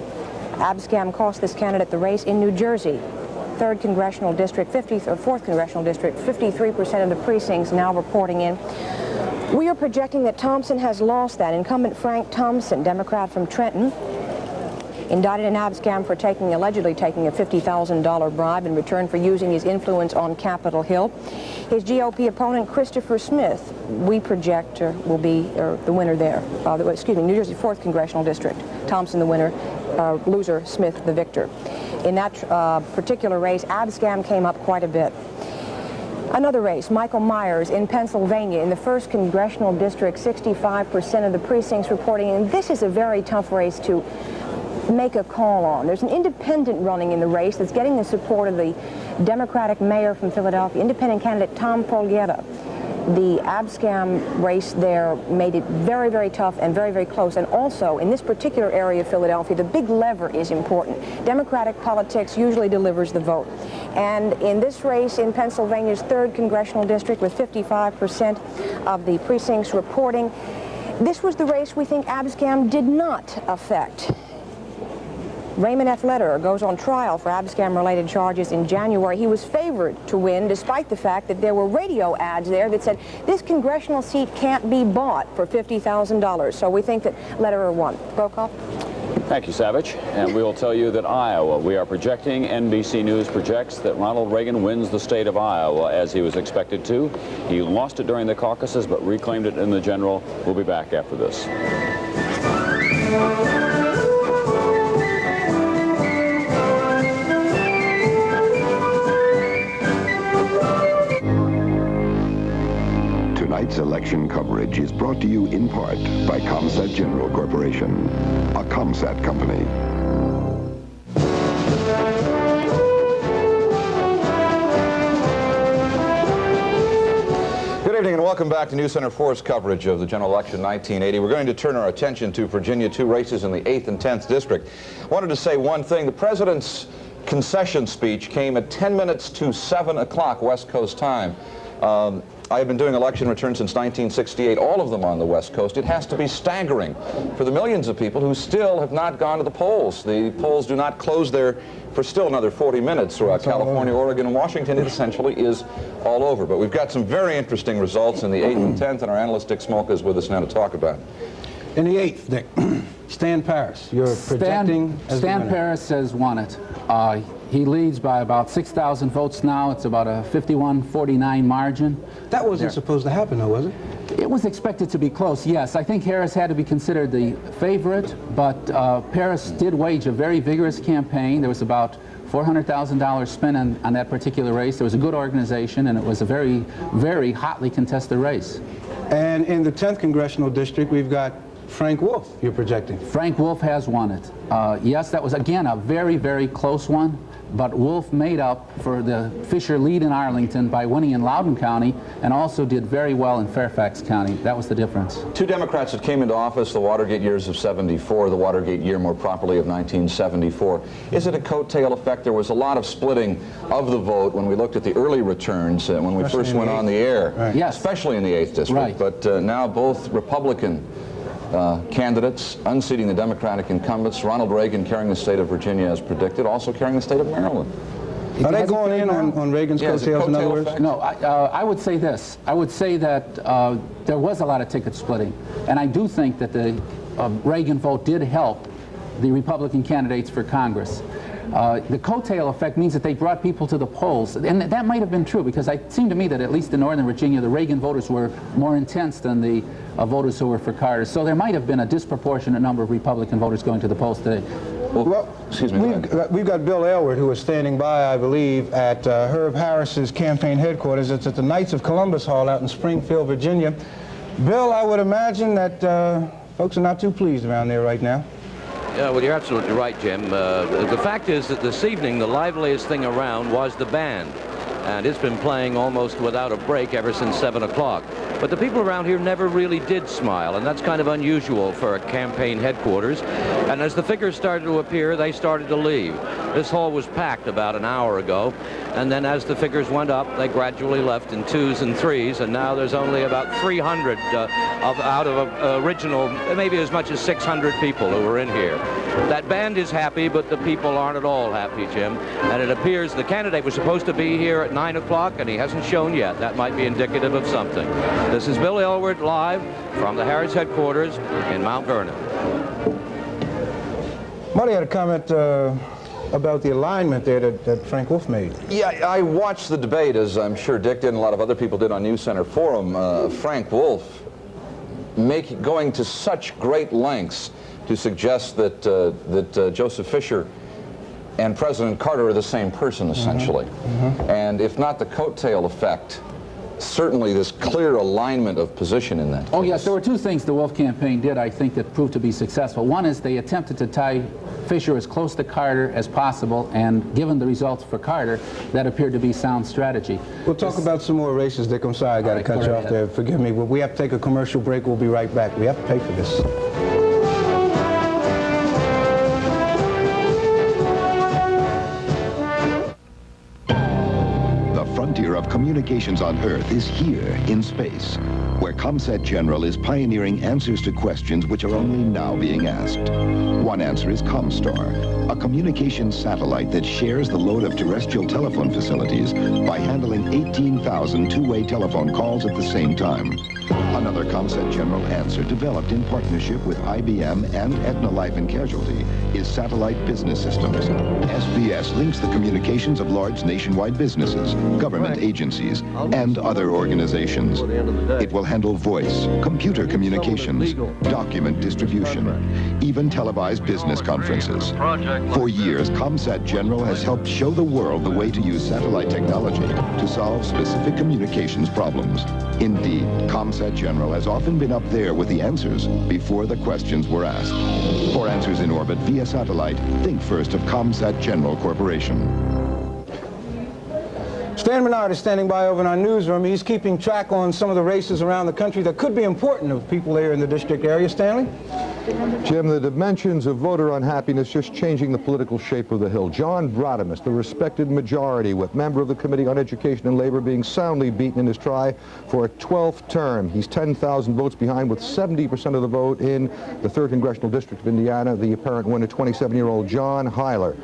ab-scam cost this candidate the race in New Jersey. 3rd Congressional District, 4th Congressional District, 53% of the precincts now reporting in. We are projecting that Thompson has lost that. Incumbent Frank Thompson, Democrat from Trenton, indicted in ab-scam for allegedly taking a $50,000 bribe in return for using his influence on Capitol Hill. His GOP opponent, Christopher Smith, we project will be the winner there. New Jersey 4th Congressional District. Thompson the winner, loser Smith the victor. In that particular race, ab-scam came up quite a bit. Another race, Michael Myers in Pennsylvania, in the 1st Congressional District, 65% of the precincts reporting in. This is a very tough race to make a call on. There's an independent running in the race that's getting the support of the Democratic mayor from Philadelphia, independent candidate Tom Brokaw. The ab-scam race there made it very, very tough and very, very close. And also, in this particular area of Philadelphia, the big lever is important. Democratic politics usually delivers the vote. And in this race in Pennsylvania's 3rd Congressional District, with 55% of the precincts reporting, this was the race we think ab-scam did not affect. Raymond F. Lederer goes on trial for ab-scam-related charges in January. He was favored to win, despite the fact that there were radio ads there that said, this congressional seat can't be bought for $50,000. So we think that Lederer won. Brokaw? Thank you, Savitch. And we will tell you that Iowa, we are projecting, NBC News projects that Ronald Reagan wins the state of Iowa as he was expected to. He lost it during the caucuses, but reclaimed it in the general. We'll be back after this. Tonight's election coverage is brought to you in part by Comsat General Corporation, a Comsat company. Good evening and welcome back to News Center 4's coverage of the general election 1980. We're going to turn our attention to Virginia, 2 races in the 8th and 10th district. I wanted to say one thing. The president's concession speech came at 10 minutes to 7 o'clock West Coast time. I have been doing election returns since 1968, all of them on the West Coast. It has to be staggering for the millions of people who still have not gone to the polls. The polls do not close there for still another 40 minutes throughout California, Oregon, and Washington. It essentially is all over. But we've got some very interesting results in the 8th and 10th, and our analyst Dick Smolka is with us now to talk about it. In the 8th, Dick, Stan Paris, you're projecting as the winner. Stan Paris has won it. He leads by about 6,000 votes now. It's about a 51-49 margin. That wasn't supposed to happen, though, was it? It was expected to be close, yes. I think Harris had to be considered the favorite, but Paris did wage a very vigorous campaign. There was about $400,000 spent on that particular race. There was a good organization, and it was a very, very hotly contested race. And in the 10th Congressional District, we've got Frank Wolf, you're projecting. Frank Wolf has won it. Yes, that was, again, a very, very close one. But Wolf made up for the Fisher lead in Arlington by winning in Loudoun County and also did very well in Fairfax County. That was the difference. 2 Democrats that came into office, the Watergate years of '74, the Watergate year more properly of 1974. Is it a coattail effect? There was a lot of splitting of the vote when we looked at the early returns when we first went on the air, right. Yes. Especially in the 8th District. Right. But now both Republican candidates, unseating the Democratic incumbents, Ronald Reagan carrying the state of Virginia as predicted, also carrying the state of Maryland. Are they going in on Reagan's coattails, in other words? No, I would say this. I would say that there was a lot of ticket splitting, and I do think that the Reagan vote did help the Republican candidates for Congress. The coattail effect means that they brought people to the polls, and that might have been true, because it seemed to me that at least in Northern Virginia, the Reagan voters were more intense than the voters who were for Carter. So there might have been a disproportionate number of Republican voters going to the polls today. Well, excuse me. We've got Bill Aylward, who is standing by, I believe, at Herb Harris's campaign headquarters. It's at the Knights of Columbus Hall out in Springfield, Virginia. Bill, I would imagine that folks are not too pleased around there right now. Yeah, well, you're absolutely right, Jim. The fact is that this evening, the liveliest thing around was the band. And it's been playing almost without a break ever since 7 o'clock. But the people around here never really did smile, and that's kind of unusual for a campaign headquarters. And as the figures started to appear, they started to leave. This hall was packed about an hour ago, and then as the figures went up, they gradually left in 2s and 3s, and now there's only about 300 out of original, maybe as much as 600 people who were in here. That band is happy, but the people aren't at all happy, Jim. And it appears the candidate was supposed to be here at 9 o'clock, and he hasn't shown yet. That might be indicative of something. This is Bill Aylward live from the Harris headquarters in Mount Vernon. Marty had a comment about the alignment there that Frank Wolf made. Yeah, I watched the debate, as I'm sure Dick did and a lot of other people did on News Center Forum. Frank Wolf going to such great lengths to suggest that Joseph Fisher and President Carter are the same person, essentially. And if not the coattail effect, certainly this clear alignment of position in that case. Oh, yes, there were two things the Wolf campaign did, I think, that proved to be successful. One is they attempted to tie Fisher as close to Carter as possible, and given the results for Carter, that appeared to be sound strategy. We'll talk about some more races, Dick. I'm sorry I got to cut you off there. Forgive me. We have to take a commercial break. We'll be right back. We have to pay for this. Of communications on Earth is here in space, where ComSat General is pioneering answers to questions which are only now being asked. One answer is ComStar, a communications satellite that shares the load of terrestrial telephone facilities by handling 18,000 two-way telephone calls at the same time. Another ComSat General answer, developed in partnership with IBM and Aetna Life and Casualty, is Satellite Business Systems. SBS links the communications of large nationwide businesses, government agencies, and other organizations. It will handle voice, computer communications, document distribution, even televised business conferences. For years, ComSat General has helped show the world the way to use satellite technology to solve specific communications problems. Indeed, ComSat General has often been up there with the answers before the questions were asked. For answers in orbit via satellite, think first of ComSat General Corporation. Stan Bernard is standing by over in our newsroom. He's keeping track on some of the races around the country that could be important to people here in the district area. Stanley? Jim, the dimensions of voter unhappiness just changing the political shape of the Hill. John Brodamus, the respected majority whip, member of the Committee on Education and Labor, being soundly beaten in his try for a 12th term. He's 10,000 votes behind, with 70% of the vote in the 3rd Congressional District of Indiana. The apparent winner, 27-year-old John Hyler.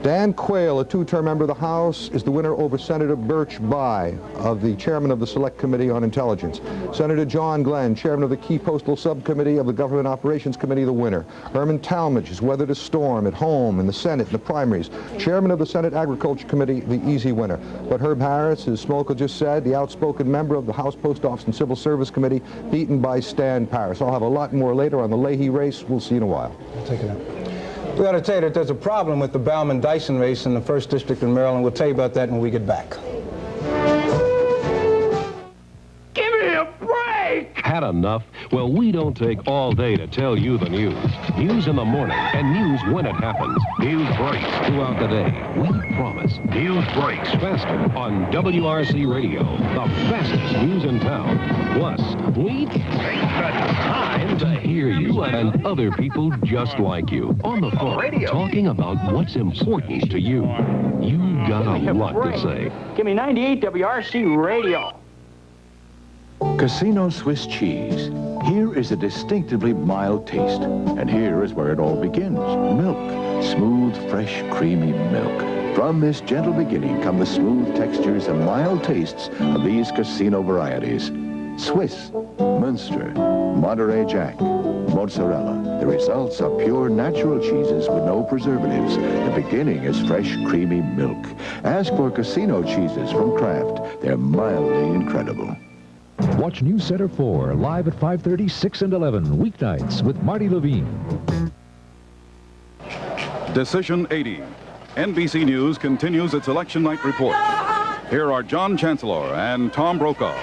Dan Quayle, a 2-term member of the House, is the winner over Senator Birch Bayh, of the chairman of the Select Committee on Intelligence. Senator John Glenn, chairman of the Key Postal Subcommittee of the Government Operations Committee, the winner. Herman Talmadge has weathered a storm at home, in the Senate, in the primaries. Chairman of the Senate Agriculture Committee, the easy winner. But Herb Harris, as Smolka just said, the outspoken member of the House Post Office and Civil Service Committee, beaten by Stan Paris. I'll have a lot more later on the Leahy race. We'll see you in a while. I'll take it out. We got to tell you that there's a problem with the Bauman-Dyson race in the 1st District in Maryland. We'll tell you about that when we get back. Give me a break! Had enough? Well, we don't take all day to tell you the news. News in the morning and news when it happens. News breaks throughout the day. We promise. News breaks faster on WRC Radio. The fastest news in town. Plus, we take the time to hear you and other people just like you on the phone, talking about what's important to you. You got a lot to say. Give me 98 WRC Radio. Casino Swiss cheese. Here is is a distinctively mild taste. And here is where it all begins. Milk. Smooth, fresh, creamy milk. From this gentle beginning come the smooth textures and mild tastes of these casino varieties. Swiss, Munster, Monterey Jack, mozzarella. The results are pure natural cheeses with no preservatives. The beginning is fresh, creamy milk. Ask for casino cheeses from Kraft. They're mildly incredible. Watch News Center 4 live at 5:30, 6 and 11 weeknights with Marty Levine. Decision 80. NBC News continues its election night report. Here are John Chancellor and Tom Brokaw.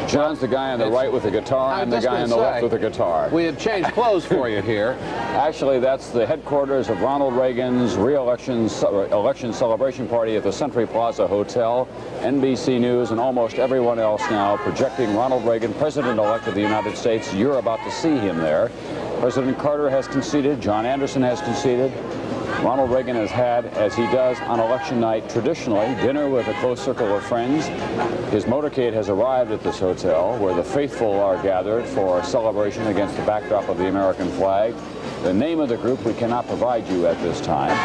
John's the guy on the right with the guitar, and the guy on the left with the guitar. We have changed clothes for you here. Actually, that's the headquarters of Ronald Reagan's election celebration party at the Century Plaza Hotel. NBC News and almost everyone else now projecting Ronald Reagan, President-elect of the United States. You're about to see him there. President Carter has conceded. John Anderson has conceded. Ronald Reagan has had, as he does on election night traditionally, dinner with a close circle of friends. His motorcade has arrived at this hotel where the faithful are gathered for a celebration against the backdrop of the American flag. The name of the group we cannot provide you at this time,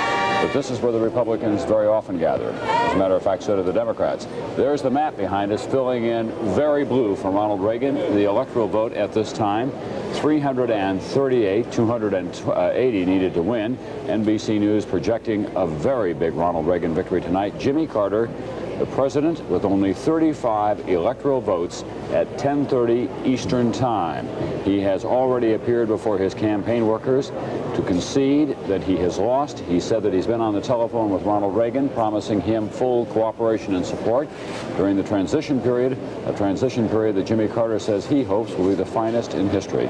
but this is where the Republicans very often gather. As a matter of fact, so do the Democrats. There's the map behind us, filling in very blue for Ronald Reagan. The electoral vote at this time, 338, 280 needed to win. NBC News projecting a very big Ronald Reagan victory tonight. Jimmy Carter, the president, with only 35 electoral votes at 10:30 Eastern Time. He has already appeared before his campaign workers to concede that he has lost. He said that he's been on the telephone with Ronald Reagan, promising him full cooperation and support during the transition period, a transition period that Jimmy Carter says he hopes will be the finest in history.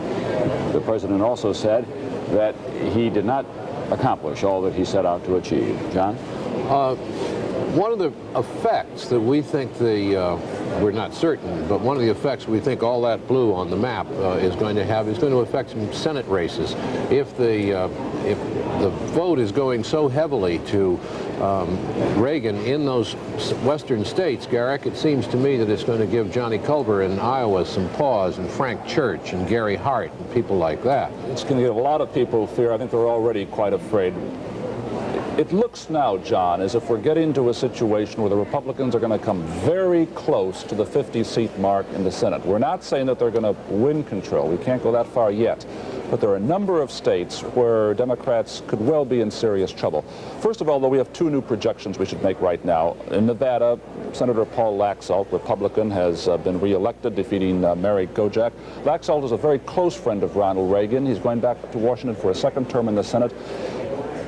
The president also said that he did not accomplish all that he set out to achieve. John? One of the effects that we think we're not certain, but one of the effects we think all that blue on the map is going to affect some Senate races. If the vote is going so heavily to Reagan in those western states, Garrick, it seems to me that it's going to give Johnny Culver in Iowa some pause, and Frank Church and Gary Hart and people like that. It's going to give a lot of people fear. I think they're already quite afraid. It looks now, John, as if we're getting to a situation where the Republicans are going to come very close to the 50-seat mark in the Senate. We're not saying that they're going to win control. We can't go that far yet. But there are a number of states where Democrats could well be in serious trouble. First of all, though, we have two new projections we should make right now. In Nevada, Senator Paul Laxalt, Republican, has been reelected, defeating Mary Gojak. Laxalt is a very close friend of Ronald Reagan. He's going back to Washington for a second term in the Senate.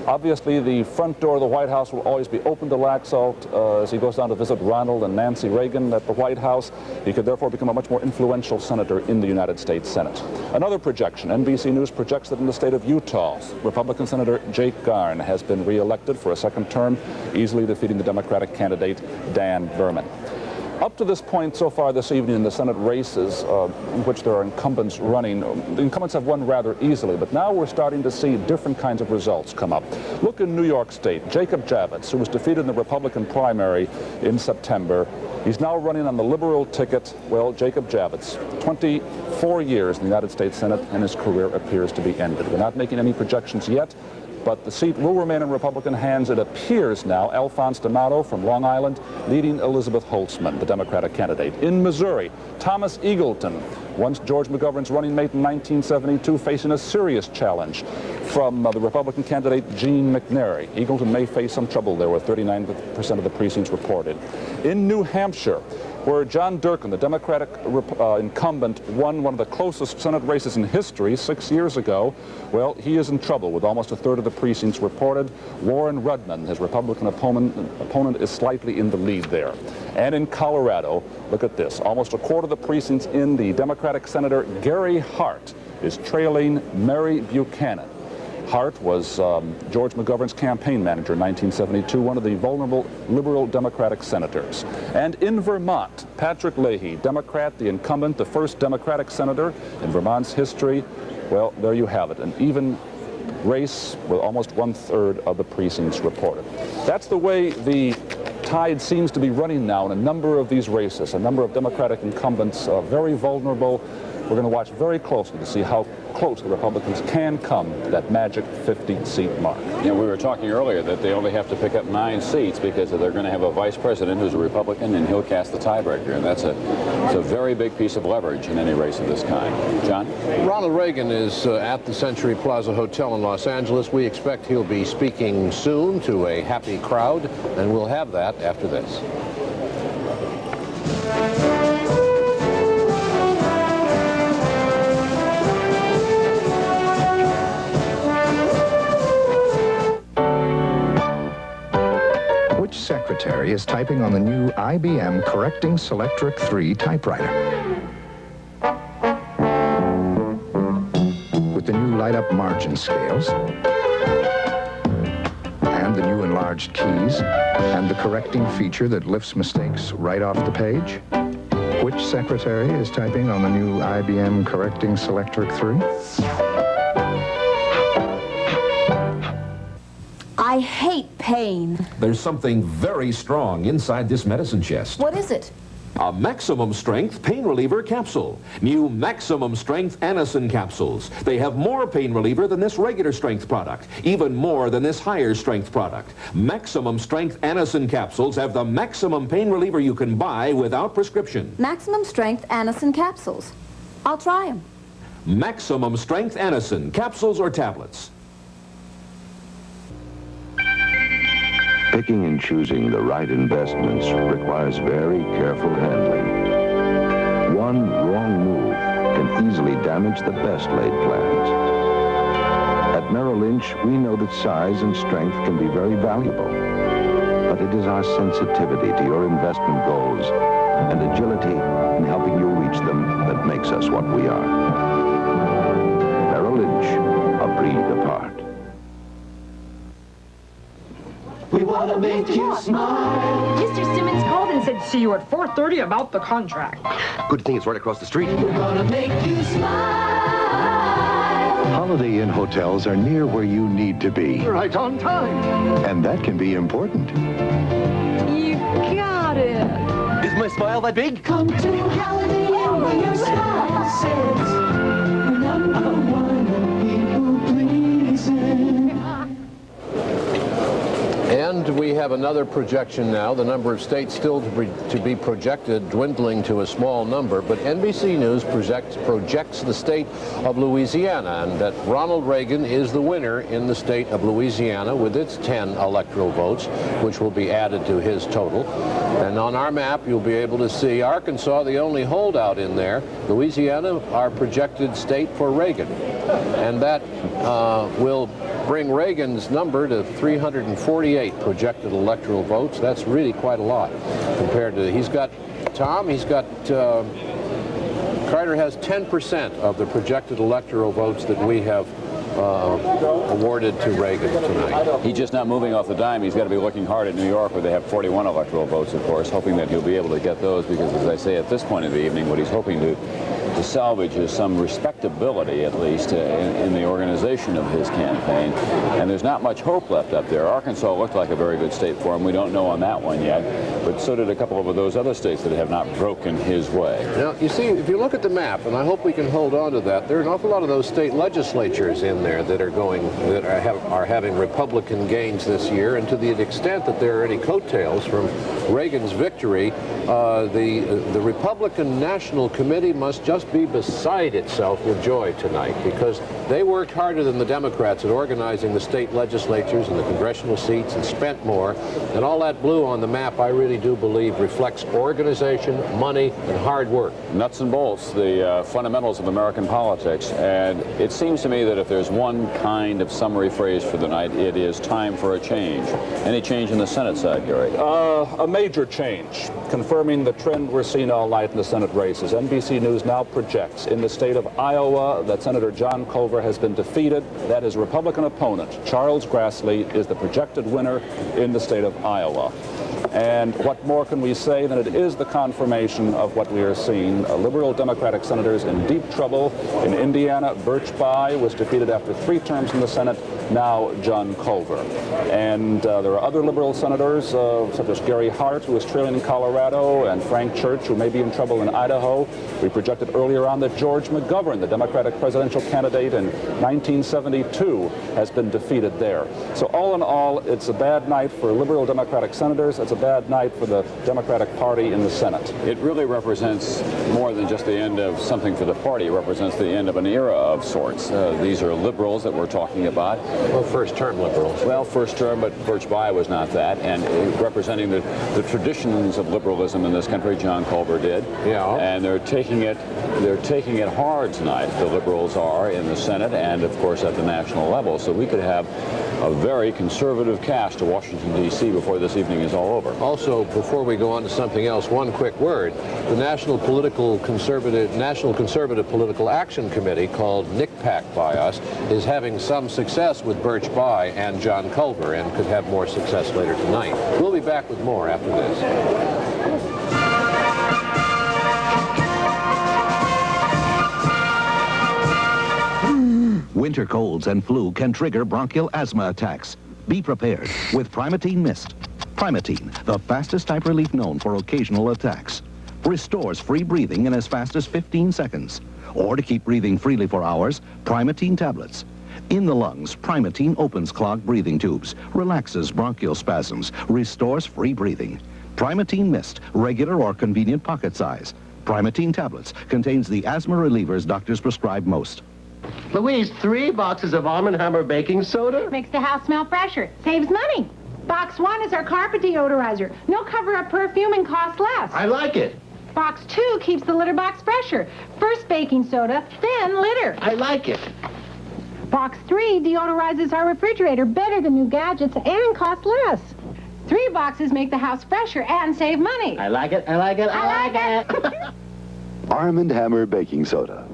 Obviously, the front door of the White House will always be open to Laxalt as he goes down to visit Ronald and Nancy Reagan at the White House. He could therefore become a much more influential senator in the United States Senate. Another projection, NBC News projects that in the state of Utah, Republican Senator Jake Garn has been reelected for a second term, easily defeating the Democratic candidate Dan Berman. Up to this point so far this evening in the Senate races in which there are incumbents running, the incumbents have won rather easily, but now we're starting to see different kinds of results come up. Look in New York State, Jacob Javits, who was defeated in the Republican primary in September. He's now running on the liberal ticket. Well, Jacob Javits, 24 years in the United States Senate, and his career appears to be ended. We're not making any projections yet, but the seat will remain in Republican hands. It appears now. Alphonse D'Amato from Long Island leading Elizabeth Holtzman, the Democratic candidate. In Missouri, Thomas Eagleton, once George McGovern's running mate in 1972, facing a serious challenge from the Republican candidate Gene McNary. Eagleton may face some trouble there with 39% of the precincts reported. In New Hampshire, where John Durkin, the Democratic incumbent, won one of the closest Senate races in history 6 years ago, well, he is in trouble with almost a third of the precincts reported. Warren Rudman, his Republican opponent, is slightly in the lead there. And in Colorado, look at this, almost a quarter of the precincts in. The Democratic Senator Gary Hart is trailing Mary Buchanan. Hart was George McGovern's campaign manager in 1972, one of the vulnerable liberal Democratic senators. And in Vermont, Patrick Leahy, Democrat, the incumbent, the first Democratic senator in Vermont's history. Well, there you have it, an even race with almost 1/3 of the precincts reported. That's the way the tide seems to be running now in a number of these races. A number of Democratic incumbents very vulnerable. We're going to watch very closely to see how close the Republicans can come to that magic 50-seat mark. You know, we were talking earlier that they only have to pick up 9 seats because they're going to have a vice president who's a Republican, and he'll cast the tiebreaker. And that's it's a very big piece of leverage in any race of this kind. John? Ronald Reagan is at the Century Plaza Hotel in Los Angeles. We expect he'll be speaking soon to a happy crowd, and we'll have that after this. Which secretary is typing on the new IBM Correcting Selectric 3 typewriter? With the new light-up margin scales, and the new enlarged keys, and the correcting feature that lifts mistakes right off the page? Which secretary is typing on the new IBM Correcting Selectric 3? I hate pain. There's something very strong inside this medicine chest. What is it? A maximum strength pain reliever capsule. New maximum strength Anacin capsules. They have more pain reliever than this regular strength product, even more than this higher strength product. Maximum strength Anacin capsules have the maximum pain reliever you can buy without prescription. Maximum strength Anacin capsules. I'll try them. Maximum strength Anacin capsules or tablets. Picking and choosing the right investments requires very careful handling. One wrong move can easily damage the best laid plans. At Merrill Lynch, we know that size and strength can be very valuable. But it is our sensitivity to your investment goals and agility in helping you reach them that makes us what we are. Merrill Lynch, a breed apart. We want to make you smile. Mr. Simmons called and said, see you at 4:30 about the contract. Good thing it's right across the street. We're going to make you smile. Holiday Inn hotels are near where you need to be. Right on time. And that can be important. You got it. Is my smile that big? Come to Holiday Inn where your smile sits. Number one people pleasing. And we have another projection now. The number of states still to be projected dwindling to a small number, but NBC News projects the state of Louisiana, and that Ronald Reagan is the winner in the state of Louisiana with its 10 electoral votes, which will be added to his total. And on our map, you'll be able to see Arkansas, the only holdout in there. Louisiana, our projected state for Reagan. And that will bring Reagan's number to 348 projected electoral votes. That's really quite a lot compared to, Carter has 10% of the projected electoral votes that we have awarded to Reagan tonight. He's just not moving off the dime. He's got to be looking hard at New York, where they have 41 electoral votes, of course, hoping that he'll be able to get those, because, as I say, at this point of the evening, what he's hoping to salvage is some respectability, at least, in the organization of his campaign. And there's not much hope left up there. Arkansas looked like a very good state for him. We don't know on that one yet, but so did a couple of those other states that have not broken his way. Now, you see, if you look at the map, and I hope we can hold on to that, there are an awful lot of those state legislatures in there that are having Republican gains this year, and to the extent that there are any coattails from Reagan's victory, the Republican National Committee must just be beside itself with joy tonight, because they worked harder than the Democrats at organizing the state legislatures and the congressional seats and spent more. And all that blue on the map, I really do believe, reflects organization, money, and hard work. Nuts and bolts, the fundamentals of American politics. And it seems to me that if there's one kind of summary phrase for the night, it is time for a change. Any change in the Senate side, Garrick? A major change, confirming the trend we're seeing all night in the Senate races. NBC News now projects in the state of Iowa that Senator John Culver has been defeated, that his Republican opponent, Charles Grassley, is the projected winner in the state of Iowa. And what more can we say than it is the confirmation of what we are seeing. Liberal Democratic senators in deep trouble. In Indiana, Birch Bayh was defeated after 3 terms in the Senate. Now John Culver. And there are other liberal senators, such as Gary Hart, who is trailing in Colorado, and Frank Church, who may be in trouble in Idaho. We projected earlier on that George McGovern, the Democratic presidential candidate in 1972, has been defeated there. So all in all, it's a bad night for liberal Democratic senators. It's a bad night for the Democratic Party in the Senate. It really represents more than just the end of something for the party. It represents the end of an era of sorts. These are liberals that we're talking about. Well, first-term liberals. Well, first term, but Birch Bayh was not that. And representing the traditions of liberalism in this country, John Culver did. Yeah. And they're taking it hard tonight. The liberals are in the Senate and, of course, at the national level. So we could have a very conservative cast to Washington, D.C. before this evening is all over. Also, before we go on to something else, one quick word. The National Conservative Political Action Committee, called NCPAC by us, is having some success with Birch Bayh and John Culver, and could have more success later tonight. We'll be back with more after this. Winter colds and flu can trigger bronchial asthma attacks. Be prepared with Primatene Mist. Primatene, the fastest type relief known for occasional attacks, restores free breathing in as fast as 15 seconds. Or to keep breathing freely for hours, Primatene tablets. In the lungs, Primatene opens clogged breathing tubes, relaxes bronchial spasms, restores free breathing. Primatene Mist, regular or convenient pocket size. Primatene tablets contains the asthma relievers doctors prescribe most. Louise, 3 boxes of Arm & Hammer baking soda? Makes the house smell fresher. Saves money. Box 1 is our carpet deodorizer. No cover-up perfume and costs less. I like it. Box 2 keeps the litter box fresher. First baking soda, then litter. I like it. Box 3 deodorizes our refrigerator better than new gadgets and costs less. 3 boxes make the house fresher and save money. I like it, I like it, I like it. Arm & Hammer baking soda.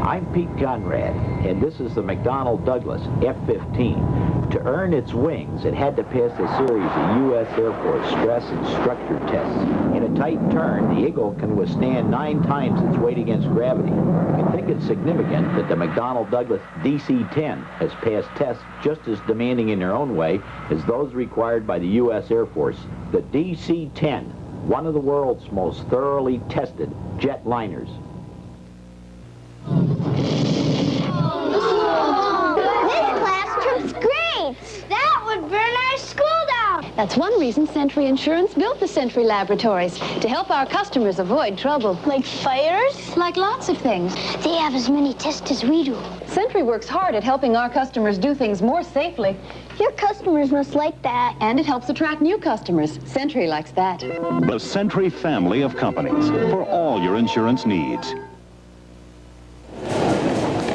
I'm Pete Conrad, and this is the McDonnell Douglas F-15. To earn its wings, it had to pass a series of U.S. Air Force stress and structure tests. In a tight turn, the Eagle can withstand 9 times its weight against gravity. I think it's significant that the McDonnell Douglas DC-10 has passed tests just as demanding in their own way as those required by the U.S. Air Force. The DC-10, one of the world's most thoroughly tested jetliners. That would burn our school down. That's one reason Sentry Insurance built the Sentry Laboratories, to help our customers avoid trouble. Like fires? Like lots of things. They have as many tests as we do. Sentry works hard at helping our customers do things more safely. Your customers must like that. And it helps attract new customers. Sentry likes that. The Sentry family of companies for all your insurance needs.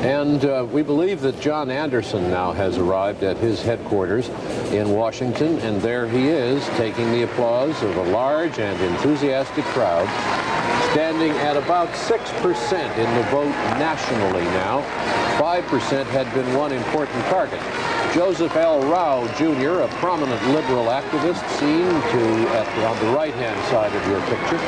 And we believe that John Anderson now has arrived at his headquarters in Washington, and there he is, taking the applause of a large and enthusiastic crowd, standing at about 6% in the vote nationally now. 5% had been one important target. Joseph L. Rao, Jr., a prominent liberal activist, seen on the right-hand side of your picture.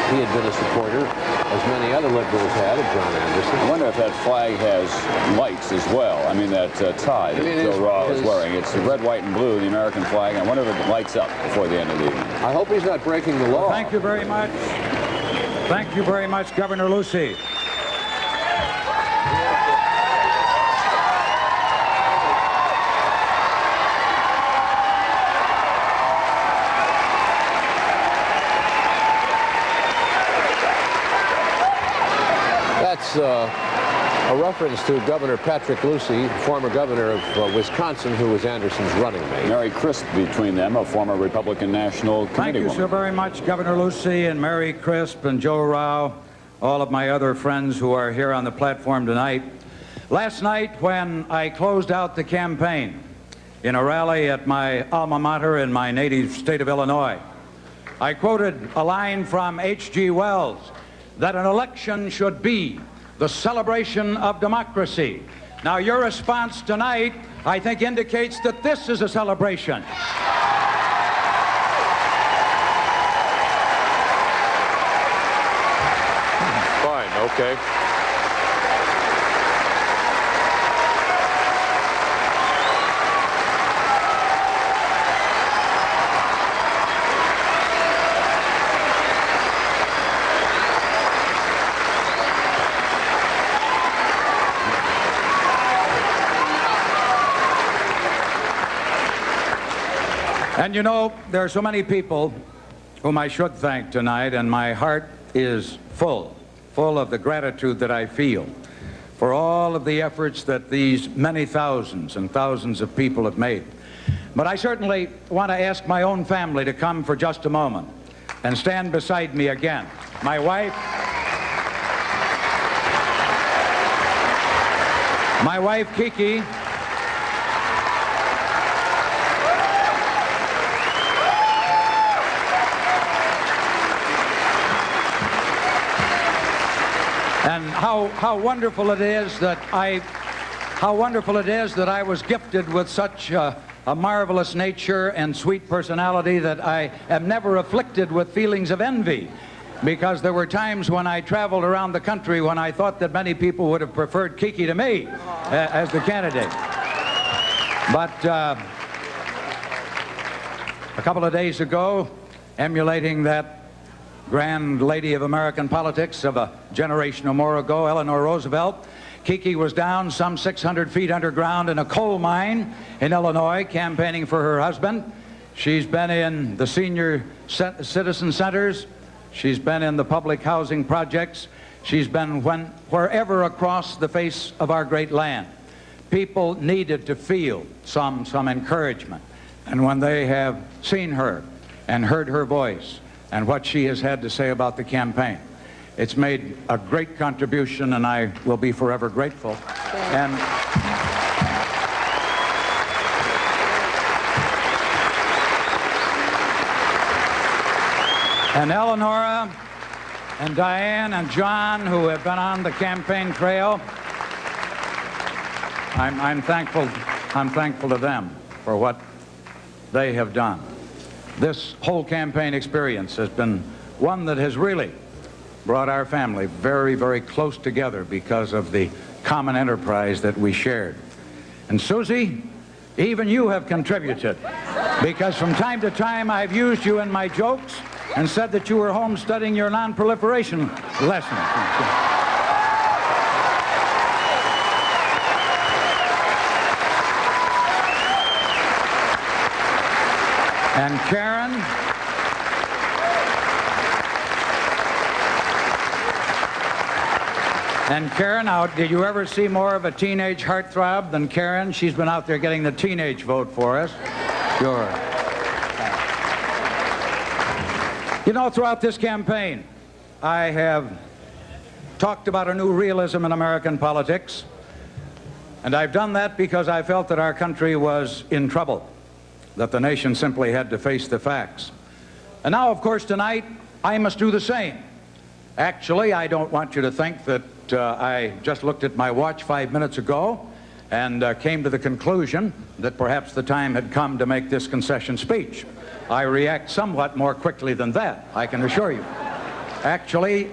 He had been a supporter, as many other liberals had, of John Anderson. I wonder if that flag has lights as well. I mean, that tie that Joe Rao is wearing. It's the red, white, and blue, the American flag. I wonder if it lights up before the end of the evening. I hope he's not breaking the law. Thank you very much. Thank you very much, Governor Lucy. That's a reference to Governor Patrick Lucy, former governor of Wisconsin, who was Anderson's running mate. Mary Crisp between them, a former Republican National Committee woman. Thank you so very much, Governor Lucy and Mary Crisp and Joe Rao, all of my other friends who are here on the platform tonight. Last night, when I closed out the campaign in a rally at my alma mater in my native state of Illinois, I quoted a line from H.G. Wells, that an election should be the celebration of democracy. Now, your response tonight, I think, indicates that this is a celebration. Okay. And you know, there are so many people whom I should thank tonight, and my heart is full of the gratitude that I feel for all of the efforts that these many thousands and thousands of people have made. But I certainly want to ask my own family to come for just a moment and stand beside me again. My wife, Kiki, and how wonderful it is that I was gifted with such a marvelous nature and sweet personality that I am never afflicted with feelings of envy, because there were times when I traveled around the country when I thought that many people would have preferred Kiki to me as the candidate. But a couple of days ago, emulating that grand lady of American politics of a generation or more ago, Eleanor Roosevelt, Kiki was down some 600 feet underground in a coal mine in Illinois campaigning for her husband. She's been in the senior citizen centers. She's been in the public housing projects. She's been wherever across the face of our great land. People needed to feel some encouragement. And when they have seen her and heard her voice and what she has had to say about the campaign, it's made a great contribution, and I will be forever grateful. And Eleanora and Diane and John, who have been on the campaign trail, I'm thankful to them for what they have done. This whole campaign experience has been one that has really brought our family very, very close together because of the common enterprise that we shared. And Susie, even you have contributed, because from time to time I've used you in my jokes and said that you were home studying your non-proliferation lesson. And Karen, now, did you ever see more of a teenage heartthrob than Karen? She's been out there getting the teenage vote for us. Sure. You know, throughout this campaign, I have talked about a new realism in American politics, and I've done that because I felt that our country was in trouble, that the nation simply had to face the facts. And now, of course, tonight, I must do the same. Actually, I don't want you to think that I just looked at my watch 5 minutes ago and came to the conclusion that perhaps the time had come to make this concession speech. I react somewhat more quickly than that, I can assure you. Actually,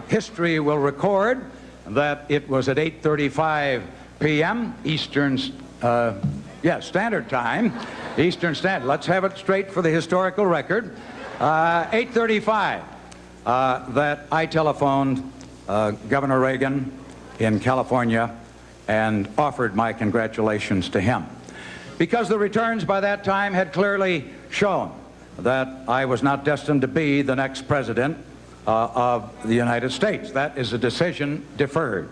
history will record that it was at 8:35 p.m. Eastern Standard Time. Eastern Standard. Let's have it straight for the historical record. 8:35 that I telephoned Governor Reagan in California and offered my congratulations to him, because the returns by that time had clearly shown that I was not destined to be the next president of the United States. That is a decision deferred.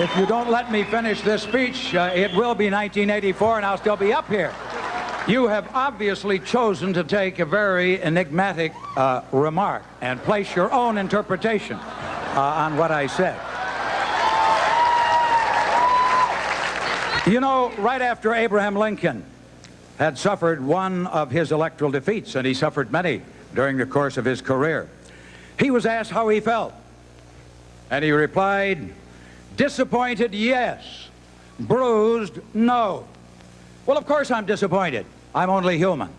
if you don't let me finish this speech, it will be 1984 and I'll still be up here. You have obviously chosen to take a very enigmatic remark and place your own interpretation on what I said. You know, right after Abraham Lincoln had suffered one of his electoral defeats, and he suffered many during the course of his career, he was asked how he felt. And he replied, disappointed, yes. Bruised, no. Well, of course I'm disappointed. I'm only human.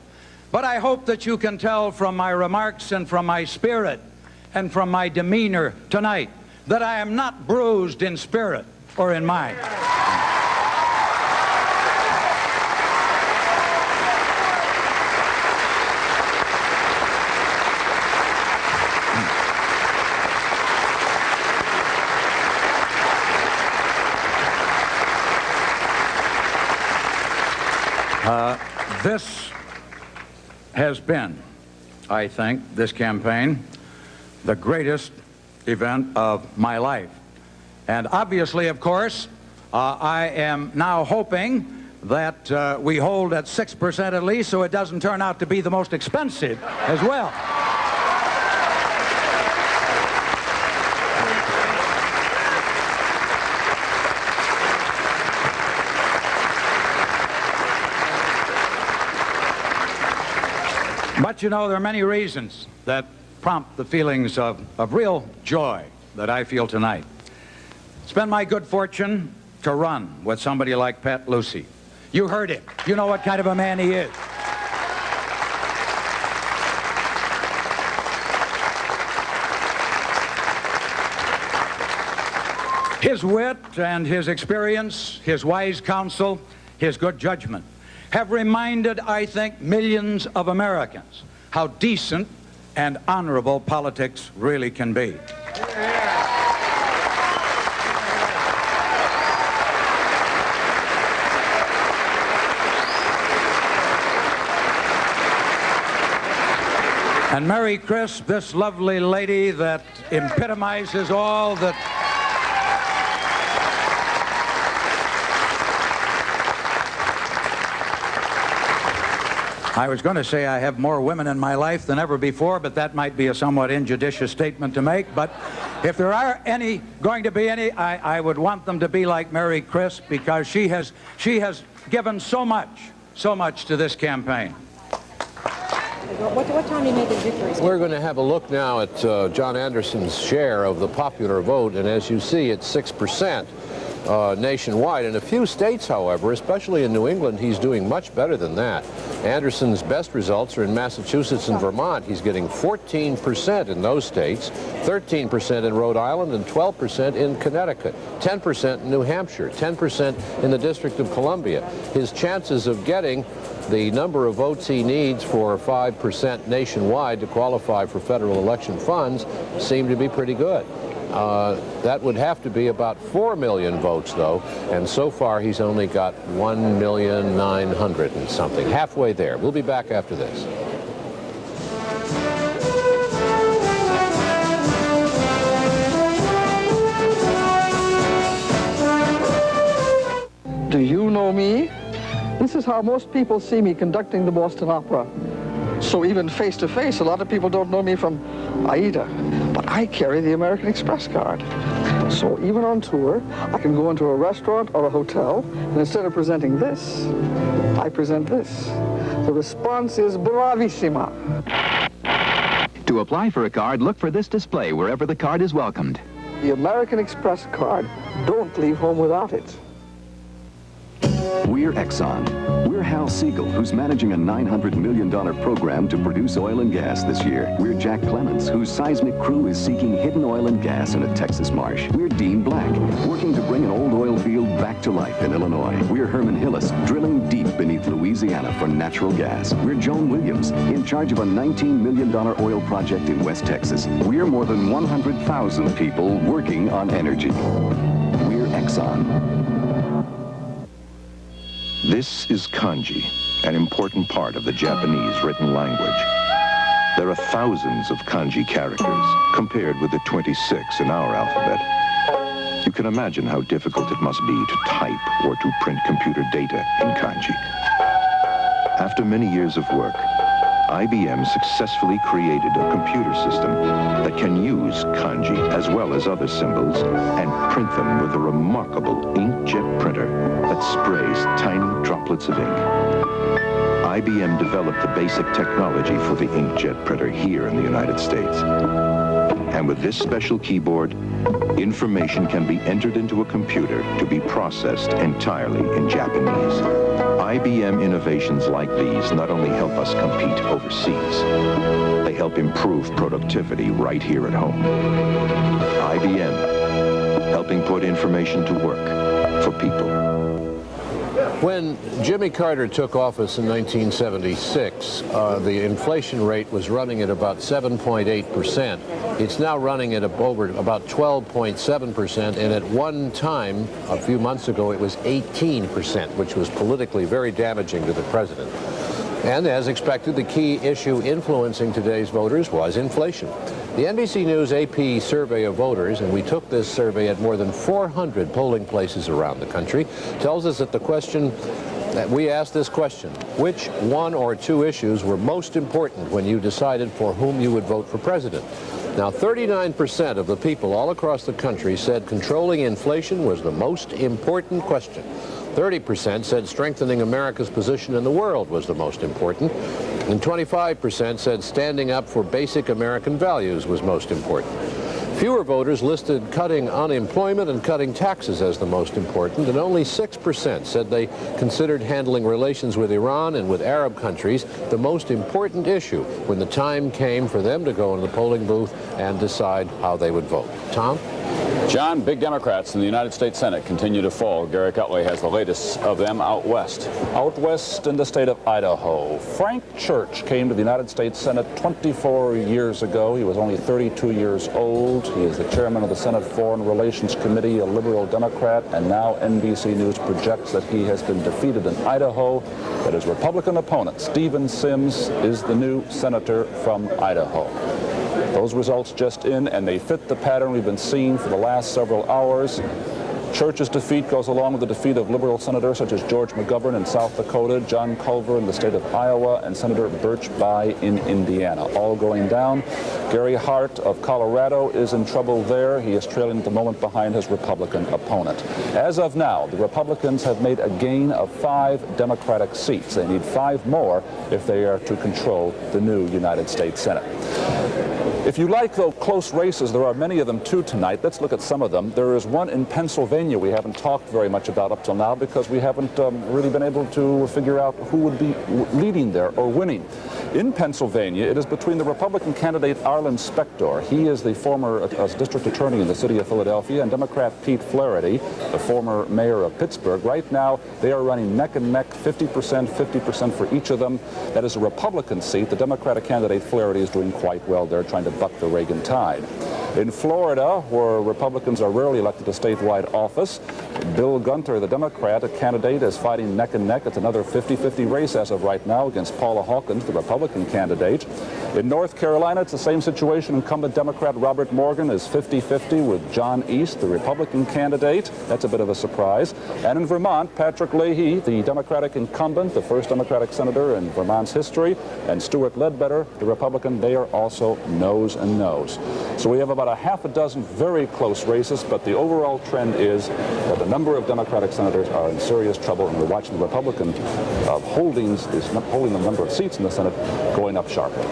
But I hope that you can tell from my remarks and from my spirit and from my demeanor tonight that I am not bruised in spirit or in mind. This has been, I think, this campaign, the greatest event of my life. And obviously, of course, I am now hoping that we hold at 6% at least, so it doesn't turn out to be the most expensive as well. But you know, there are many reasons that prompt the feelings of real joy that I feel tonight. It's been my good fortune to run with somebody like Pat Lucey. You heard him. You know what kind of a man he is. His wit and his experience, his wise counsel, his good judgment have reminded, I think, millions of Americans how decent and honorable politics really can be. And Mary Crisp, this lovely lady that epitomizes all that I was going to say I have more women in my life than ever before, but that might be a somewhat injudicious statement to make. But if there are any, going to be any, I would want them to be like Mary Crisp, because she has given so much to this campaign. What time do you make a victory speech? We're going to have a look now at John Anderson's share of the popular vote, and as you see, it's 6%. Nationwide. In a few states, however, especially in New England, he's doing much better than that. Anderson's best results are in Massachusetts and Vermont. He's getting 14% in those states, 13% in Rhode Island, and 12% in Connecticut, 10% in New Hampshire, 10% in the District of Columbia. His chances of getting the number of votes he needs for 5% nationwide to qualify for federal election funds seem to be pretty good. That would have to be about 4 million votes, though, and so far he's only got 1,900,000 and something, halfway there. We'll be back after this. Do you know me? This is how most people see me conducting the Boston Opera. So even face-to-face, a lot of people don't know me from Aida. But I carry the American Express card. So even on tour, I can go into a restaurant or a hotel, and instead of presenting this, I present this. The response is bravissima. To apply for a card, look for this display wherever the card is welcomed. The American Express card. Don't leave home without it. We're Exxon. We're Hal Siegel, who's managing a $900 million program to produce oil and gas this year. We're Jack Clemens, whose seismic crew is seeking hidden oil and gas in a Texas marsh. We're Dean Black, working to bring an old oil field back to life in Illinois. We're Herman Hillis, drilling deep beneath Louisiana for natural gas. We're Joan Williams, in charge of a $19 million oil project in West Texas. We're more than 100,000 people working on energy. We're Exxon. This is kanji, an important part of the Japanese written language. There are thousands of kanji characters compared with the 26 in our alphabet. You can imagine how difficult it must be to type or to print computer data in kanji. After many years of work, IBM successfully created a computer system that can use kanji as well as other symbols and print them with a remarkable inkjet printer that sprays tiny droplets of ink. IBM developed the basic technology for the inkjet printer here in the United States. And with this special keyboard, information can be entered into a computer to be processed entirely in Japanese. IBM innovations like these not only help us compete overseas, they help improve productivity right here at home. IBM, helping put information to work for people. When Jimmy Carter took office in 1976, the inflation rate was running at about 7.8%. It's now running at over about 12.7%, and at one time, a few months ago, it was 18%, which was politically very damaging to the president. And as expected, the key issue influencing today's voters was inflation. The NBC News AP survey of voters, and we took this survey at more than 400 polling places around the country, tells us that the question that we asked this question: which one or two issues were most important when you decided for whom you would vote for president? Now, 39% of the people all across the country said controlling inflation was the most important question. 30% said strengthening America's position in the world was the most important, and 25% said standing up for basic American values was most important. Fewer voters listed cutting unemployment and cutting taxes as the most important, and only 6% said they considered handling relations with Iran and with Arab countries the most important issue when the time came for them to go into the polling booth and decide how they would vote. Tom? John, big Democrats in the United States Senate continue to fall. Garrick Utley has the latest of them out west. Out west in the state of Idaho, Frank Church came to the United States Senate 24 years ago. He was only 32 years old. He is the chairman of the Senate Foreign Relations Committee, a liberal Democrat, and now NBC News projects that he has been defeated in Idaho, that his Republican opponent, Stephen Sims, is the new senator from Idaho. Those results just in, and they fit the pattern we've been seeing for the last several hours. Church's defeat goes along with the defeat of liberal senators such as George McGovern in South Dakota, John Culver in the state of Iowa, and Senator Birch Bayh in Indiana, all going down. Gary Hart of Colorado is in trouble there. He is trailing at the moment behind his Republican opponent. As of now, the Republicans have made a gain of 5 Democratic seats. They need 5 more if they are to control the new United States Senate. If you like, though, close races, there are many of them, too, tonight. Let's look at some of them. There is one in Pennsylvania we haven't talked very much about up till now because we haven't really been able to figure out who would be leading there or winning. In Pennsylvania, it is between the Republican candidate Arlen Spector. He is the former district attorney in the city of Philadelphia, and Democrat Pete Flaherty, the former mayor of Pittsburgh. Right now, they are running neck and neck, 50% for each of them. That is a Republican seat. The Democratic candidate Flaherty is doing quite well there, trying to buck the Reagan tide. In Florida, where Republicans are rarely elected to statewide office, Bill Gunter, the Democratic candidate, is fighting neck and neck. It's another 50-50 race as of right now against Paula Hawkins, the Republican candidate. In North Carolina, it's the same situation. Incumbent Democrat Robert Morgan is 50-50 with John East, the Republican candidate. That's a bit of a surprise. And in Vermont, Patrick Leahy, the Democratic incumbent, the first Democratic senator in Vermont's history, and Stuart Ledbetter, the Republican, they are also nose and nose. So we have about a half a dozen very close races, but the overall trend is that a number of Democratic senators are in serious trouble, and we're watching the Republican holding the number of seats in the Senate going up sharply.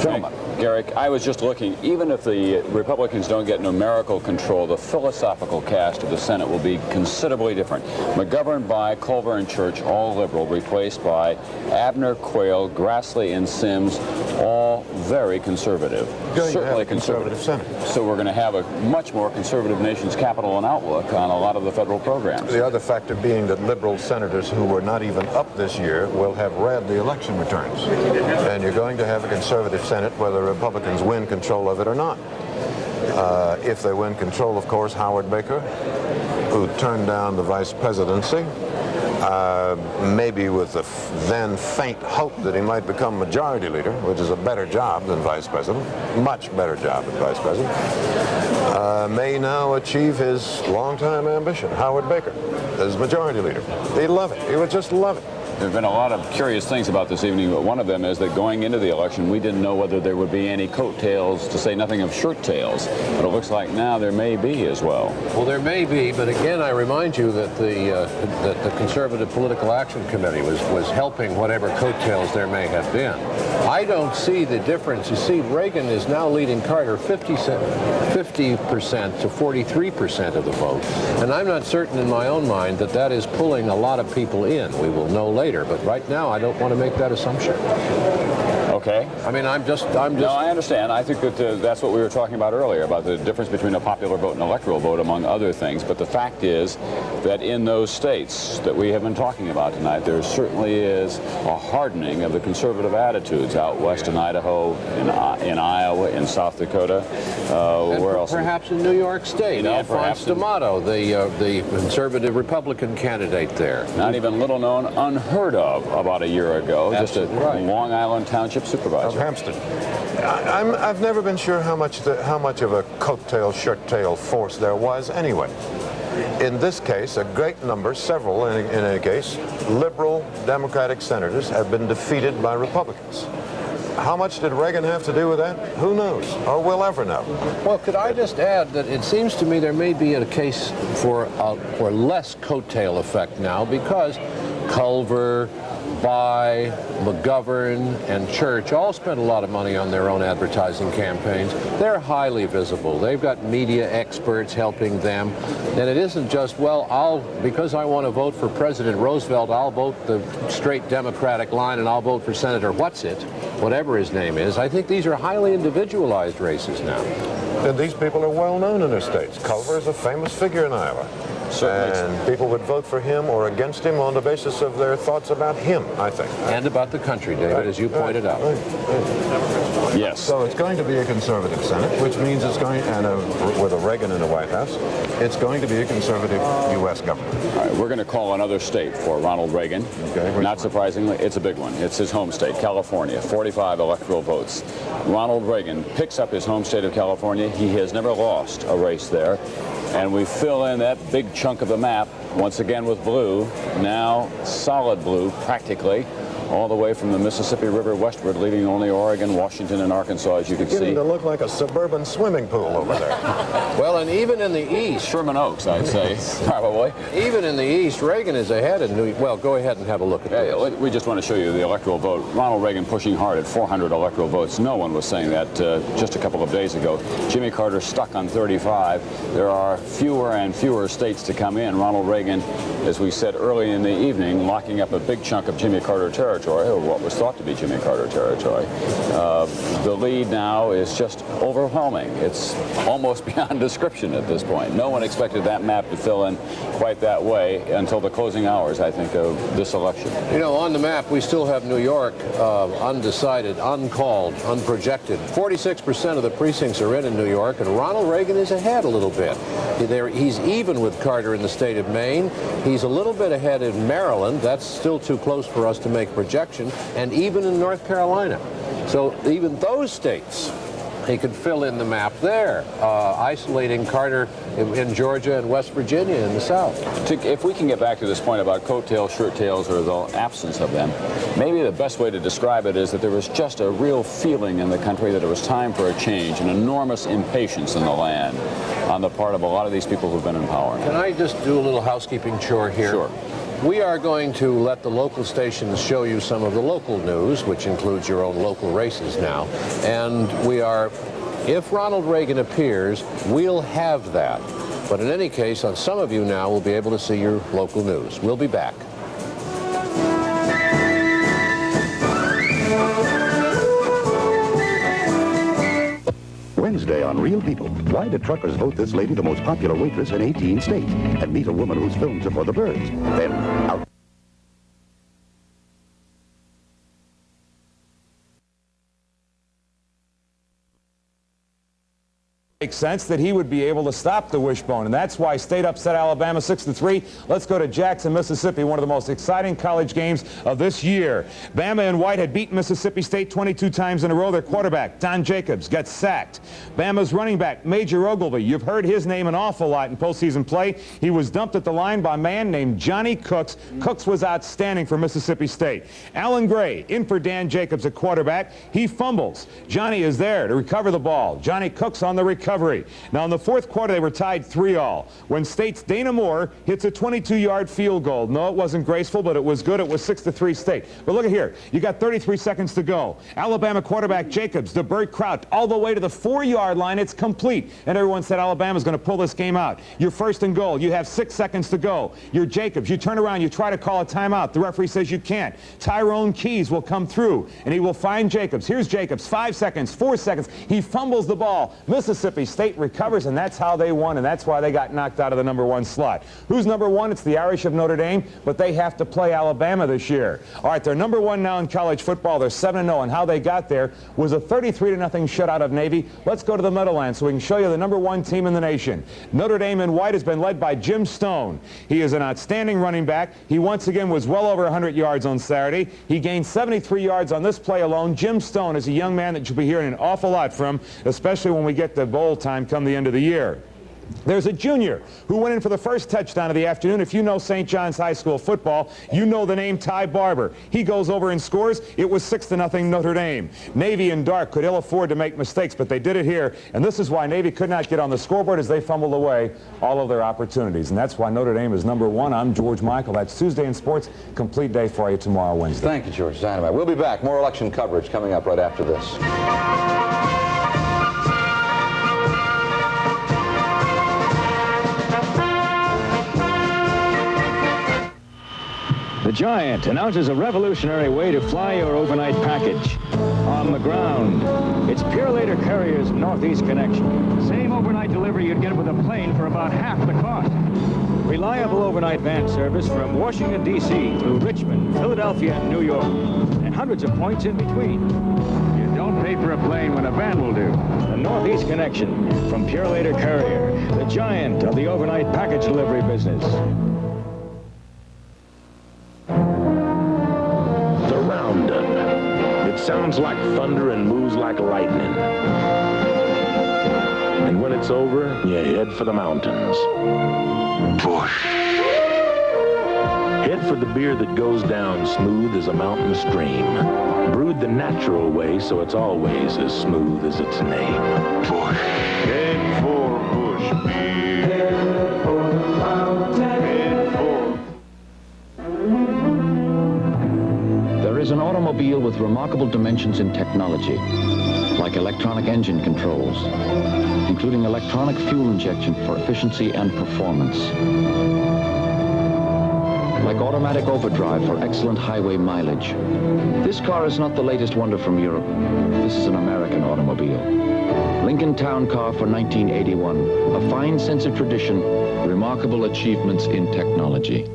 Gentlemen. Garrick, I was just looking, even if the Republicans don't get numerical control, the philosophical cast of the Senate will be considerably different. McGovern, Bayh, Culver, and Church, all liberal, replaced by Abner, Quayle, Grassley, and Sims, all very conservative. Certainly conservative Senate. So we're going to have a much more conservative nation's capital and outlook on a lot of the federal programs. The other factor being that liberal senators who were not even up this year will have read the election returns. And you're going to have a conservative Senate whether Republicans win control of it or not. If they win control, of course, Howard Baker, who turned down the vice presidency, maybe with the then faint hope that he might become majority leader, which is a better job than vice president, much better job than vice president, may now achieve his longtime ambition, Howard Baker, as majority leader. He'd love it. He would just love it. There have been a lot of curious things about this evening, but one of them is that going into the election, we didn't know whether there would be any coattails, to say nothing of shirt tails. But it looks like now there may be as well. Well, there may be, but again, I remind you that the Conservative Political Action Committee was helping whatever coattails there may have been. I don't see the difference. You see, Reagan is now leading Carter 50% to 43% of the vote. And I'm not certain in my own mind that that is pulling a lot of people in. We will know later. But right now, I don't want to make that assumption. Okay. I mean, I'm just. No, I understand. I think that that's what we were talking about earlier, about the difference between a popular vote and an electoral vote, among other things. But the fact is that in those states that we have been talking about tonight, there certainly is a hardening of the conservative attitudes out west in Idaho, in Iowa, in South Dakota. Where else? Perhaps in New York State. Alphonse D'Amato, the conservative Republican candidate there. Not even little known, unheard of about a year ago. Absolutely just a right. Long Island Township supervisor. Of Hampstead. I've never been sure how much of a coattail, shirt-tail force there was anyway. In this case, a great number, several in any case, liberal Democratic senators have been defeated by Republicans. How much did Reagan have to do with that? Who knows, or will ever know. Well, could I just add that it seems to me there may be a case for less coattail effect now, because Culver, By, McGovern, and Church all spent a lot of money on their own advertising campaigns. They're highly visible. They've got media experts helping them. And it isn't just, well, because I want to vote for President Roosevelt, I'll vote the straight Democratic line and I'll vote for Senator whatever his name is. I think these are highly individualized races now. And these people are well known in their states. Culver is a famous figure in Iowa. And people would vote for him or against him on the basis of their thoughts about him, I think. And about the country, David, as you pointed out. Yes. So it's going to be a conservative Senate, which means it's going, and with a Reagan in the White House, it's going to be a conservative U.S. government. All right, we're going to call another state for Ronald Reagan. Okay, not surprisingly, it's a big one. It's his home state, California, 45 electoral votes. Ronald Reagan picks up his home state of California. He has never lost a race there. And we fill in that big chunk of the map, once again with blue, now solid blue practically, all the way from the Mississippi River westward, leaving only Oregon, Washington, and Arkansas, as you can see. Beginning to look like a suburban swimming pool over there. Well, and even in the East, Sherman Oaks, I'd say, probably. Even in the East, Reagan is ahead in New. Well, go ahead and have a look at this. We just want to show you the electoral vote. Ronald Reagan pushing hard at 400 electoral votes. No one was saying that just a couple of days ago. Jimmy Carter stuck on 35. There are fewer and fewer states to come in. Ronald Reagan, as we said early in the evening, locking up a big chunk of Jimmy Carter territory, or what was thought to be Jimmy Carter territory. The lead now is just overwhelming. It's almost beyond description at this point. No one expected that map to fill in quite that way until the closing hours, I think, of this election. You know, on the map, we still have New York undecided, uncalled, unprojected. 46% of the precincts are in New York, and Ronald Reagan is ahead a little bit. He's even with Carter in the state of Maine. He's a little bit ahead in Maryland. That's still too close for us to make projection, and even in North Carolina. So even those states, he could fill in the map there, isolating Carter in Georgia and West Virginia in the South. If we can get back to this point about coattails, shirt tails, or the absence of them, maybe the best way to describe it is that there was just a real feeling in the country that it was time for a change, an enormous impatience in the land on the part of a lot of these people who've been in power. Can I just do a little housekeeping chore here? Sure. We are going to let the local stations show you some of the local news, which includes your own local races now. And if Ronald Reagan appears, we'll have that. But in any case, on some of you now will be able to see your local news. We'll be back. Wednesday on Real People. Why did truckers vote this lady the most popular waitress in 18 states? And meet a woman whose films are for the birds. Then out. make sense that he would be able to stop the wishbone, and that's why State upset Alabama 6-3. Let's go to Jackson, Mississippi, one of the most exciting college games of this year. Bama and White had beaten Mississippi State 22 times in a row. Their quarterback, Don Jacobs, gets sacked. Bama's running back, Major Ogilvy, you've heard his name an awful lot in postseason play. He was dumped at the line by a man named Johnny Cooks. Cooks was outstanding for Mississippi State. Alan Gray in for Dan Jacobs at quarterback. He fumbles. Johnny is there to recover the ball. Johnny Cooks on the recovery. Now in the fourth quarter they were tied 3-all when State's Dana Moore hits a 22-yard field goal. No, it wasn't graceful, but it was good. It was 6-3 State. But look at here. You got 33 seconds to go. Alabama quarterback Jacobs to Burt Kraut all the way to the 4-yard line. It's complete. And everyone said Alabama's going to pull this game out. You're first and goal. You have 6 seconds to go. You're Jacobs. You turn around. You try to call a timeout. The referee says you can't. Tyrone Keys will come through, and he will find Jacobs. Here's Jacobs. 5 seconds, 4 seconds. He fumbles the ball. Mississippi State recovers, and that's how they won, and that's why they got knocked out of the #1 slot. Who's #1? It's the Irish of Notre Dame, but they have to play Alabama this year. All right, they're #1 now in college football. They're 7-0, and how they got there was a 33-0 shutout of Navy. Let's go to the Meadowlands so we can show you the #1 team in the nation. Notre Dame in white has been led by Jim Stone. He is an outstanding running back. He once again was well over 100 yards on Saturday. He gained 73 yards on this play alone. Jim Stone is a young man that you'll be hearing an awful lot from, especially when we get to bowl time come the end of the year. There's a junior who went in for the first touchdown of the afternoon. If you know St. John's High School football, you know the name Ty Barber. He goes over and scores. It was 6-0 Notre Dame. Navy and Dark could ill afford to make mistakes, but they did it here. And this is why Navy could not get on the scoreboard as they fumbled away all of their opportunities. And that's why Notre Dame is #1. I'm George Michael. That's Tuesday in Sports. Complete day for you tomorrow, Wednesday. Thank you, George Dynamite. We'll be back. More election coverage coming up right after this. The Giant announces a revolutionary way to fly your overnight package. On the ground, it's Purelator Carrier's Northeast Connection. Same overnight delivery you'd get with a plane for about half the cost. Reliable overnight van service from Washington, D.C. through Richmond, Philadelphia, and New York, and hundreds of points in between. You don't pay for a plane when a van will do. The Northeast Connection from Purelator Carrier, the giant of the overnight package delivery business. It sounds like thunder and moves like lightning. And when it's over, you head for the mountains. Push. Head for the beer that goes down smooth as a mountain stream. Brewed the natural way, so it's always as smooth as its name. Push. Head for Bush beer. Head for the mountain. Head for... There is an automobile with remarkable dimensions in technology, like electronic engine controls, including electronic fuel injection for efficiency and performance, like automatic overdrive for excellent highway mileage. This car is not the latest wonder from Europe. This is an American automobile. Lincoln Town Car for 1981, a fine sense of tradition, remarkable achievements in technology.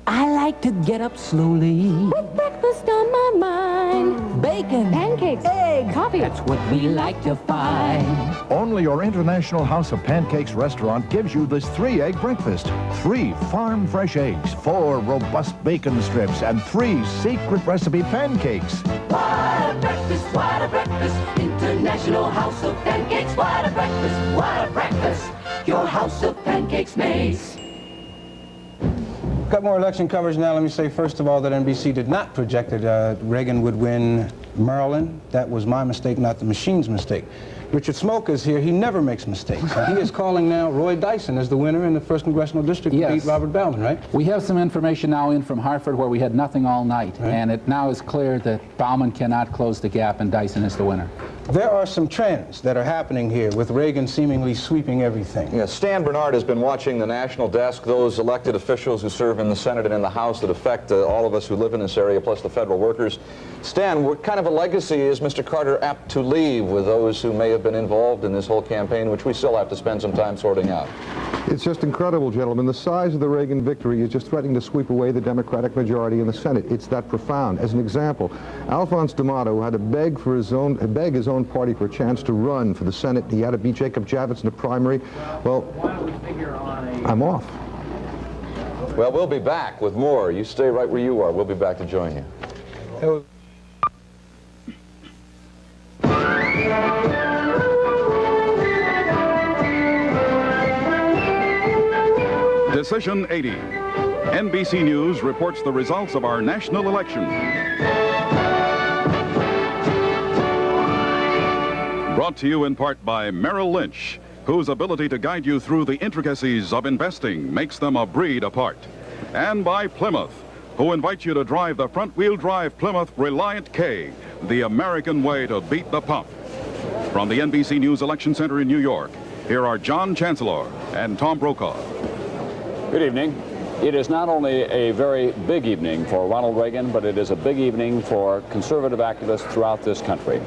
I like to get up slowly. With breakfast on my mind. Bacon. Pancakes. Eggs. Coffee. That's what we like to find. Only your International House of Pancakes restaurant gives you this 3-egg breakfast. 3 farm fresh eggs, 4 robust bacon strips, and 3 secret recipe pancakes. What a breakfast, what a breakfast. International House of Pancakes. What a breakfast, what a breakfast. Your House of Pancakes makes. Got more election coverage now. Let me say, first of all, that NBC did not project that Reagan would win Maryland. That was my mistake, not the machine's mistake. Richard Smoke is here. He never makes mistakes. And he is calling now Roy Dyson as the winner in the 1st Congressional District to beat Robert Bauman, right? We have some information now in from Hartford where we had nothing all night, and it now is clear that Bauman cannot close the gap and Dyson is the winner. There are some trends that are happening here with Reagan seemingly sweeping everything. Yes, Stan Bernard has been watching the national desk, those elected officials who serve in the Senate and in the House that affect all of us who live in this area, plus the federal workers. Stan, what kind of a legacy is Mr. Carter apt to leave with those who may have been involved in this whole campaign, which we still have to spend some time sorting out? It's just incredible, gentlemen. The size of the Reagan victory is just threatening to sweep away the Democratic majority in the Senate. It's that profound. As an example, Alphonse D'Amato had to beg his own party for a chance to run for the Senate. He had to beat Jacob Javits in the primary. Well, I'm off. Well, we'll be back with more. You stay right where you are. We'll be back to join you. Decision 80. NBC News reports the results of our national election. Brought to you in part by Merrill Lynch, whose ability to guide you through the intricacies of investing makes them a breed apart. And by Plymouth, who invites you to drive the front-wheel drive Plymouth Reliant K, the American way to beat the pump. From the NBC News Election Center in New York, here are John Chancellor and Tom Brokaw. Good evening. It is not only a very big evening for Ronald Reagan, but it is a big evening for conservative activists throughout this country.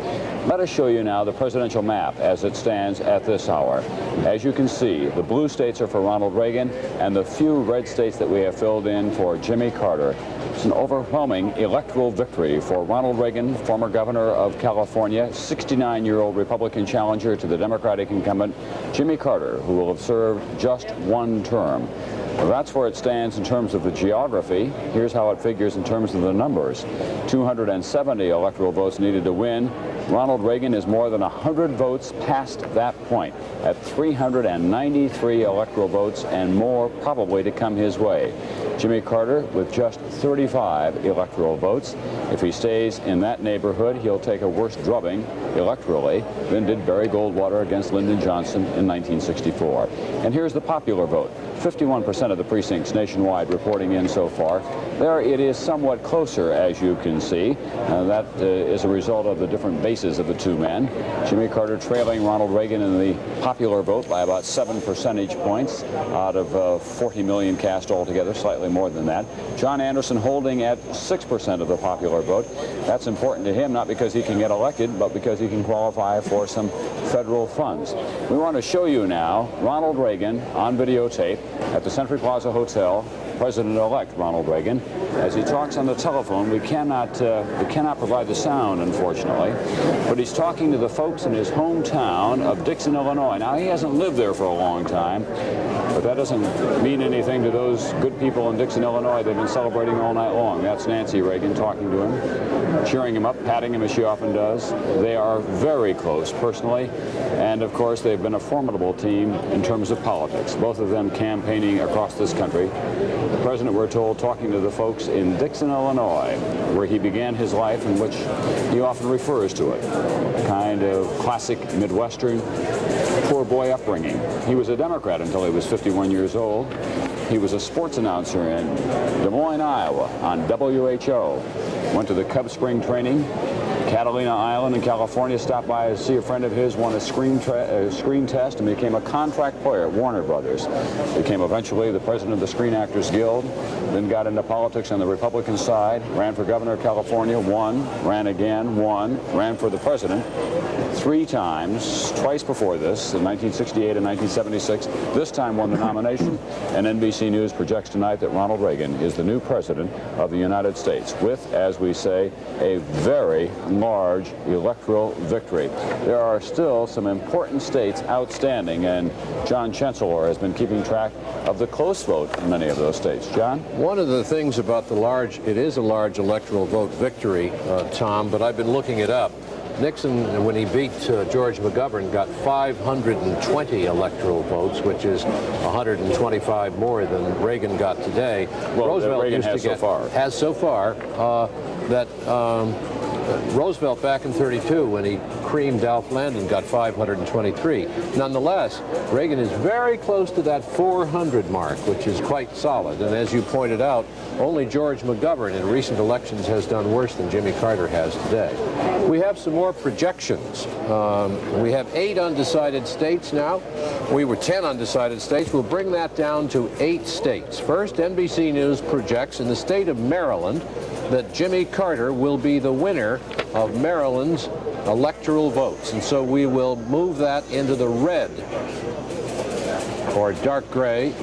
Let us show you now the presidential map as it stands at this hour. As you can see, the blue states are for Ronald Reagan, and the few red states that we have filled in for Jimmy Carter. It's an overwhelming electoral victory for Ronald Reagan, former governor of California, 69-year-old Republican challenger to the Democratic incumbent, Jimmy Carter, who will have served just one term. Well, that's where it stands in terms of the geography. Here's how it figures in terms of the numbers. 270 electoral votes needed to win. Ronald Reagan is more than 100 votes past that point at 393 electoral votes, and more probably to come his way. Jimmy Carter with just 35 electoral votes. If he stays in that neighborhood, he'll take a worse drubbing electorally than did Barry Goldwater against Lyndon Johnson in 1964. And here's the popular vote. 51% of the precincts nationwide reporting in so far. There it is somewhat closer, as you can see. That is a result of the different bases of the two men. Jimmy Carter trailing Ronald Reagan in the popular vote by about 7 percentage points out of 40 million cast altogether, slightly more than that. John Anderson holding at 6% of the popular vote. That's important to him, not because he can get elected, but because he can qualify for some federal funds. We want to show you now Ronald Reagan on videotape at the Century Plaza Hotel, President-elect Ronald Reagan. As he talks on the telephone, we cannot provide the sound, unfortunately, but he's talking to the folks in his hometown of Dixon, Illinois. Now, he hasn't lived there for a long time, but that doesn't mean anything to those good people in Dixon, Illinois. They've been celebrating all night long. That's Nancy Reagan talking to him, cheering him up, patting him as she often does. They are very close personally, and of course, they've been a formidable team in terms of politics, both of them campaigning across this country. The president, we're told, talking to the folks in Dixon, Illinois, where he began his life, in which he often refers to it, kind of classic Midwestern poor boy upbringing. He was a Democrat until he was 51 years old. He was a sports announcer in Des Moines, Iowa, on WHO. Went to the Cubs spring training, Catalina Island in California, stopped by to see a friend of his, won a screen test, and became a contract player at Warner Brothers. Became eventually the president of the Screen Actors Guild, then got into politics on the Republican side, ran for governor of California, won, ran again, won, ran for the president 3 times, twice before this, in 1968 and 1976. This time won the nomination, and NBC News projects tonight that Ronald Reagan is the new president of the United States with, as we say, a very large electoral victory. There are still some important states outstanding, and John Chancellor has been keeping track of the close vote in many of those states. John? One of the things about it is a large electoral vote victory, Tom, but I've been looking it up. Nixon, when he beat George McGovern, got 520 electoral votes, which is 125 more than Reagan got today. Well, Roosevelt Reagan used has to get, so far. Roosevelt back in 32, when he creamed Alf Landon, got 523. Nonetheless, Reagan is very close to that 400 mark, which is quite solid. And as you pointed out, only George McGovern in recent elections has done worse than Jimmy Carter has today. We have some more projections. We have 8 undecided states now. We were 10 undecided states. We'll bring that down to 8 states. First, NBC News projects in the state of Maryland that Jimmy Carter will be the winner of Maryland's electoral votes. And so we will move that into the red. or dark gray,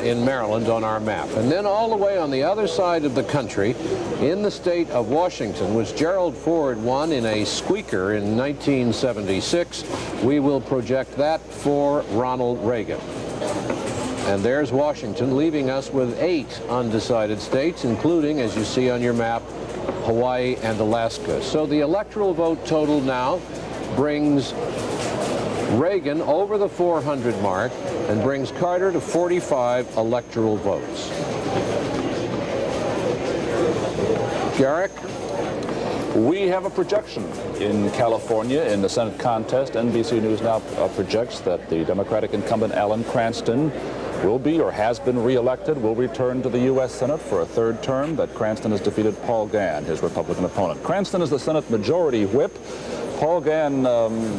in Maryland on our map. And then all the way on the other side of the country, in the state of Washington, which Gerald Ford won in a squeaker in 1976, we will project that for Ronald Reagan. And there's Washington, leaving us with 8 undecided states, including, as you see on your map, Hawaii and Alaska. So the electoral vote total now brings Reagan over the 400 mark and brings Carter to 45 electoral votes. Garrick? We have a projection in California in the Senate contest. NBC News now projects that the Democratic incumbent Alan Cranston will be or has been reelected, will return to the U.S. Senate for a 3rd term, that Cranston has defeated Paul Gann, his Republican opponent. Cranston is the Senate Majority Whip. Paul Gann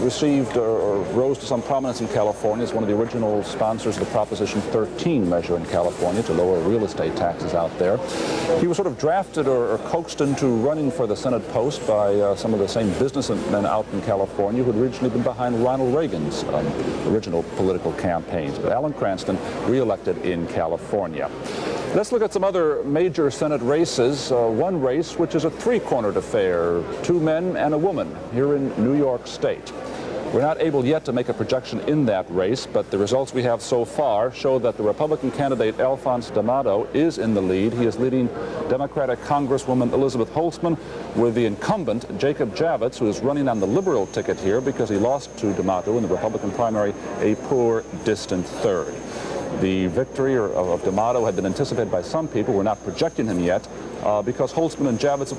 received or rose to some prominence in California as one of the original sponsors of the Proposition 13 measure in California to lower real estate taxes out there. He was sort of drafted or coaxed into running for the Senate post by some of the same businessmen out in California who had originally been behind Ronald Reagan's original political campaigns. But Alan Cranston reelected in California. Let's look at some other major Senate races. One race which is a 3-cornered affair, 2 men and a woman here in New York State. We're not able yet to make a projection in that race, but the results we have so far show that the Republican candidate Alphonse D'Amato is in the lead. He is leading Democratic Congresswoman Elizabeth Holtzman with the incumbent Jacob Javits, who is running on the liberal ticket here because he lost to D'Amato in the Republican primary, a poor, distant 3rd. The victory of D'Amato had been anticipated by some people. We're not projecting him yet because Holtzman and Javits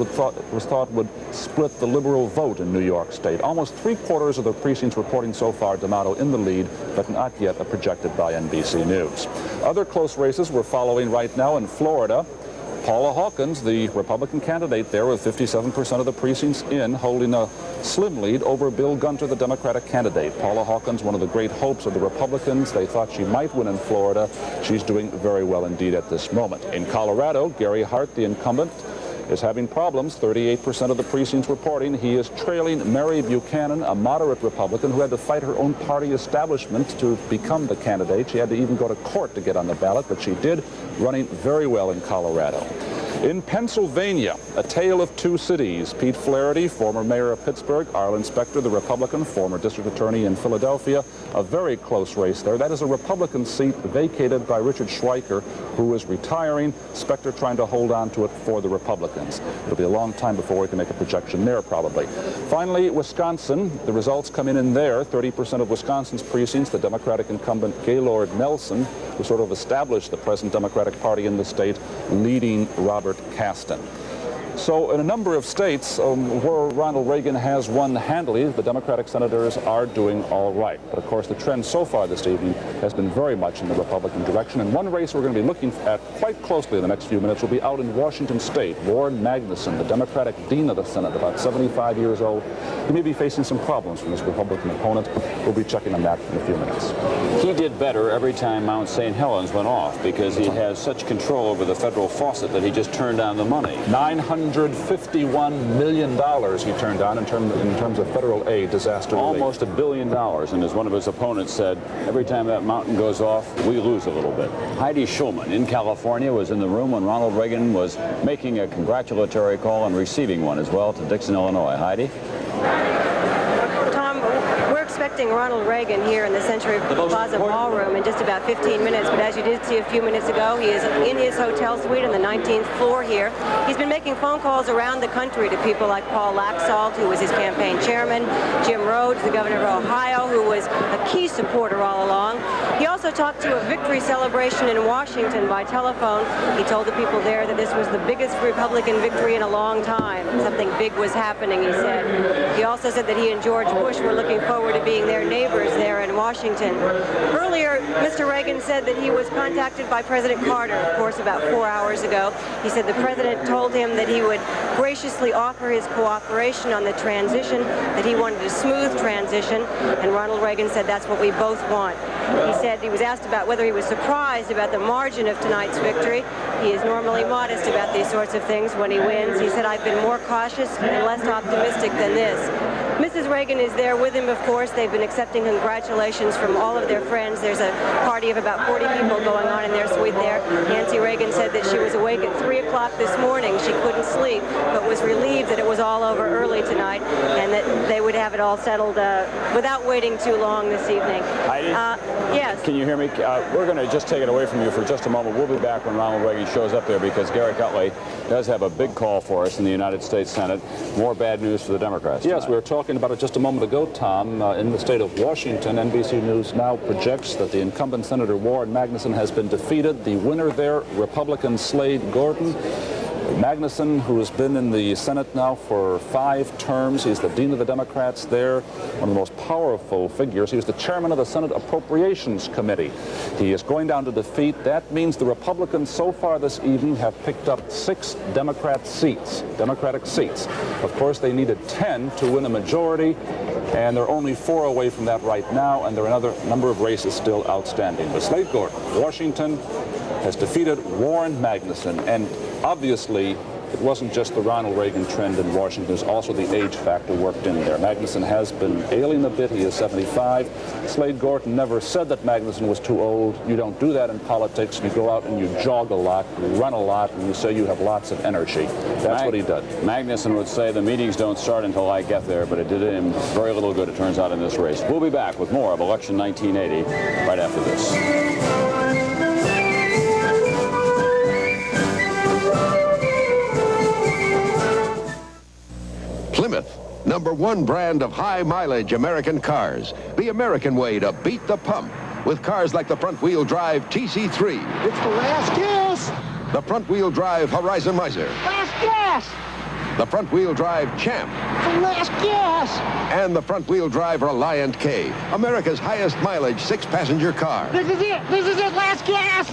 was thought would split the liberal vote in New York State. Almost 3/4 of the precincts reporting so far D'Amato in the lead, but not yet projected by NBC News. Other close races we're following right now in Florida. Paula Hawkins, the Republican candidate there with 57% of the precincts in, holding a slim lead over Bill Gunter, the Democratic candidate. Paula Hawkins, one of the great hopes of the Republicans. They thought she might win in Florida. She's doing very well indeed at this moment. In Colorado, Gary Hart, the incumbent, is having problems. 38% of the precincts reporting he is trailing Mary Buchanan, a moderate Republican who had to fight her own party establishment to become the candidate. She had to even go to court to get on the ballot, but she did, running very well in Colorado. In Pennsylvania, a tale of 2 cities. Pete Flaherty, former mayor of Pittsburgh, Arlen Specter, the Republican, former district attorney in Philadelphia, a very close race there. That is a Republican seat vacated by Richard Schweiker, who is retiring. Specter trying to hold on to it for the Republicans. It'll be a long time before we can make a projection there, probably. Finally, Wisconsin, the results come in there. 30% of Wisconsin's precincts, the Democratic incumbent Gaylord Nelson, who sort of established the present Democratic Party in the state, leading Robert Kasten. So in a number of states where Ronald Reagan has won handily, the Democratic senators are doing all right. But of course the trend so far this evening has been very much in the Republican direction. And one race we're going to be looking at quite closely in the next few minutes will be out in Washington State. Warren Magnuson, the Democratic dean of the Senate, about 75 years old. He may be facing some problems from his Republican opponent. We'll be checking on that in a few minutes. He did better every time Mount St. Helens went off because he has such control over the federal faucet that he just turned on the money. $951 million he turned on in terms of federal aid, disaster relief. Almost $1 billion. And as one of his opponents said, every time that mountain goes off, we lose a little bit. Heidi Schulman in California was in the room when Ronald Reagan was making a congratulatory call and receiving one as well to Dixon, Illinois. Heidi? Tom, we're expecting Ronald Reagan here in the Century Plaza Ballroom in just about 15 minutes, but as you did see a few minutes ago, he is in his hotel suite on the 19th floor here. He's been making phone calls around the country to people like Paul Laxalt, who was his campaign chairman, Jim Rhodes, the governor of Ohio, who was a key supporter all along. He also talked to a victory celebration in Washington by telephone. He told the people there that this was the biggest Republican victory in a long time. Something big was happening, he said. He also said that he and George Bush were looking forward to being their neighbors there in Washington. Earlier, Mr. Reagan said that he was contacted by President Carter, of course, about 4 hours ago. He said the president told him that he would graciously offer his cooperation on the transition, that he wanted a smooth transition, and Ronald Reagan said that's what we both want. He said he was asked about whether he was surprised about the margin of tonight's victory. He is normally modest about these sorts of things when he wins. He said, I've been more cautious and less optimistic than this. Mrs. Reagan is there with him, of course. They've been accepting congratulations from all of their friends. There's a party of about 40 people going on in their suite there. Nancy Reagan said that she was awake at 3 o'clock this morning. She couldn't sleep, but was relieved that it was all over early tonight and that they would have it all settled without waiting too long this evening. Yes. Can you hear me? We're going to just take it away from you for just a moment. We'll be back when Ronald Reagan shows up there because Garrick Utley does have a big call for us in the United States Senate. More bad news for the Democrats. Yes, we were talking about it just a moment ago, Tom. In the state of Washington, NBC News now projects that the incumbent Senator Warren Magnuson has been defeated. The winner there, Republican Slade Gorton. Magnuson, who has been in the Senate now for 5 terms. He's the dean of the Democrats there, one of the most powerful figures. He was the chairman of the Senate Appropriations Committee. He is going down to defeat. That means the Republicans so far this evening have picked up 6 Democratic seats. Of course, they needed 10 to win a majority, and they're only 4 away from that right now, and there are another number of races still outstanding. But Slade Gorton, Washington, has defeated Warren Magnuson, and obviously it wasn't just the Ronald Reagan trend in Washington, there's also the age factor worked in there. Magnuson has been ailing a bit. He is 75. Slade Gorton never said that Magnuson was too old. You don't do that in politics. You go out and you jog a lot, you run a lot, and you say you have lots of energy. That's what he did. Magnuson would say the meetings don't start until I get there, but it did him very little good, it turns out, in this race. We'll be back with more of Election 1980 right after this. Plymouth, #1 brand of high-mileage American cars. The American way to beat the pump. With cars like the front-wheel drive TC3. It's the last gas! The front-wheel drive Horizon Miser. Last gas! The front-wheel drive Champ. The last gas! And the front-wheel drive Reliant K. America's highest mileage 6-passenger car. This is it! This is it! Last gas!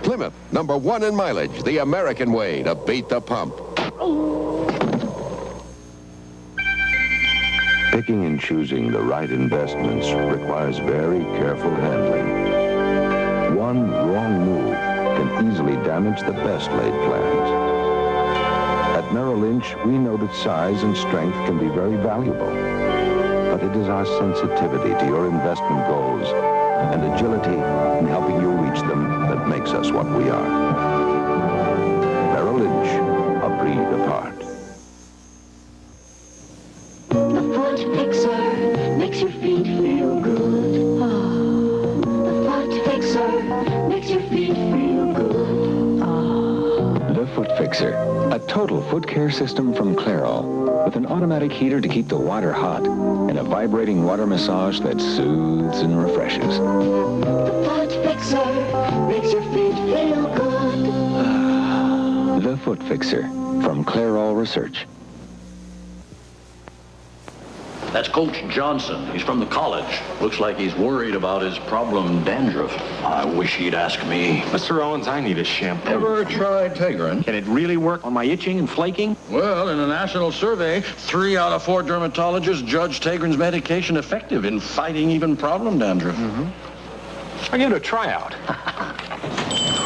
Plymouth, #1 in mileage. The American way to beat the pump. Picking and choosing the right investments requires very careful handling. One wrong move can easily damage the best laid plans. At Merrill Lynch, we know that size and strength can be very valuable. But it is our sensitivity to your investment goals and agility in helping you reach them that makes us what we are. Merrill Lynch, a breed apart. Fixer makes your feet feel good. Oh, the Foot Fixer makes your feet feel good. Oh. The Foot Fixer, a total foot care system from Clairol, with an automatic heater to keep the water hot and a vibrating water massage that soothes and refreshes. The Foot Fixer makes your feet feel good. The Foot Fixer from Clairol Research. That's Coach Johnson. He's from the college. Looks like he's worried about his problem dandruff. I wish he'd ask me. Mr. Owens, I need a shampoo. Ever tried Tegrin? Can it really work on my itching and flaking? Well, in a national survey, 3 out of 4 dermatologists judged Tegrin's medication effective in fighting even problem dandruff. I'll give it a tryout.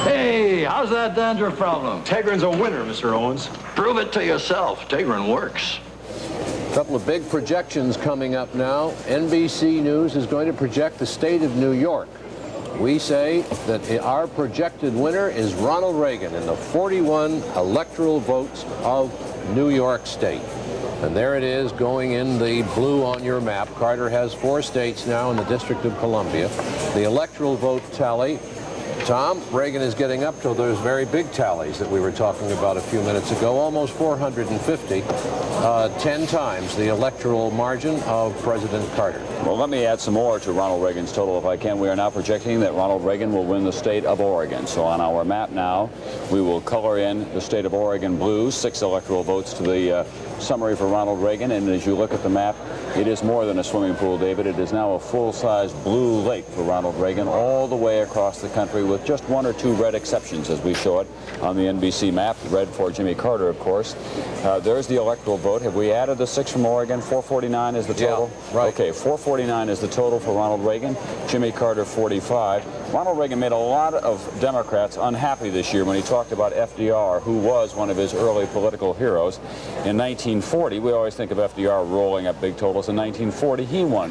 Hey, how's that dandruff problem? Tegrin's a winner, Mr. Owens. Prove it to yourself. Tegrin works. A couple of big projections coming up now. NBC News is going to project the state of New York. We say that our projected winner is Ronald Reagan in the 41 electoral votes of New York State. And there it is going in the blue on your map. Carter has 4 states now in the District of Columbia. The electoral vote tally. Tom, Reagan is getting up to those very big tallies that we were talking about a few minutes ago, almost 450, 10 times the electoral margin of President Carter. Well, let me add some more to Ronald Reagan's total if I can. We are now projecting that Ronald Reagan will win the state of Oregon. So on our map now, we will color in the state of Oregon blue, 6 electoral votes to the summary for Ronald Reagan. And as you look at the map, it is more than a swimming pool, David. It is now a full-size blue lake for Ronald Reagan all the way across the country with with just one or two red exceptions as we show it on the NBC map. Red for Jimmy Carter, of course. There's the electoral vote. Have we added the 6 from Oregon? 449 is the total? Yeah, right. Okay, 449 is the total for Ronald Reagan. Jimmy Carter, 45. Ronald Reagan made a lot of Democrats unhappy this year when he talked about FDR, who was one of his early political heroes. In 1940, we always think of FDR rolling up big totals. In 1940, he won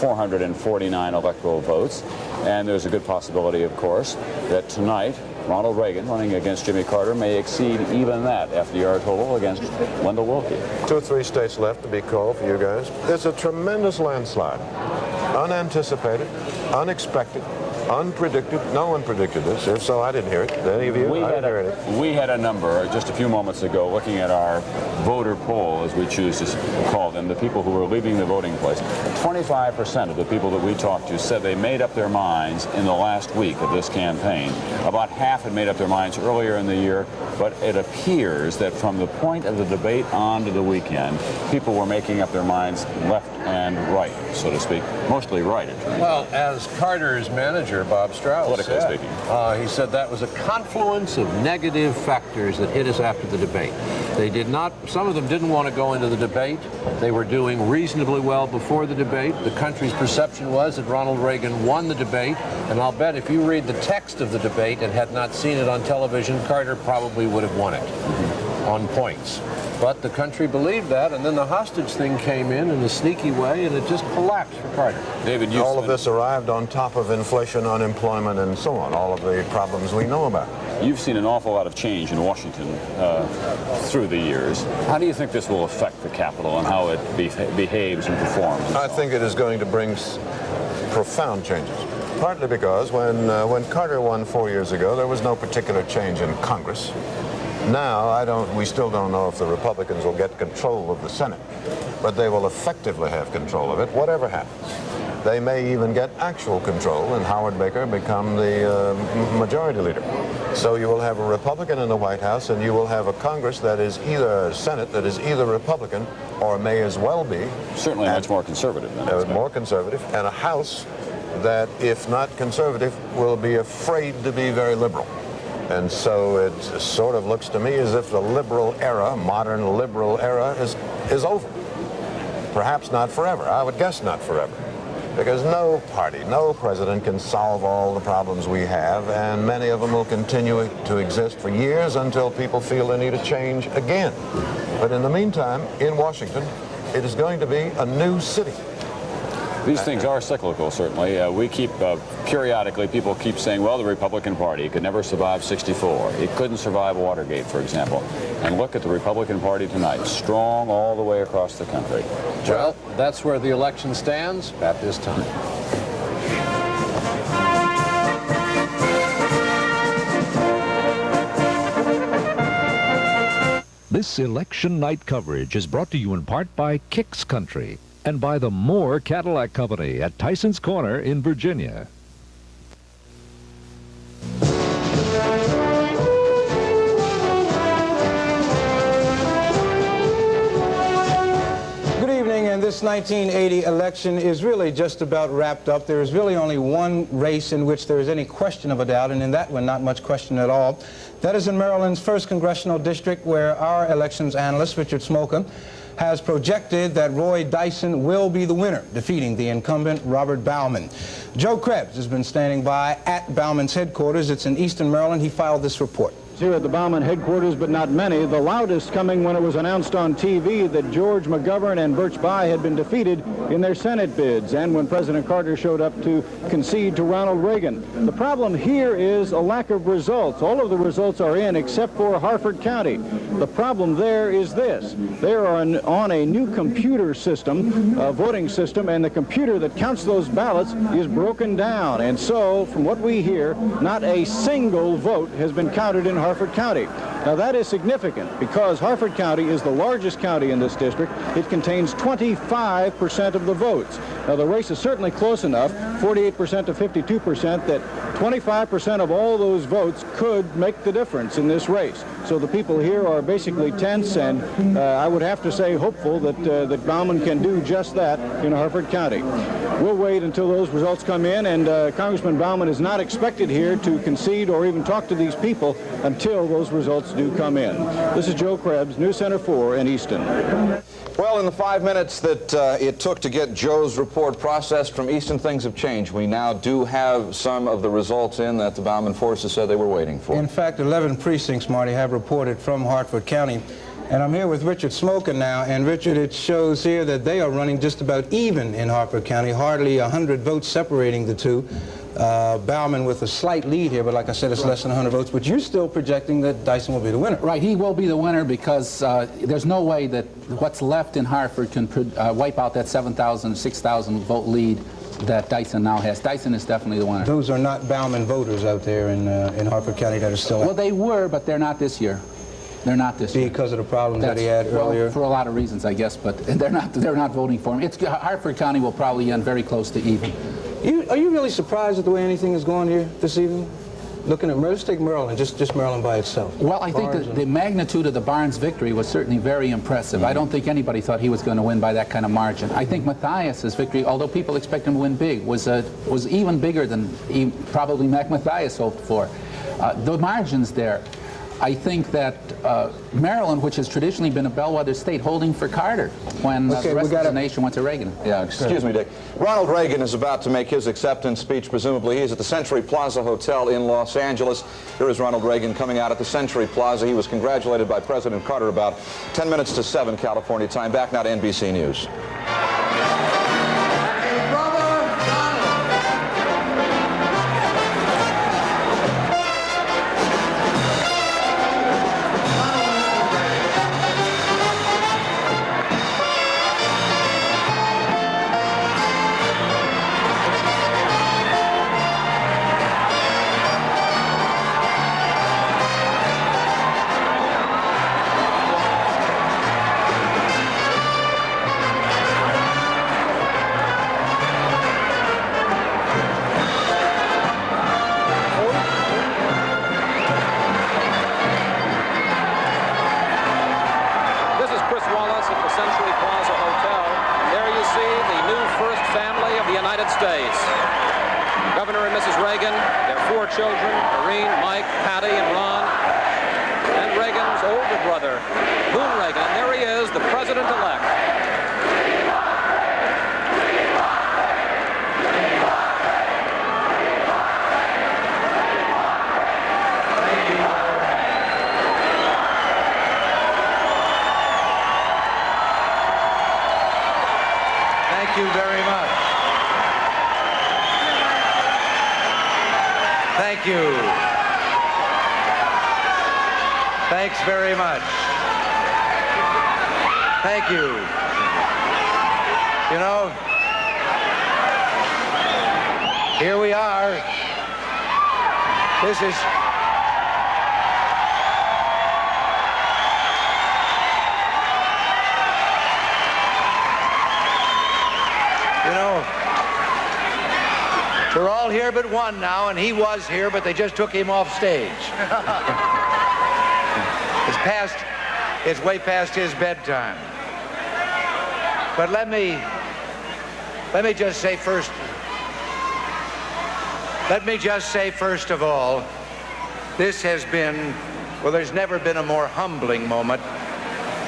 449 electoral votes. And there's a good possibility, of course, that tonight, Ronald Reagan running against Jimmy Carter may exceed even that FDR total against Wendell Willkie. 2 or 3 states left to be called for you guys. It's a tremendous landslide. Unanticipated, unexpected, unpredicted. No one predicted this. If so, I didn't hear it. Did any of you? We had a number just a few moments ago looking at our voter poll, as we choose to call them, the people who were leaving the voting place. 25% of the people that we talked to said they made up their minds in the last week of this campaign. About half had made up their minds earlier in the year, but it appears that from the point of the debate on to the weekend, people were making up their minds left and right, so to speak, mostly right. Well, as Carter's manager, Bob Strauss, politically speaking, he said that was a confluence of negative factors that hit us after the debate. They did not, some of them didn't want to go into the debate. They were doing reasonably well before the debate. The country's perception was that Ronald Reagan won the debate, and I'll bet if you read the text of the debate and had not seen it on television, Carter probably would have won it on points. But the country believed that, and then the hostage thing came in a sneaky way, and it just collapsed for Carter. David, all of this arrived on top of inflation, unemployment, and so on, all of the problems we know about. You've seen an awful lot of change in Washington through the years. How do you think this will affect the Capitol and how it behaves and performs? I think it is going to bring profound changes. Partly because when Carter won 4 years ago, there was no particular change in Congress. Now, we still don't know if the Republicans will get control of the Senate, but they will effectively have control of it, whatever happens. They may even get actual control, and Howard Baker become the majority leader. So you will have a Republican in the White House, and you will have a Congress that is either, a Senate that is either Republican or may as well be. Certainly much more conservative than more conservative, and a House that, if not conservative, will be afraid to be very liberal. And so it sort of looks to me as if the liberal era, modern liberal era, is over. Perhaps not forever. I would guess not forever. Because no party, no president can solve all the problems we have, and many of them will continue to exist for years until people feel they need a change again. But in the meantime, in Washington, it is going to be a new city. These things are cyclical, certainly. We keep, periodically, people keep saying, well, the Republican Party could never survive '64. It couldn't survive Watergate, for example. And look at the Republican Party tonight, strong all the way across the country. Well, that's where the election stands at this time. This election night coverage is brought to you in part by Kicks Country and by the Moore Cadillac Company at Tyson's Corner in Virginia. Good evening, and this 1980 election is really just about wrapped up. There is really only one race in which there is any question of a doubt, and in that one, not much question at all. That is in Maryland's 1st Congressional District, where our elections analyst, Richard Smoker, has projected that Roy Dyson will be the winner, defeating the incumbent Robert Bauman. Joe Krebs has been standing by at Bauman's headquarters. It's in Eastern Maryland. He filed this report. Here at the Bauman headquarters, but not many. The loudest coming when it was announced on TV that George McGovern and Birch Bayh had been defeated in their Senate bids, and when President Carter showed up to concede to Ronald Reagan. The problem here is a lack of results. All of the results are in except for Harford County. The problem there is this. They are on a new computer system, voting system, and the computer that counts those ballots is broken down. And so, from what we hear, not a single vote has been counted in Harford County. Now that is significant because Harford County is the largest county in this district. It contains 25% of the votes. Now the race is certainly close enough, 48% to 52%, that 25% of all those votes could make the difference in this race. So the people here are basically tense, and I would have to say hopeful that that Bauman can do just that in Harford County. We'll wait until those results come in, and Congressman Bauman is not expected here to concede or even talk to these people until those results do come in. This is Joe Krebs, News Center 4 in Easton. Well, in the 5 minutes that it took to get Joe's report processed from Easton, things have changed. We now do have some of the results in that the Bauman forces said they were waiting for. In fact, 11 precincts, Marty, have reported from Hartford County. And I'm here with Richard Smoker now, and Richard, it shows here that they are running just about even in Hartford County, hardly 100 votes separating the two. Bauman with a slight lead here, but like I said, it's less than 100 votes. But you're still projecting that Dyson will be the winner. Right, he will be the winner because there's no way that what's left in Hartford can wipe out that 7,000, 6,000 vote lead that Dyson now has. Dyson is definitely the winner. Those are not Bauman voters out there in Hartford County that are still Well, they were, but they're not this year. They're not this year. Because of the problems that he had earlier? For a lot of reasons, I guess, but they're not voting for him. Hartford County will probably end very close to even. Are you really surprised at the way anything is going here this evening? Looking at, let's take Maryland, just Maryland by itself. Well, I think that the magnitude of the Barnes victory was certainly very impressive. I don't think anybody thought he was going to win by that kind of margin. I think Mathias's victory, although people expect him to win big, was even bigger than probably Mac Mathias hoped for. The margins there. I think that Maryland, which has traditionally been a bellwether state, holding for Carter when the rest of the nation went to Reagan. Yeah, excuse me, Dick. Ronald Reagan is about to make his acceptance speech, presumably. He's at the Century Plaza Hotel in Los Angeles. Here is Ronald Reagan coming out at the Century Plaza. He was congratulated by President Carter about 10 minutes to 7 California time. Back now to NBC News. Governor and Mrs. Reagan, their 4 children, Maureen, Mike, Patty, and Ron, and Reagan's older brother, Boone Reagan. And there he is, the president-elect. Thank you very much. Thank you. Thanks very much. Thank you. You know, here we are. This is... You know, we're all here but one now, and he was here, but they just took him off stage. It's way past his bedtime. But let me just say first of all, this has been, well, there's never been a more humbling moment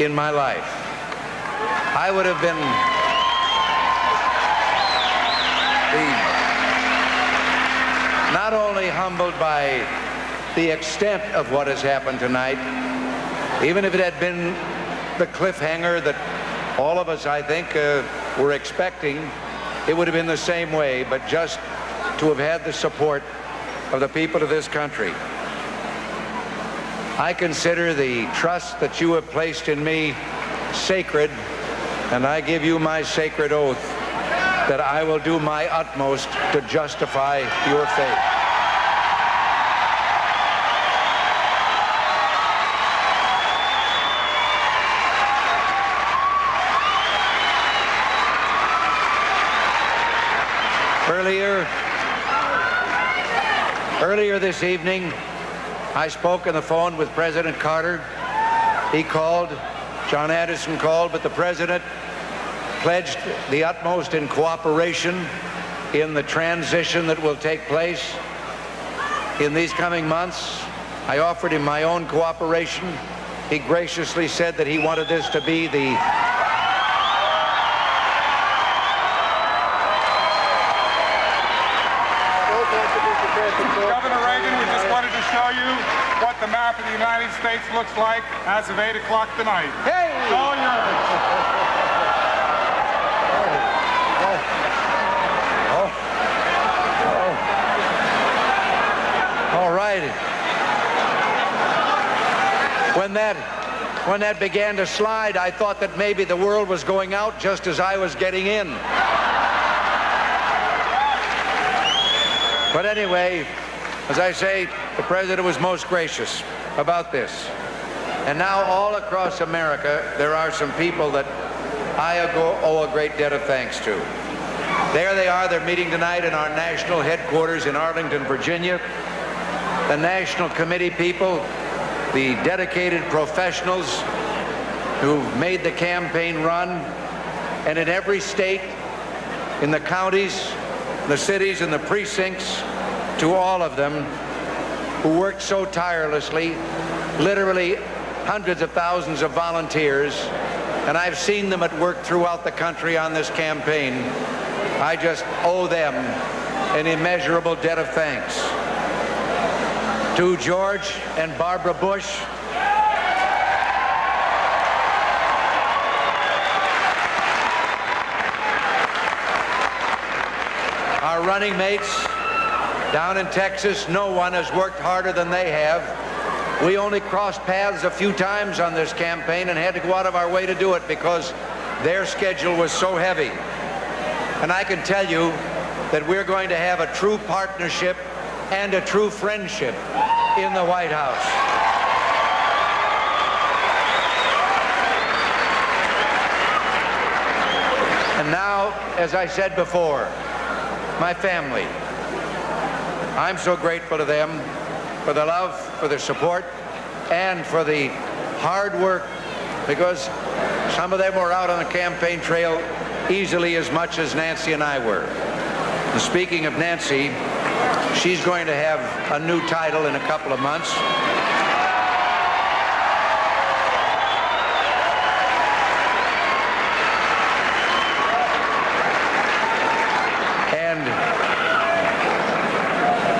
in my life. I would have been not only humbled by the extent of what has happened tonight, even if it had been the cliffhanger that all of us, I think, were expecting, it would have been the same way, but just to have had the support of the people of this country. I consider the trust that you have placed in me sacred, and I give you my sacred oath that I will do my utmost to justify your faith. Earlier this evening, I spoke on the phone with President Carter. He called, John Addison called, but the President pledged the utmost in cooperation in the transition that will take place in these coming months. I offered him my own cooperation. He graciously said that he wanted this to be the Governor Reagan, we just wanted to show you what the map of the United States looks like as of 8 o'clock tonight. Hey! It's all yours. All right. When that began to slide, I thought that maybe the world was going out just as I was getting in. But anyway, as I say, the President was most gracious about this. And now all across America, there are some people that I owe a great debt of thanks to. There they are. They're meeting tonight in our national headquarters in Arlington, Virginia. The National Committee people, the dedicated professionals who've made the campaign run, and in every state, in the counties, the cities, and the precincts, to all of them who worked so tirelessly, literally hundreds of thousands of volunteers, and I've seen them at work throughout the country on this campaign. I just owe them an immeasurable debt of thanks. To George and Barbara Bush, our running mates down in Texas, no one has worked harder than they have. We only crossed paths a few times on this campaign and had to go out of our way to do it because their schedule was so heavy. And I can tell you that we're going to have a true partnership and a true friendship in the White House. And now, as I said before, my family. I'm so grateful to them for the love, for the support, and for the hard work, because some of them were out on the campaign trail easily as much as Nancy and I were. And speaking of Nancy, she's going to have a new title in a couple of months. And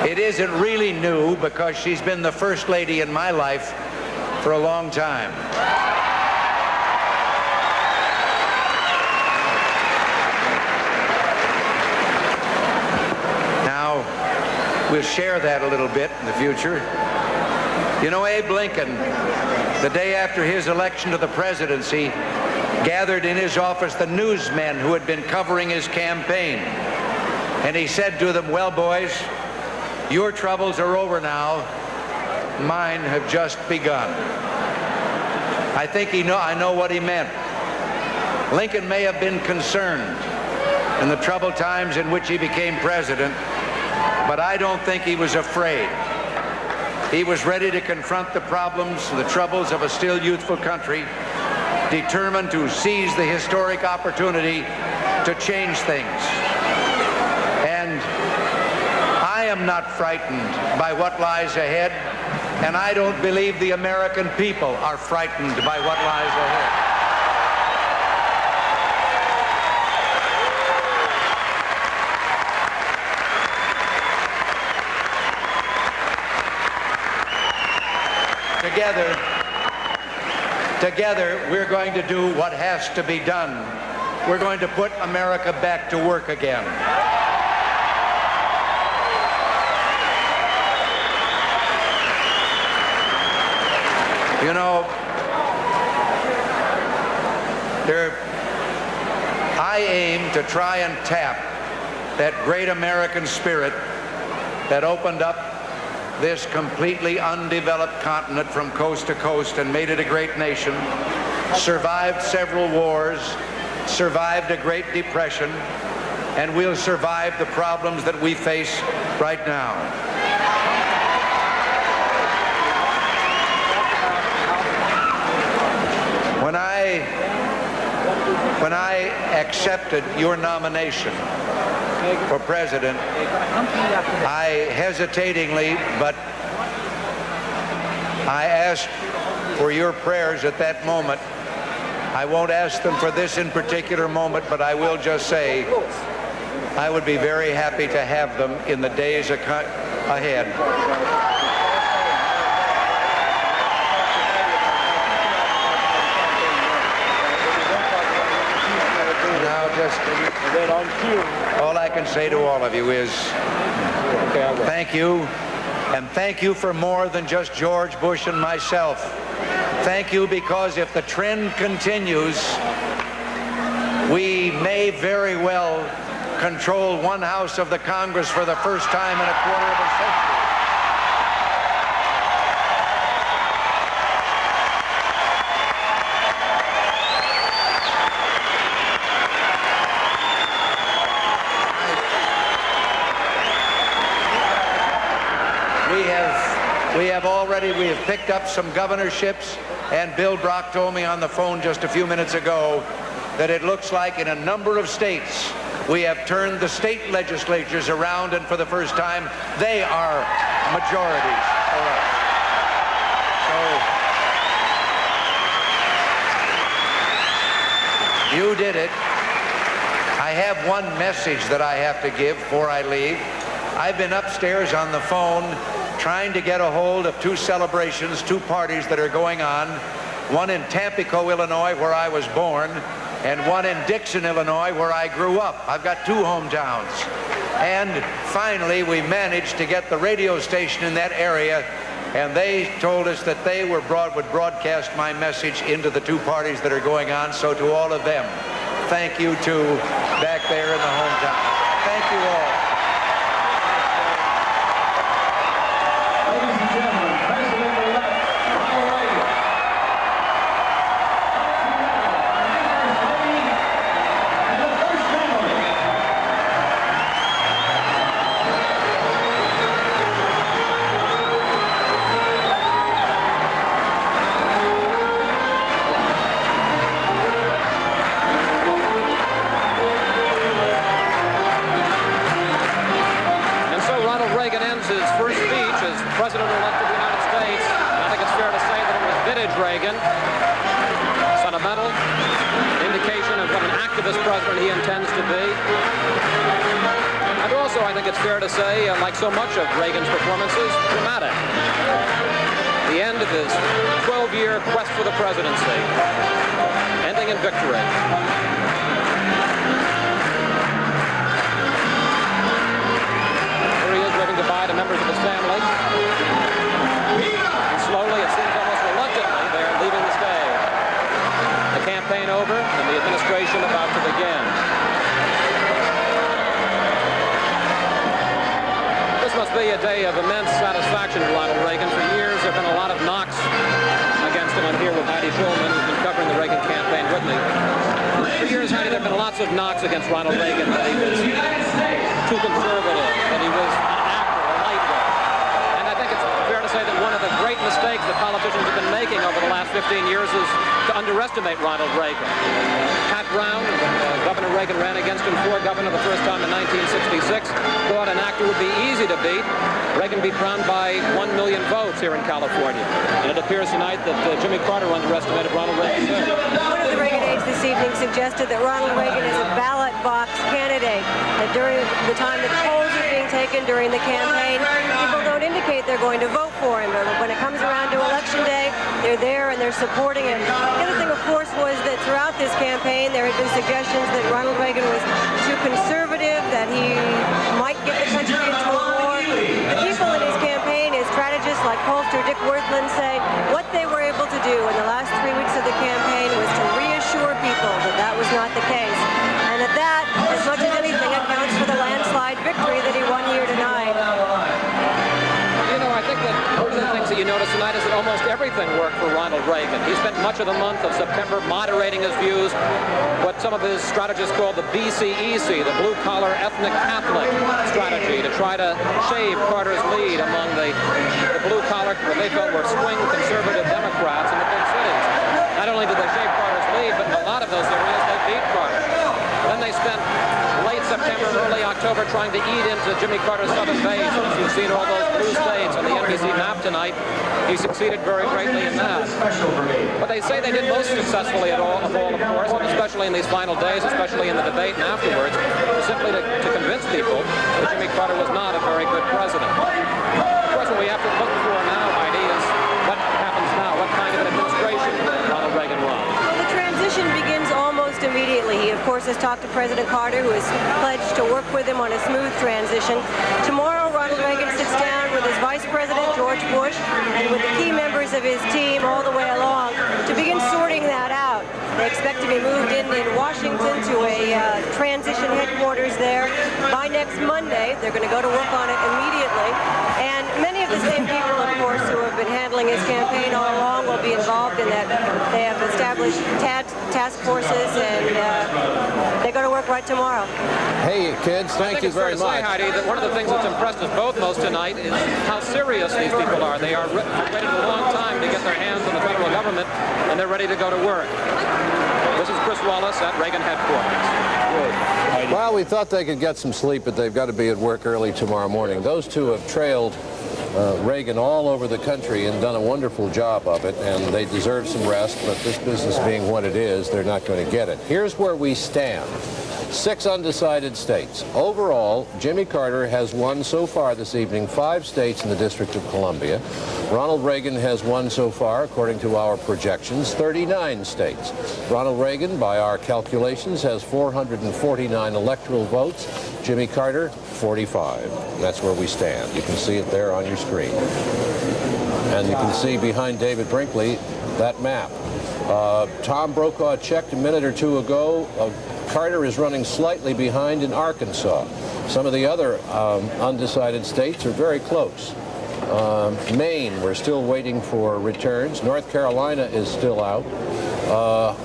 it isn't really new because she's been the first lady in my life for a long time. We'll share that a little bit in the future. You know, Abe Lincoln, the day after his election to the presidency, gathered in his office the newsmen who had been covering his campaign. And he said to them, "Well, boys, your troubles are over now. Mine have just begun." I think I know what he meant. Lincoln may have been concerned in the troubled times in which he became president, but I don't think he was afraid. He was ready to confront the problems, the troubles of a still youthful country, determined to seize the historic opportunity to change things. And I am not frightened by what lies ahead, and I don't believe the American people are frightened by what lies ahead. Together, we're going to do what has to be done. We're going to put America back to work again. You know, I aim to try and tap that great American spirit that opened up this completely undeveloped continent from coast to coast and made it a great nation, survived several wars, survived a Great Depression, and we'll survive the problems that we face right now. When I accepted your nomination for president, I hesitatingly, but I asked for your prayers at that moment. I won't ask them for this in particular moment, but I will just say I would be very happy to have them in the days ahead. All I can say to all of you is thank you, and thank you for more than just George Bush and myself. Thank you because if the trend continues, we may very well control one house of the Congress for the first time in a quarter of a century. We have picked up some governorships, and Bill Brock told me on the phone just a few minutes ago that it looks like in a number of states we have turned the state legislatures around, and for the first time they are majorities for us. So you did it. I have one message that I have to give before I leave. I've been upstairs on the phone trying to get a hold of two celebrations, two parties that are going on, one in Tampico, Illinois, where I was born, and one in Dixon, Illinois, where I grew up. I've got two hometowns. And finally, we managed to get the radio station in that area, and they told us that they would broadcast my message into the two parties that are going on. So to all of them, thank you too, back there in the hometown. Thank you all. President-elect of the United States. I think it's fair to say that it was vintage Reagan. Sentimental, indication of what an activist president he intends to be. And also, I think it's fair to say, like so much of Reagan's performances, dramatic. The end of his 12-year quest for the presidency, ending in victory. Here he is waving goodbye to members of his family. And slowly, it seems almost reluctantly, they're leaving the stage. The campaign over and the administration about to begin. This must be a day of immense satisfaction to Ronald Reagan. For years, there have been a lot of knocks against him. I'm here with Heidi Schulman, who's been covering the Reagan campaign with me. For years, Heidi, there have been lots of knocks against Ronald Reagan, that he was too conservative, that he was an actor, a lightweight. And I think it's fair to say that one of the great mistakes that politicians have been making over the last 15 years is to underestimate Ronald Reagan. Pat Brown, Governor Reagan ran against him for governor the first time in 1966, thought an actor would be easy to beat. Reagan beat Brown by 1 million votes here in California. And it appears tonight that Jimmy Carter underestimated Ronald Reagan too. One of the Reagan aides this evening suggested that Ronald Reagan is a ballot box candidate, that during the time that polls are being taken during the campaign, people don't indicate they're going to vote for him, but when it comes around to Election Day, they're there and they're supporting him. The other thing, of course, was that throughout this campaign, there had been suggestions that Ronald Reagan was too conservative, that he might get the country into a war. The people in his campaign, his strategists like pollster Dick Wirthlin, say what they were able to do in the last 3 weeks of the campaign was to reassure people that that was not the case. And that, as much as anything, accounts for the landslide victory that he won here tonight. You know, I think that one of the things that you notice tonight is that almost almost everything worked for Ronald Reagan. He spent much of the month of September moderating his views, what some of his strategists called the BCEC, the blue-collar ethnic Catholic strategy, to try to shave Carter's lead among the blue-collar, what they felt were swing conservative Democrats in the big cities. Not only did they shave Carter's lead, but in a lot of those areas they beat Carter. Then they spent late September and early October trying to eat into Jimmy Carter's southern base. As you've seen all those blue states on the NBC map tonight, he succeeded very greatly in that. But they say they did most successfully of all, of course, and especially in these final days, especially in the debate and afterwards, was simply to convince people that Jimmy Carter was not a very good president. Of course, what we have to look for now, Heidi, is what happens now, what kind of an administration Ronald Reagan runs. The transition begins almost immediately. He, of course, has talked to President Carter, who has pledged to work with him on a smooth transition. Tomorrow, Ronald Reagan sits down with his Vice President, George Bush, and with the key members of his team all the way along to begin sorting that out. They expect to be moved in Washington to a transition headquarters there by next Monday. They're going to go to work on it immediately. And many of the same people, of course, who have been handling his campaign all along will be involved in that. They have established task forces, and they go to work right tomorrow. Hey, kids, thank you very much. I think it's fair to say, Heidi, that one of the things that's impressed us both most tonight is how serious these people are. They are waited a long time to get their hands on the federal government, and they're ready to go to work. This is Chris Wallace at Reagan Headquarters. Well, we thought they could get some sleep, but they've got to be at work early tomorrow morning. Those two have trailed Reagan all over the country and done a wonderful job of it, and they deserve some rest, but this business being what it is, they're not going to get it. Here's where we stand. 6 undecided states. Overall, Jimmy Carter has won so far this evening 5 states in the District of Columbia. Ronald Reagan has won so far, according to our projections, 39 states. Ronald Reagan, by our calculations, has 449 electoral votes. Jimmy Carter, 45. That's where we stand. You can see it there on your screen. And you can see behind David Brinkley that map. Tom Brokaw checked a minute or two ago. Carter is running slightly behind in Arkansas. Some of the other undecided states are very close. Maine, we're still waiting for returns. North Carolina is still out.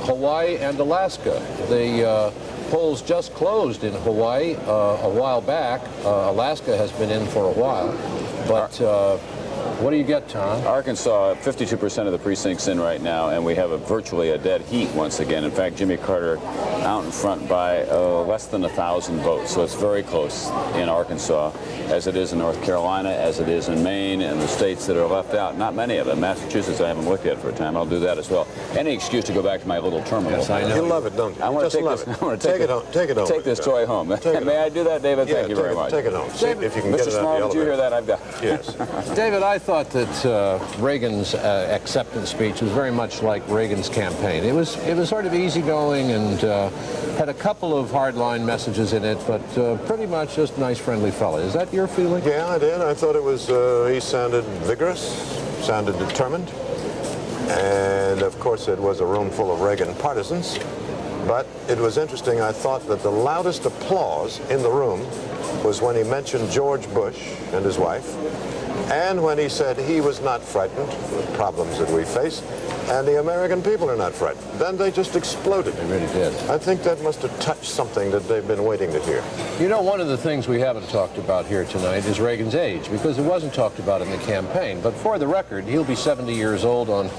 Hawaii and Alaska. The polls just closed in Hawaii a while back. Alaska has been in for a while. But what do you get, Tom? Arkansas, 52% of the precincts in right now, and we have virtually a dead heat once again. In fact, Jimmy Carter out in front by less than 1,000 votes. So it's very close in Arkansas, as it is in North Carolina, as it is in Maine, and the states that are left out. Not many of them. Massachusetts, I haven't looked at for a time. I'll do that as well. Any excuse to go back to my little terminal. Yes, I know. You love it, don't you? I want to take this. I want to take it home. Take this toy home. May I do that, David? Thank you very much. Take it home. David, if you can Mr. get it out Small, the did you hear that? I've got. Yes. David, I thought that Reagan's acceptance speech was very much like Reagan's campaign. It was sort of easygoing and had a couple of hardline messages in it, but pretty much just a nice, friendly fella. Is that your feeling? Yeah, I did. I thought it was, he sounded vigorous, sounded determined, and of course it was a room full of Reagan partisans. But it was interesting, I thought that the loudest applause in the room was when he mentioned George Bush and his wife, and when he said he was not frightened of the problems that we face, and the American people are not frightened. Then they just exploded. They really did. I think that must have touched something that they've been waiting to hear. You know, one of the things we haven't talked about here tonight is Reagan's age, because it wasn't talked about in the campaign. But for the record, he'll be 70 years old on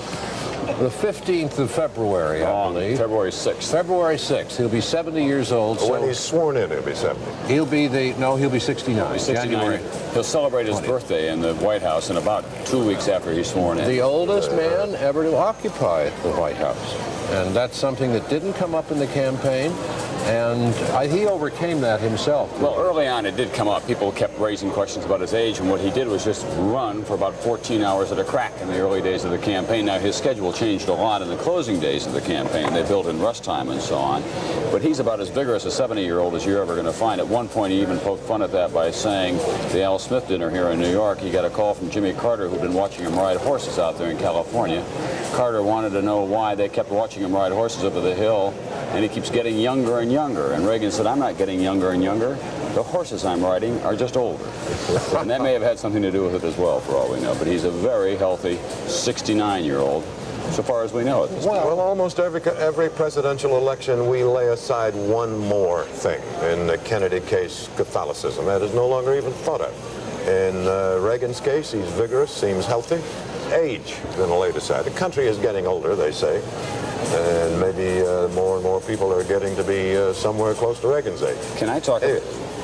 the 15th of February, I believe. February 6th. February 6th. He'll be 70 years old. But when he's sworn in, he'll be 70. He'll be he'll be 69. He'll be 69. January. He'll celebrate his birthday in the White House in about 2 weeks after he's sworn in. The oldest man ever to occupy the White House. And that's something that didn't come up in the campaign. And he overcame that himself. Well, early on it did come up. People kept raising questions about his age, and what he did was just run for about 14 hours at a crack in the early days of the campaign. Now, his schedule changed a lot in the closing days of the campaign. They built in rest time and so on. But he's about as vigorous a 70-year-old as you're ever going to find. At one point, he even poked fun at that by saying, the Al Smith dinner here in New York, he got a call from Jimmy Carter, who'd been watching him ride horses out there in California. Carter wanted to know why they kept watching him ride horses over the hill, and he keeps getting younger and younger. And Reagan said, I'm not getting younger and younger. The horses I'm riding are just older. And that may have had something to do with it as well, for all we know. But he's a very healthy 69-year-old, so far as we know at this point. Well, almost every presidential election, we lay aside one more thing. In the Kennedy case, Catholicism. That is no longer even thought of. In Reagan's case, he's vigorous, seems healthy. Age been laid aside. The country is getting older, they say. And maybe more and more people are getting to be somewhere close to Reagan's age. Can I talk?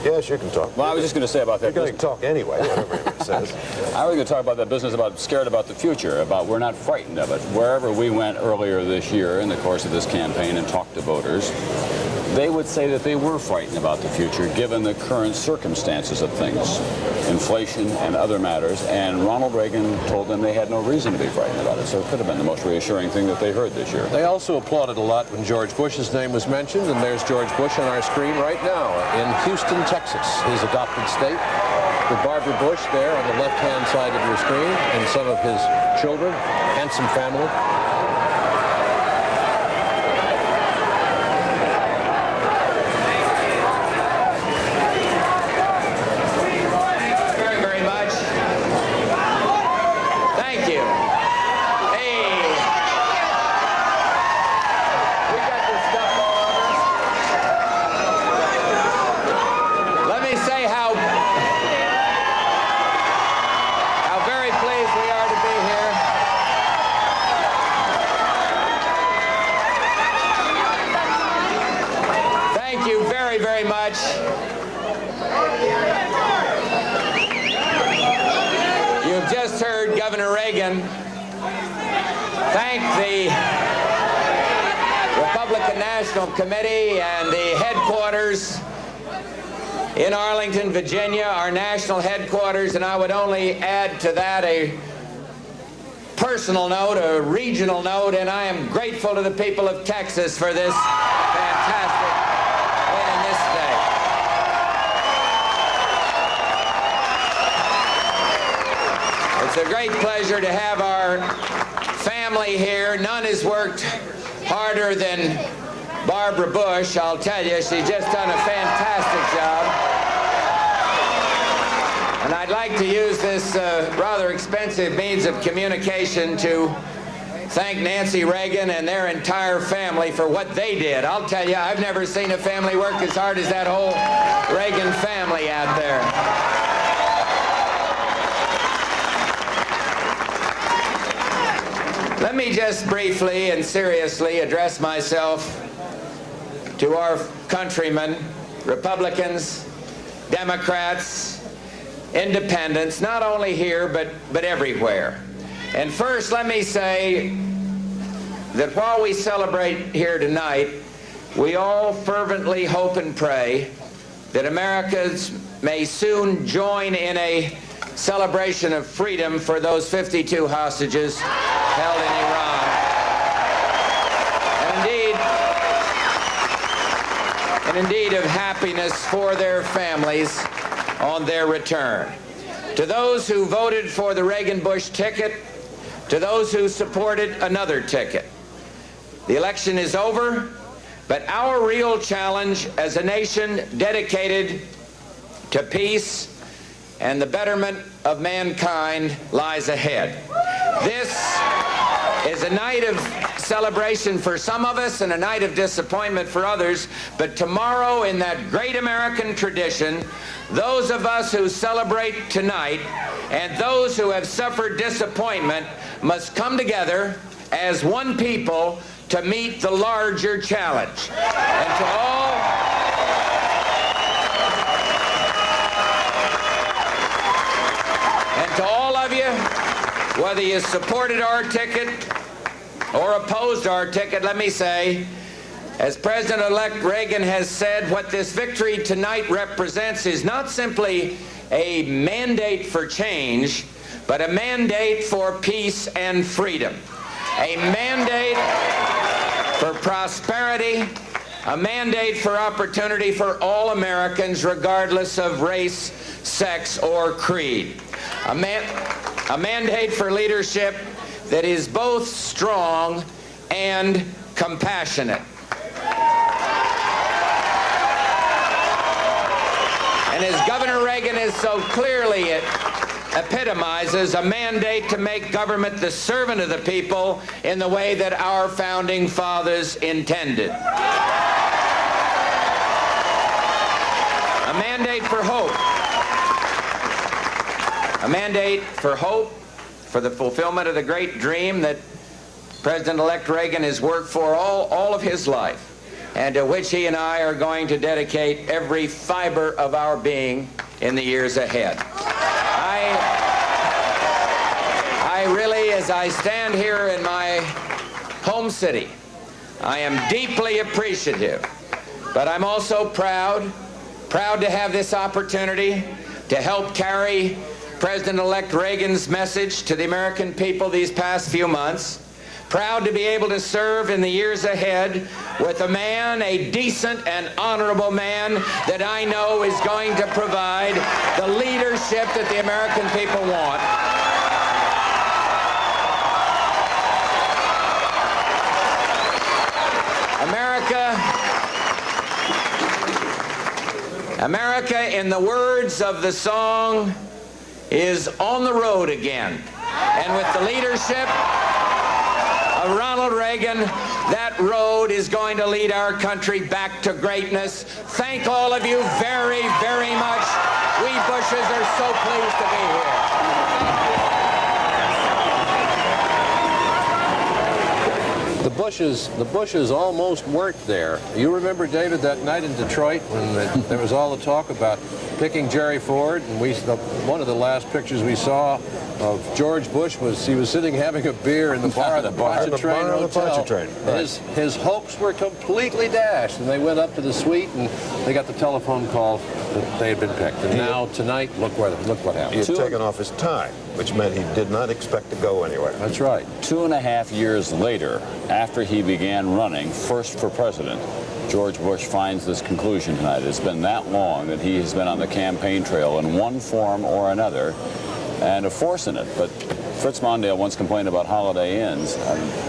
Yes, you can talk. Well, I was just going to say about that. You're going to talk anyway, whatever it says. I was going to talk about that business about scared about the future, about we're not frightened of it. Wherever we went earlier this year in the course of this campaign and talked to voters, they would say that they were frightened about the future given the current circumstances of things, inflation and other matters, and Ronald Reagan told them they had no reason to be frightened about it, so it could have been the most reassuring thing that they heard this year. They also applauded a lot when George Bush's name was mentioned, and there's George Bush on our screen right now in Houston, Texas, his adopted state, with Barbara Bush there on the left-hand side of your screen, and some of his children, handsome family. You've just heard Governor Reagan thank the Republican National Committee and the headquarters in Arlington, Virginia, our national headquarters, and I would only add to that a personal note, a regional note, and I am grateful to the people of Texas for this fantastic win in this state. It's a great pleasure to have our family here. None has worked harder than Barbara Bush, I'll tell you. She's just done a fantastic job. And I'd like to use this rather expensive means of communication to thank Nancy Reagan and their entire family for what they did. I'll tell you, I've never seen a family work as hard as that whole Reagan family out there. Let me just briefly and seriously address myself to our countrymen, Republicans, Democrats, independents, not only here but everywhere. And first, let me say that while we celebrate here tonight, we all fervently hope and pray that Americans may soon join in a celebration of freedom for those 52 hostages held in Iran. And indeed of happiness for their families on their return. To those who voted for the Reagan-Bush ticket, to those who supported another ticket, the election is over, but our real challenge as a nation dedicated to peace and the betterment of mankind lies ahead. This is a night of celebration for some of us and a night of disappointment for others, but tomorrow, in that great American tradition, those of us who celebrate tonight and those who have suffered disappointment must come together as one people to meet the larger challenge. And to all of you, whether you supported our ticket or opposed our ticket, let me say, as President-elect Reagan has said, what this victory tonight represents is not simply a mandate for change, but a mandate for peace and freedom. A mandate for prosperity, a mandate for opportunity for all Americans, regardless of race, sex, or creed. A mandate for leadership that is both strong and compassionate. And as Governor Reagan is so clearly epitomizes, a mandate to make government the servant of the people in the way that our founding fathers intended. A mandate for hope. A mandate for hope, for the fulfillment of the great dream that President-elect Reagan has worked for all of his life, and to which he and I are going to dedicate every fiber of our being in the years ahead. I really, as I stand here in my home city, I am deeply appreciative, but I'm also proud to have this opportunity to help carry President-elect Reagan's message to the American people these past few months. Proud to be able to serve in the years ahead with a man, a decent and honorable man that I know is going to provide the leadership that the American people want. America, in the words of the song, is on the road again. And with the leadership of Ronald Reagan, that road is going to lead our country back to greatness. Thank all of you very, very much. We Bushes are so pleased to be here. The Bushes almost weren't there. You remember, David, that night in Detroit when there was all the talk about picking Jerry Ford, and one of the last pictures we saw of George Bush was he was sitting having a beer in the bar at the Pontchartrain Hotel. His hopes were completely dashed, and they went up to the suite and they got the telephone call that they had been picked. And now tonight, look what happened. He had taken off his tie, which meant he did not expect to go anywhere. That's right. 2.5 years later, after he began running first for president, George Bush finds this conclusion tonight. It's been that long that he has been on the campaign trail in one form or another, and a force in it. But Fritz Mondale once complained about Holiday Inns.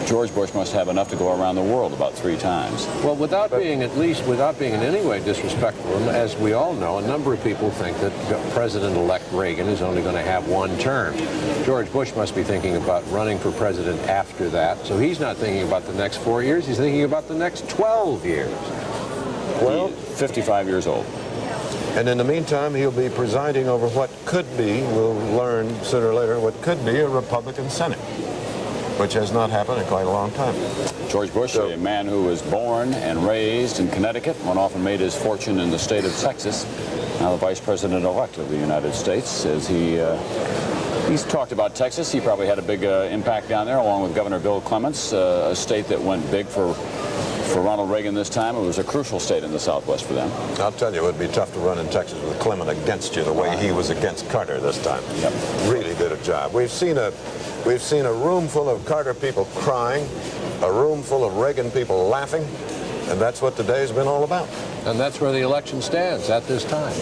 George Bush must have enough to go around the world about 3 times. Well, without being in any way disrespectful, as we all know, a number of people think that President-elect Reagan is only going to have 1 term. George Bush must be thinking about running for president after that, so he's not thinking about the next 4 years, he's thinking about the next 12 years. Well, 55 years old. And in the meantime, he'll be presiding over what could be, we'll learn sooner or later, what could be a Republican Senate, which has not happened in quite a long time. George Bush, a man who was born and raised in Connecticut, went off and made his fortune in the state of Texas, now the Vice President-elect of the United States. As he's talked about Texas, he probably had a big impact down there, along with Governor Bill Clements, a state that went big for Ronald Reagan this time. It was a crucial state in the Southwest for them. I'll tell you, it would be tough to run in Texas with Clement against you the way he was against Carter this time. Yep. Really did a job. We've seen a room full of Carter people crying, a room full of Reagan people laughing, and that's what today's been all about. And that's where the election stands at this time.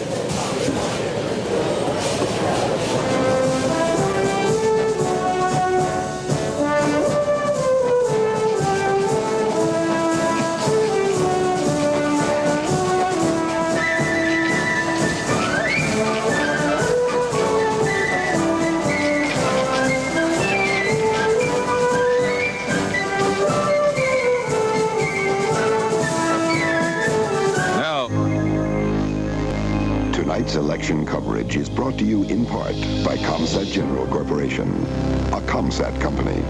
Tonight's election coverage is brought to you in part by Comsat General Corporation, a Comsat company.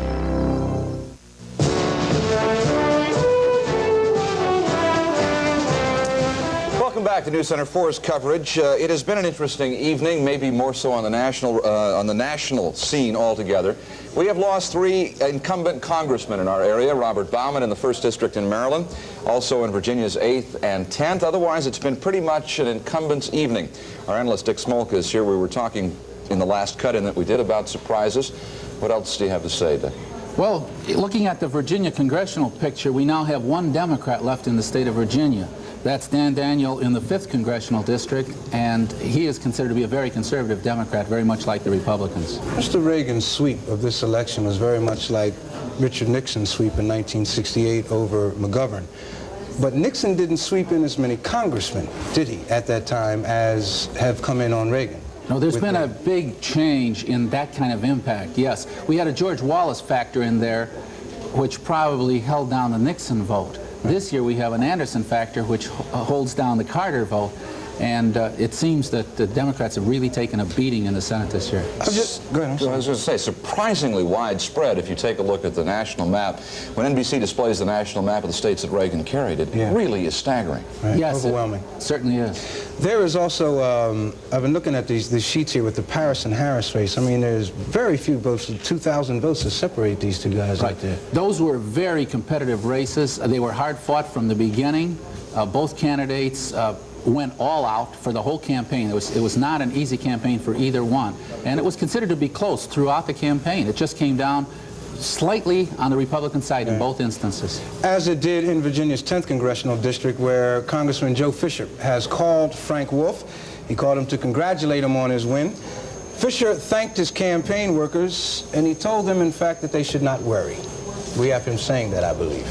Welcome back to News Center 4's coverage. It has been an interesting evening, maybe more so on the national scene altogether. We have lost 3 incumbent congressmen in our area: Robert Bauman in the 1st District in Maryland, also in Virginia's 8th and 10th. Otherwise, it's been pretty much an incumbents' evening. Our analyst Dick Smolka is here. We were talking in the last cut-in that we did about surprises. What else do you have to say, Dick? Well, looking at the Virginia congressional picture, we now have 1 Democrat left in the state of Virginia. That's Dan Daniel in the 5th Congressional District, and he is considered to be a very conservative Democrat, very much like the Republicans. Mr. Reagan's sweep of this election was very much like Richard Nixon's sweep in 1968 over McGovern. But Nixon didn't sweep in as many congressmen, did he, at that time, as have come in on Reagan? No, there's been a big change in that kind of impact, yes. We had a George Wallace factor in there, which probably held down the Nixon vote. This year we have an Anderson factor, which holds down the Carter vote. And it seems that the Democrats have really taken a beating in the Senate this year. I was going to say, surprisingly widespread if you take a look at the national map. When NBC displays the national map of the states that Reagan carried, it really is staggering. Right. Yes, overwhelming. It certainly is. There is also, I've been looking at these sheets here with the Paris and Harris race. I mean, there's very few votes, 2,000 votes to separate these two guys right there. Those were very competitive races. They were hard fought from the beginning. Both candidates went all out for the whole campaign. It was not an easy campaign for either one. And it was considered to be close throughout the campaign. It just came down slightly on the Republican side in both instances. As it did in Virginia's 10th congressional district, where Congressman Joe Fisher has called Frank Wolf. He called him to congratulate him on his win. Fisher thanked his campaign workers, and he told them, in fact, that they should not worry. We have him saying that, I believe.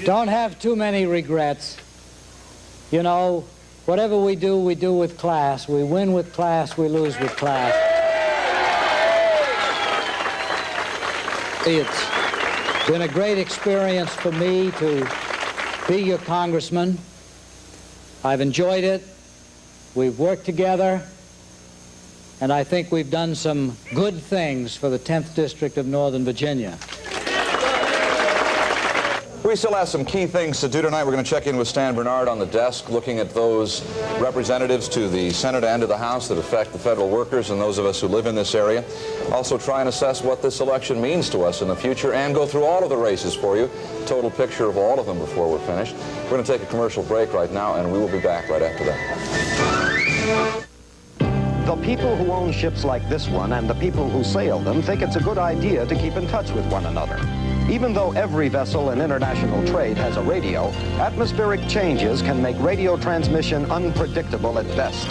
Don't have too many regrets. You know, whatever we do with class. We win with class, we lose with class. It's been a great experience for me to be your congressman. I've enjoyed it. We've worked together, and I think we've done some good things for the 10th District of Northern Virginia. We still have some key things to do tonight. We're going to check in with Stan Bernard on the desk, looking at those representatives to the Senate and to the House that affect the federal workers and those of us who live in this area. Also try and assess what this election means to us in the future and go through all of the races for you. Total picture of all of them before we're finished. We're going to take a commercial break right now, and we will be back right after that. The people who own ships like this one and the people who sail them think it's a good idea to keep in touch with one another. Even though every vessel in international trade has a radio, atmospheric changes can make radio transmission unpredictable at best.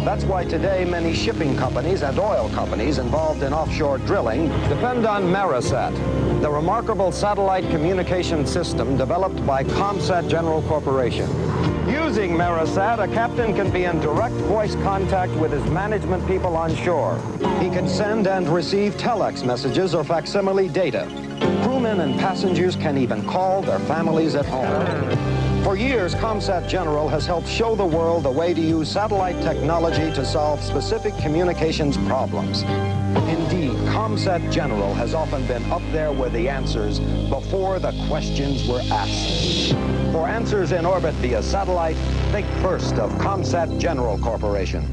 That's why today many shipping companies and oil companies involved in offshore drilling depend on Marisat, the remarkable satellite communication system developed by ComSat General Corporation. Using Marisat, a captain can be in direct voice contact with his management people on shore. He can send and receive telex messages or facsimile data. Crewmen and passengers can even call their families at home. For years, ComSat General has helped show the world the way to use satellite technology to solve specific communications problems. Indeed, ComSat General has often been up there with the answers before the questions were asked. For answers in orbit via satellite, think first of ComSat General Corporation.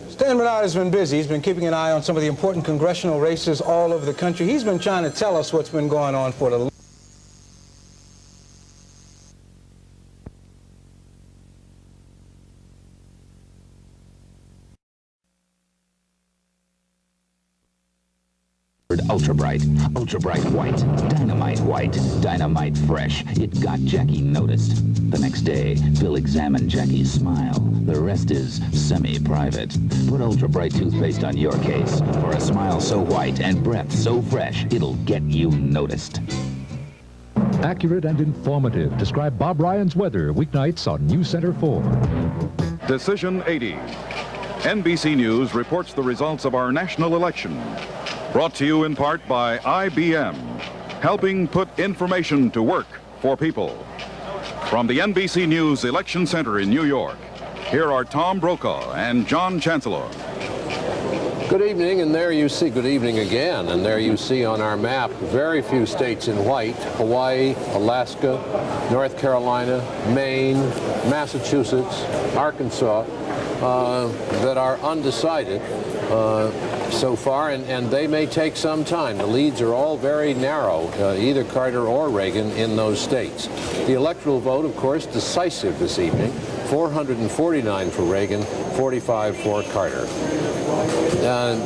Stan Bernard has been busy. He's been keeping an eye on some of the important congressional races all over the country. He's been trying to tell us what's been going on for the Ultra bright white, dynamite fresh. It got Jackie noticed. The next day, Bill examined Jackie's smile. The rest is semi-private. Put ultra bright toothpaste on your case. For a smile so white and breath so fresh, it'll get you noticed. Accurate and informative. Describe Bob Ryan's weather weeknights on News Center 4. Decision 80. NBC News reports the results of our national election. Brought to you in part by IBM, helping put information to work for people. From the NBC News Election Center in New York, here are Tom Brokaw and John Chancellor. Good evening, and there you see, good evening again, and there you see on our map very few states in white: Hawaii, Alaska, North Carolina, Maine, Massachusetts, Arkansas, that are undecided so far, and they may take some time. The leads are all very narrow, either Carter or Reagan in those states. The electoral vote, of course, decisive this evening. 449 for Reagan, 45 for Carter.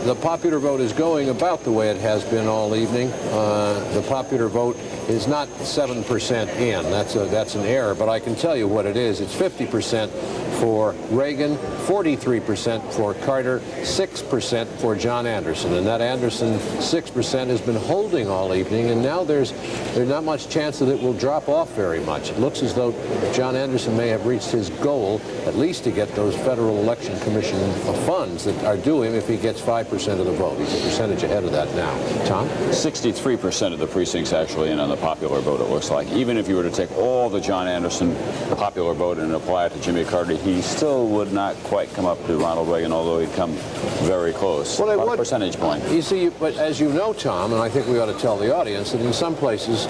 The popular vote is going about the way it has been all evening. The popular vote is not 7% in. That's an error, but I can tell you what it is. It's 50% for Reagan, 43% for Carter, 6% for John Anderson. And that Anderson 6% has been holding all evening, and now there's not much chance that it will drop off very much. It looks as though John Anderson may have reached his goal, at least to get those Federal Election Commission funds that are due him if he gets 5% of the vote. He's a percentage ahead of that now. Tom? 63% of the precincts actually in on the popular vote, it looks like. Even if you were to take all the John Anderson popular vote and apply it to Jimmy Carter, he still would not quite come up to Ronald Reagan, although he'd come very close. Well, about a percentage point. You see, but as you know, Tom, and I think we ought to tell the audience that in some places,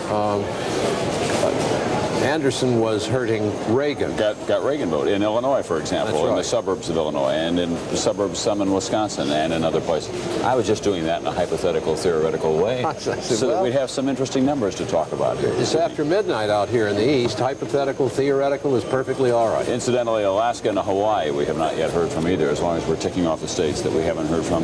Anderson was hurting Reagan. Got Reagan vote in Illinois, for example, in the suburbs of Illinois, and in the suburbs, some in Wisconsin, and in other places. I was just doing that in a hypothetical, theoretical way, so that we'd have some interesting numbers to talk about here. It's after midnight out here in the East. Hypothetical, theoretical is perfectly all right. Incidentally, Alaska and Hawaii we have not yet heard from either, as long as we're ticking off the states that we haven't heard from.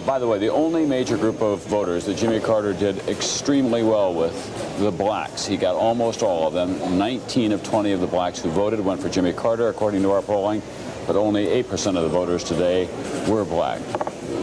By the way, the only major group of voters that Jimmy Carter did extremely well with, the blacks. He got almost all of them. 19 of 20 of the blacks who voted went for Jimmy Carter, according to our polling, but only 8% of the voters today were black.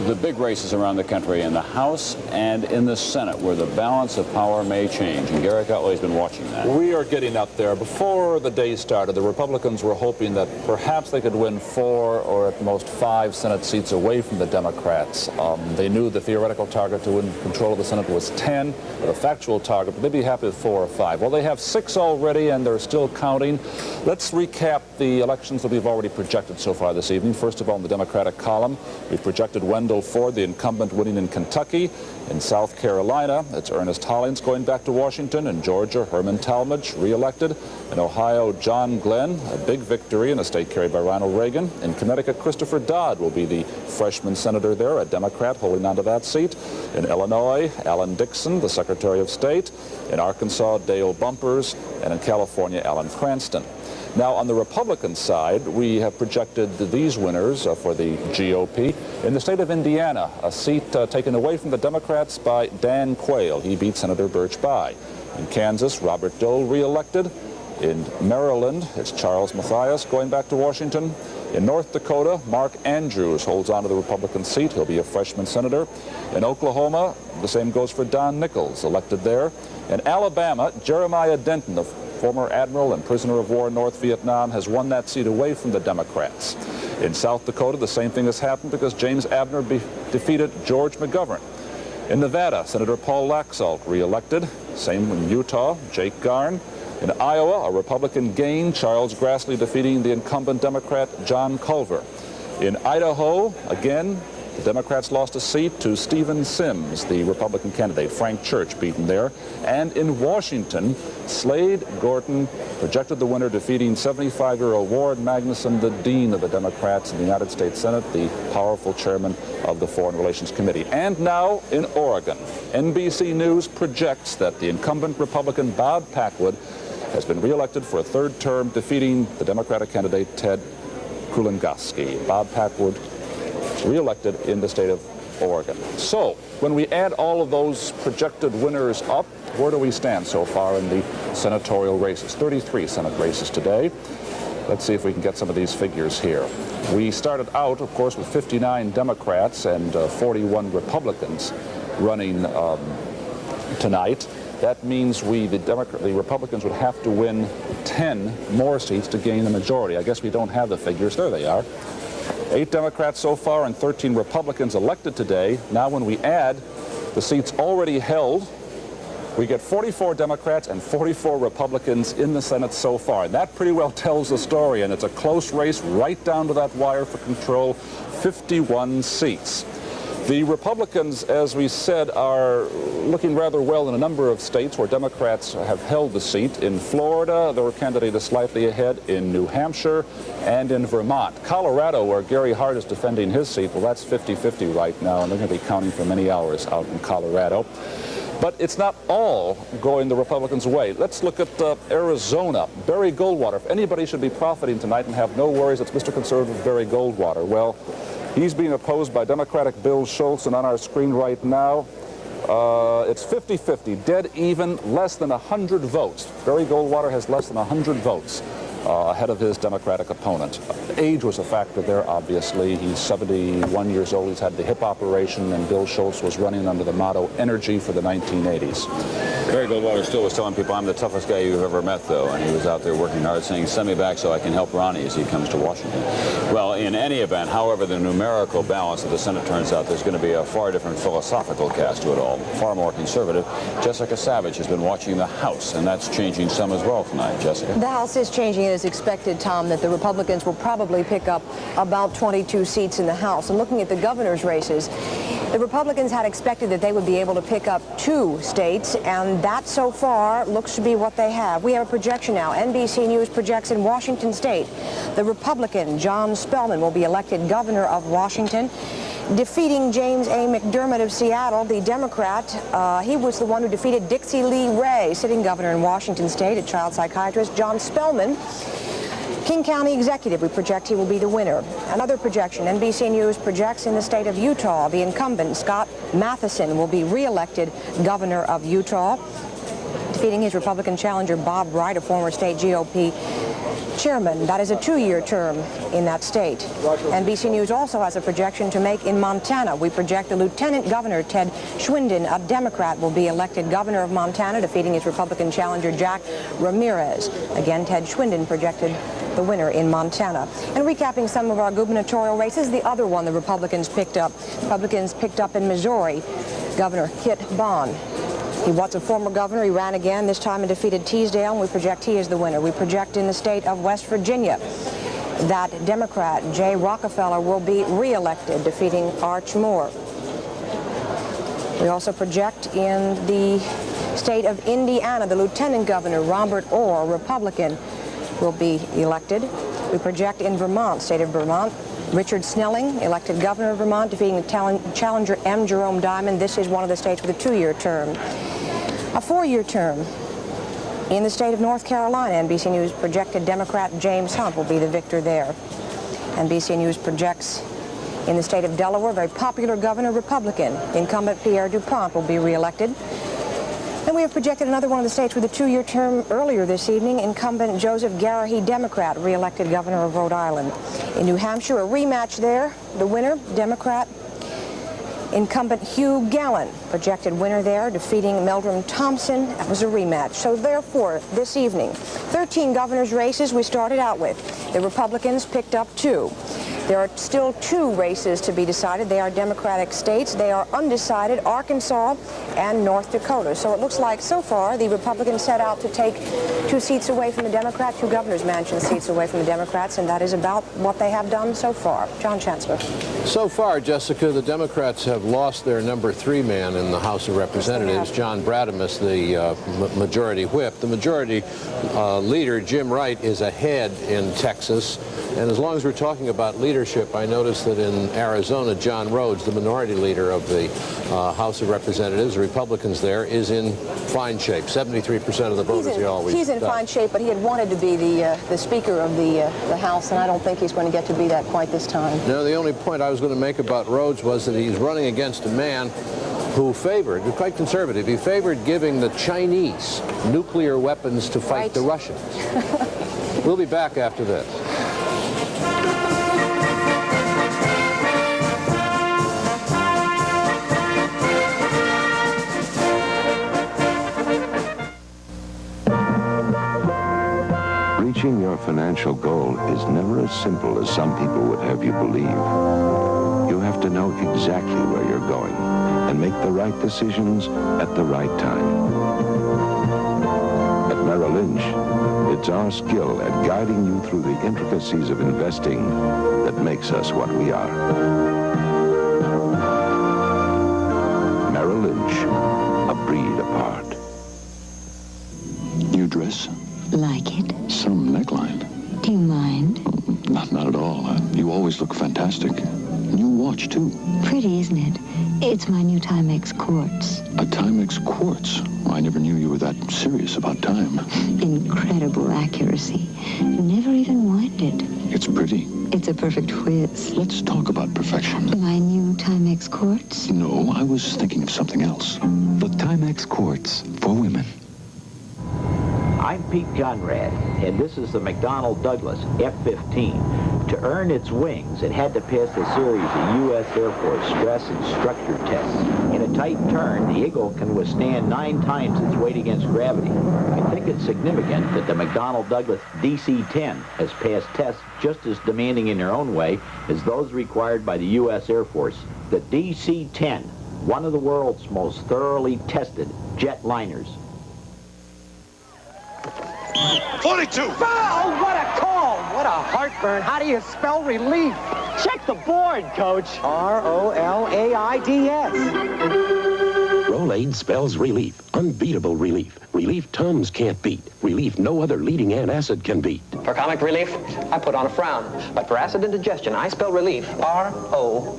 The big races around the country in the House and in the Senate, where the balance of power may change, and Garrick Utley has been watching that. We are getting up there. Before the day started, the Republicans were hoping that perhaps they could win 4 or at most 5 Senate seats away from the Democrats. They knew the theoretical target to win control of the Senate was 10, but a factual target, but they'd be happy with 4 or 5. Well, they have 6 already, and they're still counting. Let's recap the elections that we've already projected so far this evening. First of all, in the Democratic column, we've projected Wendell Ford, the incumbent, winning in Kentucky. In South Carolina, it's Ernest Hollings going back to Washington. In Georgia, Herman Talmadge, re-elected. In Ohio, John Glenn, a big victory in a state carried by Ronald Reagan. In Connecticut, Christopher Dodd will be the freshman senator there, a Democrat holding on to that seat. In Illinois, Alan Dixon, the Secretary of State. In Arkansas, Dale Bumpers. And in California, Alan Cranston. Now, on the Republican side, we have projected these winners for the GOP. In the state of Indiana, a seat taken away from the Democrats by Dan Quayle. He beat Senator Birch Bayh. In Kansas, Robert Dole re-elected. In Maryland, it's Charles Mathias going back to Washington. In North Dakota, Mark Andrews holds on to the Republican seat. He'll be a freshman senator. In Oklahoma, the same goes for Don Nichols, elected there. In Alabama, Jeremiah Denton, the former admiral and prisoner of war in North Vietnam, has won that seat away from the Democrats. In South Dakota, the same thing has happened because James Abner defeated George McGovern. In Nevada, Senator Paul Laxalt re-elected. Same in Utah, Jake Garn. In Iowa, a Republican gained, Charles Grassley defeating the incumbent Democrat John Culver. In Idaho, again, the Democrats lost a seat to Stephen Sims, the Republican candidate. Frank Church beaten there. And in Washington, Slade Gorton projected the winner, defeating 75-year-old Ward Magnuson, the dean of the Democrats in the United States Senate, the powerful chairman of the Foreign Relations Committee. And now in Oregon, NBC News projects that the incumbent Republican Bob Packwood has been reelected for a 3rd term, defeating the Democratic candidate Ted Kulingoski. Bob Packwood re-elected in the state of Oregon. So, when we add all of those projected winners up, where do we stand so far in the senatorial races? 33 Senate races today. Let's see if we can get some of these figures here. We started out, of course, with 59 Democrats and 41 Republicans running tonight. That means the Republicans would have to win 10 more seats to gain the majority. I guess we don't have the figures. There they are. 8 Democrats so far and 13 Republicans elected today. Now when we add the seats already held, we get 44 Democrats and 44 Republicans in the Senate so far. And that pretty well tells the story, and it's a close race right down to that wire for control, 51 seats. The Republicans, as we said, are looking rather well in a number of states where Democrats have held the seat. In Florida, their candidate is slightly ahead. In New Hampshire and in Vermont. Colorado, where Gary Hart is defending his seat, well, that's 50-50 right now, and they're going to be counting for many hours out in Colorado. But it's not all going the Republicans' way. Let's look at Arizona. Barry Goldwater. If anybody should be profiting tonight and have no worries, it's Mr. Conservative Barry Goldwater. Well, he's being opposed by Democratic Bill Schultz, and on our screen right now, it's 50-50, dead even, less than 100 votes. Barry Goldwater has less than 100 votes ahead of his Democratic opponent. Age was a factor there, obviously. He's 71 years old. He's had the hip operation, and Bill Schultz was running under the motto, energy for the 1980s. Barry Goldwater still was telling people, I'm the toughest guy you've ever met, though, and he was out there working hard, saying, send me back so I can help Ronnie as he comes to Washington. Well, in any event, however the numerical balance of the Senate turns out, there's going to be a far different philosophical cast to it all, far more conservative. Jessica Savitch has been watching the House, and that's changing some as well tonight. Jessica? The House is changing. It is expected, Tom, that the Republicans will probably pick up about 22 seats in the House. And looking at the governor's races, the Republicans had expected that they would be able to pick up 2 states, and that so far looks to be what they have. We have a projection now. NBC News projects in Washington State, the Republican John Spellman will be elected governor of Washington, defeating James A. McDermott of Seattle, the Democrat. He was the one who defeated Dixie Lee Ray, sitting governor in Washington State, a child psychiatrist. John Spellman, King County executive, we project he will be the winner. Another projection, NBC News projects in the state of Utah, the incumbent Scott Matheson will be re-elected governor of Utah, defeating his Republican challenger Bob Wright, a former state GOP chairman. That is a 2-year term in that state. NBC News also has a projection to make in Montana. We project the Lieutenant Governor Ted Schwinden, a Democrat, will be elected governor of Montana, defeating his Republican challenger Jack Ramirez. Again, Ted Schwinden projected the winner in Montana. And recapping some of our gubernatorial races, the other one the Republicans picked up. Republicans picked up in Missouri, Governor Kit Bond. He was a former governor. He ran again, this time and defeated Teasdale, and we project he is the winner. We project in the state of West Virginia that Democrat Jay Rockefeller will be re-elected, defeating Arch Moore. We also project in the state of Indiana, the Lieutenant Governor Robert Orr, Republican, will be elected. We project in Vermont, state of Vermont, Richard Snelling, elected governor of Vermont, defeating the challenger M. Jerome Diamond. This is one of the states with a 2-year term. A 4-year term in the state of North Carolina. NBC News projected Democrat James Hunt will be the victor there. NBC News projects in the state of Delaware, very popular governor, Republican. Incumbent Pierre DuPont will be re-elected. And we have projected another one of the states with a 2-year term earlier this evening. Incumbent Joseph Garrihy, Democrat, re-elected governor of Rhode Island. In New Hampshire, a rematch there. The winner, Democrat, incumbent Hugh Gallant, projected winner there, defeating Meldrum Thompson. That was a rematch. So therefore, this evening, 13 governor's races we started out with. The Republicans picked up 2. There are still 2 races to be decided. They are Democratic states. They are undecided, Arkansas and North Dakota. So it looks like so far the Republicans set out to take 2 seats away from the Democrats, 2 governor's mansion seats away from the Democrats, and that is about what they have done so far. John Chancellor. So far, Jessica, the Democrats have lost their number 3 man in the House of Representatives, John Bradamus, the majority whip. The majority leader, Jim Wright, is ahead in Texas. And as long as we're talking about leadership, I noticed that in Arizona, John Rhodes, the minority leader of the House of Representatives, the Republicans there, is in fine shape. 73% of the voters he always He's in fine shape, but he had wanted to be the Speaker of the House, and I don't think he's going to get to be that quite this time. No, the only point I was going to make about Rhodes was that he's running against a man who favored, quite conservative, he favored giving the Chinese nuclear weapons to fight the Russians. We'll be back after this. Reaching your financial goal is never as simple as some people would have you believe. You have to know exactly where you're going and make the right decisions at the right time. At Merrill Lynch, it's our skill at guiding you through the intricacies of investing that makes us what we are. Merrill Lynch, a breed apart. New dress? Like it? Some neckline. Do you mind? Not at all. You always look fantastic. New watch, too. Pretty, isn't it? It's my new Timex quartz. A Timex quartz? I never knew you were that serious about time. Incredible accuracy. Never even winded. It's pretty. It's a perfect whiz. Let's talk about perfection. My new Timex quartz? No, I was thinking of something else. The Timex quartz for women. I'm Pete Conrad, and this is the McDonnell Douglas F-15. To earn its wings, it had to pass a series of U.S. Air Force stress and structure tests. In a tight turn, the Eagle can withstand 9 times its weight against gravity. I think it's significant that the McDonnell Douglas DC-10 has passed tests just as demanding in their own way as those required by the U.S. Air Force. The DC-10, one of the world's most thoroughly tested jetliners. 42! Foul! What a call! What a heartburn. How do you spell relief? Check the board, Coach. R-O-L-A-I-D-S. Rolaids spells relief. Unbeatable relief. Relief Tums can't beat. Relief no other leading antacid can beat. For comic relief, I put on a frown. But for acid indigestion, I spell relief. R-O-L-A-I-D-S.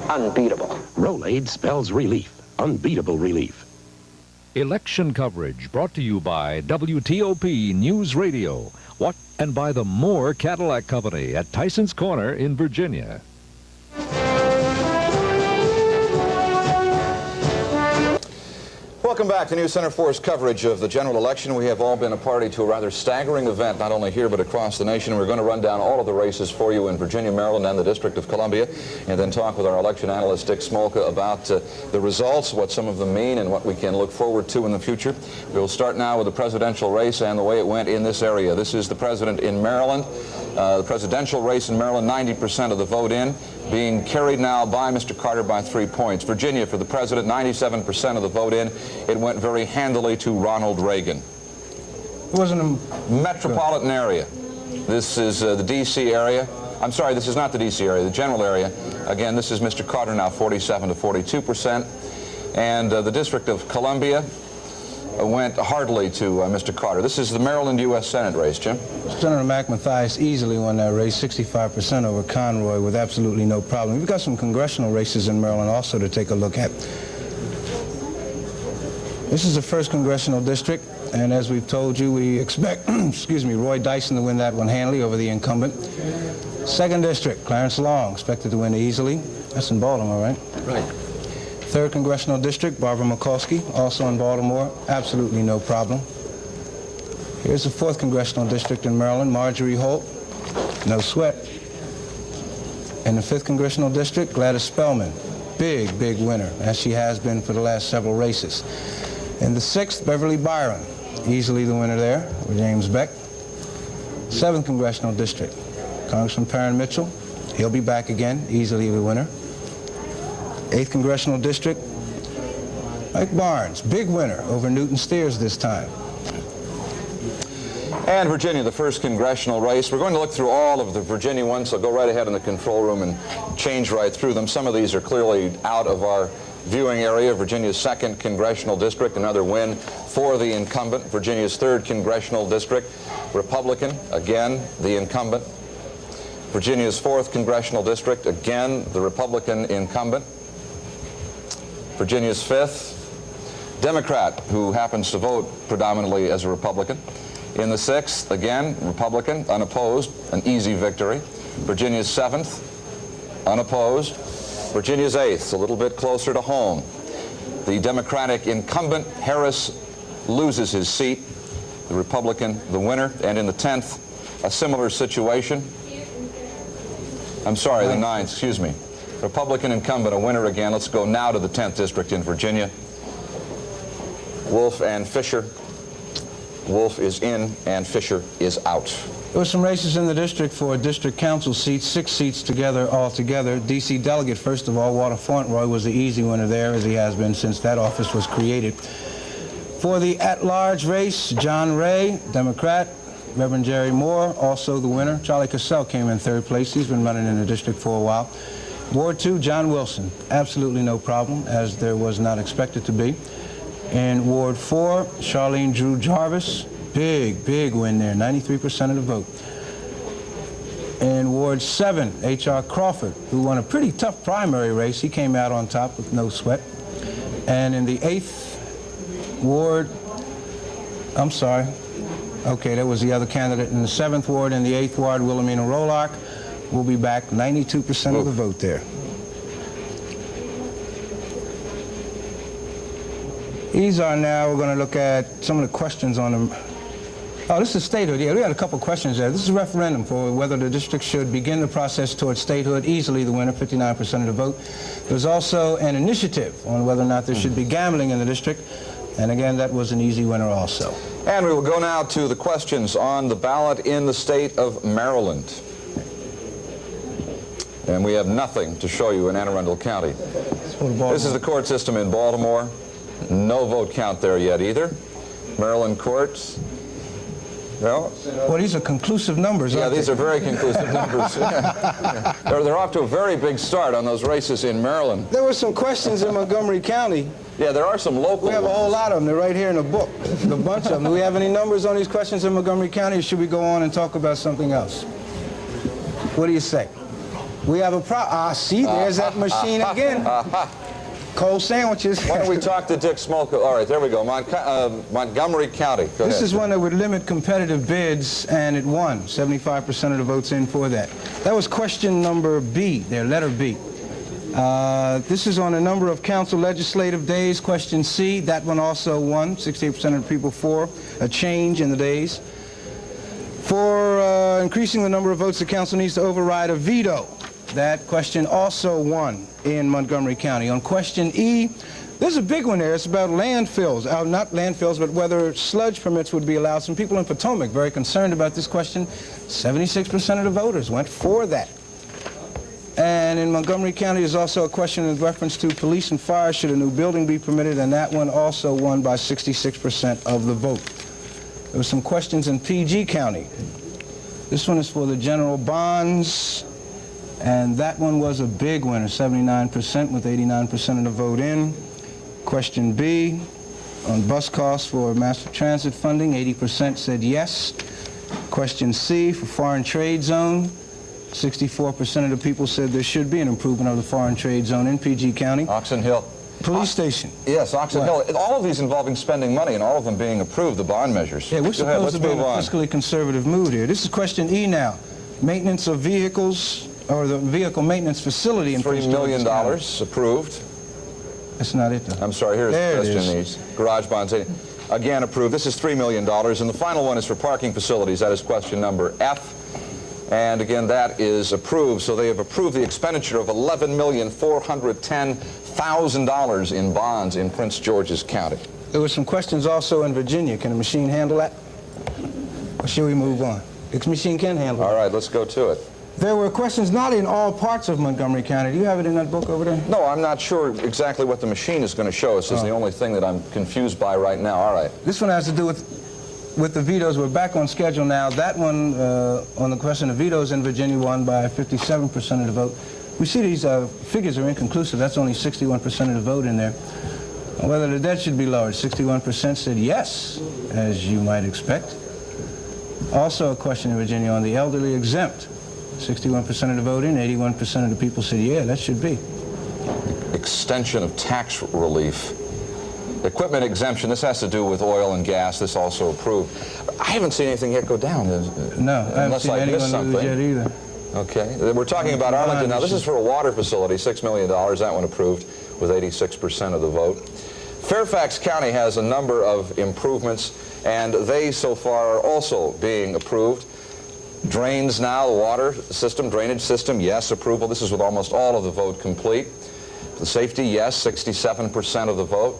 Unbeatable. Rolaids spells relief. Unbeatable relief. Election coverage brought to you by WTOP News Radio. What and by the Moore Cadillac Company at Tyson's Corner in Virginia. Welcome back to News Center 4's coverage of the general election. We have all been a party to a rather staggering event, not only here but across the nation. We're going to run down all of the races for you in Virginia, Maryland, and the District of Columbia, and then talk with our election analyst, Dick Smolka, about the results, what some of them mean, and what we can look forward to in the future. We'll start now with the presidential race and the way it went in this area. This is the president in Maryland. The presidential race in Maryland, 90% of the vote in, being carried now by Mr. Carter by 3 points. Virginia, for the president, 97% of the vote in. It went very handily to Ronald Reagan. It wasn't a metropolitan area. This is the D.C. area. I'm sorry, this is not the D.C. area, the general area. Again, this is Mr. Carter now, 47 to 42%. And the District of Columbia went hardly to Mr. Carter. This is the Maryland U.S. Senate race, Jim. Senator Mac Mathias easily won that race, 65% over Conroy with absolutely no problem. We've got some congressional races in Maryland also to take a look at. This is the 1st congressional district, and as we've told you, we expect, excuse me, Roy Dyson to win that one handily over the incumbent. 2nd district, Clarence Long, expected to win easily. That's in Baltimore, right? Right. 3rd congressional district, Barbara Mikulski, also in Baltimore, absolutely no problem. Here's the 4th congressional district in Maryland, Marjorie Holt, no sweat. In the 5th congressional district, Gladys Spellman, big winner, as she has been for the last several races. In the 6th, Beverly Byron, easily the winner there, with James Beck. 7th congressional district, Congressman Perrin Mitchell, he'll be back again, easily the winner. 8th congressional district, Mike Barnes, big winner over Newton Steers this time. And Virginia, the 1st congressional race. We're going to look through all of the Virginia ones, so go right ahead in the control room and change right through them. Some of these are clearly out of our viewing area. Virginia's 2nd congressional district, another win for the incumbent. Virginia's 3rd congressional district, Republican, again, the incumbent. Virginia's 4th congressional district, again, the Republican incumbent. Virginia's 5th, Democrat, who happens to vote predominantly as a Republican. In the 6th, again, Republican, unopposed, an easy victory. Virginia's 7th, unopposed. Virginia's 8th, a little bit closer to home. The Democratic incumbent, Harris, loses his seat. The Republican, the winner. And in the 10th, a similar situation. I'm sorry, the 9th, excuse me. Republican incumbent, a winner again. Let's go now to the 10th district in Virginia. Wolf and Fisher. Wolf is in and Fisher is out. There were some races in the district for district council seats, 6 seats together altogether. D.C. delegate, first of all, Walter Fauntleroy was the easy winner there, as he has been since that office was created. For the at-large race, John Ray, Democrat. Reverend Jerry Moore, also the winner. Charlie Cassell came in 3rd place. He's been running in the district for a while. Ward 2, John Wilson, absolutely no problem, as there was not expected to be. In Ward 4, Charlene Drew Jarvis, big win there, 93% of the vote. In Ward 7, H.R. Crawford, who won a pretty tough primary race. He came out on top with no sweat. And in the 8th Ward, I'm sorry, okay, that was the other candidate. In the 7th Ward and the 8th Ward, Wilhelmina Rolock will be back, 92% of the vote there. These are now, we're going to look at some of the questions on them. Oh, this is statehood. Yeah, we had a couple questions there. This is a referendum for whether the district should begin the process towards statehood. Easily the winner, 59% of the vote. There's also an initiative on whether or not there should be gambling in the district. And again, that was an easy winner also. And we will go now to the questions on the ballot in the state of Maryland. And we have nothing to show you in Anne Arundel County. This is the court system in Baltimore. No vote count there yet either. Maryland courts. No? Well, these are conclusive numbers, Yeah, aren't these they? are very conclusive numbers. Yeah. They're off to a very big start on those races in Maryland. There were some questions in Montgomery County. Yeah, there are some local We have a whole ones. lot of them. They're right here in the book. A bunch of them. Do we have any numbers on these questions in Montgomery County, or should we go on and talk about something else? What do you say? We have a see, there's that machine again. Cold sandwiches. Why don't we talk to Dick Smolka? All right, there we go. Montgomery County. Go This ahead. is one that would limit competitive bids, and it won. 75% of the votes in for that. That was question number B, their letter B. This is on a number of council legislative days. Question C, that one also won. 68% of the people for a change in the days. For increasing the number of votes, the council needs to override a veto. That question also won in Montgomery County. On question E, there's a big one there. It's about landfills. Not landfills, but whether sludge permits would be allowed. Some people in Potomac very concerned about this question. 76% of the voters went for that. And in Montgomery County, there's also a question in reference to police and fire. Should a new building be permitted? And that one also won by 66% of the vote. There were some questions in PG County. This one is for the general bonds. And that one was a big winner, 79% with 89% of the vote in. Question B, on bus costs for master transit funding, 80% said yes. Question C, for foreign trade zone, 64% of the people said there should be an improvement of the foreign trade zone in PG County. Oxon Hill. Police station. Yes, Oxon Hill. All of these involving spending money, and all of them being approved, the bond measures. Yeah, we're Go ahead, supposed let's to be in move a on. fiscally conservative mood here. This is question E now. Maintenance of vehicles, or the vehicle maintenance facility in $3 million approved. That's not it, though. I'm sorry, here's There the it question. is. These garage bonds, again approved. This is $3 million. And the final one is for parking facilities. That is question number F. And again, that is approved. So they have approved the expenditure of $11,410,000 in bonds in Prince George's County. There were some questions also in Virginia. Can the machine handle that? Or should we move on? The machine can handle it. All right, let's go to it. There were questions not in all parts of Montgomery County. Do you have it in that book over there? No, I'm not sure exactly what the machine is going to show us. Is the only thing that I'm confused by right now. All right. This one has to do with the vetoes. We're back on schedule now. That one, on the question of vetoes in Virginia, won by 57% of the vote. We see these figures are inconclusive. That's only 61% of the vote in there. Whether the debt should be lowered, 61% said yes, as you might expect. Also a question in Virginia on the elderly exempt. 61% of the vote in, 81% of the people said, yeah, that should be. Extension of tax relief. Equipment exemption, this has to do with oil and gas. This also approved. I haven't seen anything yet go down. No, I haven't seen anyone lose yet either. Okay. We're talking about Arlington. Now, this is for a water facility, $6 million. That one approved with 86% of the vote. Fairfax County has a number of improvements, and they so far are also being approved. Drains now, the water system, drainage system, yes, approval. This is with almost all of the vote complete. The safety, yes, 67% of the vote.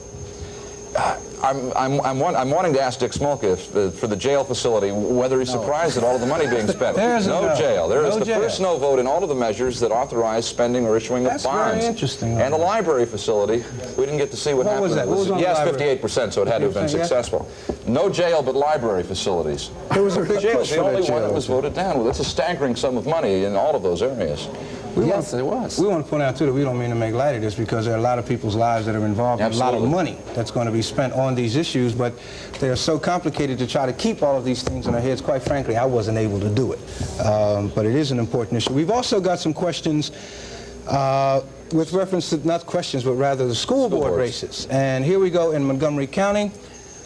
I'm wanting to ask Dick Smolka if, for the jail facility, whether he's surprised at all of the money being spent. No jail. There is the first no vote in all of the measures that authorize spending or issuing of bonds. That's very interesting. And the library facility, we didn't get to see what happened. Was that? What was on yes, the library? 58%, so it had to have been successful. No jail, but library facilities. There was a big jail push the for only that one jail. that was voted down. Well, that's a staggering sum of money in all of those areas. Yes, it was. We want to point out, too, that we don't mean to make light of this because there are a lot of people's lives that are involved in a lot of money that's going to be spent on these issues, but they are so complicated to try to keep all of these things in our heads. Quite frankly, I wasn't able to do it. But it is an important issue. We've also got some questions with reference to, not questions, but rather the school board races. And here we go in Montgomery County.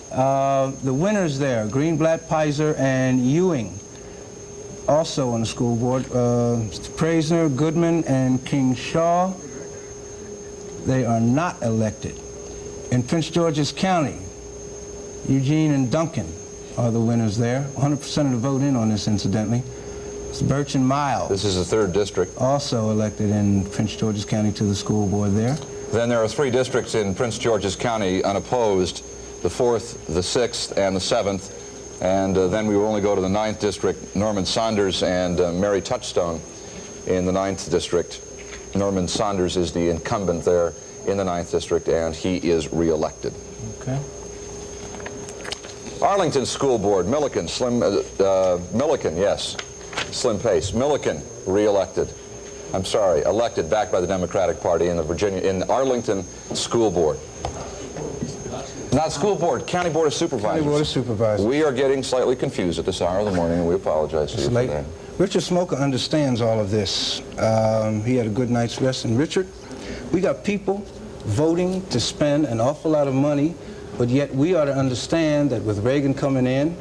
The winners there, Greenblatt, Pizer, and Ewing. Also on the school board, Praisner, Goodman, and King Shaw. They are not elected. In Prince George's County, Eugene and Duncan are the winners there. 100% of the vote in on this, incidentally. It's Birch and Miles. This is the 3rd district. Also elected in Prince George's County to the school board there. Then there are 3 districts in Prince George's County unopposed, the 4th, the 6th, and the 7th. And then we will only go to the 9th district, Norman Saunders and Mary Touchstone in the 9th district. Norman Saunders is the incumbent there in the 9th district, and he is re-elected. Okay. Arlington School Board, Milliken, Milliken, yes, Slim Pace. Milliken, re-elected. I'm sorry, elected back by the Democratic Party in the Arlington School Board. Not school board, County Board of Supervisors. County Board of Supervisors. We are getting slightly confused at this hour of the morning, and we apologize to you for that. Richard Smoker understands all of this. He had a good night's rest. And Richard, we got people voting to spend an awful lot of money, but yet we ought to understand that with Reagan coming in,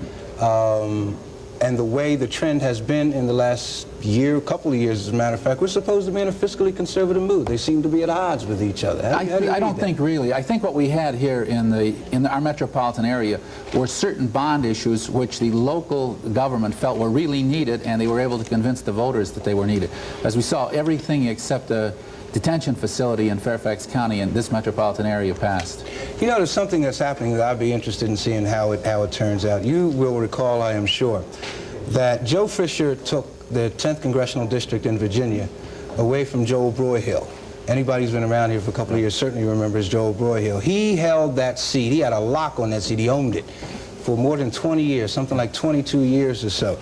and the way the trend has been in the last year, couple of years, as a matter of fact, we're supposed to be in a fiscally conservative mood. They seem to be at odds with each other. I don't think really. I think what we had here in our metropolitan area were certain bond issues which the local government felt were really needed, and they were able to convince the voters that they were needed. As we saw, everything except a detention facility in Fairfax County in this metropolitan area passed. You know, there's something that's happening that I'd be interested in seeing how it turns out. You will recall, I am sure, that Joe Fisher took the 10th Congressional District in Virginia away from Joel Broyhill. Anybody who's been around here for a couple of years certainly remembers Joel Broyhill. He held that seat. He had a lock on that seat. He owned it for more than 20 years, something like 22 years or so.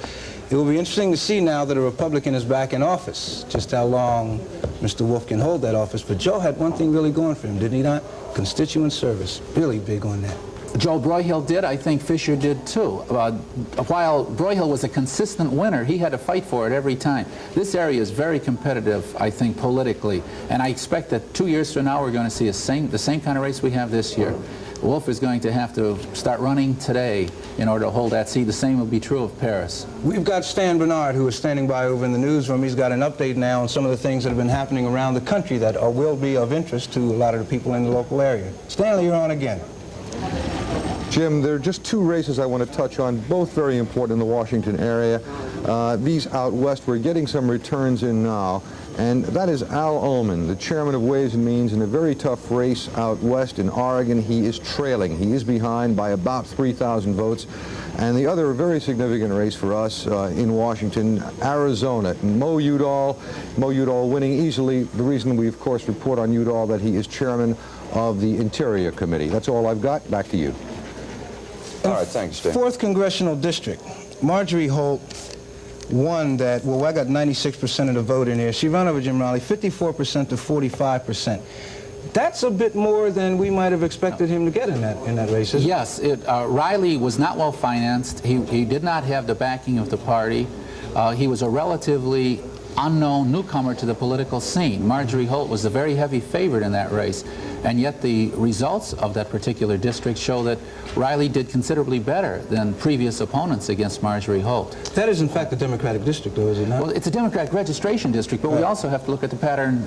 It will be interesting to see now that a Republican is back in office, just how long Mr. Wolf can hold that office. But Joe had one thing really going for him, didn't he not? Constituent service. Really big on that. Joel Broyhill did. I think Fisher did too. While Broyhill was a consistent winner, he had to fight for it every time. This area is very competitive, I think, politically. And I expect that 2 years from now we're going to see the same kind of race we have this year. Wolf is going to have to start running today in order to hold that seat. The same will be true of Paris. We've got Stan Bernard, who is standing by over in the newsroom. He's got an update now on some of the things that have been happening around the country that will be of interest to a lot of the people in the local area. Stanley, you're on again. Jim, there are just 2 races I want to touch on, both very important in the Washington area. These out west, we're getting some returns in now. And that is Al Ullman, the chairman of Ways and Means, in a very tough race out west in Oregon. He is trailing. He is behind by about 3,000 votes. And the other very significant race for us in Washington, Arizona, Mo Udall winning easily. The reason we, of course, report on Udall that he is chairman of the Interior Committee. That's all I've got. Back to you. All right, thanks, Dave. 4th Congressional District, Marjorie Holt won that. Well, I got 96% of the vote in here. She ran over Jim Riley, 54% to 45%. That's a bit more than we might have expected him to get in that race, isn't it? Yes, Riley was not well financed. He did not have the backing of the party. He was a relatively unknown newcomer to the political scene. Marjorie Holt was a very heavy favorite in that race, and yet the results of that particular district show that Riley did considerably better than previous opponents against Marjorie Holt. That is, in fact, a Democratic district, though, is it not? Well, it's a Democratic registration district, but we also have to look at the pattern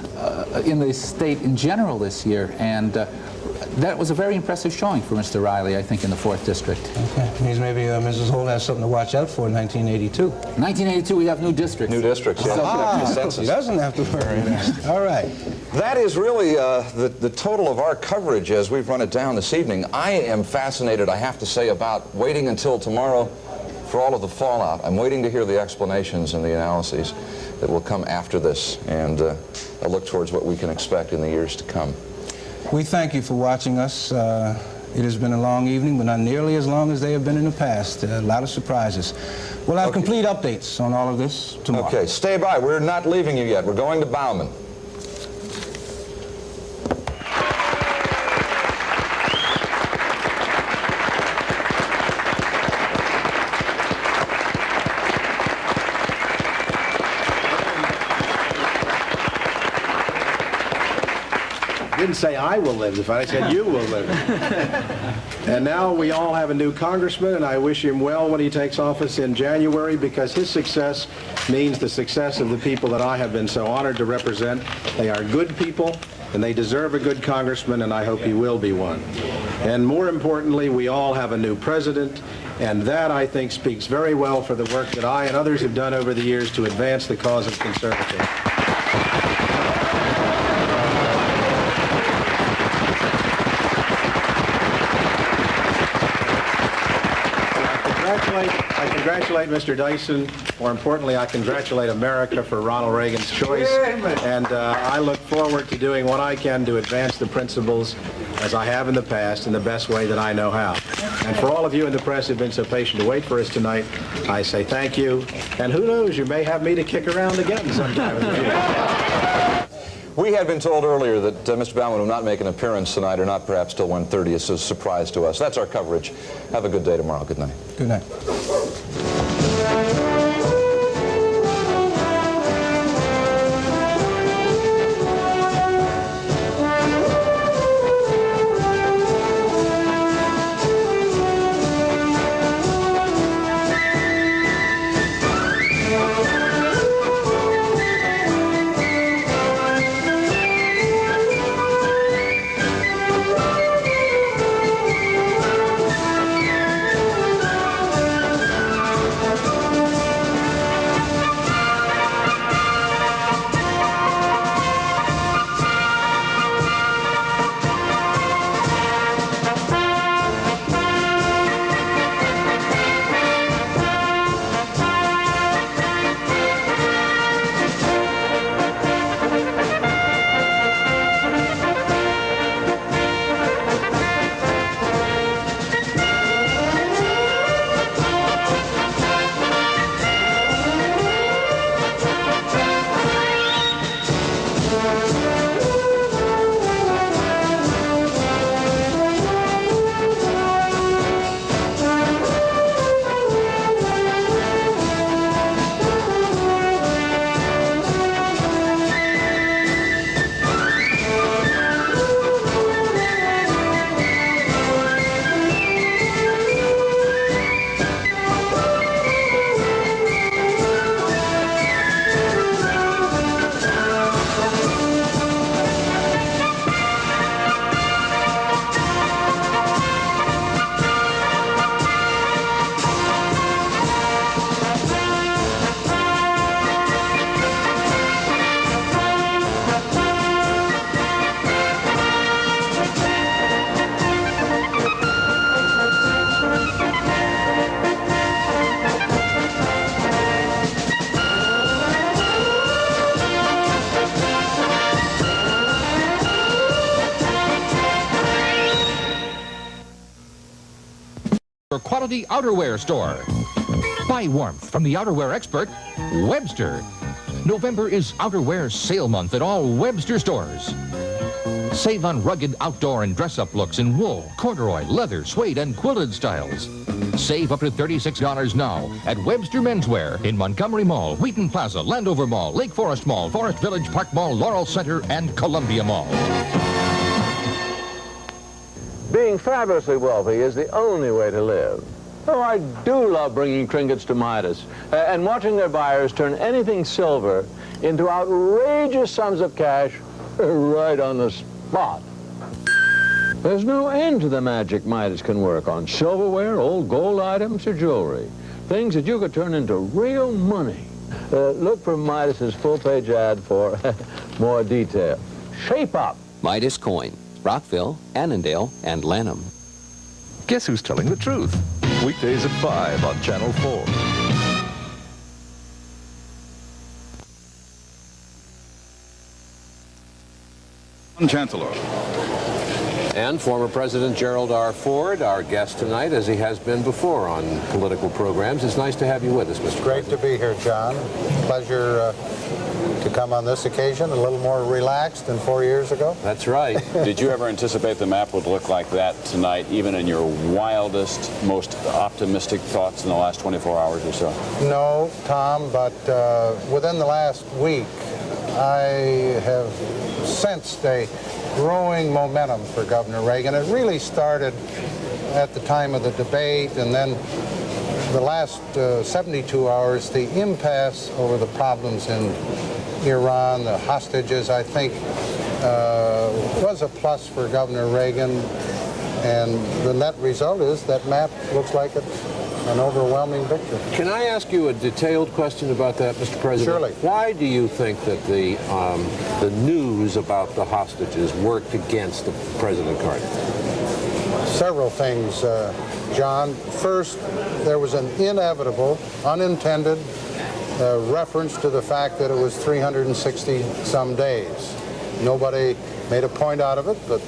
in the state in general this year, and that was a very impressive showing for Mr. Riley, I think, in the 4th district. Okay, means maybe Mrs. Holt has something to watch out for in 1982. 1982, we have new districts. New districts, yeah. She doesn't have to worry. All right. That is really the total of our coverage as we've run it down this evening. I am fascinated, I have to say, about waiting until tomorrow for all of the fallout. I'm waiting to hear the explanations and the analyses that will come after this, and I look towards what we can expect in the years to come. We thank you for watching us. It has been a long evening, but not nearly as long as they have been in the past. A lot of surprises. We'll have complete updates on all of this tomorrow. Okay, stay by. We're not leaving you yet. We're going to Bauman. Didn't say I will live the fight, I said you will live it. And now we all have a new congressman, and I wish him well when he takes office in January, because his success means the success of the people that I have been so honored to represent. They are good people, and they deserve a good congressman, and I hope he will be one. And more importantly, we all have a new president, and that, I think, speaks very well for the work that I and others have done over the years to advance the cause of conservatism. I congratulate Mr. Dyson. More importantly, I congratulate America for Ronald Reagan's choice. And I look forward to doing what I can to advance the principles, as I have in the past, in the best way that I know how. And for all of you in the press who've been so patient to wait for us tonight, I say thank you. And who knows, you may have me to kick around again sometime in the future. We had been told earlier that Mr. Baumann will not make an appearance tonight, or not perhaps till 1:30. It's a surprise to us. That's our coverage. Have a good day tomorrow. Good night. Good night. Quality outerwear store. Buy warmth from the outerwear expert, Webster. November is outerwear sale month at all Webster stores. Save on rugged outdoor and dress-up looks in wool, corduroy, leather, suede, and quilted styles. Save up to $36 now at Webster Menswear in Montgomery Mall, Wheaton Plaza, Landover Mall, Lake Forest Mall, Forest Village, Park Mall, Laurel Center, and Columbia Mall. Being fabulously wealthy is the only way to live. Oh, I do love bringing trinkets to Midas and watching their buyers turn anything silver into outrageous sums of cash right on the spot. There's no end to the magic Midas can work on silverware, old gold items, or jewelry. Things that you could turn into real money. Look for Midas's full-page ad for more detail. Shape up. Midas Coin. Rockville, Annandale, and Lanham. Guess who's telling the truth? Weekdays at 5 on Channel 4. John Chancellor. And former President Gerald R. Ford, our guest tonight, as he has been before on political programs. It's nice to have you with us, Mr. Great to be here, John. Pleasure to come on this occasion, a little more relaxed than 4 years ago. That's right. Did you ever anticipate the map would look like that tonight, even in your wildest, most optimistic thoughts in the last 24 hours or so? No, Tom, but within the last week, I have sensed a growing momentum for Governor Reagan. It really started at the time of the debate, and then the last 72 hours, the impasse over the problems in Iran, the hostages, I think, was a plus for Governor Reagan, and the net result is that map looks like it's an overwhelming victory. Can I ask you a detailed question about that, Mr. President? Surely. Why do you think that the news about the hostages worked against President Carter? Several things, John. First, there was an inevitable, unintended reference to the fact that it was 360 some days. Nobody made a point out of it, but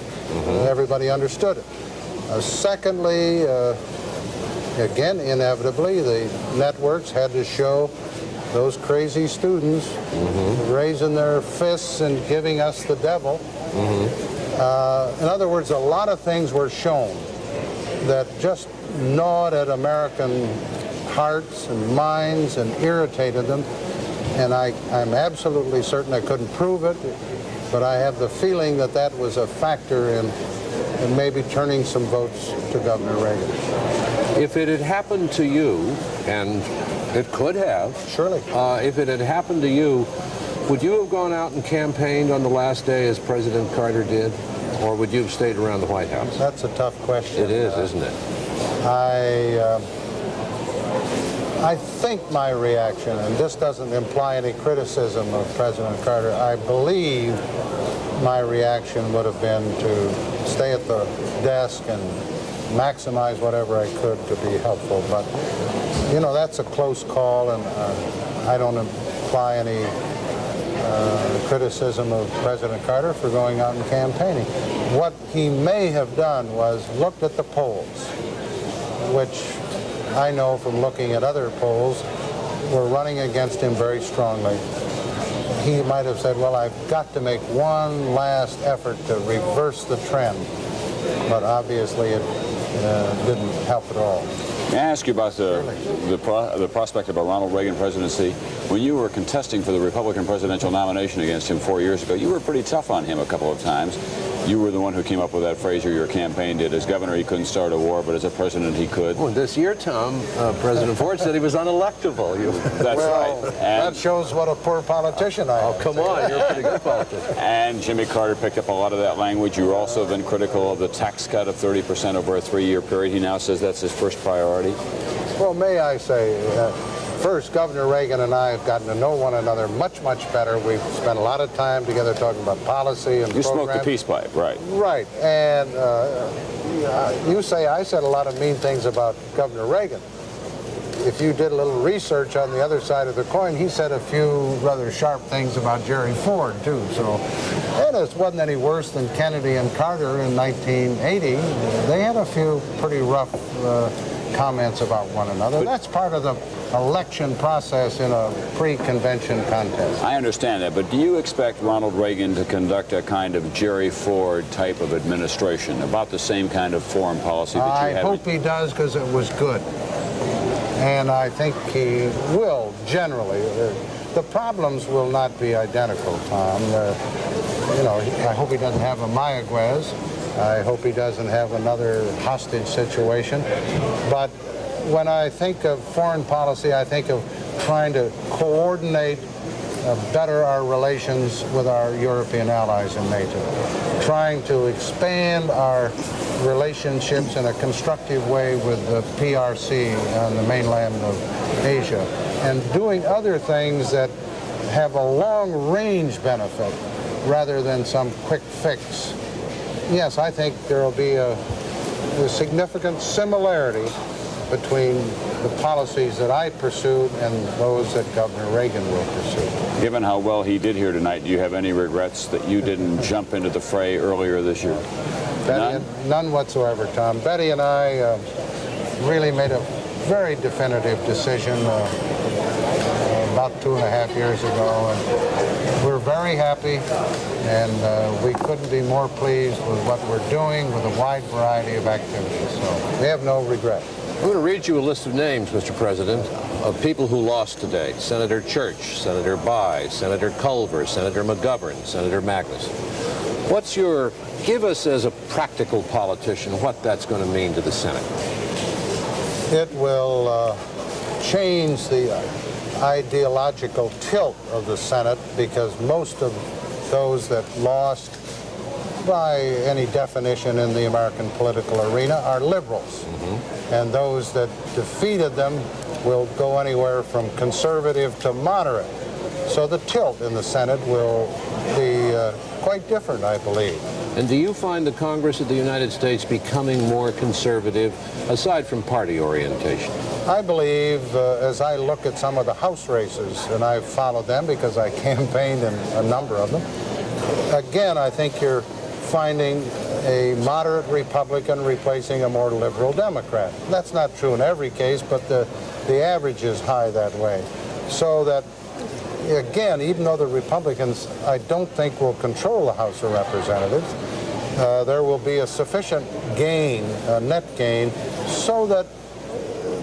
everybody understood it. Secondly, again, inevitably, the networks had to show those crazy students raising their fists and giving us the devil. In other words, a lot of things were shown that just gnawed at American hearts and minds and irritated them. And I'm absolutely certain, I couldn't prove it, but I have the feeling that that was a factor in maybe turning some votes to Governor Reagan. If it had happened to you, and it could have, surely. If it had happened to you, would you have gone out and campaigned on the last day as President Carter did? Or would you have stayed around the White House? That's a tough question. It is, isn't it? I think my reaction, and this doesn't imply any criticism of President Carter, I believe my reaction would have been to stay at the desk and maximize whatever I could to be helpful. But, you know, that's a close call, and I don't imply any criticism of President Carter for going out and campaigning. What he may have done was looked at the polls, which I know from looking at other polls were running against him very strongly. He might have said, well, I've got to make one last effort to reverse the trend, but obviously it didn't help at all. May I ask you about the prospect of a Ronald Reagan presidency? When you were contesting for the Republican presidential nomination against him 4 years ago, you were pretty tough on him a couple of times. You were the one who came up with that phrase, or your campaign did. As governor, he couldn't start a war, but as a president, he could. Well, this year, Tom, President Ford said he was unelectable. That's right. And that shows what a poor politician I am. Oh, come on, you're a pretty good politician. And Jimmy Carter picked up a lot of that language. You also have been critical of the tax cut of 30% over a 3-year period. He now says that's his first priority. Well, may I say, first, Governor Reagan and I have gotten to know one another much, much better. We've spent a lot of time together talking about policy and You smoked the peace pipe, right? Right. And you say I said a lot of mean things about Governor Reagan. If you did a little research on the other side of the coin, he said a few rather sharp things about Jerry Ford, too. So, and it wasn't any worse than Kennedy and Carter in 1980. They had a few pretty rough comments about one another. That's part of the election process in a pre-convention contest. I understand that, but do you expect Ronald Reagan to conduct a kind of Jerry Ford type of administration, about the same kind of foreign policy that you had? I hope he does, because it was good. And I think he will, generally. The problems will not be identical, Tom. You know, I hope he doesn't have a Mayaguez. I hope he doesn't have another hostage situation. But when I think of foreign policy, I think of trying to coordinate better our relations with our European allies in NATO, trying to expand our relationships in a constructive way with the PRC on the mainland of Asia, and doing other things that have a long-range benefit rather than some quick fix. Yes, I think there will be a significant similarity between the policies that I pursued and those that Governor Reagan will pursue. Given how well he did here tonight, do you have any regrets that you didn't jump into the fray earlier this year? None whatsoever, Tom. Betty and I really made a very definitive decision about 2.5 years ago, and we're very happy, and we couldn't be more pleased with what we're doing with a wide variety of activities. So we have no regret. I'm going to read you a list of names, Mr. President, of people who lost today. Senator Church, Senator Bayh, Senator Culver, Senator McGovern, Senator Magnus. Give us as a practical politician what that's going to mean to the Senate. It will change the ideological tilt of the Senate, because most of those that lost by any definition in the American political arena are liberals. And those that defeated them will go anywhere from conservative to moderate. So the tilt in the Senate will be quite different, I believe. And do you find the Congress of the United States becoming more conservative, aside from party orientation? I believe, as I look at some of the House races, and I've followed them because I campaigned in a number of them, again, I think you're finding a moderate Republican replacing a more liberal Democrat. That's not true in every case, but the average is high that way. So that, again, even though the Republicans, I don't think, will control the House of Representatives, there will be a sufficient gain, a net gain, so that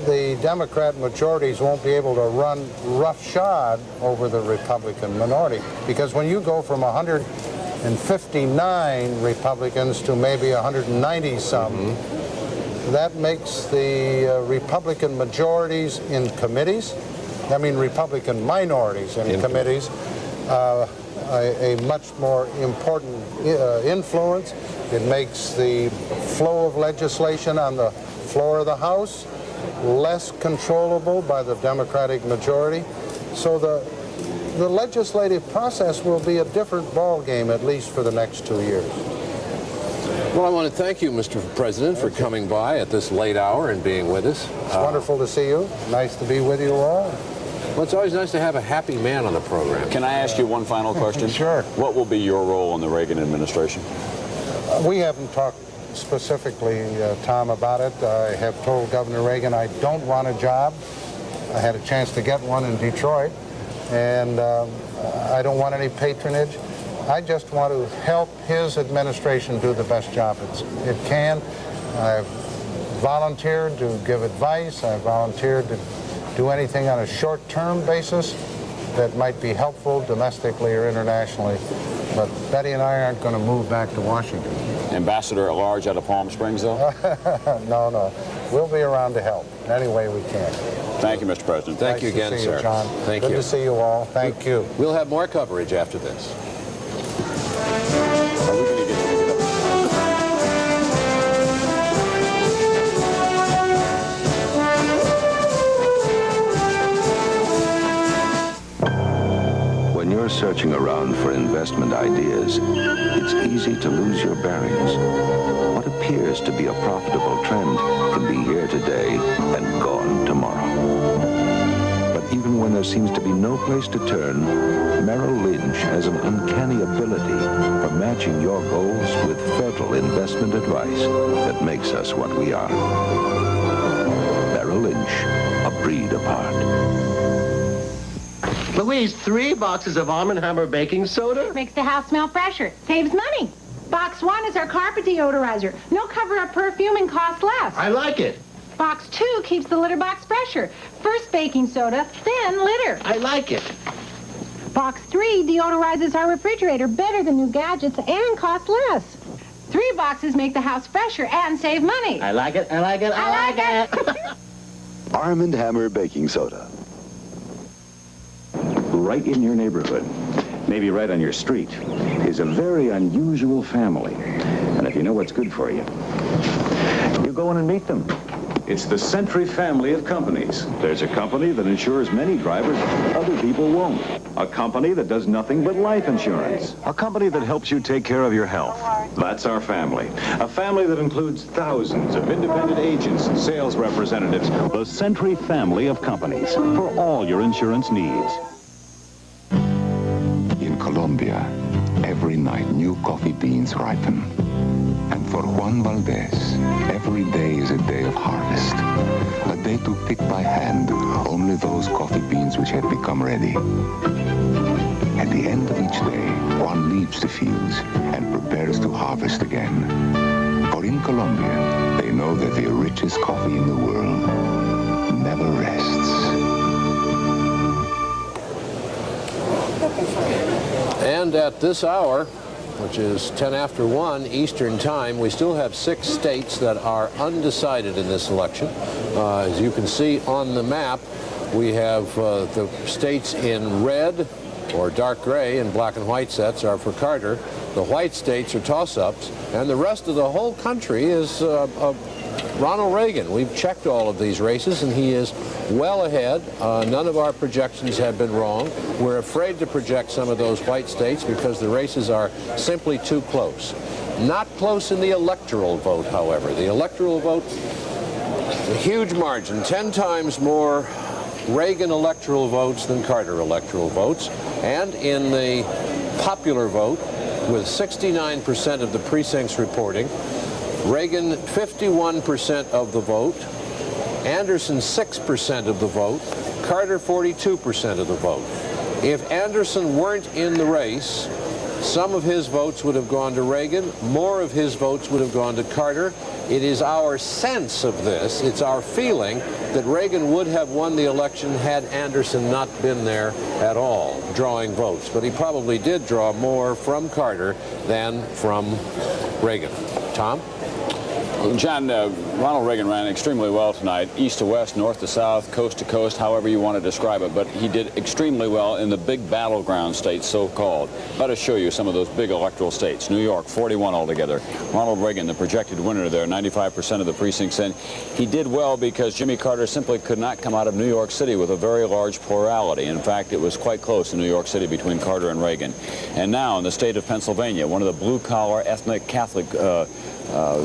the Democrat majorities won't be able to run roughshod over the Republican minority. Because when you go from 159 Republicans to maybe 190-some, that makes the Republican majorities in committees, I mean Republican minorities in committees, a much more important influence. It makes the flow of legislation on the floor of the House less controllable by the Democratic majority. So the legislative process will be a different ballgame, at least for the next 2 years. Well, I want to thank you, Mr. President, for coming by at this late hour and being with us. It's wonderful to see you. Nice to be with you all. Well, it's always nice to have a happy man on the program. Can I ask you one final question? Sure. What will be your role in the Reagan administration? We haven't talked specifically, Tom, about it. I have told Governor Reagan I don't want a job. I had a chance to get one in Detroit, and I don't want any patronage. I just want to help his administration do the best job it can. I've volunteered to give advice. I've volunteered to do anything on a short-term basis that might be helpful domestically or internationally. But Betty and I aren't going to move back to Washington. Ambassador at large out of Palm Springs, though? No. We'll be around to help in any way we can. Thank you, Mr. President. Thank you again, sir. John. Thank you. Good to see you all. Thank you. We'll have more coverage after this. When you're searching around for investment ideas, it's easy to lose your bearings. What appears to be a profitable trend can be here today and gone tomorrow. But even when there seems to be no place to turn, Merrill Lynch has an uncanny ability for matching your goals with fertile investment advice that makes us what we are. Merrill Lynch, a breed apart. Louise, 3 boxes of Arm & Hammer baking soda? Makes the house smell fresher. Saves money. Box 1 is our carpet deodorizer. No cover-up perfume and costs less. I like it. Box 2 keeps the litter box fresher. First baking soda, then litter. I like it. Box 3 deodorizes our refrigerator better than new gadgets and costs less. 3 boxes make the house fresher and save money. I like it, I like it, I like it. Arm & Hammer baking soda. Right in your neighborhood, maybe right on your street, is a very unusual family. And if you know what's good for you, you go in and meet them. It's the Century family of companies. There's a company that insures many drivers other people won't. A company that does nothing but life insurance. A company that helps you take care of your health. That's our family. A family that includes thousands of independent agents and sales representatives. The Century family of companies for all your insurance needs. In Colombia, every night new coffee beans ripen. And for Juan Valdez, every day is a day of harvest. A day to pick by hand only those coffee beans which have become ready. At the end of each day, Juan leaves the fields and prepares to harvest again. For in Colombia, they know that the richest coffee in the world never rests. And at this hour, which is 10 after 1 Eastern Time, we still have 6 states that are undecided in this election. As you can see on the map, we have the states in red or dark gray in black and white sets, are for Carter. The white states are toss-ups, and the rest of the whole country is Ronald Reagan. We've checked all of these races, and he is well ahead. None of our projections have been wrong. We're afraid to project some of those white states because the races are simply too close. Not close in the electoral vote, however. The electoral vote, a huge margin, 10 times more Reagan electoral votes than Carter electoral votes. And in the popular vote, with 69% of the precincts reporting, Reagan 51% of the vote, Anderson 6% of the vote, Carter 42% of the vote. If Anderson weren't in the race, some of his votes would have gone to Reagan, more of his votes would have gone to Carter. It is our sense of this, it's our feeling that Reagan would have won the election had Anderson not been there at all, drawing votes. But he probably did draw more from Carter than from Reagan. Tom? John, Ronald Reagan ran extremely well tonight, east to west, north to south, coast to coast, however you want to describe it. But he did extremely well in the big battleground states, so-called. Let us show you some of those big electoral states. New York, 41 altogether. Ronald Reagan, the projected winner there, 95% of the precincts in. He did well because Jimmy Carter simply could not come out of New York City with a very large plurality. In fact, it was quite close in New York City between Carter and Reagan. And now in the state of Pennsylvania, one of the blue-collar ethnic Catholic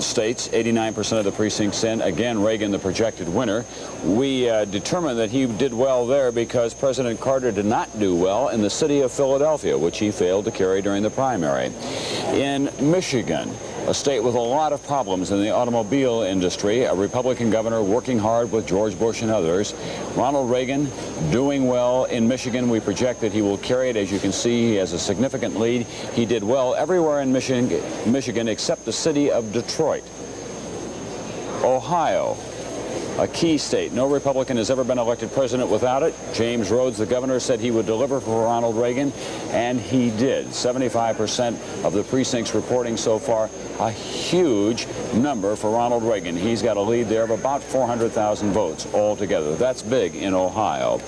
states, 89% of the precincts in. Again, Reagan the projected winner. We determined that he did well there because President Carter did not do well in the city of Philadelphia, which he failed to carry during the primary. In Michigan, a state with a lot of problems in the automobile industry, a Republican governor working hard with George Bush and others. Ronald Reagan doing well in Michigan. We project that he will carry it. As you can see, he has a significant lead. He did well everywhere in Michigan except the city of Detroit. Ohio, a key state. No Republican has ever been elected president without it. James Rhodes, the governor, said he would deliver for Ronald Reagan, and he did. 75% of the precincts reporting so far, a huge number for Ronald Reagan. He's got a lead there of about 400,000 votes altogether. That's big in Ohio.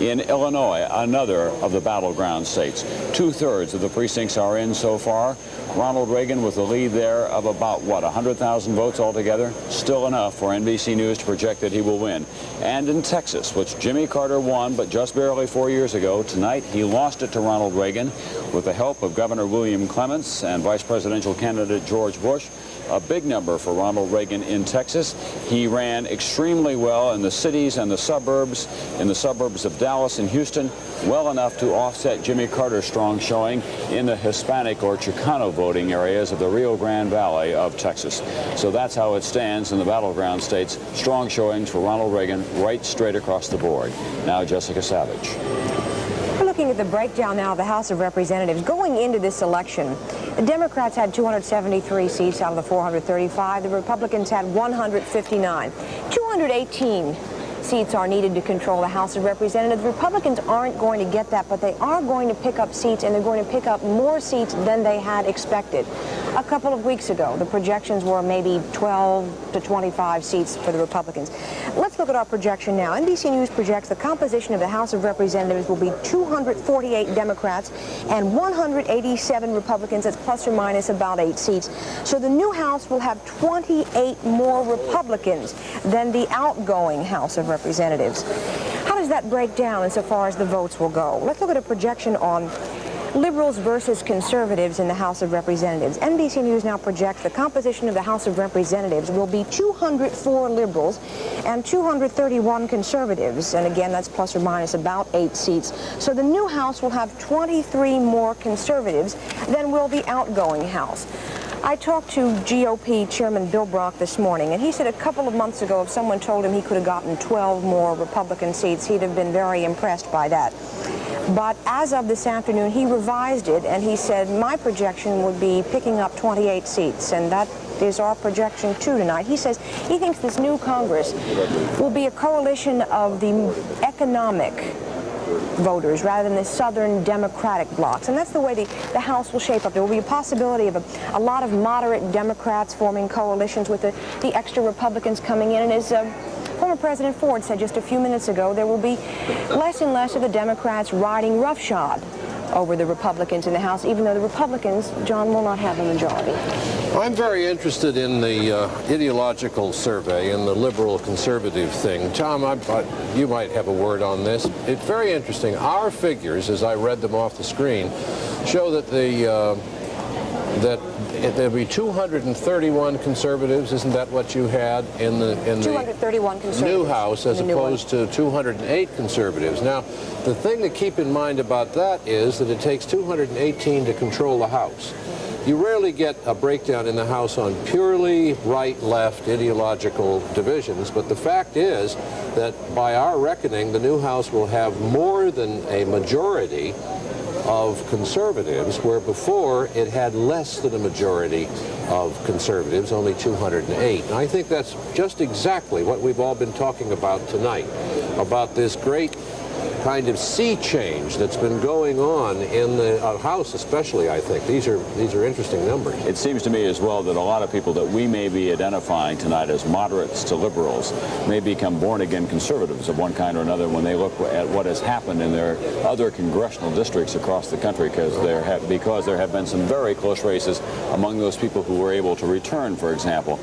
In Illinois, another of the battleground states, 2/3 of the precincts are in so far. Ronald Reagan with a lead there of about, what, 100,000 votes altogether? Still enough for NBC News to project that he will win. And in Texas, which Jimmy Carter won, but just barely 4 years ago, tonight he lost it to Ronald Reagan with the help of Governor William Clements and Vice Presidential candidate George Bush. A big number for Ronald Reagan in Texas. He ran extremely well in the cities and the suburbs of Dallas and Houston, well enough to offset Jimmy Carter's strong showing in the Hispanic or Chicano voting areas of the Rio Grande Valley of Texas. So that's how it stands in the battleground states. Strong showings for Ronald Reagan right straight across the board. Now Jessica Savitch. We're looking at the breakdown now of the House of Representatives. Going into this election, the Democrats had 273 seats out of the 435. The Republicans had 159. 218 seats are needed to control the House of Representatives. The Republicans aren't going to get that, but they are going to pick up seats, and they're going to pick up more seats than they had expected. A couple of weeks ago, the projections were maybe 12 to 25 seats for the Republicans. Let's look at our projection now. NBC News projects the composition of the House of Representatives will be 248 Democrats and 187 Republicans. That's plus or minus about 8 seats. So the new House will have 28 more Republicans than the outgoing House of Representatives. How does that break down insofar as the votes will go? Let's look at a projection on liberals versus conservatives in the House of Representatives. NBC News now projects the composition of the House of Representatives will be 204 liberals and 231 conservatives. And again, that's plus or minus about 8 seats. So the new House will have 23 more conservatives than will the outgoing House. I talked to GOP Chairman Bill Brock this morning, and he said a couple of months ago if someone told him he could have gotten 12 more Republican seats, he'd have been very impressed by that. But as of this afternoon, he revised it, and he said, my projection would be picking up 28 seats, and that is our projection too tonight. He says he thinks this new Congress will be a coalition of the economic voters rather than the Southern Democratic blocs. And that's the way the House will shape up. There will be a possibility of a lot of moderate Democrats forming coalitions with the extra Republicans coming in. And as former President Ford said just a few minutes ago, there will be less and less of the Democrats riding roughshod over the Republicans in the House, even though the Republicans, John, will not have a majority. I'm very interested in the ideological survey and the liberal-conservative thing. Tom, you might have a word on this. It's very interesting. Our figures, as I read them off the screen, show that there'll be 231 conservatives. Isn't that what you had in the 231 conservatives new House, as opposed to 208 conservatives? Now, the thing to keep in mind about that is that it takes 218 to control the House. You rarely get a breakdown in the House on purely right-left ideological divisions, but the fact is that by our reckoning, the new House will have more than a majority of conservatives, where before it had less than a majority of conservatives, only 208. And I think that's just exactly what we've all been talking about tonight, about this great kind of sea change that's been going on in the House, especially. I think these are interesting numbers. It seems to me as well that a lot of people that we may be identifying tonight as moderates to liberals may become born-again conservatives of one kind or another when they look at what has happened in their other congressional districts across the country, because there have been some very close races among those people who were able to return, for example.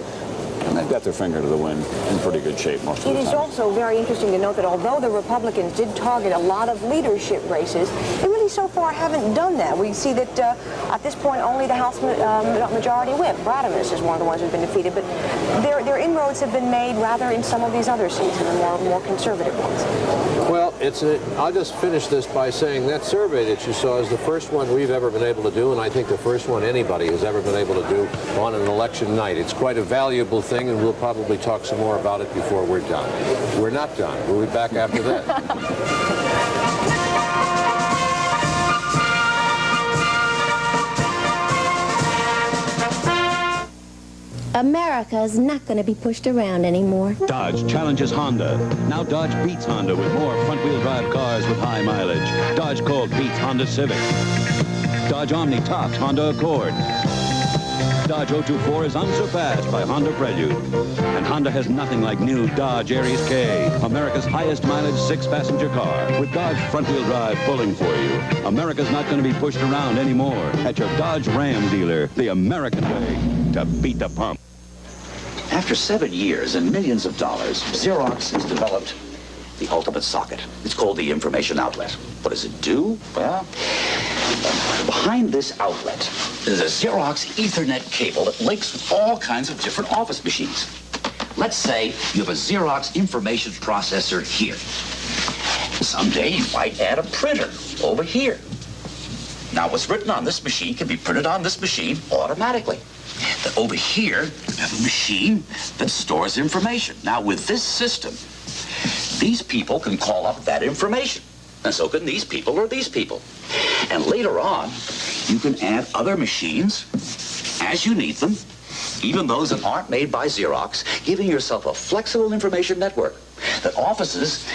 And they've got their finger to the wind in pretty good shape most of the time. It is also very interesting to note that although the Republicans did target a lot of leadership races, they really so far haven't done that. We see that at this point only the House Majority Whip, Bradamus, is one of the ones who's been defeated, but their inroads have been made rather in some of these other seats, in the more conservative ones. Well, I'll just finish this by saying that survey that you saw is the first one we've ever been able to do, and I think the first one anybody has ever been able to do on an election night. It's quite a valuable thing, and we'll probably talk some more about it before we're done. We're not done. We'll be back after that. America is not going to be pushed around anymore. Dodge challenges Honda. Now Dodge beats Honda with more front-wheel drive cars with high mileage. Dodge Colt beats Honda Civic. Dodge Omni tops Honda Accord. Dodge 024 is unsurpassed by Honda Prelude. And Honda has nothing like new Dodge Aries K, America's highest mileage 6-passenger car, with Dodge front-wheel drive pulling for you. America's not going to be pushed around anymore. At your Dodge Ram dealer, the American way to beat the pump. After 7 years and millions of dollars, Xerox has developed the ultimate socket. It's called the information outlet. What does it do? Well, behind this outlet is a Xerox Ethernet cable that links with all kinds of different office machines. Let's say you have a Xerox information processor here. Someday you might add a printer over here. Now what's written on this machine can be printed on this machine automatically. Then over here, you have a machine that stores information. Now with this system, these people can call up that information. And so can these people or these people. And later on, you can add other machines as you need them, even those that aren't made by Xerox, giving yourself a flexible information network that offices,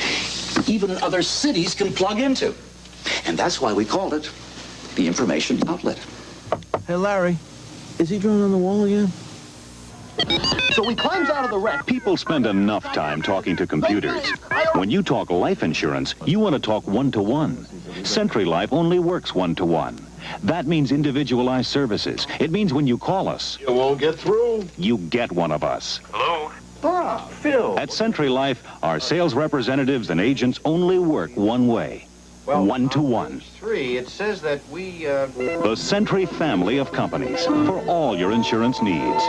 even in other cities, can plug into. And that's why we called it the information outlet. Hey, Larry, is he drawing on the wall again? So he climbs out of the wreck. People spend enough time talking to computers. When you talk life insurance, you want to talk one-to-one. Century Life only works one-to-one. That means individualized services. It means when you call us, You won't get through. you get one of us. Hello? Bob, Phil. At Century Life, our sales representatives and agents only work one way. One-to-one. 3, it says that we, The Century family of companies for all your insurance needs.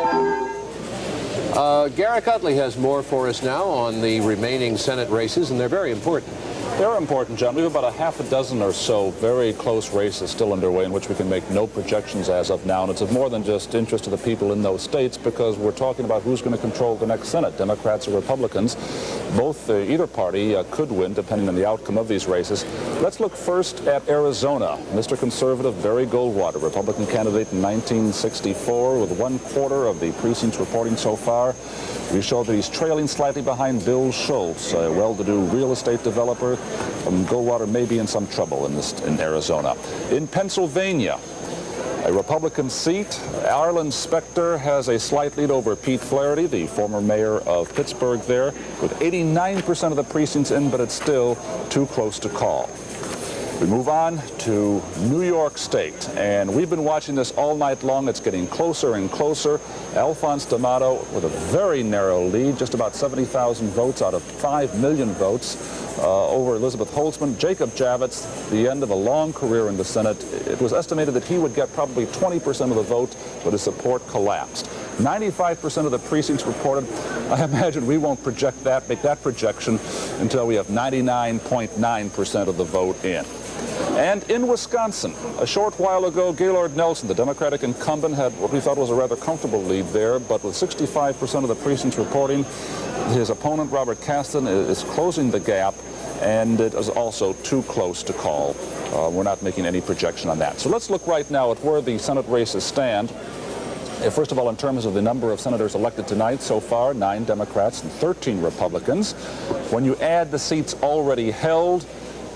Garrick Utley has more for us now on the remaining Senate races, and they're very important. They're important, John. We have about a half a dozen or so very close races still underway in which we can make no projections as of now. And it's of more than just interest to the people in those states, because we're talking about who's going to control the next Senate, Democrats or Republicans. Both, either party could win depending on the outcome of these races. Let's look first at Arizona. Mr. Conservative Barry Goldwater, Republican candidate in 1964, with 1/4 of the precincts reporting so far. We show that he's trailing slightly behind Bill Schultz, a well-to-do real estate developer. Goldwater may be in some trouble in Arizona. In Pennsylvania, a Republican seat, Arlen Specter has a slight lead over Pete Flaherty, the former mayor of Pittsburgh there, with 89% of the precincts in, but it's still too close to call. We move on to New York State, and we've been watching this all night long. It's getting closer and closer. Alphonse D'Amato with a very narrow lead, just about 70,000 votes out of 5 million votes over Elizabeth Holtzman. Jacob Javits, the end of a long career in the Senate. It was estimated that he would get probably 20% of the vote, but his support collapsed. 95% of the precincts reported. I imagine we won't make that projection until we have 99.9% of the vote in. And in Wisconsin, a short while ago, Gaylord Nelson, the Democratic incumbent, had what we thought was a rather comfortable lead there, but with 65% of the precincts reporting, his opponent, Robert Kasten, is closing the gap, and it is also too close to call. We're not making any projection on that. So let's look right now at where the Senate races stand. First of all, in terms of the number of senators elected tonight, so far, 9 Democrats and 13 Republicans. When you add the seats already held,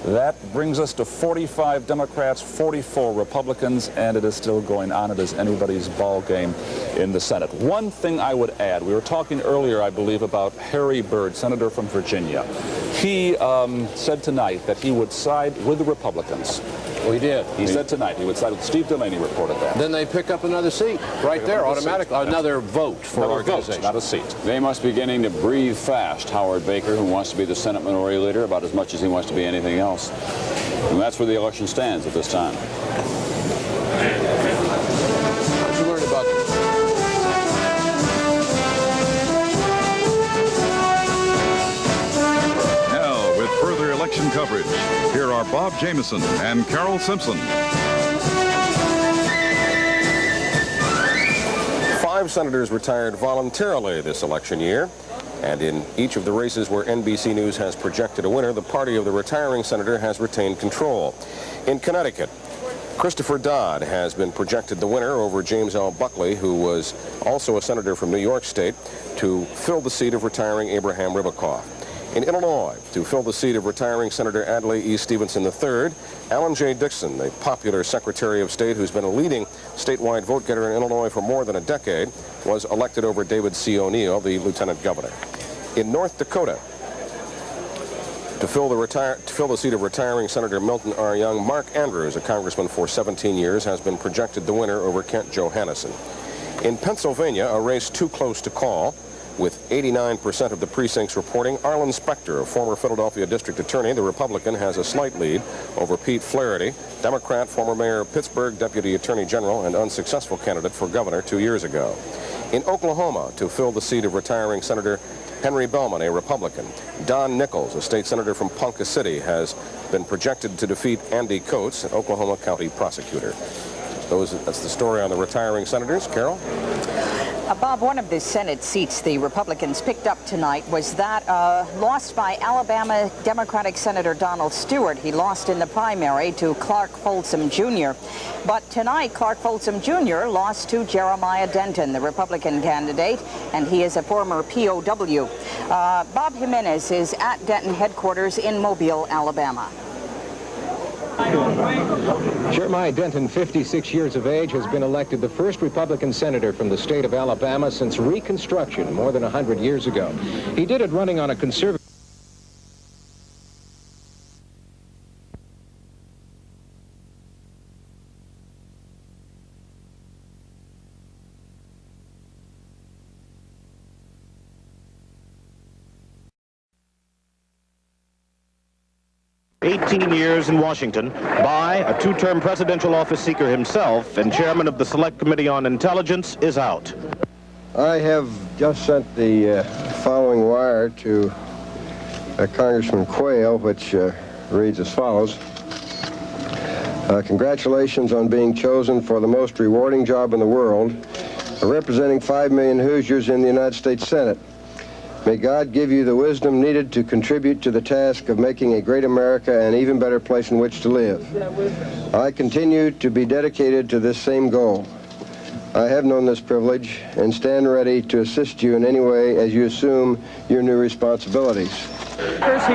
that brings us to 45 Democrats, 44 Republicans, and it is still going on. It is anybody's ball game in the Senate. One thing I would add, we were talking earlier, I believe, about Harry Byrd, senator from Virginia. He said tonight that he would side with the Republicans. Well, he did. He said tonight he would side with Steve Delaney, reported that. Then they pick up another seat right there, automatically. Another vote for organization. Not a seat. They must be beginning to breathe fast. Howard Baker, who wants to be the Senate Minority Leader about as much as he wants to be anything else. And that's where the election stands at this time. How'd you learn about this? Now, with further election coverage, here are Bob Jameson and Carol Simpson. 5 senators retired voluntarily this election year. And in each of the races where NBC News has projected a winner, the party of the retiring senator has retained control. In Connecticut, Christopher Dodd has been projected the winner over James L. Buckley, who was also a senator from New York State, to fill the seat of retiring Abraham Ribicoff. In Illinois, to fill the seat of retiring Senator Adlai E. Stevenson III, Alan J. Dixon, the popular Secretary of State who's been a leading statewide vote-getter in Illinois for more than a decade, was elected over David C. O'Neill, the lieutenant governor. In North Dakota, to fill the seat of retiring Senator Milton R. Young, Mark Andrews, a congressman for 17 years, has been projected the winner over Kent Johanneson. In Pennsylvania, a race too close to call, with 89% of the precincts reporting, Arlen Specter, a former Philadelphia district attorney, the Republican, has a slight lead over Pete Flaherty, Democrat, former mayor of Pittsburgh, deputy attorney general, and unsuccessful candidate for governor 2 years ago. In Oklahoma, to fill the seat of retiring Senator Henry Bellman, a Republican, Don Nichols, a state senator from Ponca City, has been projected to defeat Andy Coates, an Oklahoma County prosecutor. That's the story on the retiring senators. Carol? Bob, one of the Senate seats the Republicans picked up tonight was that lost by Alabama Democratic Senator Donald Stewart. He lost in the primary to Clark Folsom Jr. But tonight, Clark Folsom Jr. lost to Jeremiah Denton, the Republican candidate, and he is a former POW. Bob Jimenez is at Denton headquarters in Mobile, Alabama. Jeremiah Denton, 56 years of age, has been elected the first Republican senator from the state of Alabama since Reconstruction more than 100 years ago. He did it running on a conservative... Years in Washington by a two-term presidential office seeker himself and chairman of the Select Committee on Intelligence is out. I have just sent the following wire to Congressman Quayle, which reads as follows. Congratulations on being chosen for the most rewarding job in the world, representing 5 million Hoosiers in the United States Senate. May God give you the wisdom needed to contribute to the task of making a great America an even better place in which to live. I continue to be dedicated to this same goal. I have known this privilege and stand ready to assist you in any way as you assume your new responsibilities.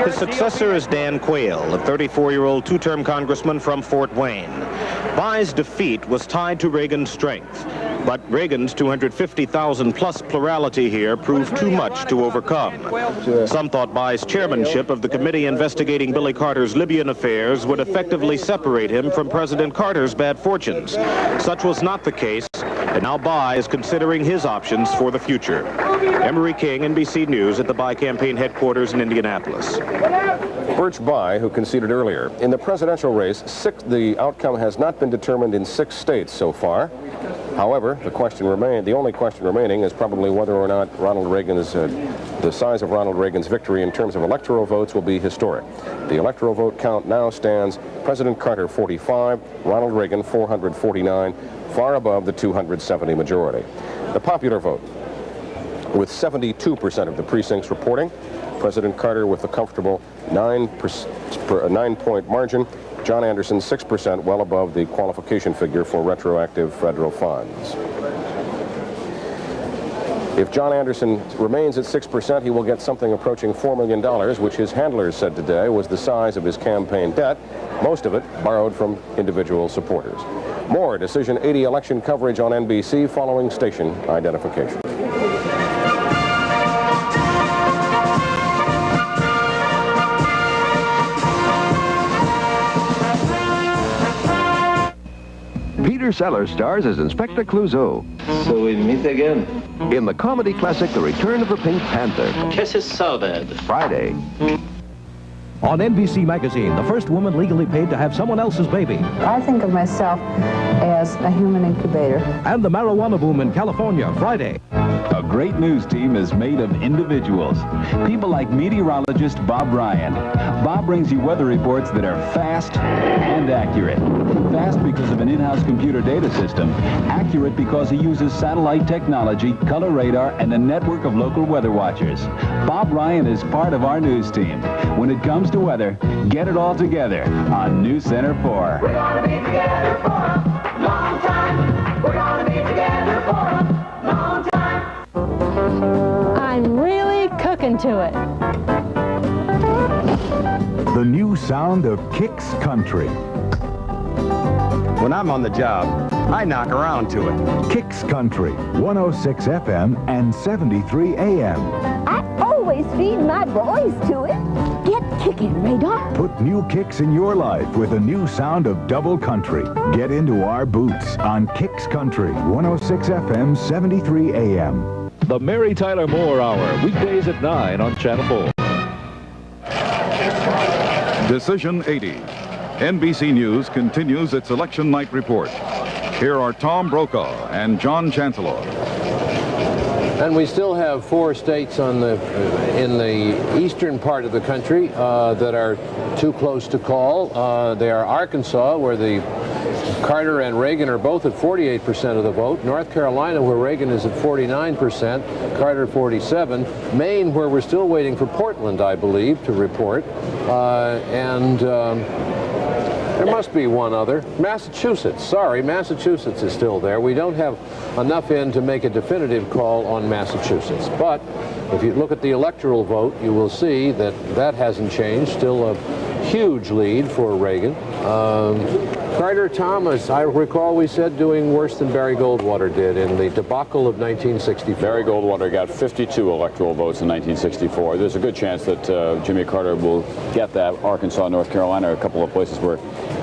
His successor is Dan Quayle, a 34-year-old two-term congressman from Fort Wayne. Bay's defeat was tied to Reagan's strength. But Reagan's 250,000-plus plurality here proved too much to overcome. Some thought By's chairmanship of the committee investigating Billy Carter's Libyan affairs would effectively separate him from President Carter's bad fortunes. Such was not the case, and now By is considering his options for the future. Emery King, NBC News, at the By campaign headquarters in Indianapolis. Birch By, who conceded earlier. In the presidential race, the outcome has not been determined in 6 states so far. However, the only question remaining is probably whether or not the size of Ronald Reagan's victory in terms of electoral votes will be historic. The electoral vote count now stands President Carter 45, Ronald Reagan 449, far above the 270 majority. The popular vote, with 72% of the precincts reporting, President Carter with a comfortable 9-point margin, John Anderson 6%, well above the qualification figure for retroactive federal funds. If John Anderson remains at 6%, he will get something approaching $4 million, which his handlers said today was the size of his campaign debt, most of it borrowed from individual supporters. More Decision 80 election coverage on NBC following station identification. Peter Sellers stars as Inspector Clouseau. So we meet again. In the comedy classic, The Return of the Pink Panther. Kisses so bad. Friday. On NBC Magazine, the first woman legally paid to have someone else's baby. I think of myself as a human incubator. And the marijuana boom in California, Friday. A great news team is made of individuals. People like meteorologist Bob Ryan. Bob brings you weather reports that are fast and accurate. Fast because of an in-house computer data system. Accurate because he uses satellite technology, color radar, and a network of local weather watchers. Bob Ryan is part of our news team. When it comes to weather, get it all together on News Center 4. We're gonna be together for a long time. We're gonna be together for a long time. I'm really cooking to it. The new sound of Kicks Country. When I'm on the job, I knock around to it. Kicks Country, 106 FM and 73 AM. I always feed my boys to it. Get kicking, Radar. Put new kicks in your life with a new sound of double country. Get into our boots on Kicks Country, 106 FM, 73 AM. The Mary Tyler Moore Hour, weekdays at 9 on Channel 4. Decision 80. NBC News continues its election night report. Here are Tom Brokaw and John Chancellor. And we still have 4 states in the eastern part of the country that are too close to call. They are Arkansas, where the Carter and Reagan are both at 48% of the vote. North Carolina, where Reagan is at 49%, Carter 47%. Maine, where we're still waiting for Portland, I believe, to report. There must be one other. Massachusetts. Sorry, Massachusetts is still there. We don't have enough in to make a definitive call on Massachusetts. But if you look at the electoral vote, you will see that that hasn't changed. Still a huge lead for Reagan. Carter, Thomas, I recall we said doing worse than Barry Goldwater did in the debacle of 1964. Barry Goldwater got 52 electoral votes in 1964. There's a good chance that Jimmy Carter will get that. Arkansas, North Carolina, a couple of places where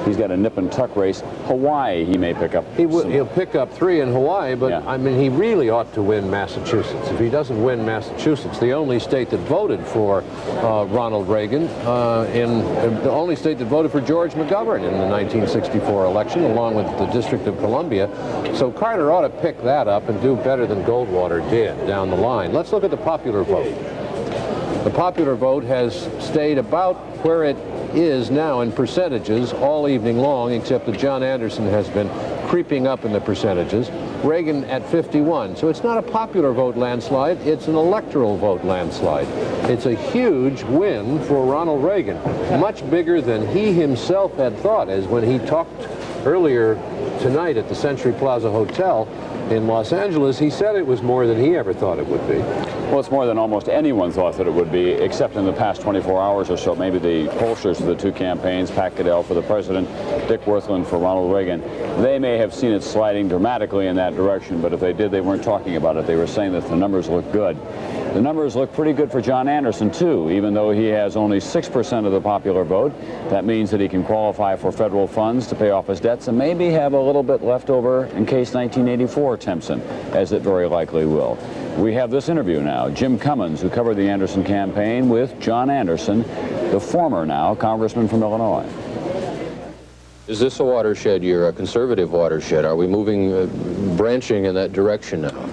he's got a nip and tuck race. Hawaii, he may pick up. He'll pick up 3 in Hawaii, but yeah. I mean, he really ought to win Massachusetts. If he doesn't win Massachusetts, the only state that voted for Ronald Reagan, the only state that voted for George McGovern in the 1964 election, along with the District of Columbia. So Carter ought to pick that up and do better than Goldwater did down the line. Let's look at the popular vote. The popular vote has stayed about where it is now in percentages all evening long, except that John Anderson has been creeping up in the percentages. Reagan at 51. So it's not a popular vote landslide, it's an electoral vote landslide. It's a huge win for Ronald Reagan, much bigger than he himself had thought, as when he talked earlier tonight at the Century Plaza Hotel in Los Angeles, he said it was more than he ever thought it would be. Well, it's more than almost anyone thought that it would be, except in the past 24 hours or so. Maybe the pollsters of the two campaigns, Pat Goodell for the president, Dick Wirthlin for Ronald Reagan, they may have seen it sliding dramatically in that direction, but if they did, they weren't talking about it. They were saying that the numbers look good. The numbers look pretty good for John Anderson, too, even though he has only 6% of the popular vote. That means that he can qualify for federal funds to pay off his debts and maybe have a little bit left over in case 1984 tempts him, as it very likely will. We have this interview now. Jim Cummins, who covered the Anderson campaign, with John Anderson, the former now congressman from Illinois. Is this a watershed year, a conservative watershed? Are we moving, branching in that direction now?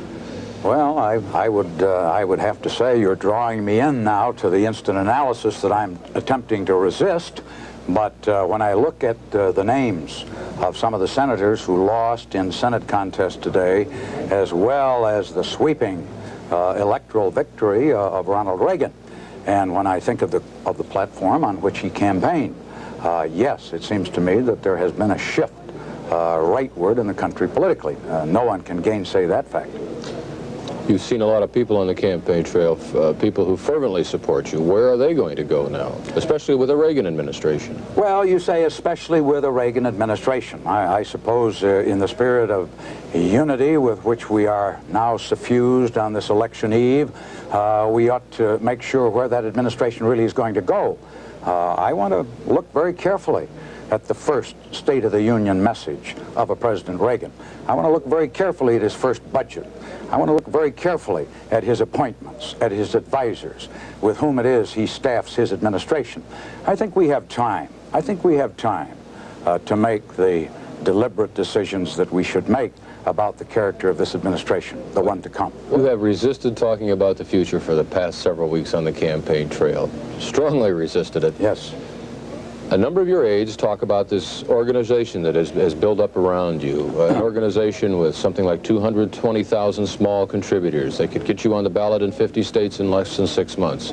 Well, I would have to say you're drawing me in now to the instant analysis that I'm attempting to resist. But when I look at the names of some of the senators who lost in Senate contest today, as well as the sweeping electoral victory of Ronald Reagan, and when I think of the platform on which he campaigned, yes, it seems to me that there has been a shift rightward in the country politically. No one can gainsay that fact. You've seen a lot of people on the campaign trail, people who fervently support you. Where are they going to go now, especially with the Reagan administration? Well, you say especially with the Reagan administration. I suppose in the spirit of unity with which we are now suffused on this election eve, we ought to make sure where that administration really is going to go. I want to look very carefully at the first State of the Union message of a President Reagan. I want to look very carefully at his first budget. I want to look very carefully at his appointments, at his advisors, with whom it is he staffs his administration. I think we have time. I think we have time to make the deliberate decisions that we should make about the character of this administration, the one to come. You have resisted talking about the future for the past several weeks on the campaign trail. Strongly resisted it. Yes. A number of your aides talk about this organization that has built up around you, an organization with something like 220,000 small contributors. They could get you on the ballot in 50 states in less than 6 months.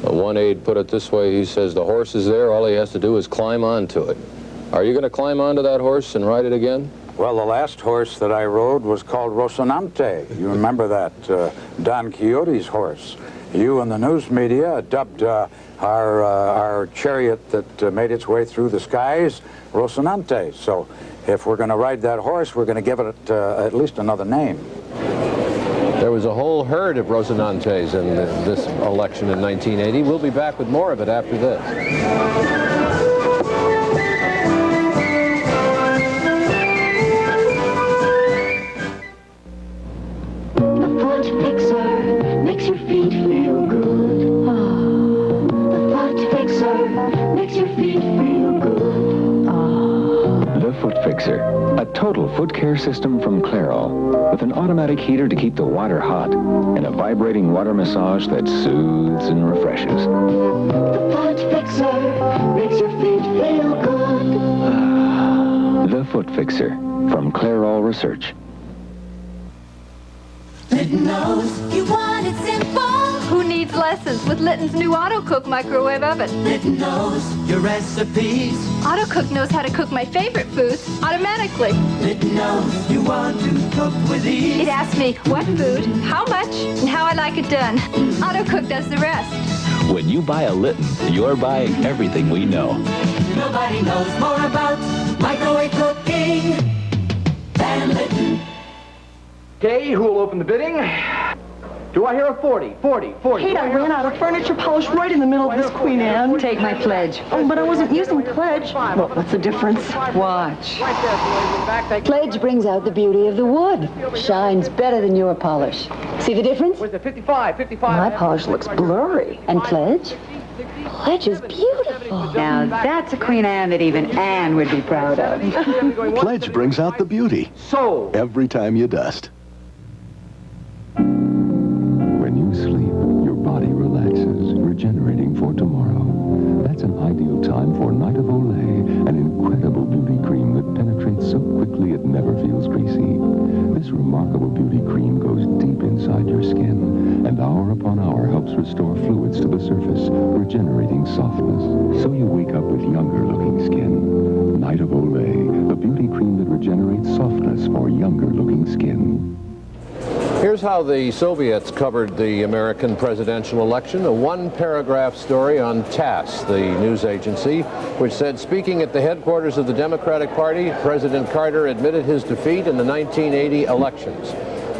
One aide put it this way, he says, the horse is there, all he has to do is climb onto it. Are you going to climb onto that horse and ride it again? Well, the last horse that I rode was called Rocinante. You remember that, Don Quixote's horse. You and the news media dubbed our chariot that made its way through the skies Rocinante. So if we're going to ride that horse, we're going to give it at least another name. There was a whole herd of Rocinantes in this election in 1980. We'll be back with more of it after this. A total foot care system from Clairol, with an automatic heater to keep the water hot and a vibrating water massage that soothes and refreshes. The Foot Fixer makes your feet feel good. The Foot Fixer from Clairol Research. Litton knows you want it simple. Who needs lessons with Litton's new AutoCook microwave oven? Litton knows your recipes. AutoCook knows how to cook my favorite foods automatically. Litton knows you want to cook with ease. It asks me what food, how much, and how I like it done. AutoCook does the rest. When you buy a Litton, you're buying everything we know. Nobody knows more about microwave cooking than Litton. Okay, who will open the bidding? Do I hear a 40? 40, 40. Kate, I ran out of furniture polish right in the middle of this, Queen Anne. Take my pledge. Oh, but I wasn't using pledge. Well, what's the difference? Watch. Pledge brings out the beauty of the wood. Shines better than your polish. See the difference? Where's the 55? 55. My polish looks blurry. And Pledge? Pledge is beautiful. Now, that's a Queen Anne that even Anne would be proud of. Pledge brings out the beauty. So. Every time you dust. When you sleep, your body relaxes, regenerating for tomorrow. That's an ideal time for Night of Olay, an incredible beauty cream that penetrates so quickly it never feels greasy. This remarkable beauty cream goes deep inside your skin, and hour upon hour helps restore fluids to the surface, regenerating softness. So you wake up with younger-looking skin. Night of Olay, the beauty cream that regenerates softness for younger-looking skin. Here's how the Soviets covered the American presidential election. A one-paragraph story on TASS, the news agency, which said, speaking at the headquarters of the Democratic Party, President Carter admitted his defeat in the 1980 elections.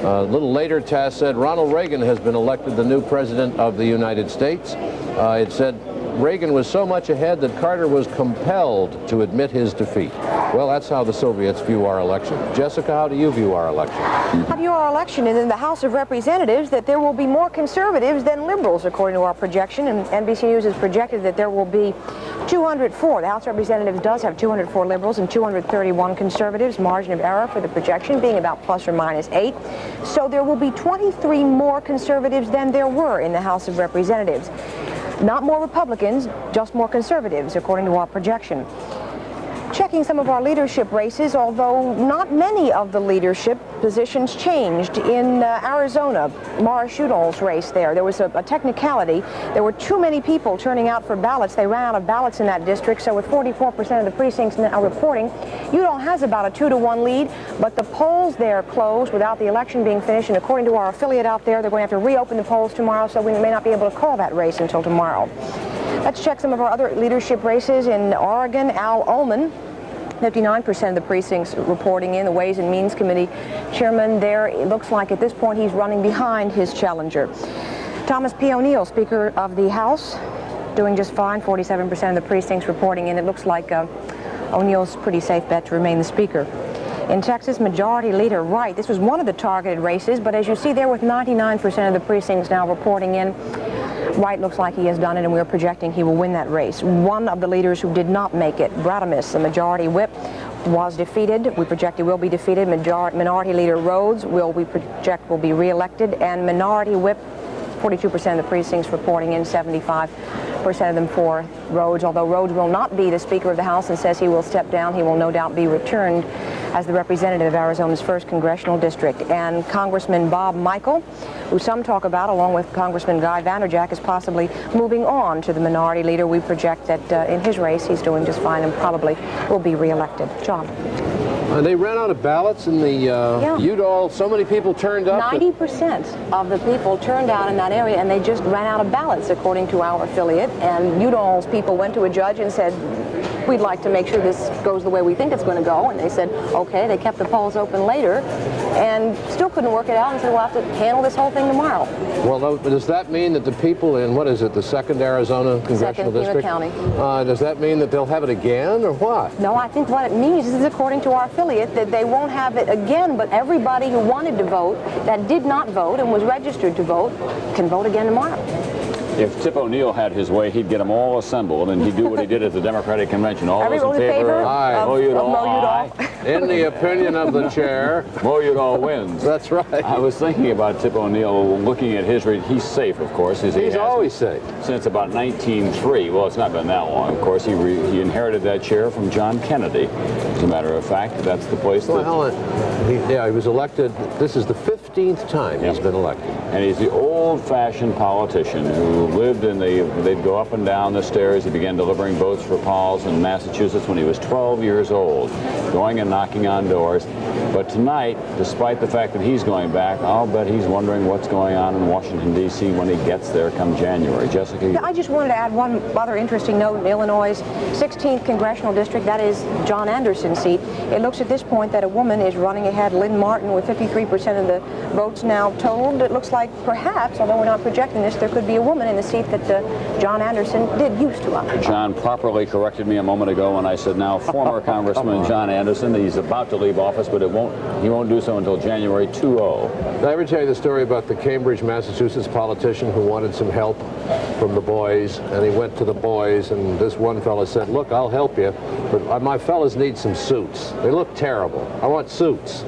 A little later, TASS said, Ronald Reagan has been elected the new president of the United States. It said, Reagan was so much ahead that Carter was compelled to admit his defeat. Well, that's how the Soviets view our election. Jessica, how do you view our election? I view our election in the House of Representatives that there will be more conservatives than liberals, according to our projection. And NBC News has projected that there will be 204. The House of Representatives does have 204 liberals and 231 conservatives. Margin of error for the projection being about plus or minus 8. So there will be 23 more conservatives than there were in the House of Representatives. Not more Republicans, just more conservatives, according to our projection. Checking some of our leadership races, although not many of the leadership positions changed. In Arizona, Mara Udall's race there was a technicality. There were too many people turning out for ballots. They ran out of ballots in that district, so with 44% of the precincts now reporting, Udall has about a 2-to-1 lead, but the polls there closed without the election being finished, and according to our affiliate out there, they're going to have to reopen the polls tomorrow, so we may not be able to call that race until tomorrow. Let's check some of our other leadership races. In Oregon, Al Ullman, 59% of the precincts reporting in. The Ways and Means Committee chairman there, it looks like at this point he's running behind his challenger. Thomas P. O'Neill, Speaker of the House, doing just fine, 47% of the precincts reporting in. It looks like O'Neill's a pretty safe bet to remain the Speaker. In Texas, Majority Leader Wright, this was one of the targeted races, but as you see there with 99% of the precincts now reporting in, Wright looks like he has done it, and we're projecting he will win that race. One of the leaders who did not make it, Bradamus, the majority whip, was defeated. We project he will be defeated. Minority Leader Rhodes we project will be reelected, and Minority Whip, 42% of the precincts reporting in, 75% of them for Rhodes. Although Rhodes will not be the Speaker of the House and says he will step down, he will no doubt be returned as the representative of Arizona's 1st congressional district. And Congressman Bob Michael, who some talk about, along with Congressman Guy Vanderjack, is possibly moving on to the minority leader. We project that in his race he's doing just fine and probably will be reelected. John. They ran out of ballots in the Udall. So many people turned up. 90% of the people turned out in that area, and they just ran out of ballots, according to our affiliate. And Udall's people went to a judge and said, we'd like to make sure this goes the way we think it's going to go. And they said, okay. They kept the polls open later and still couldn't work it out and said, we'll have to handle this whole thing tomorrow. Well, does that mean that the people in, what is it, the 2nd Arizona Congressional District? County. Does that mean that they'll have it again, or what? No, I think what it means is, according to our affiliate, that they won't have it again, but everybody who wanted to vote, that did not vote and was registered to vote, can vote again tomorrow. If Tip O'Neill had his way, he'd get them all assembled, and he'd do what he did at the Democratic Convention. All those in favor? Aye. Mo Udall. In the opinion of the chair, Mo Udall wins. That's right. I was thinking about Tip O'Neill, looking at his record. He's safe, of course. He's always safe. Since about 1903. Well, it's not been that long. Of course, he inherited that chair from John Kennedy. As a matter of fact, that's the place he was elected. This is the 15th time he's been elected. And he's the old-fashioned politician who lived in they'd go up and down the stairs. He began delivering votes for Pauls in Massachusetts when he was 12 years old, going and knocking on doors. But tonight, despite the fact that he's going back, I'll bet he's wondering what's going on in Washington, D.C. when he gets there come January. Jessica? I just wanted to add one other interesting note. In Illinois' 16th congressional district, that is John Anderson's seat, it looks at this point that a woman is running ahead. Lynn Martin, with 53% of the votes now totaled. It looks like perhaps, although we're not projecting this, there could be a woman in the seat that John Anderson did used to occupy. John properly corrected me a moment ago when I said now former Congressman John Anderson. He's about to leave office, but he won't do so until January 20. Did I ever tell you the story about the Cambridge, Massachusetts politician who wanted some help from the boys, and he went to the boys, and this one fellow said, look, I'll help you, but my fellas need some suits. They look terrible. I want suits.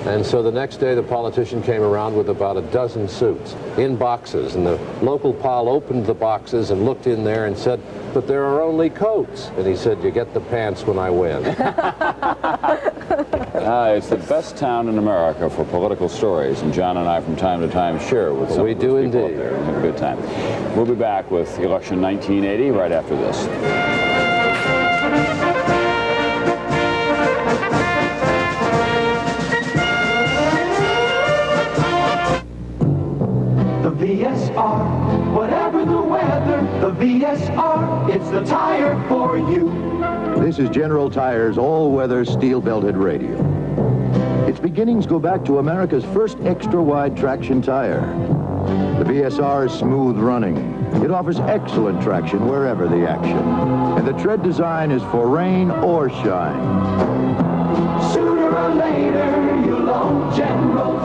And so the next day, the politician came around with about a dozen suits in boxes, and the local pal opened the boxes and looked in there and said, but there are only coats. And he said, you get the pants when I win. It's the best town in America for political stories, and John and I from time to time share with some of those people up there and have a good time. We'll be back with election 1980 right after this. VSR, whatever the weather, the VSR, it's the tire for you. This is General Tire's all-weather steel-belted radio. Its beginnings go back to America's first extra-wide traction tire. The VSR is smooth running. It offers excellent traction wherever the action. And the tread design is for rain or shine. Sooner or later, you'll own Generals.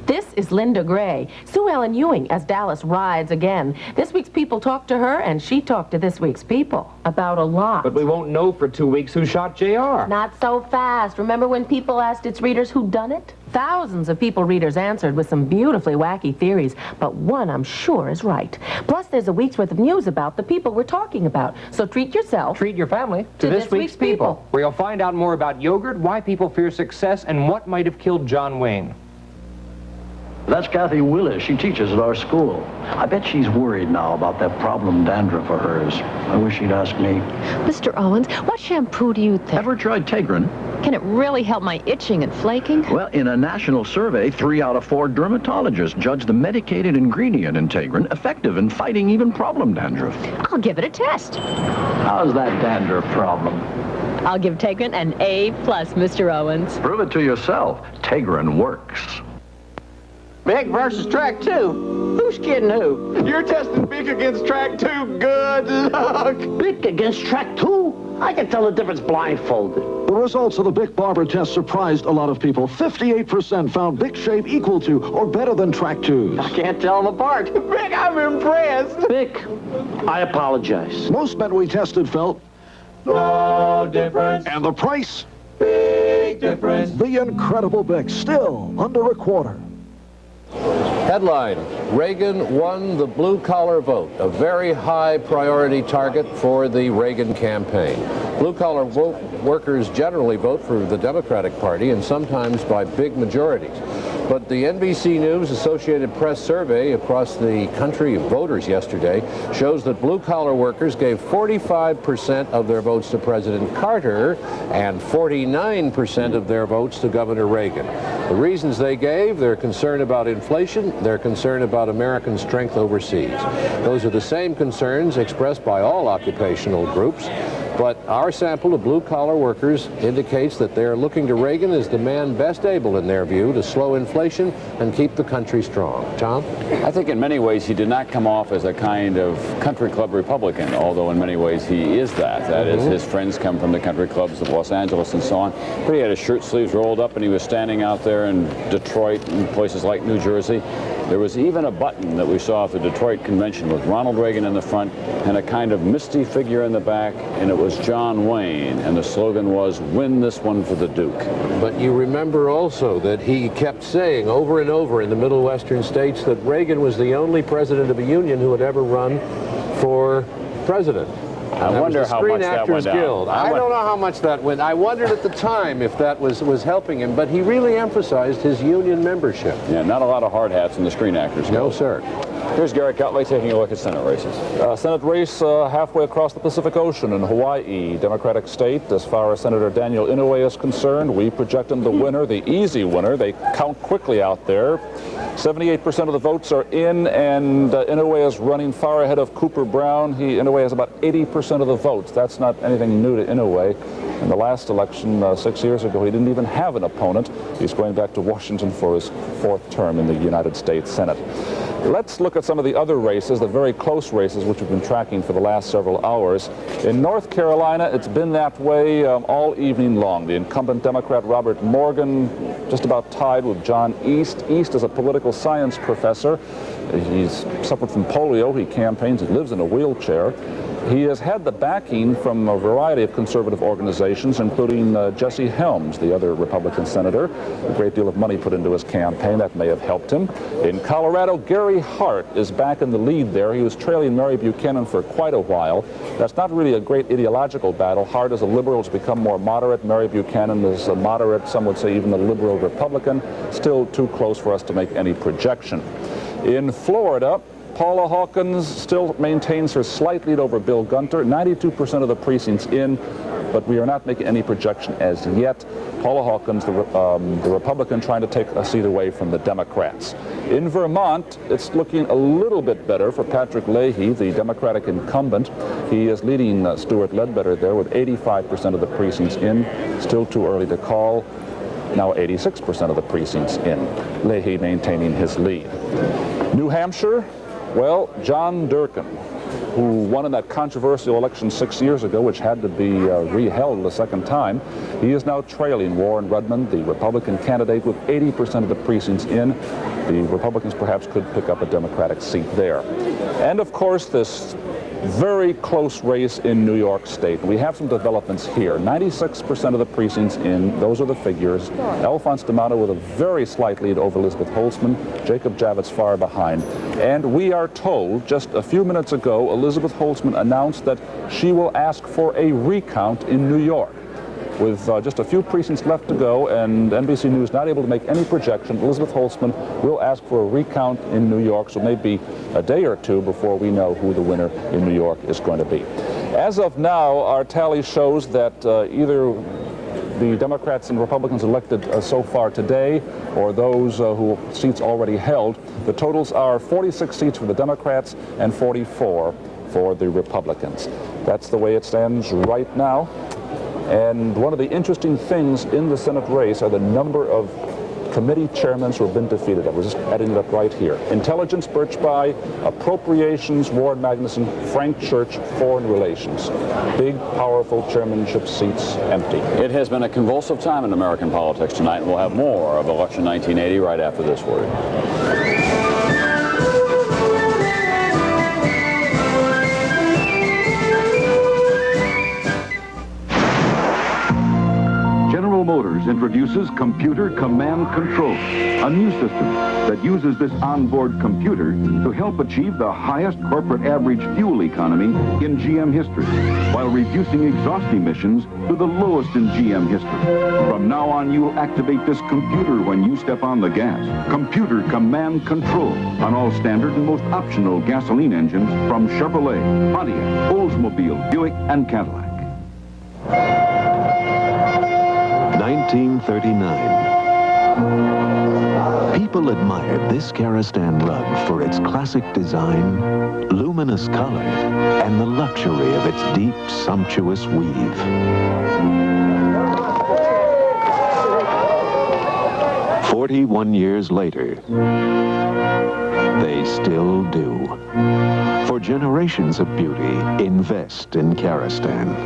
This is Linda Gray. Sue Ellen Ewing as Dallas rides again. This week's People talked to her, and she talked to this week's People about a lot. But we won't know for 2 weeks who shot JR. Not so fast. Remember when People asked its readers who done it? Thousands of People readers answered with some beautifully wacky theories, but one I'm sure is right. Plus, there's a week's worth of news about the people we're talking about. So treat yourself. Treat your family to this week's People, where you'll find out more about yogurt, why people fear success, and what might have killed John Wayne. That's Kathy Willis. She teaches at our school. I bet she's worried now about that problem dandruff of hers. I wish she'd ask me. Mr. Owens, what shampoo do you think? Ever tried Tegrin? Can it really help my itching and flaking? Well, in a national survey, 3 out of 4 dermatologists judged the medicated ingredient in Tegrin effective in fighting even problem dandruff. I'll give it a test. How's that dandruff problem? I'll give Tegrin an A+, Mr. Owens. Prove it to yourself. Tegrin works. Bick versus Track 2. Who's kidding who? You're testing Bick against Track 2. Good luck. Bick against Track 2? I can tell the difference blindfolded. The results of the Bic Barber test surprised a lot of people. 58% found Bic shape equal to or better than Track 2's. I can't tell them apart. Bick, I'm impressed. Bic, I apologize. Most men we tested felt no difference. And the price? Big difference. The incredible Bic, still under a quarter. Headline, Reagan won the blue-collar vote, a very high priority target for the Reagan campaign. Blue-collar workers generally vote for the Democratic Party and sometimes by big majorities. But the NBC News Associated Press survey across the country of voters yesterday shows that blue-collar workers gave 45% of their votes to President Carter and 49% of their votes to Governor Reagan. The reasons they gave: their concern about inflation, their concern about American strength overseas. Those are the same concerns expressed by all occupational groups. But our sample of blue-collar workers indicates that they're looking to Reagan as the man best able, in their view, to slow inflation and keep the country strong. Tom? I think in many ways he did not come off as a kind of country club Republican, although in many ways he is that. That is, his friends come from the country clubs of Los Angeles and so on. But he had his shirt sleeves rolled up and he was standing out there in Detroit and places like New Jersey. There was even a button that we saw at the Detroit convention with Ronald Reagan in the front and a kind of misty figure in the back, and it was John Wayne, and the slogan was, "Win this one for the Duke." But you remember also that he kept saying over and over in the Middle Western states that Reagan was the only president of a union who had ever run for president. I wonder how much that went down. I don't know how much that went. I wondered at the time if that was helping him, but he really emphasized his union membership. Yeah, not a lot of hard hats in the Screen Actors. No, sir. Here's Garrick Utley taking a look at Senate races. Senate race halfway across the Pacific Ocean in Hawaii, Democratic state. As far as Senator Daniel Inouye is concerned, we project him the winner, the easy winner. They count quickly out there. 78% of the votes are in, and Inouye is running far ahead of Cooper Brown. Inouye has about 80% of the votes. That's not anything new to Inouye. In the last election 6 years ago, he didn't even have an opponent. He's going back to Washington for his 4th term in the United States Senate. Let's look at some of the other races, the very close races, which we've been tracking for the last several hours. In North Carolina, it's been that way all evening long. The incumbent Democrat Robert Morgan just about tied with John East. East is a political science professor. He's suffered from polio. He campaigns. He lives in a wheelchair. He has had the backing from a variety of conservative organizations, including Jesse Helms, the other Republican senator. A great deal of money put into his campaign. That may have helped him. In Colorado, Gary Hart is back in the lead there. He was trailing Mary Buchanan for quite a while. That's not really a great ideological battle. Hart, as a liberal, has become more moderate. Mary Buchanan is a moderate, some would say even a liberal Republican. Still too close for us to make any projection. In Florida, Paula Hawkins still maintains her slight lead over Bill Gunter, 92% of the precincts in, but we are not making any projection as yet. Paula Hawkins, the Republican, trying to take a seat away from the Democrats. In Vermont, it's looking a little bit better for Patrick Leahy, the Democratic incumbent. He is leading Stuart Ledbetter there with 85% of the precincts in. Still too early to call. Now 86% of the precincts in. Leahy maintaining his lead. New Hampshire, well, John Durkin, who won in that controversial election 6 years ago, which had to be re-held a second time. He is now trailing Warren Rudman, the Republican candidate, with 80% of the precincts in. The Republicans perhaps could pick up a Democratic seat there. And of course, this very close race in New York State. We have some developments here. 96% of the precincts in, those are the figures. Alphonse D'Amato with a very slight lead over Elizabeth Holtzman. Jacob Javits far behind. And we are told just a few minutes ago, Elizabeth Holtzman announced that she will ask for a recount in New York. With just a few precincts left to go and NBC News not able to make any projection, Elizabeth Holtzman will ask for a recount in New York, so maybe a day or two before we know who the winner in New York is going to be. As of now, our tally shows that either the Democrats and Republicans elected so far today, or those who seats already held, the totals are 46 seats for the Democrats and 44 for the Republicans. That's the way it stands right now. And one of the interesting things in the Senate race are the number of committee chairmen who have been defeated. I was just adding it up right here. Intelligence, Birch Bayh; Appropriations, Warren Magnuson; Frank Church, Foreign Relations. Big, powerful chairmanship seats empty. It has been a convulsive time in American politics tonight, and we'll have more of Election 1980 right after this word. General Motors introduces Computer Command Control, a new system that uses this onboard computer to help achieve the highest corporate average fuel economy in GM history, while reducing exhaust emissions to the lowest in GM history. From now on, you'll activate this computer when you step on the gas. Computer Command Control on all standard and most optional gasoline engines from Chevrolet, Pontiac, Oldsmobile, Buick, and Cadillac. 1939. People admired this Karastan rug for its classic design, luminous color, and the luxury of its deep, sumptuous weave. 41 years later, they still do. For generations of beauty, invest in Karastan.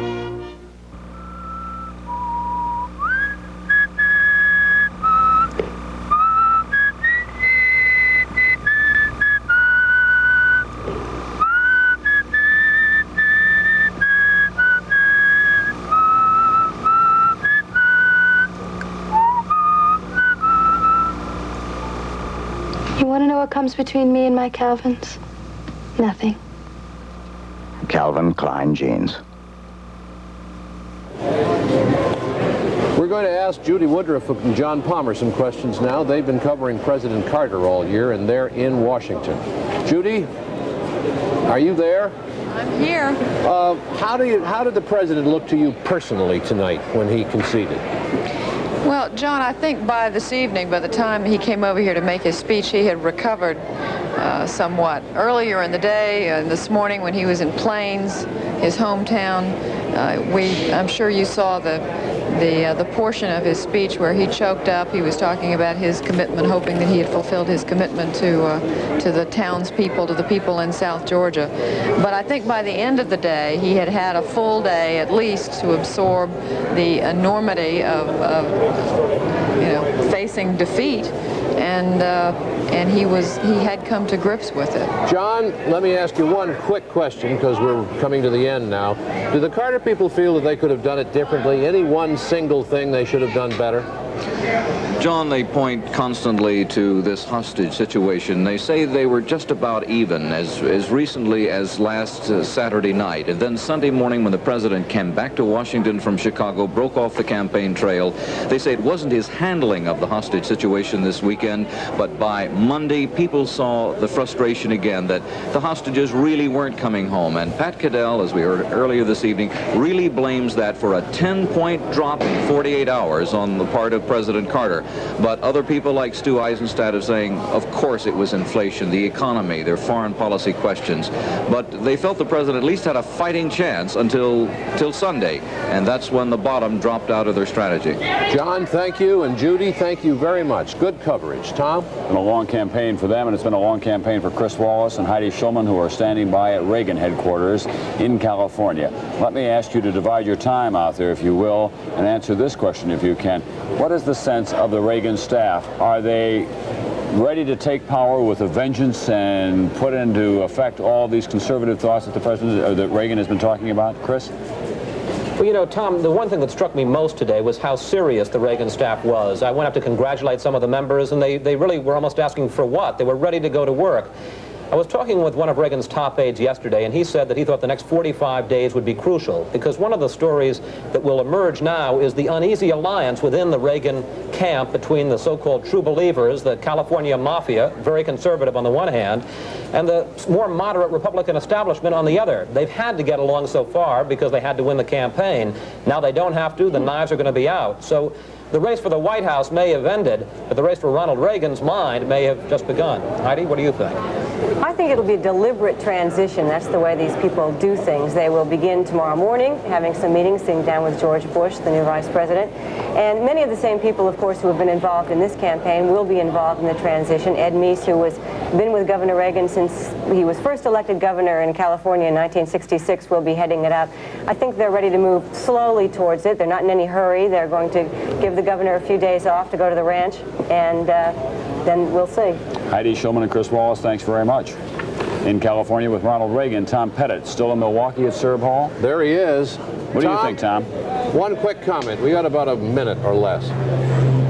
You want to know what comes between me and my Calvins? Nothing. Calvin Klein jeans. We're going to ask Judy Woodruff and John Palmer some questions now. They've been covering President Carter all year, and they're in Washington. Judy, are you there? I'm here. How did the president look to you personally tonight when he conceded? Well, John, I think by this evening, by the time he came over here to make his speech, he had recovered somewhat. Earlier in the day, this morning when he was in Plains, his hometown, I'm sure you saw the portion of his speech where he choked up. He was talking about his commitment, hoping that he had fulfilled his commitment to the townspeople, to the people in South Georgia. But I think by the end of the day, he had had a full day at least to absorb the enormity of facing defeat, and he had come to grips with it. John, let me ask you one quick question, because we're coming to the end now. Do the Carter people feel that they could have done it differently? Any one single thing they should have done better? John, they point constantly to this hostage situation. They say they were just about even as recently as last Saturday night. And then Sunday morning, when the president came back to Washington from Chicago, broke off the campaign trail, they say it wasn't his handling of the hostage situation this weekend, but by Monday, people saw the frustration again that the hostages really weren't coming home. And Pat Caddell, as we heard earlier this evening, really blames that for a 10-point drop in 48 hours on the part of President Carter. But other people like Stu Eisenstadt are saying, of course it was inflation, the economy, their foreign policy questions. But they felt the president at least had a fighting chance until Sunday, and that's when the bottom dropped out of their strategy. John, thank you, and Judy, thank you very much. Good coverage. Tom? It's been a long campaign for them, and it's been a long campaign for Chris Wallace and Heidi Schulman, who are standing by at Reagan headquarters in California. Let me ask you to divide your time out there, if you will, and answer this question if you can. What is the sense of the Reagan staff? Are they ready to take power with a vengeance and put into effect all these conservative thoughts that the president, or that Reagan has been talking about? Chris? Well, you know, Tom, the one thing that struck me most today was how serious the Reagan staff was. I went up to congratulate some of the members, and they really were almost asking for what? They were ready to go to work. I was talking with one of Reagan's top aides yesterday, and he said that he thought the next 45 days would be crucial, because one of the stories that will emerge now is the uneasy alliance within the Reagan camp between the so-called true believers, the California mafia, very conservative on the one hand, and the more moderate Republican establishment on the other. They've had to get along so far because they had to win the campaign. Now they don't have to. The knives are going to be out. So the race for the White House may have ended, but the race for Ronald Reagan's mind may have just begun. Heidi, what do you think? I think it'll be a deliberate transition. That's the way these people do things. They will begin tomorrow morning having some meetings, sitting down with George Bush, the new vice president. And many of the same people, of course, who have been involved in this campaign will be involved in the transition. Ed Meese, who has been with Governor Reagan since he was first elected governor in California in 1966, will be heading it up. I think they're ready to move slowly towards it. They're not in any hurry. They're going to give the governor a few days off to go to the ranch, and then we'll see. Heidi Schulman and Chris Wallace, thanks very much. In California with Ronald Reagan, Tom Pettit, still in Milwaukee at Serb Hall? There he is. What do you think, Tom? One quick comment. We got about a minute or less.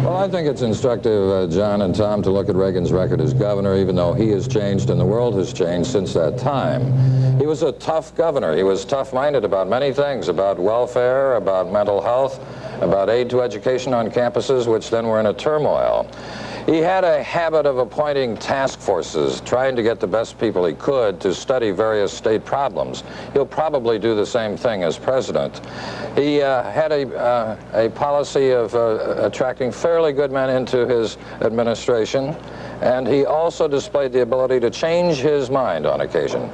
Well, I think it's instructive, John and Tom, to look at Reagan's record as governor, even though he has changed and the world has changed since that time. He was a tough governor. He was tough-minded about many things, about welfare, about mental health, about aid to education on campuses, which then were in a turmoil. He had a habit of appointing task forces, trying to get the best people he could to study various state problems. He'll probably do the same thing as president. He had a policy of attracting fairly good men into his administration, and he also displayed the ability to change his mind on occasion.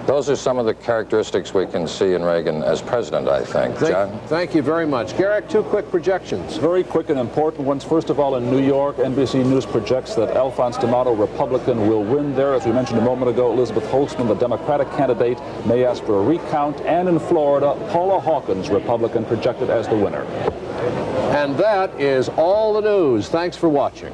Those are some of the characteristics we can see in Reagan as president, I think. John? Thank you very much. Garrick, two quick projections. Very quick and important ones. First of all, in New York, NBC News projects that Alphonse D'Amato, Republican, will win there. As we mentioned a moment ago, Elizabeth Holtzman, the Democratic candidate, may ask for a recount. And in Florida, Paula Hawkins, Republican, projected as the winner. And that is all the news. Thanks for watching.